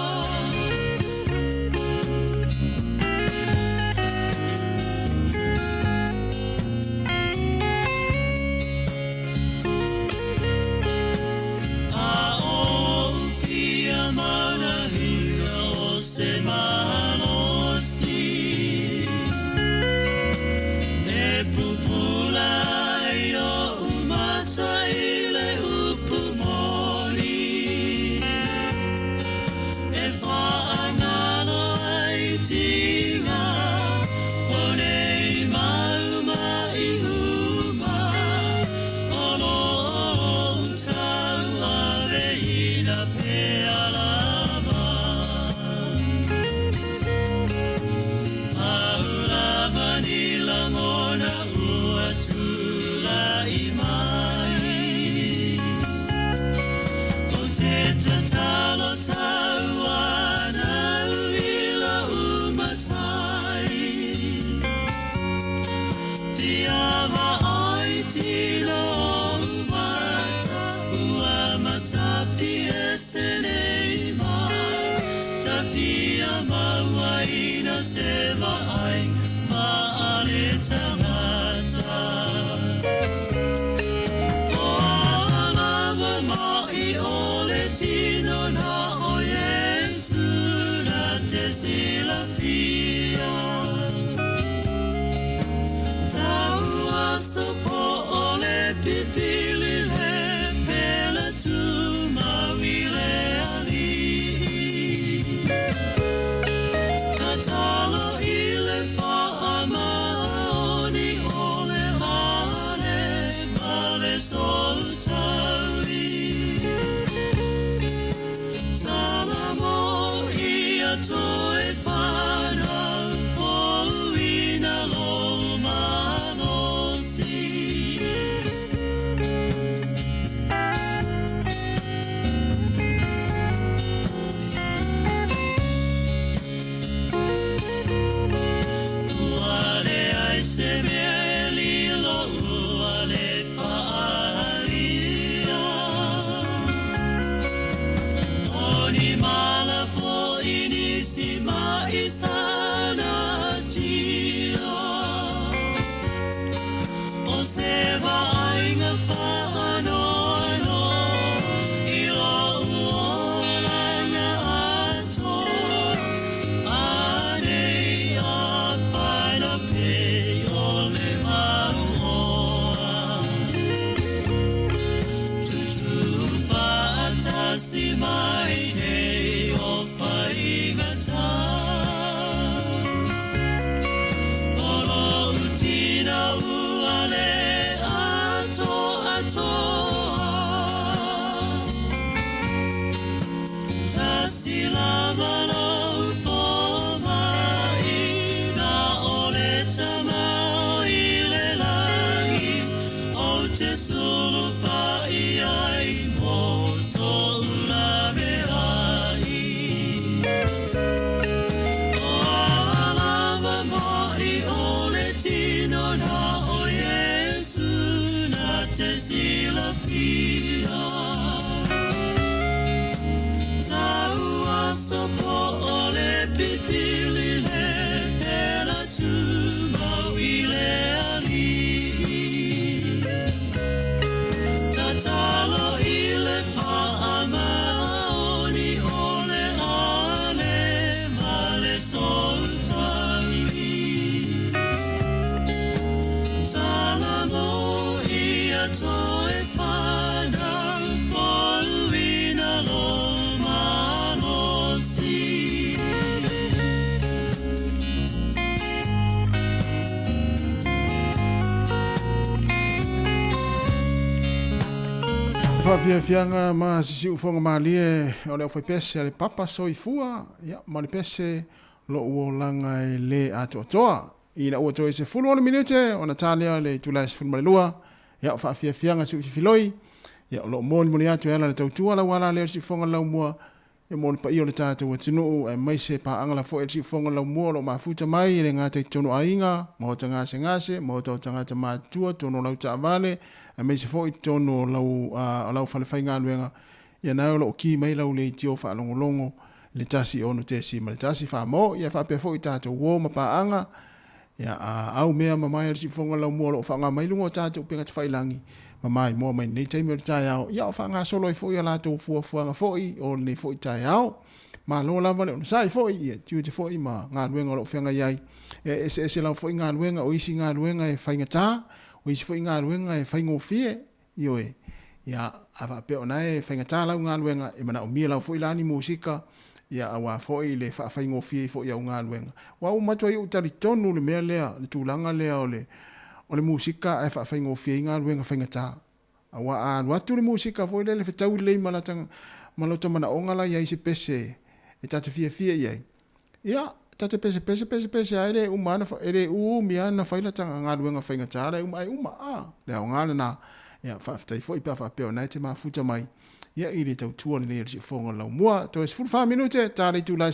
A o fia mana hina o se malosi, e pupula i o umata i le upu mori, e whaangalo ai tinga, o nei mauma i huma, o lo tau ave ina pe alama. Aulava ni langona ua tula i mai, o te tatalo tau ana uila umatai. Fiava ai tino umata, ua mata piese nei mai, ta fia maua ina se vai, maale tangata. O alava mai o le tino na o Yesu na te sila fia. Tau aso po o le pipili le pela tu maui le ali. Tatalo i le whaamaoni o le mare, male so taui. Salamo i a toi whanau po ina lo manosi. Uale ai se me lilo uale whaaria, oni mala fo inisi mai sana tia, o se vainga whaanoano i lo uolanga ato, anei a whaina pe o le mauoa. Tutu whaatasi mai hei o whaingata, olo utina uale ato atoa. Tasi lava lau fo mai, na ole tamao i le langi, o te sulu whai ai mo so Fianga ma sisi ufonga malie o le foi pese le papa soifua ya ma le pese lo o langa le atotoa ina o toe se fulu ona minute ona talia le tulai se fulu malua ya fa fianga se filoi ya lo moni atu ela le tautua la wala le si fonga la mua e mo pa io le tata o tinu e mai se pa angala fo e si fonga la mua lo mafuta mai le ngata tono ainga mo tanga se ngase mo to tanga te matua tono la uta vale e mai se fo i tono lau fale fainga luenga ya na lo ki mai lau le tio fa longo le tasi ono te si ma le tasi fa mo ya fa pe fo i tata wo ma pa anga ya au mea mamai si fonga la mua lo fa nga mai lungo tata pe ngat failangi mamai mo mai nei taimi o tai au ia fa nga solo i fo ia la to fu nga fo i o nei fo i tai au ma lo la vale sai fo i tiu te fo i ma nga luenga lo fenga iai se la fo i nga luenga o isi nga luenga e fainga ta o isi fo i nga luenga e fainga o fie io e ia ava pe ona e fainga ta la nga luenga e mana o mia la fo i lani musika ia awa fo i le fa fainga o fie fo ia nga luenga wa u matua i utali tonu le mea lea le tulanga lea o le musika e fa fainga o fie nga luenga fainga ta awa watu le musika fo le fetau le malatanga malota mana ongala ia isi pese e tata fie ia ia tata pese ai umana ele miana faila tanga nga luenga fainga ta le le ngala na ia fa tai fo i pa fa pe ona te mafuta mai ia ile tau tua le si fonga la mua to es 5 minute tali tu la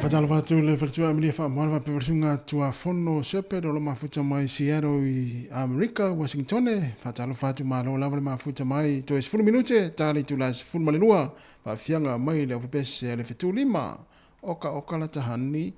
Fatalo fatu le fatu amili fa mo pe versunga tua fono sepe do mafuta mai Seattle i America Washington fatalo fatu malo la mafuta mai to es 10 minute tali tu las ful malua pa fianga mai le fpes le fetu lima oka la tahani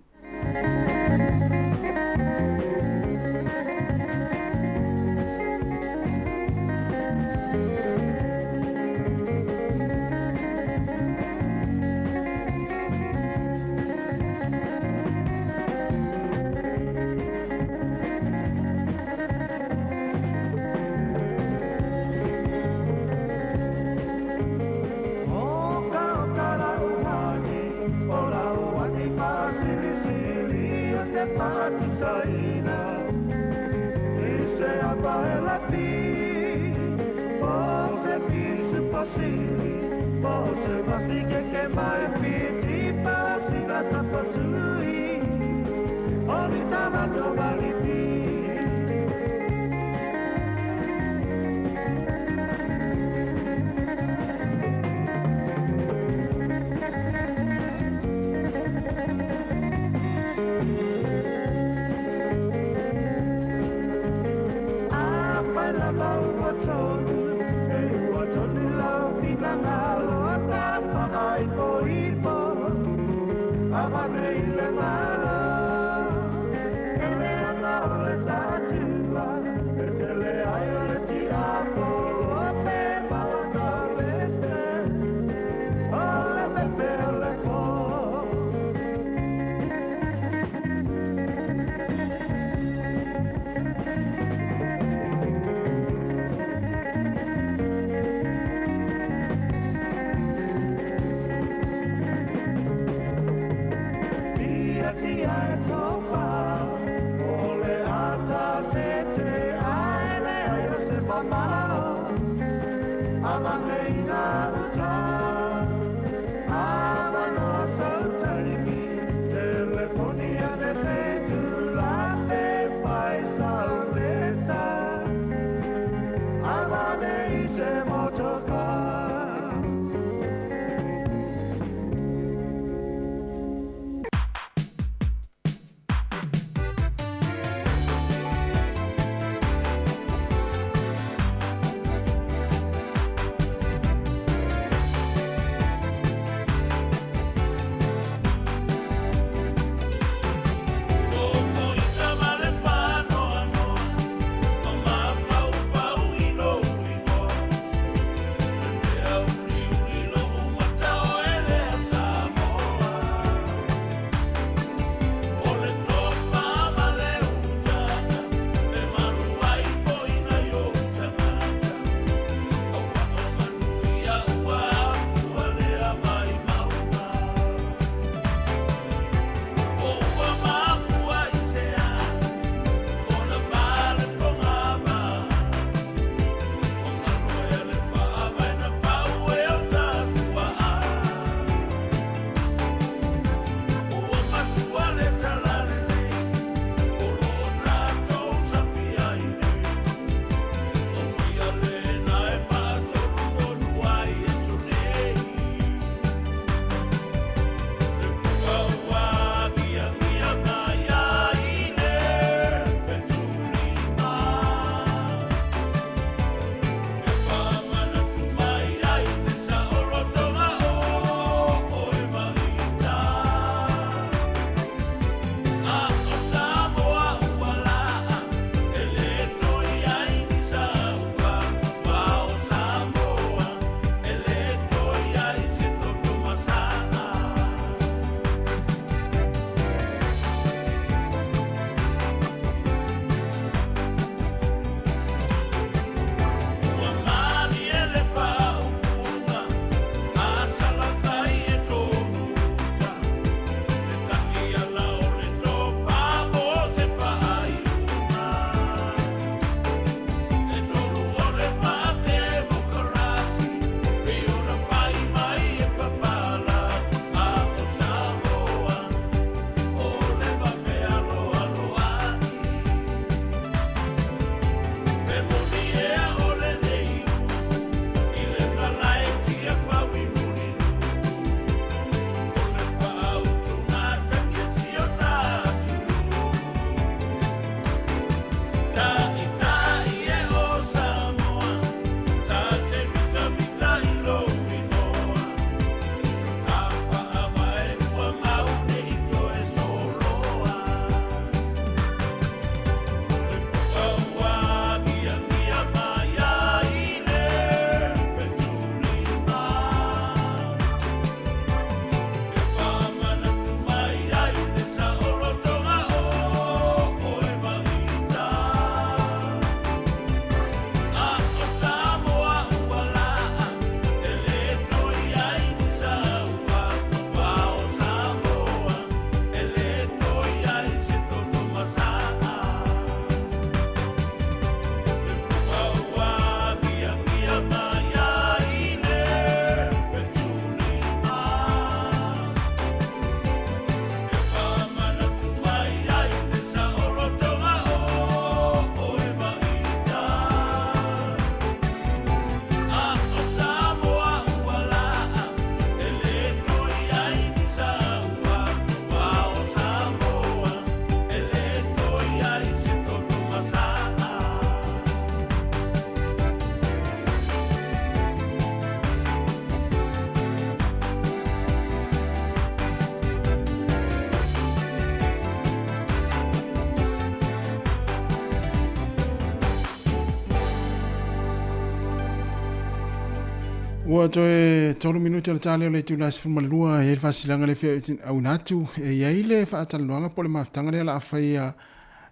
Ua toe tolu minuti ala tale o le tula se fulma lua e le fasilanga le fea au natu e iai le faatalanuanga po le maftanga le ala awhaia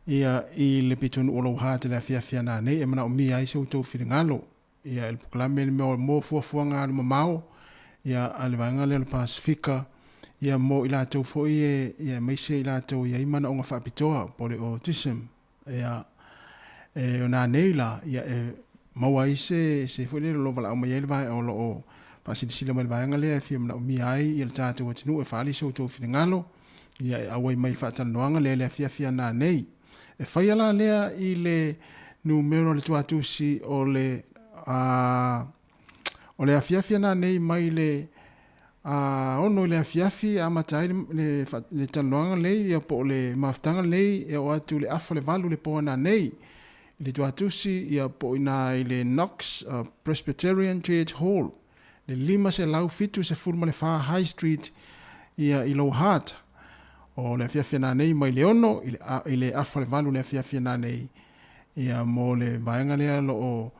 ia i le pitonu o lau hata le fia na nei e mana o mi ai se utou whiringalo ia il pukalame le meo mo fuafuanga ale mamao ia ale vanga le Pasifika ia mo ila tau foi e ia meise ila tau ia imana o nga whaapitoa po le autism ia o nā nei la ia maua i se foi le lo vala o mai ele vai o lo o pasilisila mai vaenga le fia mana o mi ai i le tātou atinu e whaali se utou whiringalo ia e awai mai whaatalanuanga le fia nā nei e whai ala lea i le numero le tuatusi o le afiafia na nei mai le ono le afiafi a matai le tanoanga lei ia po le maftanga lei e o atu le afa le valu le poa na nei le tuatusi ia po ina i le Knox Presbyterian Church Hall le 5 se lau fitu se fulma le Far High Street ia i Low Heart o le afiafia na nei mai le ono i le afa le valu le afiafia na nei ia mo le vaenga lea lo o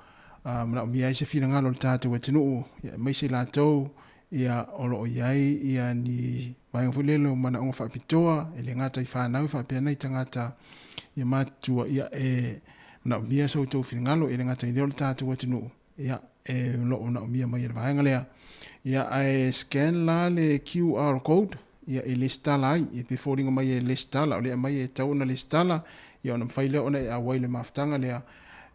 mana mi ai se fina ngalo le tātou e tinu ia mai se lātou ia o lo o iai ia ni vaenga fulelo mana onga whaapitoa e le ngata i whanau whaapea nei tangata ia matua ia mana mi ai sau tau fina ngalo e le ngata i leo le tātou e tinu ia lo o mana mi ai mai le vaenga lea ia ai scan la le QR code ia e le stala ai e pe fōringa mai e le stala o le mai e tau na le stala ia ona mwhaile ona e awai le maftanga lea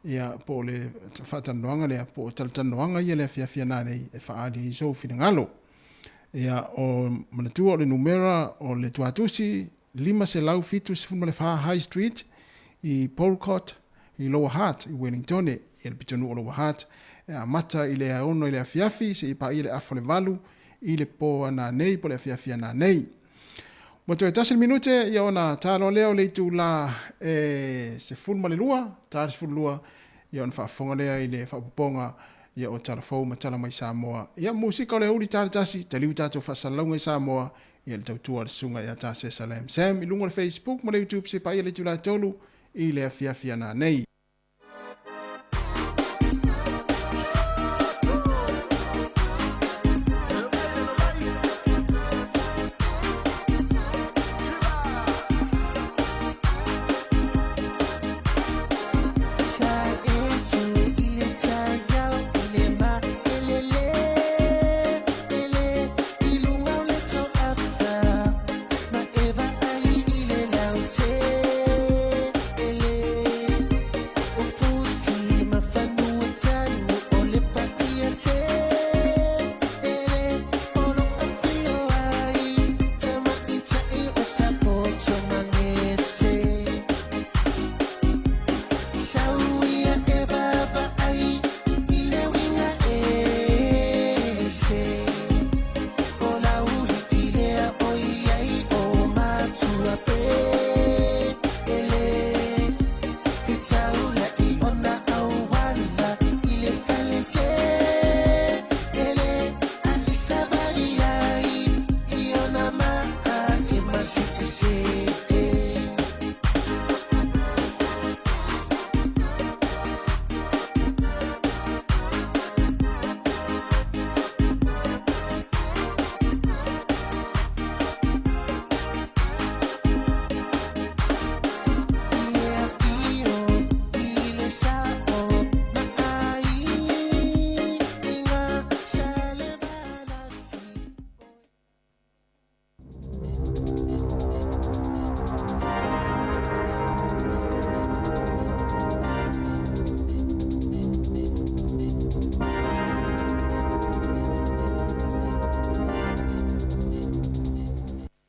ia po le whaatanoanga lea po talatanoanga ia le fiafia nane e whaari i sou whingalo ia o manatua o le numera o le tuatusi 5 se lau fitu se fulma le Far High Street i Polcott i Lower Hutt i Wellington i le pitonu o Lower Hutt a mata i le aono i le afiafi se i pa i le afo le valu i le poa na nei po le afiafia na nei. Moto e tasi minute ia ona talo leo le tu la se fulma le lua, talo se fulua ia ona whaafonga lea i le whaapoponga ia o talafou ma tala mai Sāmoa. Ia musika o le huri tala tasi, taliu tātou whasalaunga i Sāmoa ia le tautua le sunga ia tāse Salam Sam. I lunga le Facebook ma le YouTube se pa ia le tu la tolu i le afiafia na nei.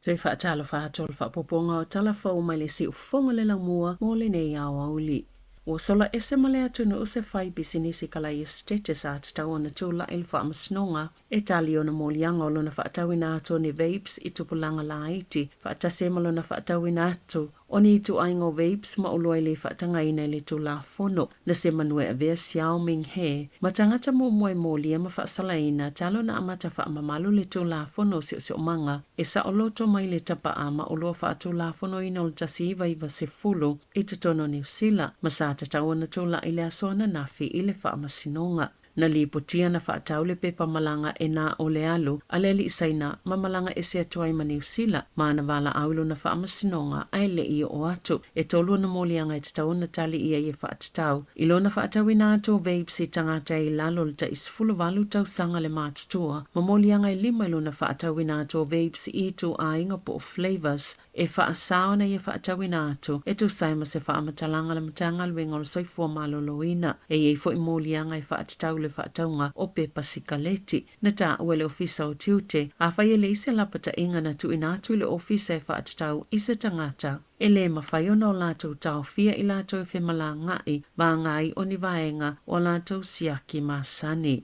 Te whaatalo whaatolo whaapoponga o talafau mai le si ufonga le laumua mo le nei au auli. O sola ese male atunu o se whai bisinisi kala i stete sa tatau ana tūla il whaamasnonga e tali o na molianga o lona whaatawina ato ni vapes i tupulanga la iti whaatase malona whaatawina ato o ni tu aingo vapes ma uloi le whaatanga ina le tūla fono na se manue a vea Xiao Ming he ma tangata mo moe molia ma whaasala ina talo na amata whaamamalu le tūla fono si o manga e sa o loto mai le tapa a ma uloa whaatūla fono ina o tasi iwa iwa se fulu i tutono New Zealand ma sa tatau ana tūla i le asona nafi i le whaamasinonga. Na lipotia na whaatau le pepa malanga e nā o le alu, a le li isaina ma malanga e se atuai ma New Zealand, ma na wala aulo na whaamasinonga ai le i o atu, e tolu na molianga e tatau na tali ia i whaatatau. Ilo na whaatau ina atu vapes i tangata i lalo le ta isfulu walu tau sanga le mātatua, ma molianga i lima ilo na whaatau ina atu vapes i tu a inga po flavors, e whaasao na i whaatau ina atu, e tu saima se whaamatalanga le matanga luenga o soifua maloloina, e i fo i molianga i whaatatau le whaataunga o pe pasikaleti, na ta uele ofisa o tiute, a whai ele ise lapata inga na tu ina atu le ofisa e whaatatau i se tangata. E le mawhaiona o lātou tau fia i lātou e whemala ngai, ma ngai o ni vaenga o lātou siaki masani.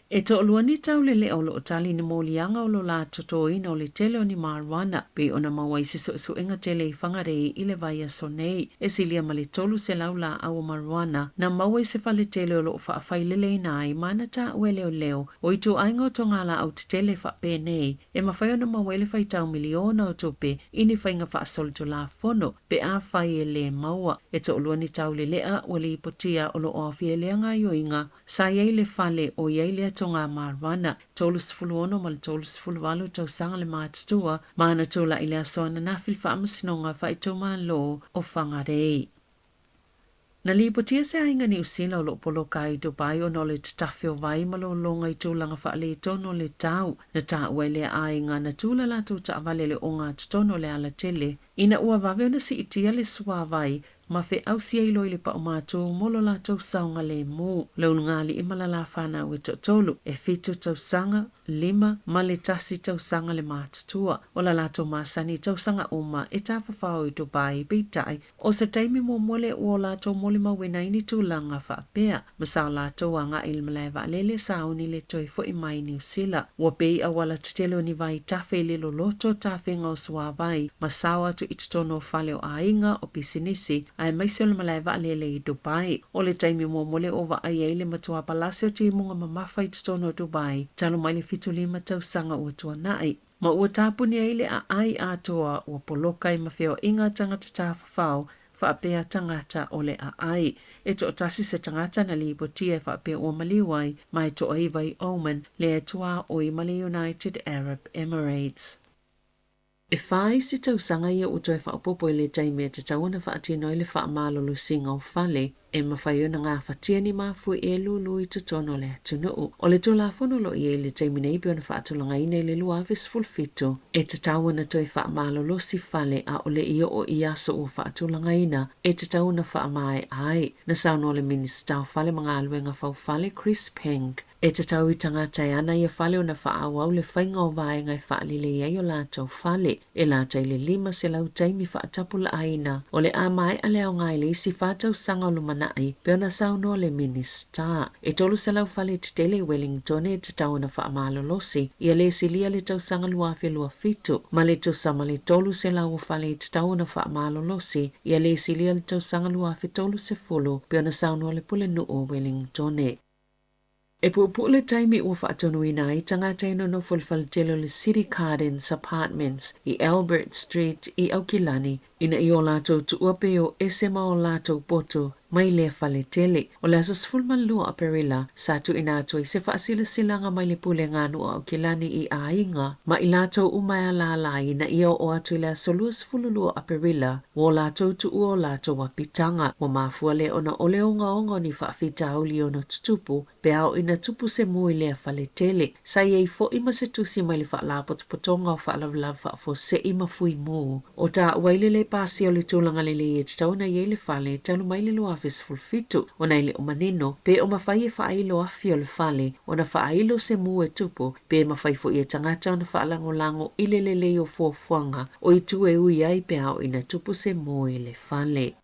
E to olua ni tau le o lo tali ni molianga o lo la totoina o le tele o ni marijuana, pe ona mawai se so inga tele i whangarei i le vaia sonei, e silia ma le tolu se laula au marijuana, na mawai se whale tele o lo whaafai lele nai, mana ta ue leo, o i tu ainga o tongala au te tele whape nei, e mawhai ona mawai le whai tau miliona o tope, ini whainga whaasol to la fono, pe a whai e le maua, e to olua ni tau le lea o le ipotia o lo oafi e leanga i oinga, sa iei le whale o iei le tonga marijuana, tolu sifulu ono ma le tolu sifulu walu tau sanga le mātatua, mana tula i le asoana na fil whaamasinonga whaitoma lo o whangarei. Na lipotia se ainga ni usila o lo poloka i Dubai o no le tatafi o vai malo longa i tūlanga whaale tono le tau, na ta uele ainga na tūla la tu ta avale le onga tono le ala tele, ina ua vave ona si itia le sua vai, ma fe au sia i loi le pa o mātou molo la tau saunga le mū, lau ngali i malala whana ue tolu, e fitu tau sanga, 5, ma le tasi tau sanga le mātatua, o la lato masani tau sanga uma e ta whawhao i Dubai bitai, o sa taimi mo mole o lato mole ma wena ini tūlanga whaapea, ma sao lato anga il malewa lele sauni le toi fo i mai New Zealand, wa pei a wala tatelo ni vai tafe le loloto tafe ngau swa vai, ma sao atu itatono whale o ainga o pisinisi, ai maisi o le malaiwa lele i Dubai, o le taimi mo mole o wa ai le matua palasio ti munga mamafa i tatono Dubai, talo mai le fitulima tau sanga ua tua nai. Ma ua tapuni aile a ai atoa ua poloka i mawheo inga tangata tāwhawhau, whaapea tangata o le a ai. E to tasi se tangata na li ipotia whaapea o maliwai, mai to aiwai Oman, le atua o i Mali United Arab Emirates. E whai si tau sanga ia uto e whaapopo i le taime te tauna whaatina i le whaamalolo singa o whale, e mawhai ona ngā whatia ni mafu e lulu i tutono le atunuu. O le tula whanolo i e le taime nei biona whaatulanga ine le luavis fulfito, e te tauna to e whaamalolo si whale a ole ia o iaso o whaatulanga ina, e te tauna whaamae ai, na sauno le minista o whale mga aluenga whau whale Chris Peng, e te tau i tangata e ana i a whale o na whaawau le whainga o vaenga i whaalile i o lātou whale, e lātai le 5 se lau taimi whaatapula aina, o le amai a leo ngai le isi whātau sanga o lumanai, pe ona sauno le minista. E tolu se lau whale te tele Wellington e te tau na whaamalolosi, i a le silia le tau sanga luafe lua fitu, ma le tu sama le tolu se lau whale te tau na whaamalolosi, i a le silia le tau sanga luafe tolu se fulu, pe ona sauno le pule nu o Wellington e. E pupu le taimi ua whaatonu ina i tangata ino no fulfaltelo le City Gardens Apartments i Albert Street i Aukilani, ina i o lātou tu uape o esema o lātou poto, mai le whale tele. O le asas fulman lua a perila, sa tu ina atu i se whaasila silanga mai le pule ngānu o Aukilani i ainga, ma i lātou umai a lalai na i o atu i le asoluas fululua a perila, o lātou tu o lātou a pitanga, o mafua le ona o le onga onga ni whaafita auli o no tutupu, pe au ina tupu se mui le whale tele, sa iei fo ima se tusi mai le whaalapotonga o whaalavlav whaafo se ima fui mu, o ta waile le pasi o le tūlanga le le e tau na iei le whale, talu mai le luafis fulfitu, o na ile o manino, pe o mawhai e whaailo afi o le whale, o na whaailo se mu e tupu, pe mawhai fo i e tangata o na whaalango ile le le o fuafuanga, o i tu e ui ai pe au ina tupu se mu i le whale.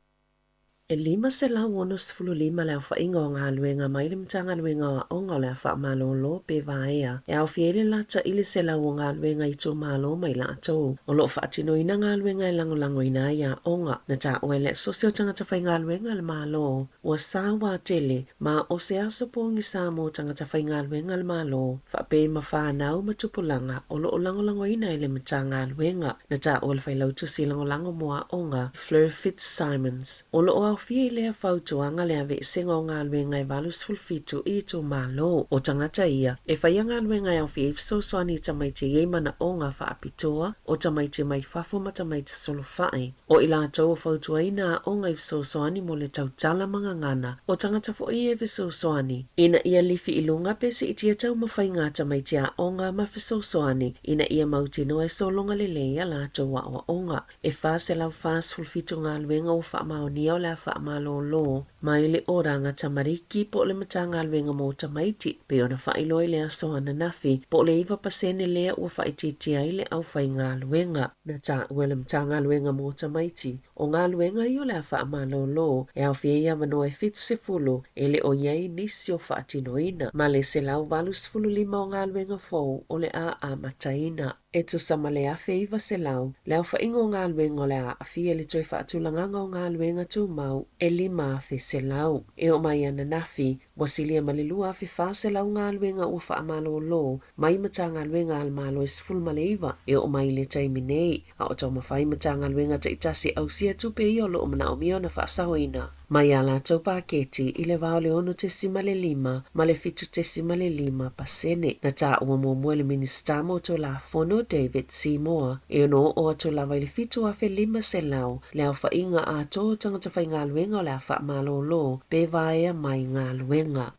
E 5 se lau ono sifulu 5 leo whainga o ngā luenga mai le mtanga luenga o ngā leo wha malolo pe vaea. E au fiere lata ili se lau o ngā luenga i tō malo mai la atou. O lo whaatino ina ngā luenga e lango ina ia o ngā. Na ta oele sosio tangata whai ngā luenga le malo. Ua Sāmoa tele ma o se aso pōngi Sāmoa tangata whai ngā luenga le malo. Whape ma whanau matupulanga o lo o lango ina ele mtanga luenga. Na ta oele whai lautu si lango moa o ngā Fleur Fitzsimons. O lo o fia lea fautuanga lea ve senga o ngā luenga e valus fulfitu I tu malo o tangata ia. E whaia ngā luenga au fia ifsosoani tamaiti iei mana o ngā whaapitoa o tamaiti mai fafo ma tamaiti solo whae. O ila tau o fautuaina o ngā ifsosoani mo le tautala mga ngana o tangata fo I e visosoani. Ina ia lifi ilunga pese itia tau mawhai ngā tamaiti a o ngā mafisosoani ina ia mautino e solonga lelea la tau wa o onga. E wha se lau whaas fulfitu ngā luenga o wha maonia o lea wha malolo. Mai le oranga tamariki po le mata ngā luenga mo tamaiti. Pe ona wha iloi lea soana nafi po le iwa pasene lea ua wha ititia I le au whai ngā luenga. Na ta ua le mata ngā luenga mo tamaiti. O ngā luenga I o lea wha malolo e au fia ia mano e fitu se fulu e le o iei nisi o wha atinoina. Ma le se lau valus fulu lima o ngā luenga fou o le a mataina. E tu samale a feiva se lau, leo wha ingo ngā luenga o le a fia le toi wha atulanganga o ngā luenga tu mau e lima a fe se lau. E o mai ana nafi, wasilia malilua a fe wha se lau ngā luenga ua wha amalo lo, mai mata ngā luenga al malo e siful maleiva, e o mai le taimi nei, a o tau mawhai mata ngā luenga ta itasi au sia tupe I o lo o mana o mio na wha sahoina. Mai ala tau paketi I le vao le ono te simale lima, ma le fitu te simale lima pasene. Na ta ua mua le minista mo to la fono David Sāmoa, e ono o atu lava I le fitu a fe lima se lau, le au whainga a tō tangata whai ngā luenga o le a wha malo lo, pe vaea mai ngā luenga.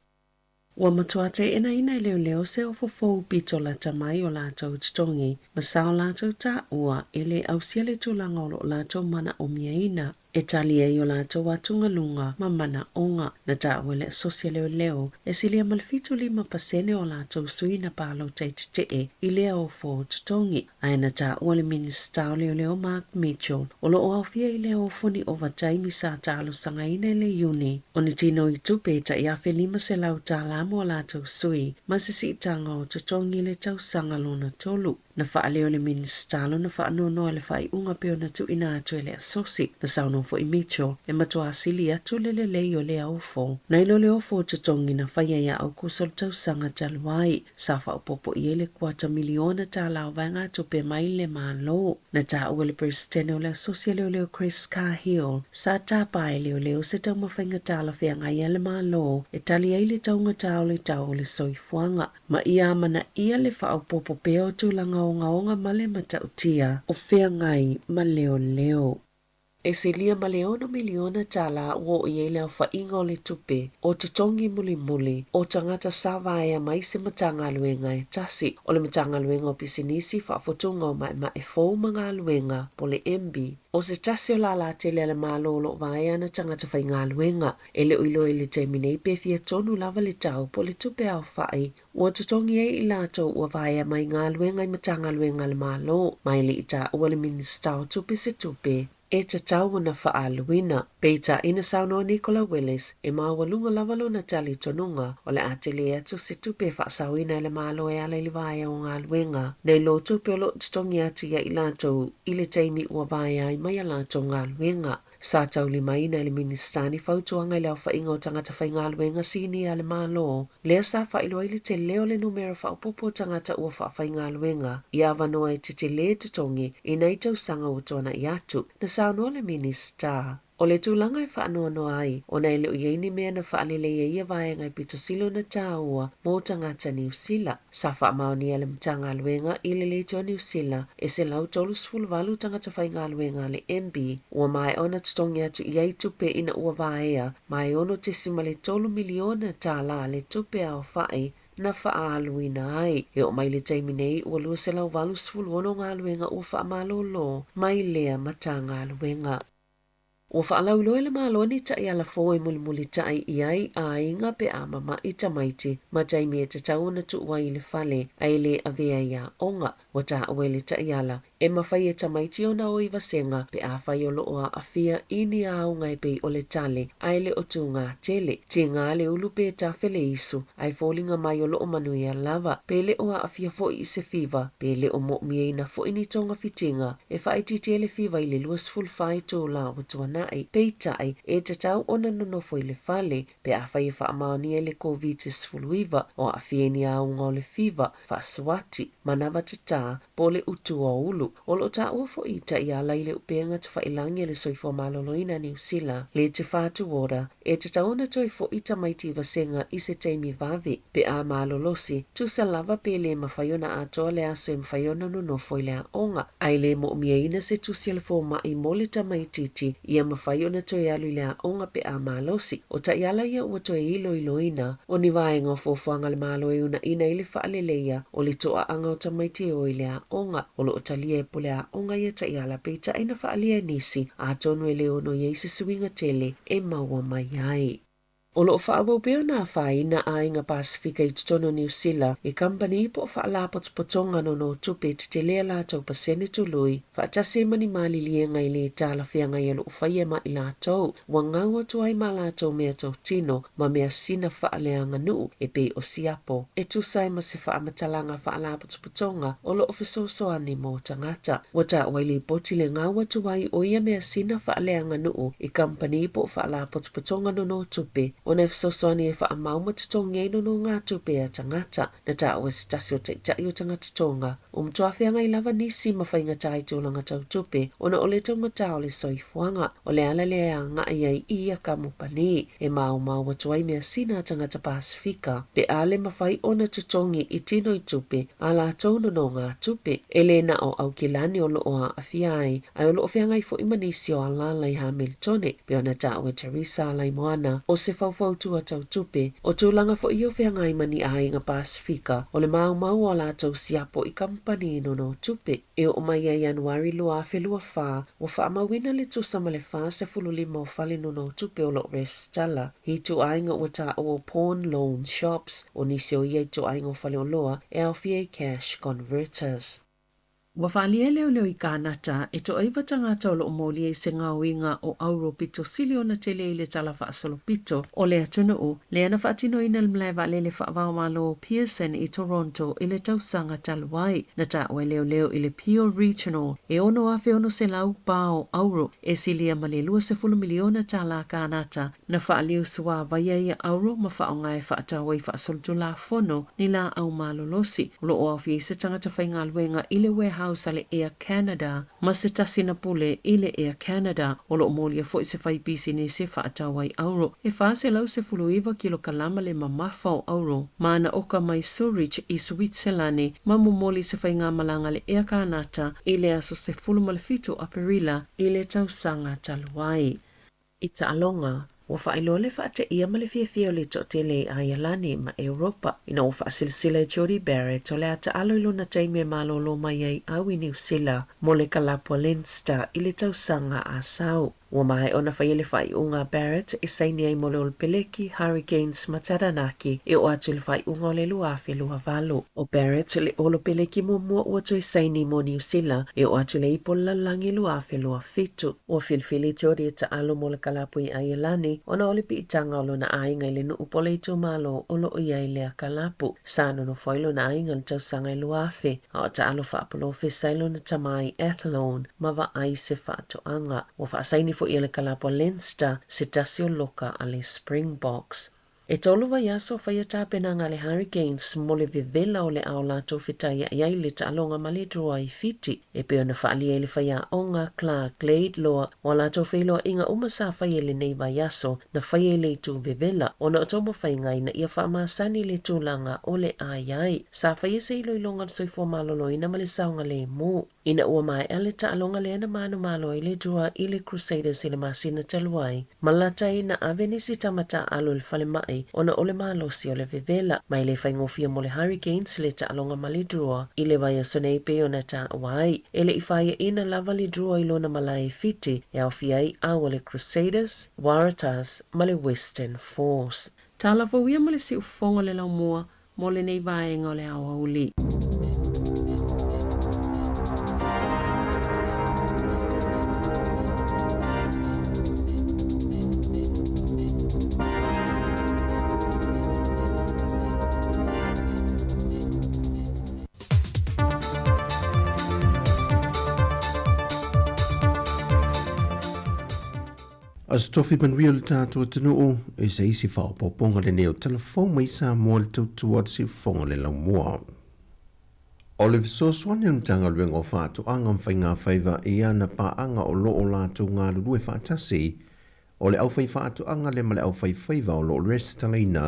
Ua matuate ina ina leo leo se o fofou pito la tamai o la tau titongi, ma sao la tau ta ua ele au siale tulanga o la tau mana o mia ina. E tali e o la tau atunga lunga ma mana onga na ta wele asosia leo leo e silia malfitu lima pasene o la tau suina palo taititee I lea o fo tutongi. Ai na ta wale minista o leo leo Mark Mitchell o lo o aufia I leo o funi o vataimi sa talo sanga ina le yuni. O ni tino I tupe ta I afe lima se lau ta lamo o la tau sui ma se si itanga o tutongi le tau sanga lona tolu. Na wha leo le minista lo na wha no le wha I unga peo na tu ina atu ele asosi na sauno fo I Mitchell e matua asili atu lele lei o le aufo. Na ilo le ofo tutongi na whaia ia au kusol tau sanga taluai. Sa wha upopo I ele kuata miliona ta lau vanga tupe mai le malo. Na ta ua le presidente o le asosia leo leo Chris Cahill. Sa ta pae leo leo se tau mawhainga tala whea ngai ele malo. E tali ai le taunga tau le soifuanga. Ma ia mana ia le wha upopo peo tulanga o ngaonga male matautia o whea ngai ma leo leo. E se lia maleona miliona tala ua I ele au whainga o le tupe o tutongi muli muli o tangata savaea mai se matanga luenga e tasi o le matanga luenga o pisinisi whaafotunga o mai ma e fau mga luenga po le embi. O se tasi o la tele le malolo vaea na tangata whainga luenga e le uilo e le teiminei pe fia tonu lava le tau po le tupe au whai ua tutongi e I lato ua vaea mai ngā luenga I matanga luenga le malo mai le ita ua le minista o tupe se tupe. E te tau na whaaluina. Peita ina sauno Nicola Willis e mawalunga lavalo na tali tonunga o le atele atu se tupe whaasawina le malo e ala vaea o ngā luenga. Nei lo tupe o lo tutongi atu ia I lato I le teimi ua vaea I mai a lato ngā luenga. Sa tau lima ina le ministani fautuanga I leo whainga o tangata whai ngā luenga sini a le malo. Lea sa whailo ili te leo le numero whaupopo tangata ua whawhai ngā luenga. Ia wanoa te le tutongi I nei tau sanga utoana I atu. Na saunoa le minista. O le tūlanga e whaanoa noa ai, o nei leo iei ni mea na whaalele ia vaenga I pito silo na tāua mō tangata New Zealand. Sa whaamaoni ale mtanga luenga I le leito New Zealand e se lau tolus fulvalu tangata whainga luenga le MB. Ua mai ona tutongi atu iei tupe ina ua vaea, mai ono te simale tolu miliona tā la le tupe au whai na whaaluina ai. E o mai le teimi nei ua lua se lau valu sfuluono ngā luenga ua whaamalolo, mai lea matanga luenga. Ua whaalauloe le maloni tai ala fō muli muli tai I ai a inga pe a mama I tamaiti ma taimi e te tau na tuua I le whale a le avea ia onga wa ta awe le tai ala e mawhai e tamaiti o na o iwa senga pe a whai o loo a fia ini a o ngai pei o le tale a le o tu ngā tele. Ti ngā le ulu pe ta whele isu ai fōlinga mai o loo manu ia lava pe le o a fia fo I se fiva pe le o mo mie na fo ini tonga fitinga e whai titi le fiva I le luas fulfai tō la watuana ai peitai e te tau ona nonofo I le whale pe a whai e whaamaoni e le COVID-19 o a fieni a unga o le fiva whaaswati manawa te tā sa po le utu o ulu. O lo ta ua fo i ta ia lai le upenga te whailangi le soifo maloloina New Zealand le te whātu ora e te taona toi fo i ta maiti vasenga i se teimi vavi pe a malolosi tu sa lava pe le mawhaiona atoa le aso e mawhaiona no foi le onga. Ai le mo mia ina se tu sia le fo ma i mole ta maititi ia mawhaiona toi alu le onga pe a malosi. O ta iala ia ua toi ilo ina o ni vaenga fo fuanga le malo e una ina ili whaaleleia o li toa anga o ta maiti o ile a onga o lo o ta lia e pole a onga ia ta iala pe ta ina whaalia nisi a tonu e leo no yeise suinga tele e maua mai ai. O lo whaabau peo nā whaina a inga Pasifika i tutono New Zealand i company po whaalapot potonga no tupe te te lea lātou pasene tului whaatase mani mali lienga i le tāla whianga i alo whaia ma i lātou wa ngaua tuai ma lātou mea tau tino ma mea sina whaaleanga nu e pe o siapo e tusai ma se whaamatalanga whaalapot potonga o lo ofesosoani mo tangata wa ta waili poti le ngaua tuai o ia mea sina whaaleanga nu i company po whaalapot potonga no tupe o na fisosoani e wha mauma tutonga ino no ngā tupe a tangata na ta o se tasi o taitai o tangata tonga. O mtuawhianga i lava nisi mawhainga tai tūlanga tau tupe o na ole tau matao le soifuanga o le ala le a ngā iai i a kamupani e mau watuai mea sina tangata Pasifika pe ale mawhai o na tutongi i tino i tupe a la tauno no ngā tupe e le na o au kilani o loo a awhiai ai o loo whianga i fo imanisi o alala i Hamiltone pe o na ta o e Teresa lai moana o se fau tua tau tupe o tūlanga fo i o whianga i mani a inga Pasifika o le mau o la tau siapo i kampani no tupe e o mai a Januari lua whelua wha o wha amawina le tu sama le wha se fululima o whale no tupe o lo restala hi tu ainga o ta o pawn loan shops o nisi o iei tu ainga o whale o loa e au fie cash converters. Wa whalia leo i kānata e to aiwa tangata o lo moli e se ngāwinga o auro pito silio na tele i le tala whaasolo pito o le atuna o le ana whaatino ina mlewa le whaavao malo Pearson i Toronto i le tausanga taluai na ta oe leo i le Pio Regional e ono awhi ono se lau pao auro e silia ma le 2 miliona tala kānata na whaaliu suwa vaya i auro ma whaonga e whaatawai whaasolo tu la fono ni la au malo losi lo o awhi se tangata whainga luenga i le weha ale Air Canada ma se tasi na pule ile Air Canada o lo molia fo se fai pisi ne se whaatawai auro e wha se lau se fuluiva kilo kalama le mamafau auro ma ana oka mai Zurich i Switzerland ma mumoli se fai ngā malanga le Air Canada ile aso se fulu malefito Aparila ile tausanga taluai. Ita alonga wa whailole whaate ia ma le fia o le totele a Ialani ma Europa. Ina o whaasilsila e Jody Barrett o le ata alo ilo na taime malolo mai ai au i New Zealand mo le kalapua Leinster i le tausanga a sau. Wa mai ona whaiele whai unga Barrett e saini ai mole o le peleki Hurricanes ma Taranaki e o atu le whai unga o le luafe lua valo. O Barrett le olo peleki mua o atu e saini mo New Zealand e o atu le ipo lalangi luafe lua fitu. O filfili Jody e ta alo mo le kalapui a Ialani ona ole pi itanga o na ainga ile no upole itu malo o lo ia ile a kalapu. Sano no foilo na ainga le tausanga i luafe. A o ta alo whaapolo fisailo na tamai Athlone ma va ai se whaatoanga. O whaasaini fo ile kalapua Leinster se tasio loka ale Springboks. E tolu wa yaso whaia tāpenanga le Hurricanes mo le vivela o le ao lato whitai ai le ta'alonga ma le drua i fiti. E peo na whaalia le whaia onga Clark Glade loa o lato whiloa inga umasa whaia le nei wa yaso na whaia le tu vivela. O na otomo whaingai na ia whaamasani le tūlanga o le ai. Sa whaia se ilo ilonga soifo malolo ina ma le saunga le mu. Ina ua mai ale ta'alonga le ana manu malo i le drua i le Crusaders i le masina taluai. Malatai na avenisi tamata alo le whale mai ona ole malosi o le vivela mai le whaingofia mo le Hurricanes le ta'alonga ma le drua i le vai sonei pe ona ta wai e le iwhaia ina lava le drua i lona malai fiti e au fiai au le Crusaders, Waratahs ma le Western Force. Tala vauia ma le si ufonga le lau mua mo le nei vaenga o le awa uli. As tofi manuia le tātua tunuu e se isi whaopoponga le neo telefon mai Sāmoa le tautua se fonga le laumua. Olive Soswan yung tangal weng o whaatu angam whai ngā whaiva i ana pa anga o lo o lātou ngā lulue whaatasi, o le au whai whaatu anga le male au whai whaiva o lo restalina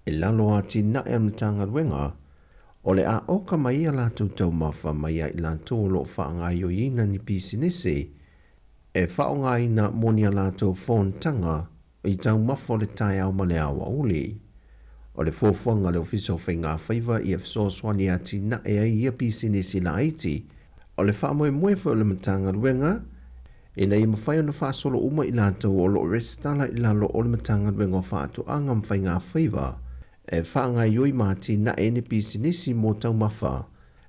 e lalo ati na e am tangal wenga, o le a oka mai a lātou tau mawha mai a i lātou o lo whaanga i o ina ni pisinisi, e whaonga ina moni a lātou whontanga i tau mawha le tai au male awa uli. O le fōwhanga le ofiso whai ngā whaiva i Soswani ati na e ai ia pisinisi la iti, o le whaamoe moe o le matanga ruenga, e nei mawhai ona whaasolo uma i lātou o lo restala i lalo o le matanga ruenga o whaatu angam whai ngā whaiva, e whaanga i oi mati na e ne pisinisi mō tau mawha,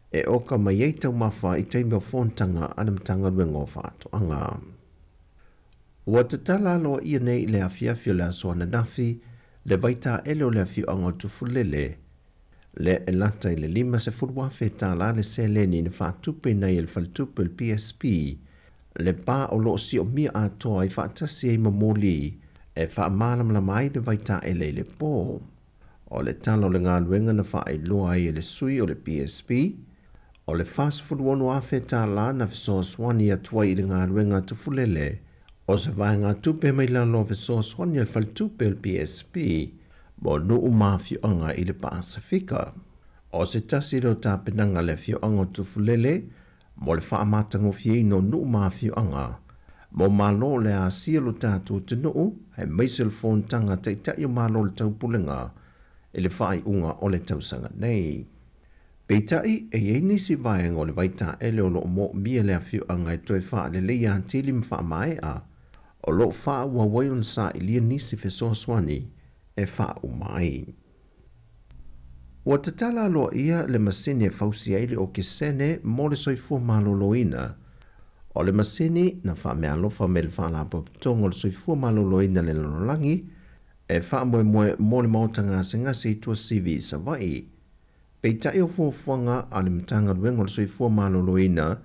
e oka mai ei tau mawha i teimea whontanga ana matanga ruenga o whaatu anga. Ua te tala loa ia nei le awhiawhio le asoana nafi, le baita ele o le awhiu anga tu fulele, le e lata i le 5 whai tala le seleni na whaatupe nei il whaltupe il PSP, le pā o lo si o mia atoa i whaatasi e mamoli, e whaamalam la mai le baita ele le pō. O le talo le ngā luenga na wha i loa i le sui o le PSP, o le fast food wanu awhi tala na Soswani atua i le ngā luenga tu fulele, o se vai ngā tupe mai lalo Soswani al whaltupe il PSP, mo nuu mawhio anga i le Pasifika. O se tasi ro tā penanga le whio anga tu fulele, mo le whaamatango fie no nuu mawhio anga, mo malo le a sielo tātou te nuu, hei meisel whontanga te itai o malo le taupulenga, e le whai unga o le tausanga nei. Peitai e ei nisi vaianga o le vaita ele o lo mo mia le whio anga i toi wha le leia tili mwha mai a, o lo wha ua waion sa i lia nisi Soswani e wha umai. Ua te tala loa ia le masini e fausi aile o kesene mo le soifua maloloina. O le masini na wha mea lofa me le wha la paputongo le soifua maloloina le lalolangi, e wha moe mo le mautanga sengasi i tua CV sa vai. Peitai o fuafuanga a le matanga ruenga le soifua maloloina,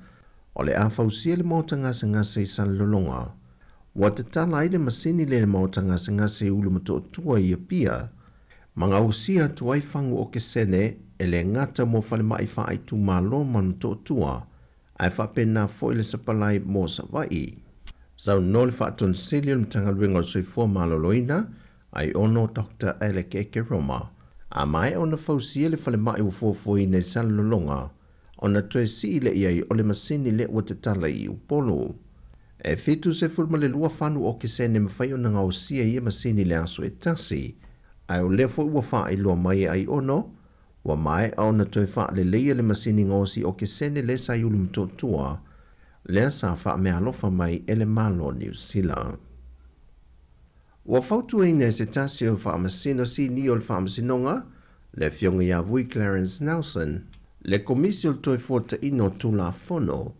o le a fausia le mautanga sengasi sa lolonga. Wa te tala i le masini le mautanga sengasi ulu mato tua i a pia, manga usia tuai fangu o kesene e le ngata mo fale mai wha ai tu malo man to tua, ai wha pena foi le sapalai mo sa vai. Sau no le wha ton silio le matanga ruenga le soifua maloloina, ai ono Dr. Alec Eke Roma, a mai ona fausia le fale mai u fofoi nei salolonga, ona toe si le iai o le masini le ua te tala i upolo. E fitu se fulma le lua whanu o kesene mawhai o na ngau sia i masini le aso e tasi, ai o le fo ua wha i lua mai ai ono, wa mai au na toe wha le leia le masini ngosi o kesene le sa iulu mtotua, le sa wha mea alofa mai ele malo New Zealand. Wa fautu e ne se tasi o wha masino si ni o le wha masinonga, le fionga ia vui Clarence Nelson, le komisio toe fota ino tula fono,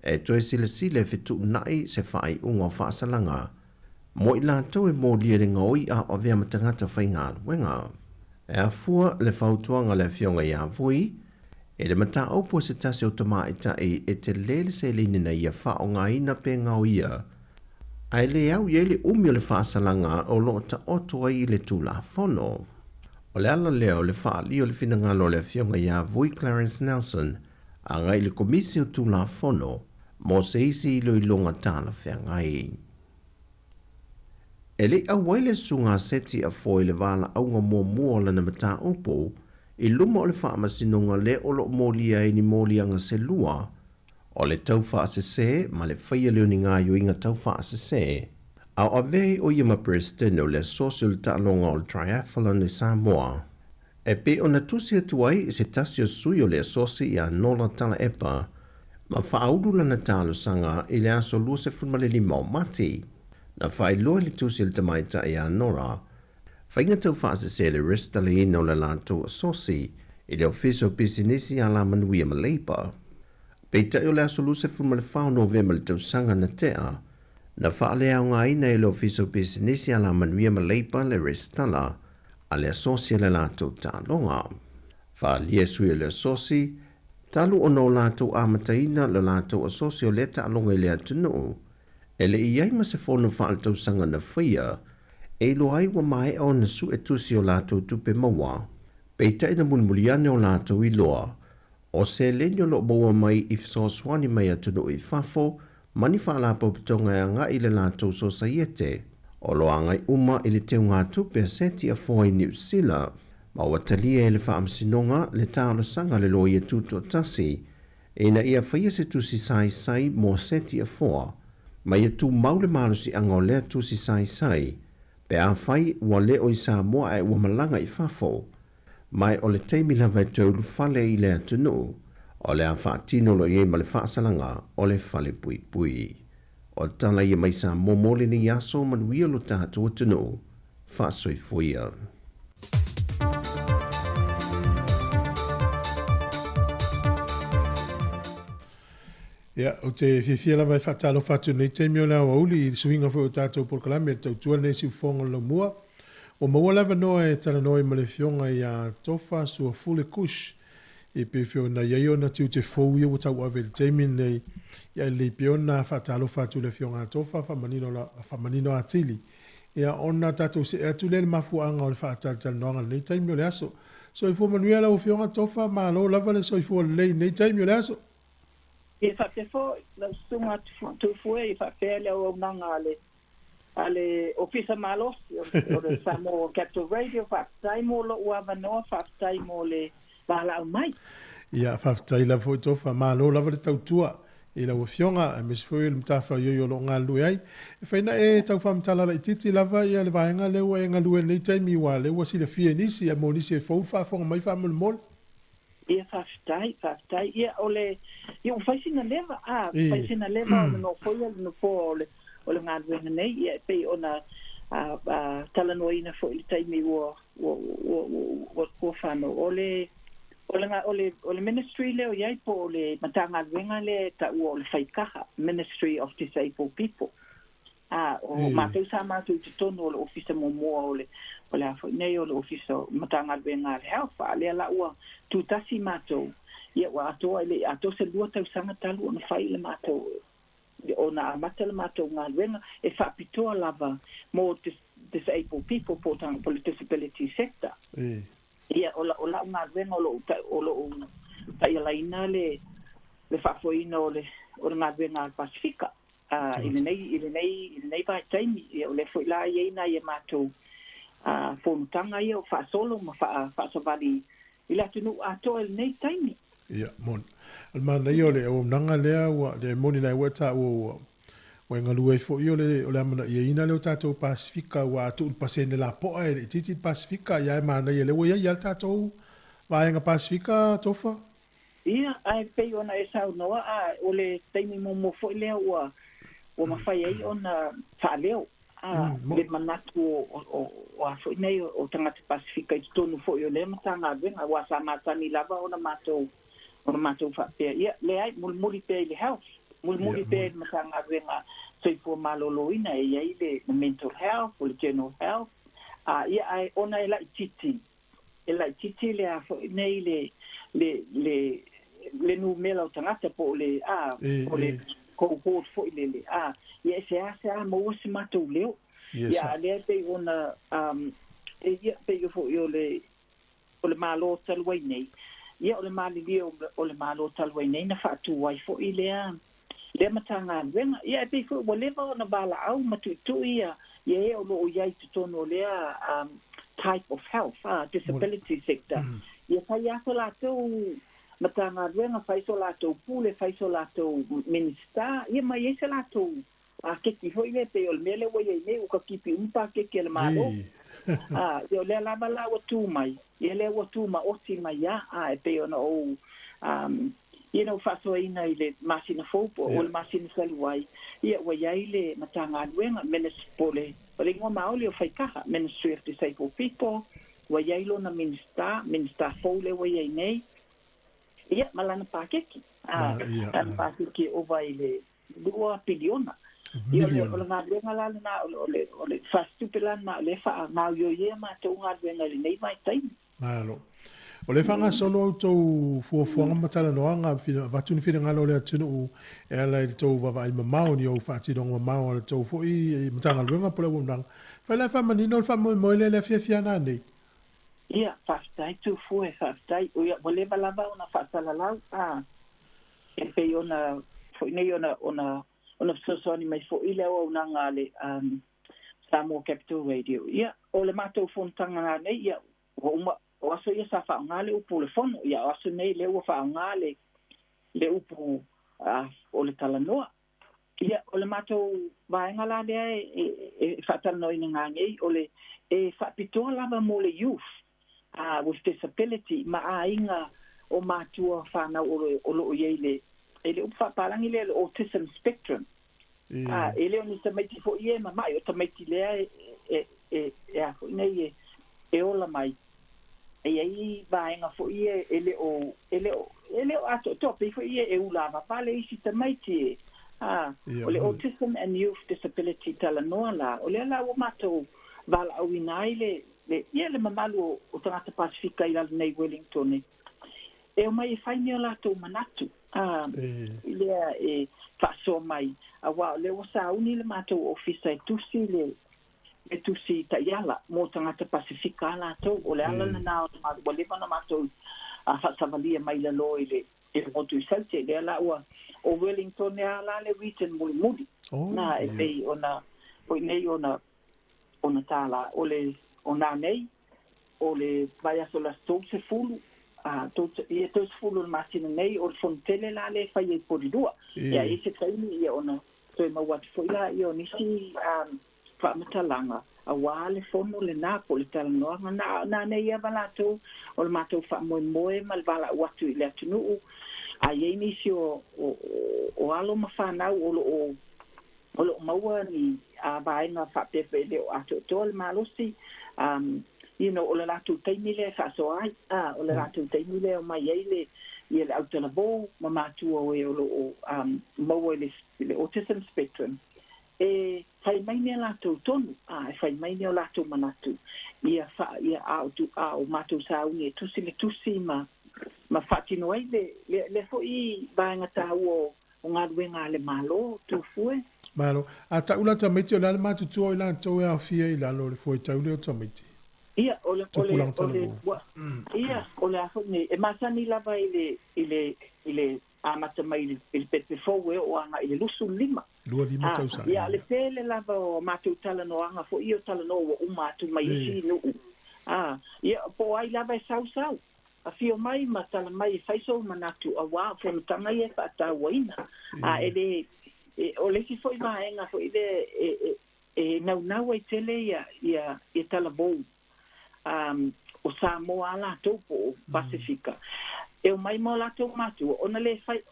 e toe sile fitu nai se whai unga whaasalanga, mo i lātou e mō lia le ngoi a o vea matangata whai ngā ruenga. E a fua le whautuanga le fionga ia vui, e le mata aupo se tasi o tama itai e te lele se linina ia wha o ngā ina pe ngau ia, ai le au i le umio le whaasalanga o lo ta otoa i le tula fono. O le ala leo le wha li o le finangalo le fionga ia vui Clarence Nelson, a ngai le komisio tula fono, mo se isi ilo ilonga tala whea ngai. E le au waile sunga seti a foi le wala aunga mua lana mata opo, i luma o le wha masinonga le o lo molia e ni molianga se lua, o le tau wha asese, ma le whaia leo ni ngā inga tau wha asese. Au avei o yama presidente o le social talonga o le triathlon ni Sāmoa. E pe o na tusi atuai se tasi o sui o le asosi i a nola tala epa, ma whaaudu lana talo sanga i le aso lua se funmale lima o mati. Na whai loa li tusi le tamaita i a nora. Whainga tau wha asese le resta le ino le lanto asosi i le ofiso pisinisi a la manuia maleipa. Peita o le aso lua se funmale whao novema le tau sanga na tea, na whaale au ngā ina i le ofiso pisinisi a la manuia maleipa le restala, a le asosi le lato tālonga. Whaalia sui le asosi, talu ono lato amataina le lato asosi o le tālonga i le atunu, e le iai ma se fono whaal tau sanga na whaia, e lo ai wa mai au na su e tusi o lato tupe maua, peita ina munmuliane o lato i loa, O se lenyo lo boa mai if so swani mai atunu I fafo, mani whaala popitonga e nga I le lātou so saiete. O lo angai uma I le teo ngā tupe seti a fōi New Zealand. Ma watalia e le whaamsinonga le tālo sanga le loia tuto tasi. E na ia whaia se tusi sai sai mo seti a fōa. Ma ia tu maule malusi anga o lea tusi sai sai. Pe a whai ua leo I Sāmoa e ua malanga I fafo. Mai o le teimi lava e tau fale I le atunu. O le a whaatino lo ie ma le whaasalanga o le fale pui pui. O tala ia mai Sāmoa mole ni aso manuia lo tātou atunu. Whaasoi fuia. Ia, o te whiawhia lava e whatalo whatu nei te mio lao auli I suhinga fo o tātou porkalame e tau tua nei si ufonga lo mua. O maua lava noa e tala noi ma le fionga I a tofa sua fule kush. I pe fio na iaio na tiu te fou ia o tau ave le teimi nei. Ia le pio na whatalo whatu le fionga a tofa whamanino a tili. Ia ona tātou se atu le mafuanga o le whaatalo tala noanga nei teimi o le aso. So I fo manuia lau fionga tofa ma lo lava le so I fo le nei teimi o le aso. E whakefo, na sunga tufue, I whakele o nanga ale ofisa malosi o le Sāmoa Capital Radio, whaktai mo lo uava noa, whaktai mo le wala au mai. Ia, whaktai la fo I tofa, ma lo lava le tautua, I la wafionga, me sifoi le mtafa yo lo ngā lue ai. E whaina e tau whamtala la I titi lava ia le vaenga lewa e ngā lue nei taimi wa lewa si le fia nisi, a mo nisi e fau whafonga mai whamul mol. Ia whaftai, ia ole, ia o whaisina lewa, whaisina lewa o no foia, no fo o le ngā ruenga nei, ia pei ona talanoina fo I le taimi o whano, ole ministry leo iai po ole matanga ruenga le ta o le whaikaha, Ministry of Disabled People. O mātou sa mātou te tono o le ofisa momoa o le afo nei o le ofisa matanga ruenga le health, le ala ua tutasi mātou. Ia wa atoa ile ato se lua tau sanga talu ona whai le mātou ona amata le mātou ngā ruenga e whapitoa lava mo disabled people po le disability sector. Ia o la ngā ruenga o lo taialaina le whafoina o le ngā ruenga al Pasifika. Ile nei vai taimi o le fo la ina ia mātou fonutanga ia o whaasolo ma whaasavali ila tunu atoa le nei taimi. Ia, mon. Almana i ole o nanga lea ua le moni lai wata o ngalu e fo i ole amana ia ina leo tātou Pasifika ua atu pasene la poa e titi Pasifika ia e mana ia lewa ia tātou vaenga Pasifika tofa? Ia, ai pei ona e sau noa ole taimi momo fo i lea ua mawhai ai ona whaaleo. Le manatu o afo nei o tangata Pasifika I tonu fo i o le matanga venga wa sa matani lava ona mātou whapea. Ia, le ai mulmuli pea I le health. Mulmuli pea I matanga venga soi fo maloloina e iai le mental health o le general health. Ia ai ona e lai titi. E lai titi le afo nei le numela o tangata po le cohort fo I le ia se mo se matou leo. Ia le pe ona ia pe fo I o le malo talwai nei. Ia o le mali o le malo talwai nei na fatu wai fo I le matanga venga. Ia pe fo o leva ona bala au matutu ia o lo ia I tono le type of health, disability sector. Ia pai ato la matanga venga fai so la pule fai so la minister. Ia mai ese la ke ki hoi le pe o mele wa ye ne o ka kipi umpa ke le malo yo le la bala o tu mai ye le o tu ma o ti mai ya e pe ona o fa so ina ile masina fopo o le masina salwai ia wa ya ile matanga luenga menespole ole ngo maoli o faikaha Ministry of Disabled People wa ya ilo na minister fole wa ye nei ia malana pakeki tan pakeki o vai le 2 biliona. Ia o le ngā ruenga lana na o le whastupila na o le wha ngā ioie ma te ngā ruenga li nei mai taimi. Malo. O le whanga solo au tau fuafuanga matala noanga watuni whina ngalo le atunu e ala i tau wawa i mamao ni au whaatironga mamao ala tau fui i matanga ruenga pula wunanga. Whai lai whamanino le whamoe moe le fia nei? Ia, whaftai tu fue, whaftai. O ia, wale lava ona whaasalalau. E pei ona, nei ona sosoani mai fo ile o una ngale Sāmoa Capital Radio. Ia, o le mātou whontanga ngā nei, ia, o aso ia sa whaangale upu le whono, ia, o aso nei le ua whaangale le upu o le talanoa. Ia, o le mātou vaenga la lea e whatanoi na ngā ngei, o le e whapitoa lava mo le youth with disability, ma a inga o mātua whanau o lo iei le upu whaparangi le autism spectrum. Ele oni tamaiti fo ie ma mai o tamaiti lea a fo nei e ola mai e ai vaenga fo ie ele o ato topi fo ie e ulava pale isi tamaiti o le autism and youth disability talanoa la o le ala o matou vala au inai le mamalu o tangata Pasifika i lalo nei Wellington e o mai e whaini o lato manatu lea e whaasoa mai awa le wasa uni le mātou ofisa e tusi le tusi taiala mo tangata Pasifika lato o le ala na nao wa lewa na mātou whaasavalia mai la lo le motu i salte le ala ua o Wellington e ala le region muli na e pei ona tala o le ona nei o le vai aso la se fulu ia tos fulu le masina nei o le fontele la le fai e poridua ia e se taimi ia ona toi mawati fo ia ia nisi whaamatalaga a wā le fono le nā po le talanoaga na nei ia valatou o le mātou whaamoemoe ma le vala watu i le atunuu a iei nisi o alo ma whanau o lo maua ni a vaenga whapepe le o ato le malosi o le lātou teimi le whaasoai o le lātou teimi le o mai ei le autalabo ma mātua o e o lo maua le autism spectrum e whai mai nea lātou tonu e whai mai nea lātou manatu ia o mātou sauni e tusi le tusi ma whatino ai le fo i vaenga tāu o ngā ruenga le malo tūfue Malo, a taula tamaiti o lale matutua i lātou e awhia i lalo le fwoi taule o tamaiti. Ia, o le afone, e masani lava i le amata mai i le pepe fou e o anga i le lusu lima. Lua lima tausa. Ia, le pele lava o mātou talanoanga fo i o talano o umatu mai isi nuu. Ia, po ai lava e sau. A fio mai ma tala mai e whaiso manatu a wā whanutanga i e whaatau waina. O le si foi vaenga foi e nau ai tele ia talabou o Sāmoa la topo Pasifika e o mai mo la to matu ona le fai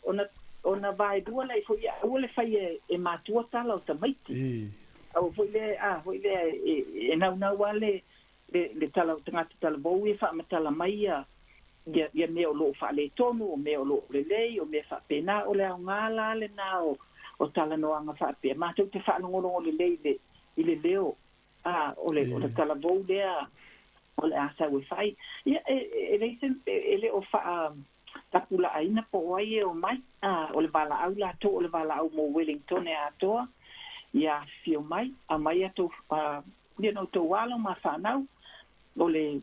ona vai dua lai foi o le fai e matu tala o tamaiti o foi le e nau ale le tala tangata talabou e fa matala mai ia me o lo fa le tonu o me o lo le lei o me fa pena o le ngala le nao o talanoanga whapea. Mātou te whanongoro le leile i le leo o le talabou lea o le asau e whai. Ia, e le o tapula aina po ai e o mai o le vala au lato, o le vala au mo Wellington e atoa. Ia, fio mai, a mai ato, tau walo ma whanau, o le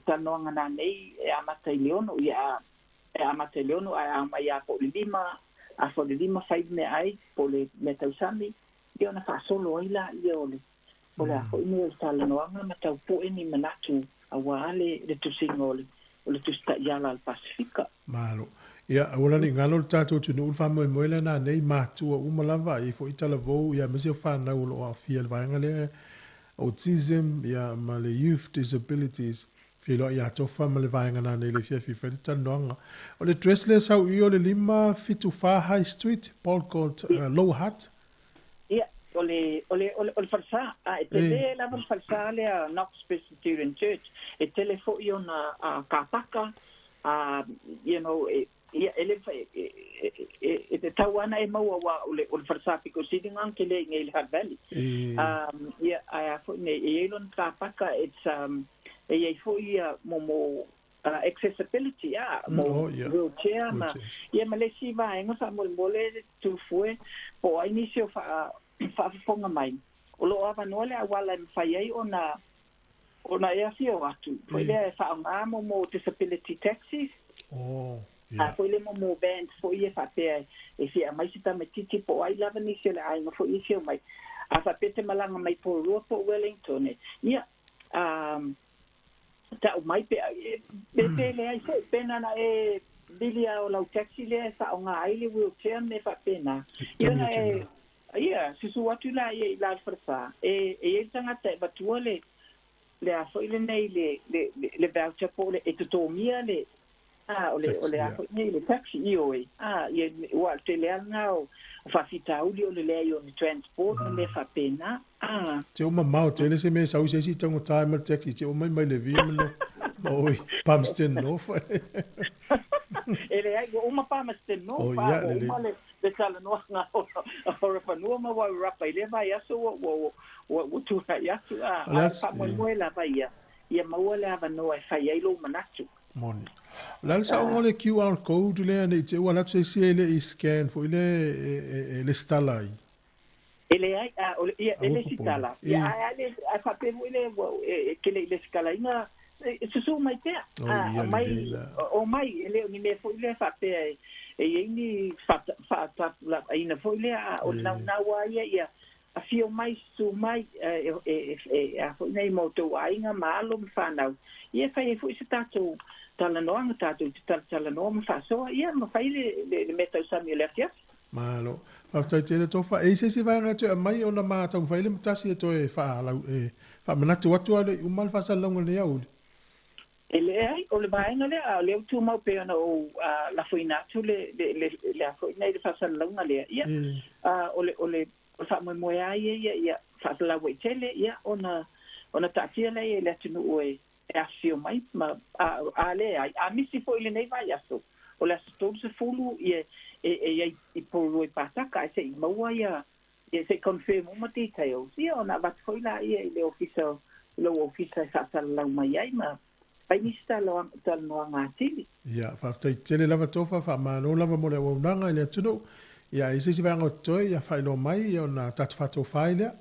tanoanga nā nei e amata i leono, ia e amata i leono, a mai a po le lima, a fo le lima fai me ai po le metausami i ona whaasolo ai la i o le a fo inu o talanoanga ma tau po ni manatu a waale le tusinga o le tusta iala al Pasifika. Malo. Ia, ola ni ngalo le tātou tunu ulfa moe na nei mātua umalava i fo italavo ia mese o whanau lo a fia le vaenga le autism ia ma le youth disabilities Filo ia tofa ma le vaenga na nei le fia fifa le tanoanga. O le dressle sau i o le 5 High Street, Paul Court, Low Hat. Ia, o le farsa, e tele lava farsa le a Knox Presbyterian Church, e tele fo i ona kāpaka, ele te tauana e maua wa o le farsa piko sidingang ke le ngei le Hard Valley. Ia, fo ne e elon kāpaka, it's e fo ia mo accessibility mo wheelchair ma ia malesi va en sa mo mole tu fue po inicio fa fonga mai o lo ava no le awala fai ai ona ona e afio atu. Foi le whaonga mo disability taxis. Oh, Foi le mo band, foi e whapea e fia mai si tama titi po ai lava ni se le ainga, foi e fia mai. A whapete malanga mai po rua po Wellington. Ia, ta o mai pe le ai foi pena na e bilia o lau taxi le whaonga ai le wheelchair ne whapena. Ia na ia, sisu atu la e la farsa. E tangata e batua le a foi le nei le voucher po le e tutomia le ole a foi nei le taxi io e ia o te le anga o fa fita uli o le o ni transport le fa pena te o mamau te le se me sa usi tango time taxi te o mai le vi no oi pamsten no fa ele ai o ma pamsten no fa o ma le sala no nga o fa no ma wa rapa ile vai aso o tu ya tu pa mo la vai ia ma wala va no fa ia lo manatu moni la sa o le QR code le ne te wala se se le scan fo le stalai ele ai ele sitala ia ale fa pe mo ile ke le scala ina su mai te mai o mai ele ni me fo ile fa pe e ni fa la ina fo ile o na wa ia a fio mai su mai a fo nei moto ainga malo fa na ia fa e fo se tato tala no anga tato tala no ma fa so ia ma fa le meto sami le fia malo fa te tofa e se vai na te mai ona ma tau fa ile mtasi to e fa la fa manatu watu ale o mal fa salongo le au ele ai o le vai na le tu mau pe na o la foina tu le la foina le fa salongo le ia ole fa mo ai ia fa la we tele ia ona tatia le tunu oe e afio mai ma ale ai a misi foi le nei vai aso o le sto se fulu e po i pataka e se maua ia se confirm uma details ia ona va foi la le officer sa la mai ai ma pai ni sta lo no ngati ia fa tele lava tofa fa ma no lava mo le wonanga le tunu ia isi si vango toi ia fa lo mai ia ona tatfato faile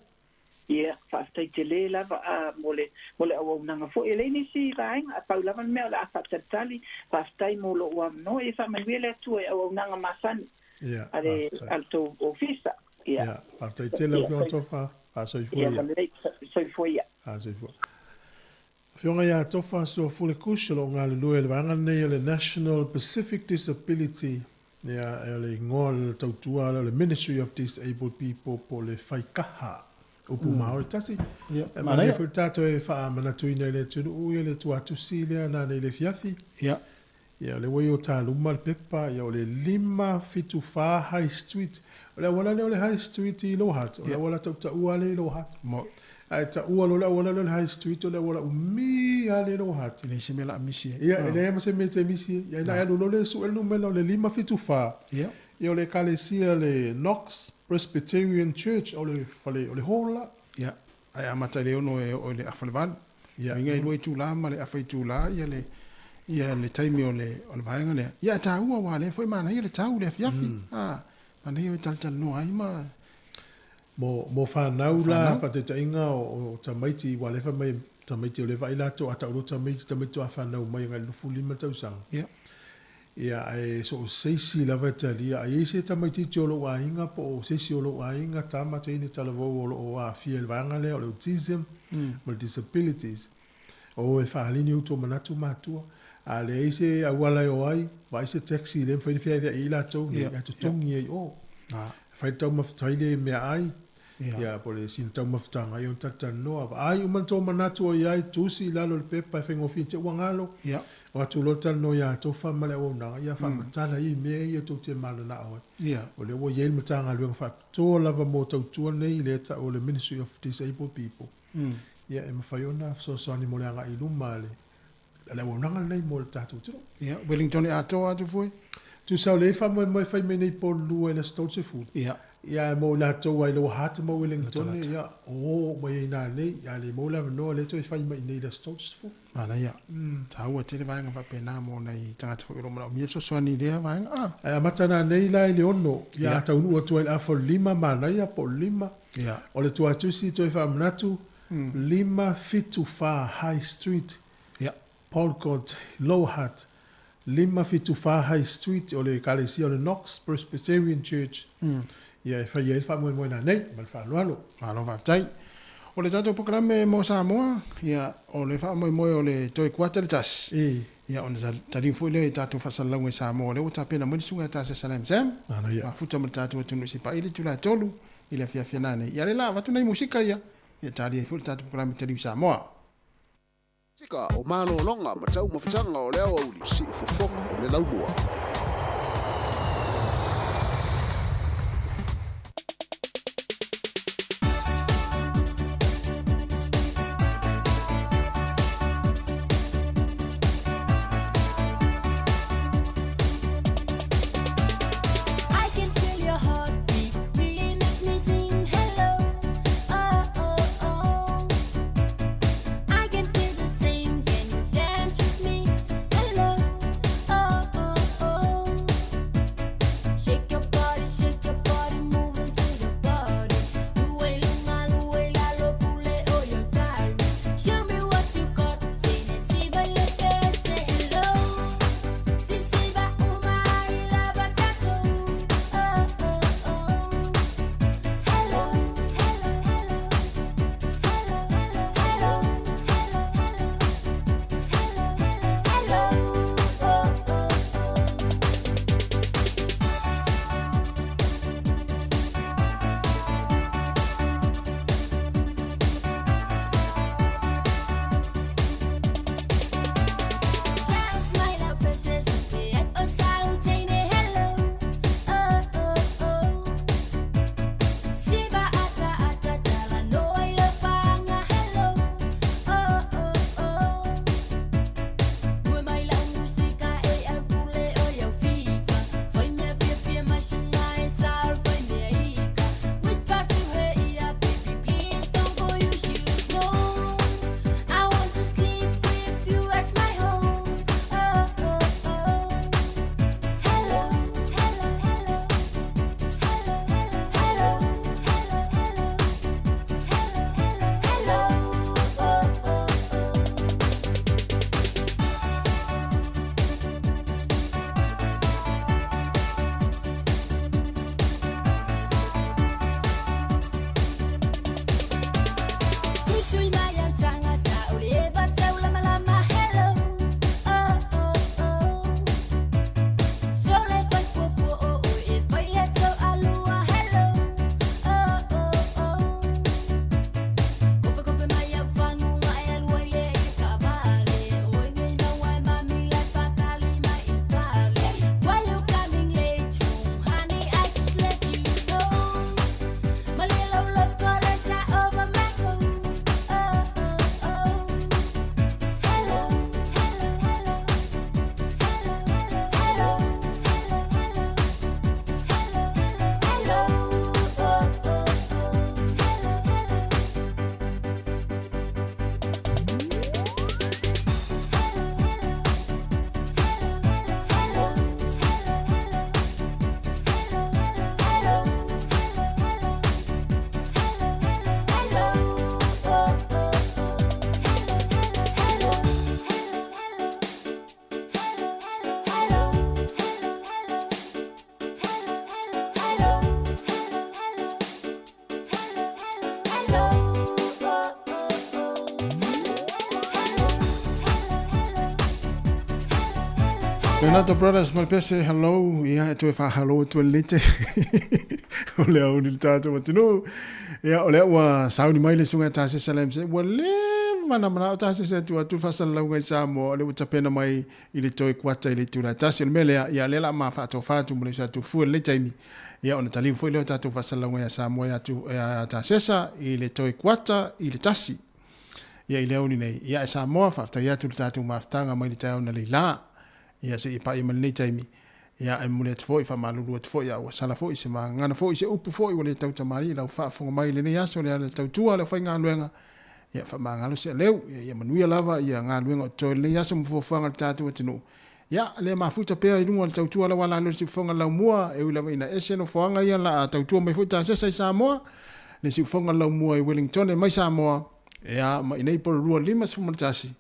ia faftai te le lava mole au nanga fo ele ni si vainga a pau lava me la fatatali faftai mo lo wa no e fa manuele tu e au nanga masani ia ale alto ofisa ia faftai te le fo tofa fa so fo ia so fo ia so fo fionga ia tofa so fo le kushelo ngale lu ele vanga nei le National Pacific Disability ia ele ngol tautua le Ministry of Disabled People po le faikaha upu maori tasi ma le fu tato e fa mana tu ina le tu u le tu atu silia na le fiafi ia le wo yo ta luma le pepa ia le lima fitu fa high street le wala le high street i lo hat le wala ta u ale lo hat mo ai ta u lo wala le high street le wala mi ale lo hat le se mela misi ia le ma se mete misi ia na lo le su el numero le lima fitu fa ia io le kalesia le Knox Presbyterian Church o le hola ia ai amata le ono o le afalvan ia ngai lo tu la ma le afai tu la ia le taimi o le vaenga le ia ta ua wa le foi mana ia le tau le fiafi mana ia tal no ai ma mo fa naula fa te tainga o tamaiti wa le fa mai tamaiti o le vai la to ata o tamaiti a fa na mai ngai lu fuli ma tau sang ia ai so seisi lava talia ai se tamaiti tolo wa inga po seisi o lo wa inga tama te ni tala vo o a fiel vanga le o autism with disabilities o e fa lini uto manatu matua ale se awala yo ai vai se taxi le fa fia i la to ni to tongi ai o fa to ma faile me ai ia po le sin tau mafutanga i o tata noa ai o manto manatu o iai tusi lalo le pepa e whengo fin te wangalo o atu lota no ia tofa male o nanga ia whamatala i mea i tau te mana na oe o le o iei matanga luenga whakatoa lava mo tau tua nei le ta o le Ministry of Disabled People ia e mawhaiona so soani mo le anga i luma le o nanga nei mo le tatu tiro Wellington e atoa atu fui tu sao le fa mo fai me nei po lu e le stolse food ia mo la to ai lo hat mo Wellington ia o mo ina nei ia le mo la no le to fai me nei le stolse food ana ia ta ua te le vanga pa pena mo nei tanga te ro mo mi so so ni le vanga a matana nei la le ono ia ta unu to ai afo lima mana ia po lima ia o le to atu si to fa manatu 5 High Street. Paul Court, Low Hat. 5 High Street o le kalesia o le Knox Presbyterian Church. Ia e whai e wha moe na nei, ma le wha alualo. Alo whaftai. O le tatou pokalame mo Samoa, ia o le wha moe o le toi kuata le tas. Ia o le tariu fui le tatou whasalau e Samoa, le o ta pena mo le sunga tasa salam sam. Ma futa mo le tatou atunu si pa ili tula tolu, ili fia fia nane. Ia le la, watu nei musika ia. Ia tari e fui le tatou pokalame tariu Samoa. Sika o mano longa ma tau mawhitanga o leo au li si fufonga o le laumua. Leonardo Brothers malpese hello ia tu fa hello tu lite ole au ni tato matino ia ole wa sauni mai le sunga ta se salam se wale mana mana ta se tu fa sal ngai Samoa le utapena mai ile toi kwata ile tu la ta se mele ia le la ma fa to fa tu mle sa tu fu le taimi ia ona tali fu le ta tu fa sal ngai Samoa ia tu ta sesa ile toi kwata ile tasi ia ile oni nei ia Samoa fa ta ia tu ta tu maftanga mai le ta ona le la ia se ipa ima nei taimi ia ai mule tfoi fa malulu tfoi ia sala foi se mangana foi se upu foi wale tau tamari la fa fonga mai le nei aso le tau tua le fa ngaluenga ia fa mangalo se leu ia manuia lava ia ngaluenga to le ia se mfo fanga tatu tinu ia le mafuta pe i lunga tau tua la wala le se fonga la mua e ula ina ese no fonga ia la tau tua mai futa se Samoa le se fonga la mua i Wellington e mai Samoa Ia ma inei por rua lima se tasi.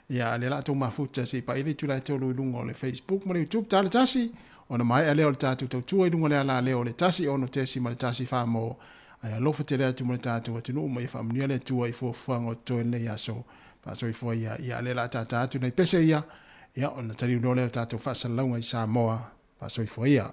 Ia le la tau mafuta se pa ile tula tolu lunga o le Facebook ma le YouTube tala tasi. Ona mai ale o le tatu tau tua lunga le ala le o le tasi ono tesi ma le tasi fa mo. Ai lofa te le tu ma le tatu atinu ma i fa mnia le tua i fuafuanga o toe le aso. Pa so i fua ia le la tata atu nei pese ia. Ia ona tari unole o tatu fa salaunga i Sāmoa. Pa so i fua ia.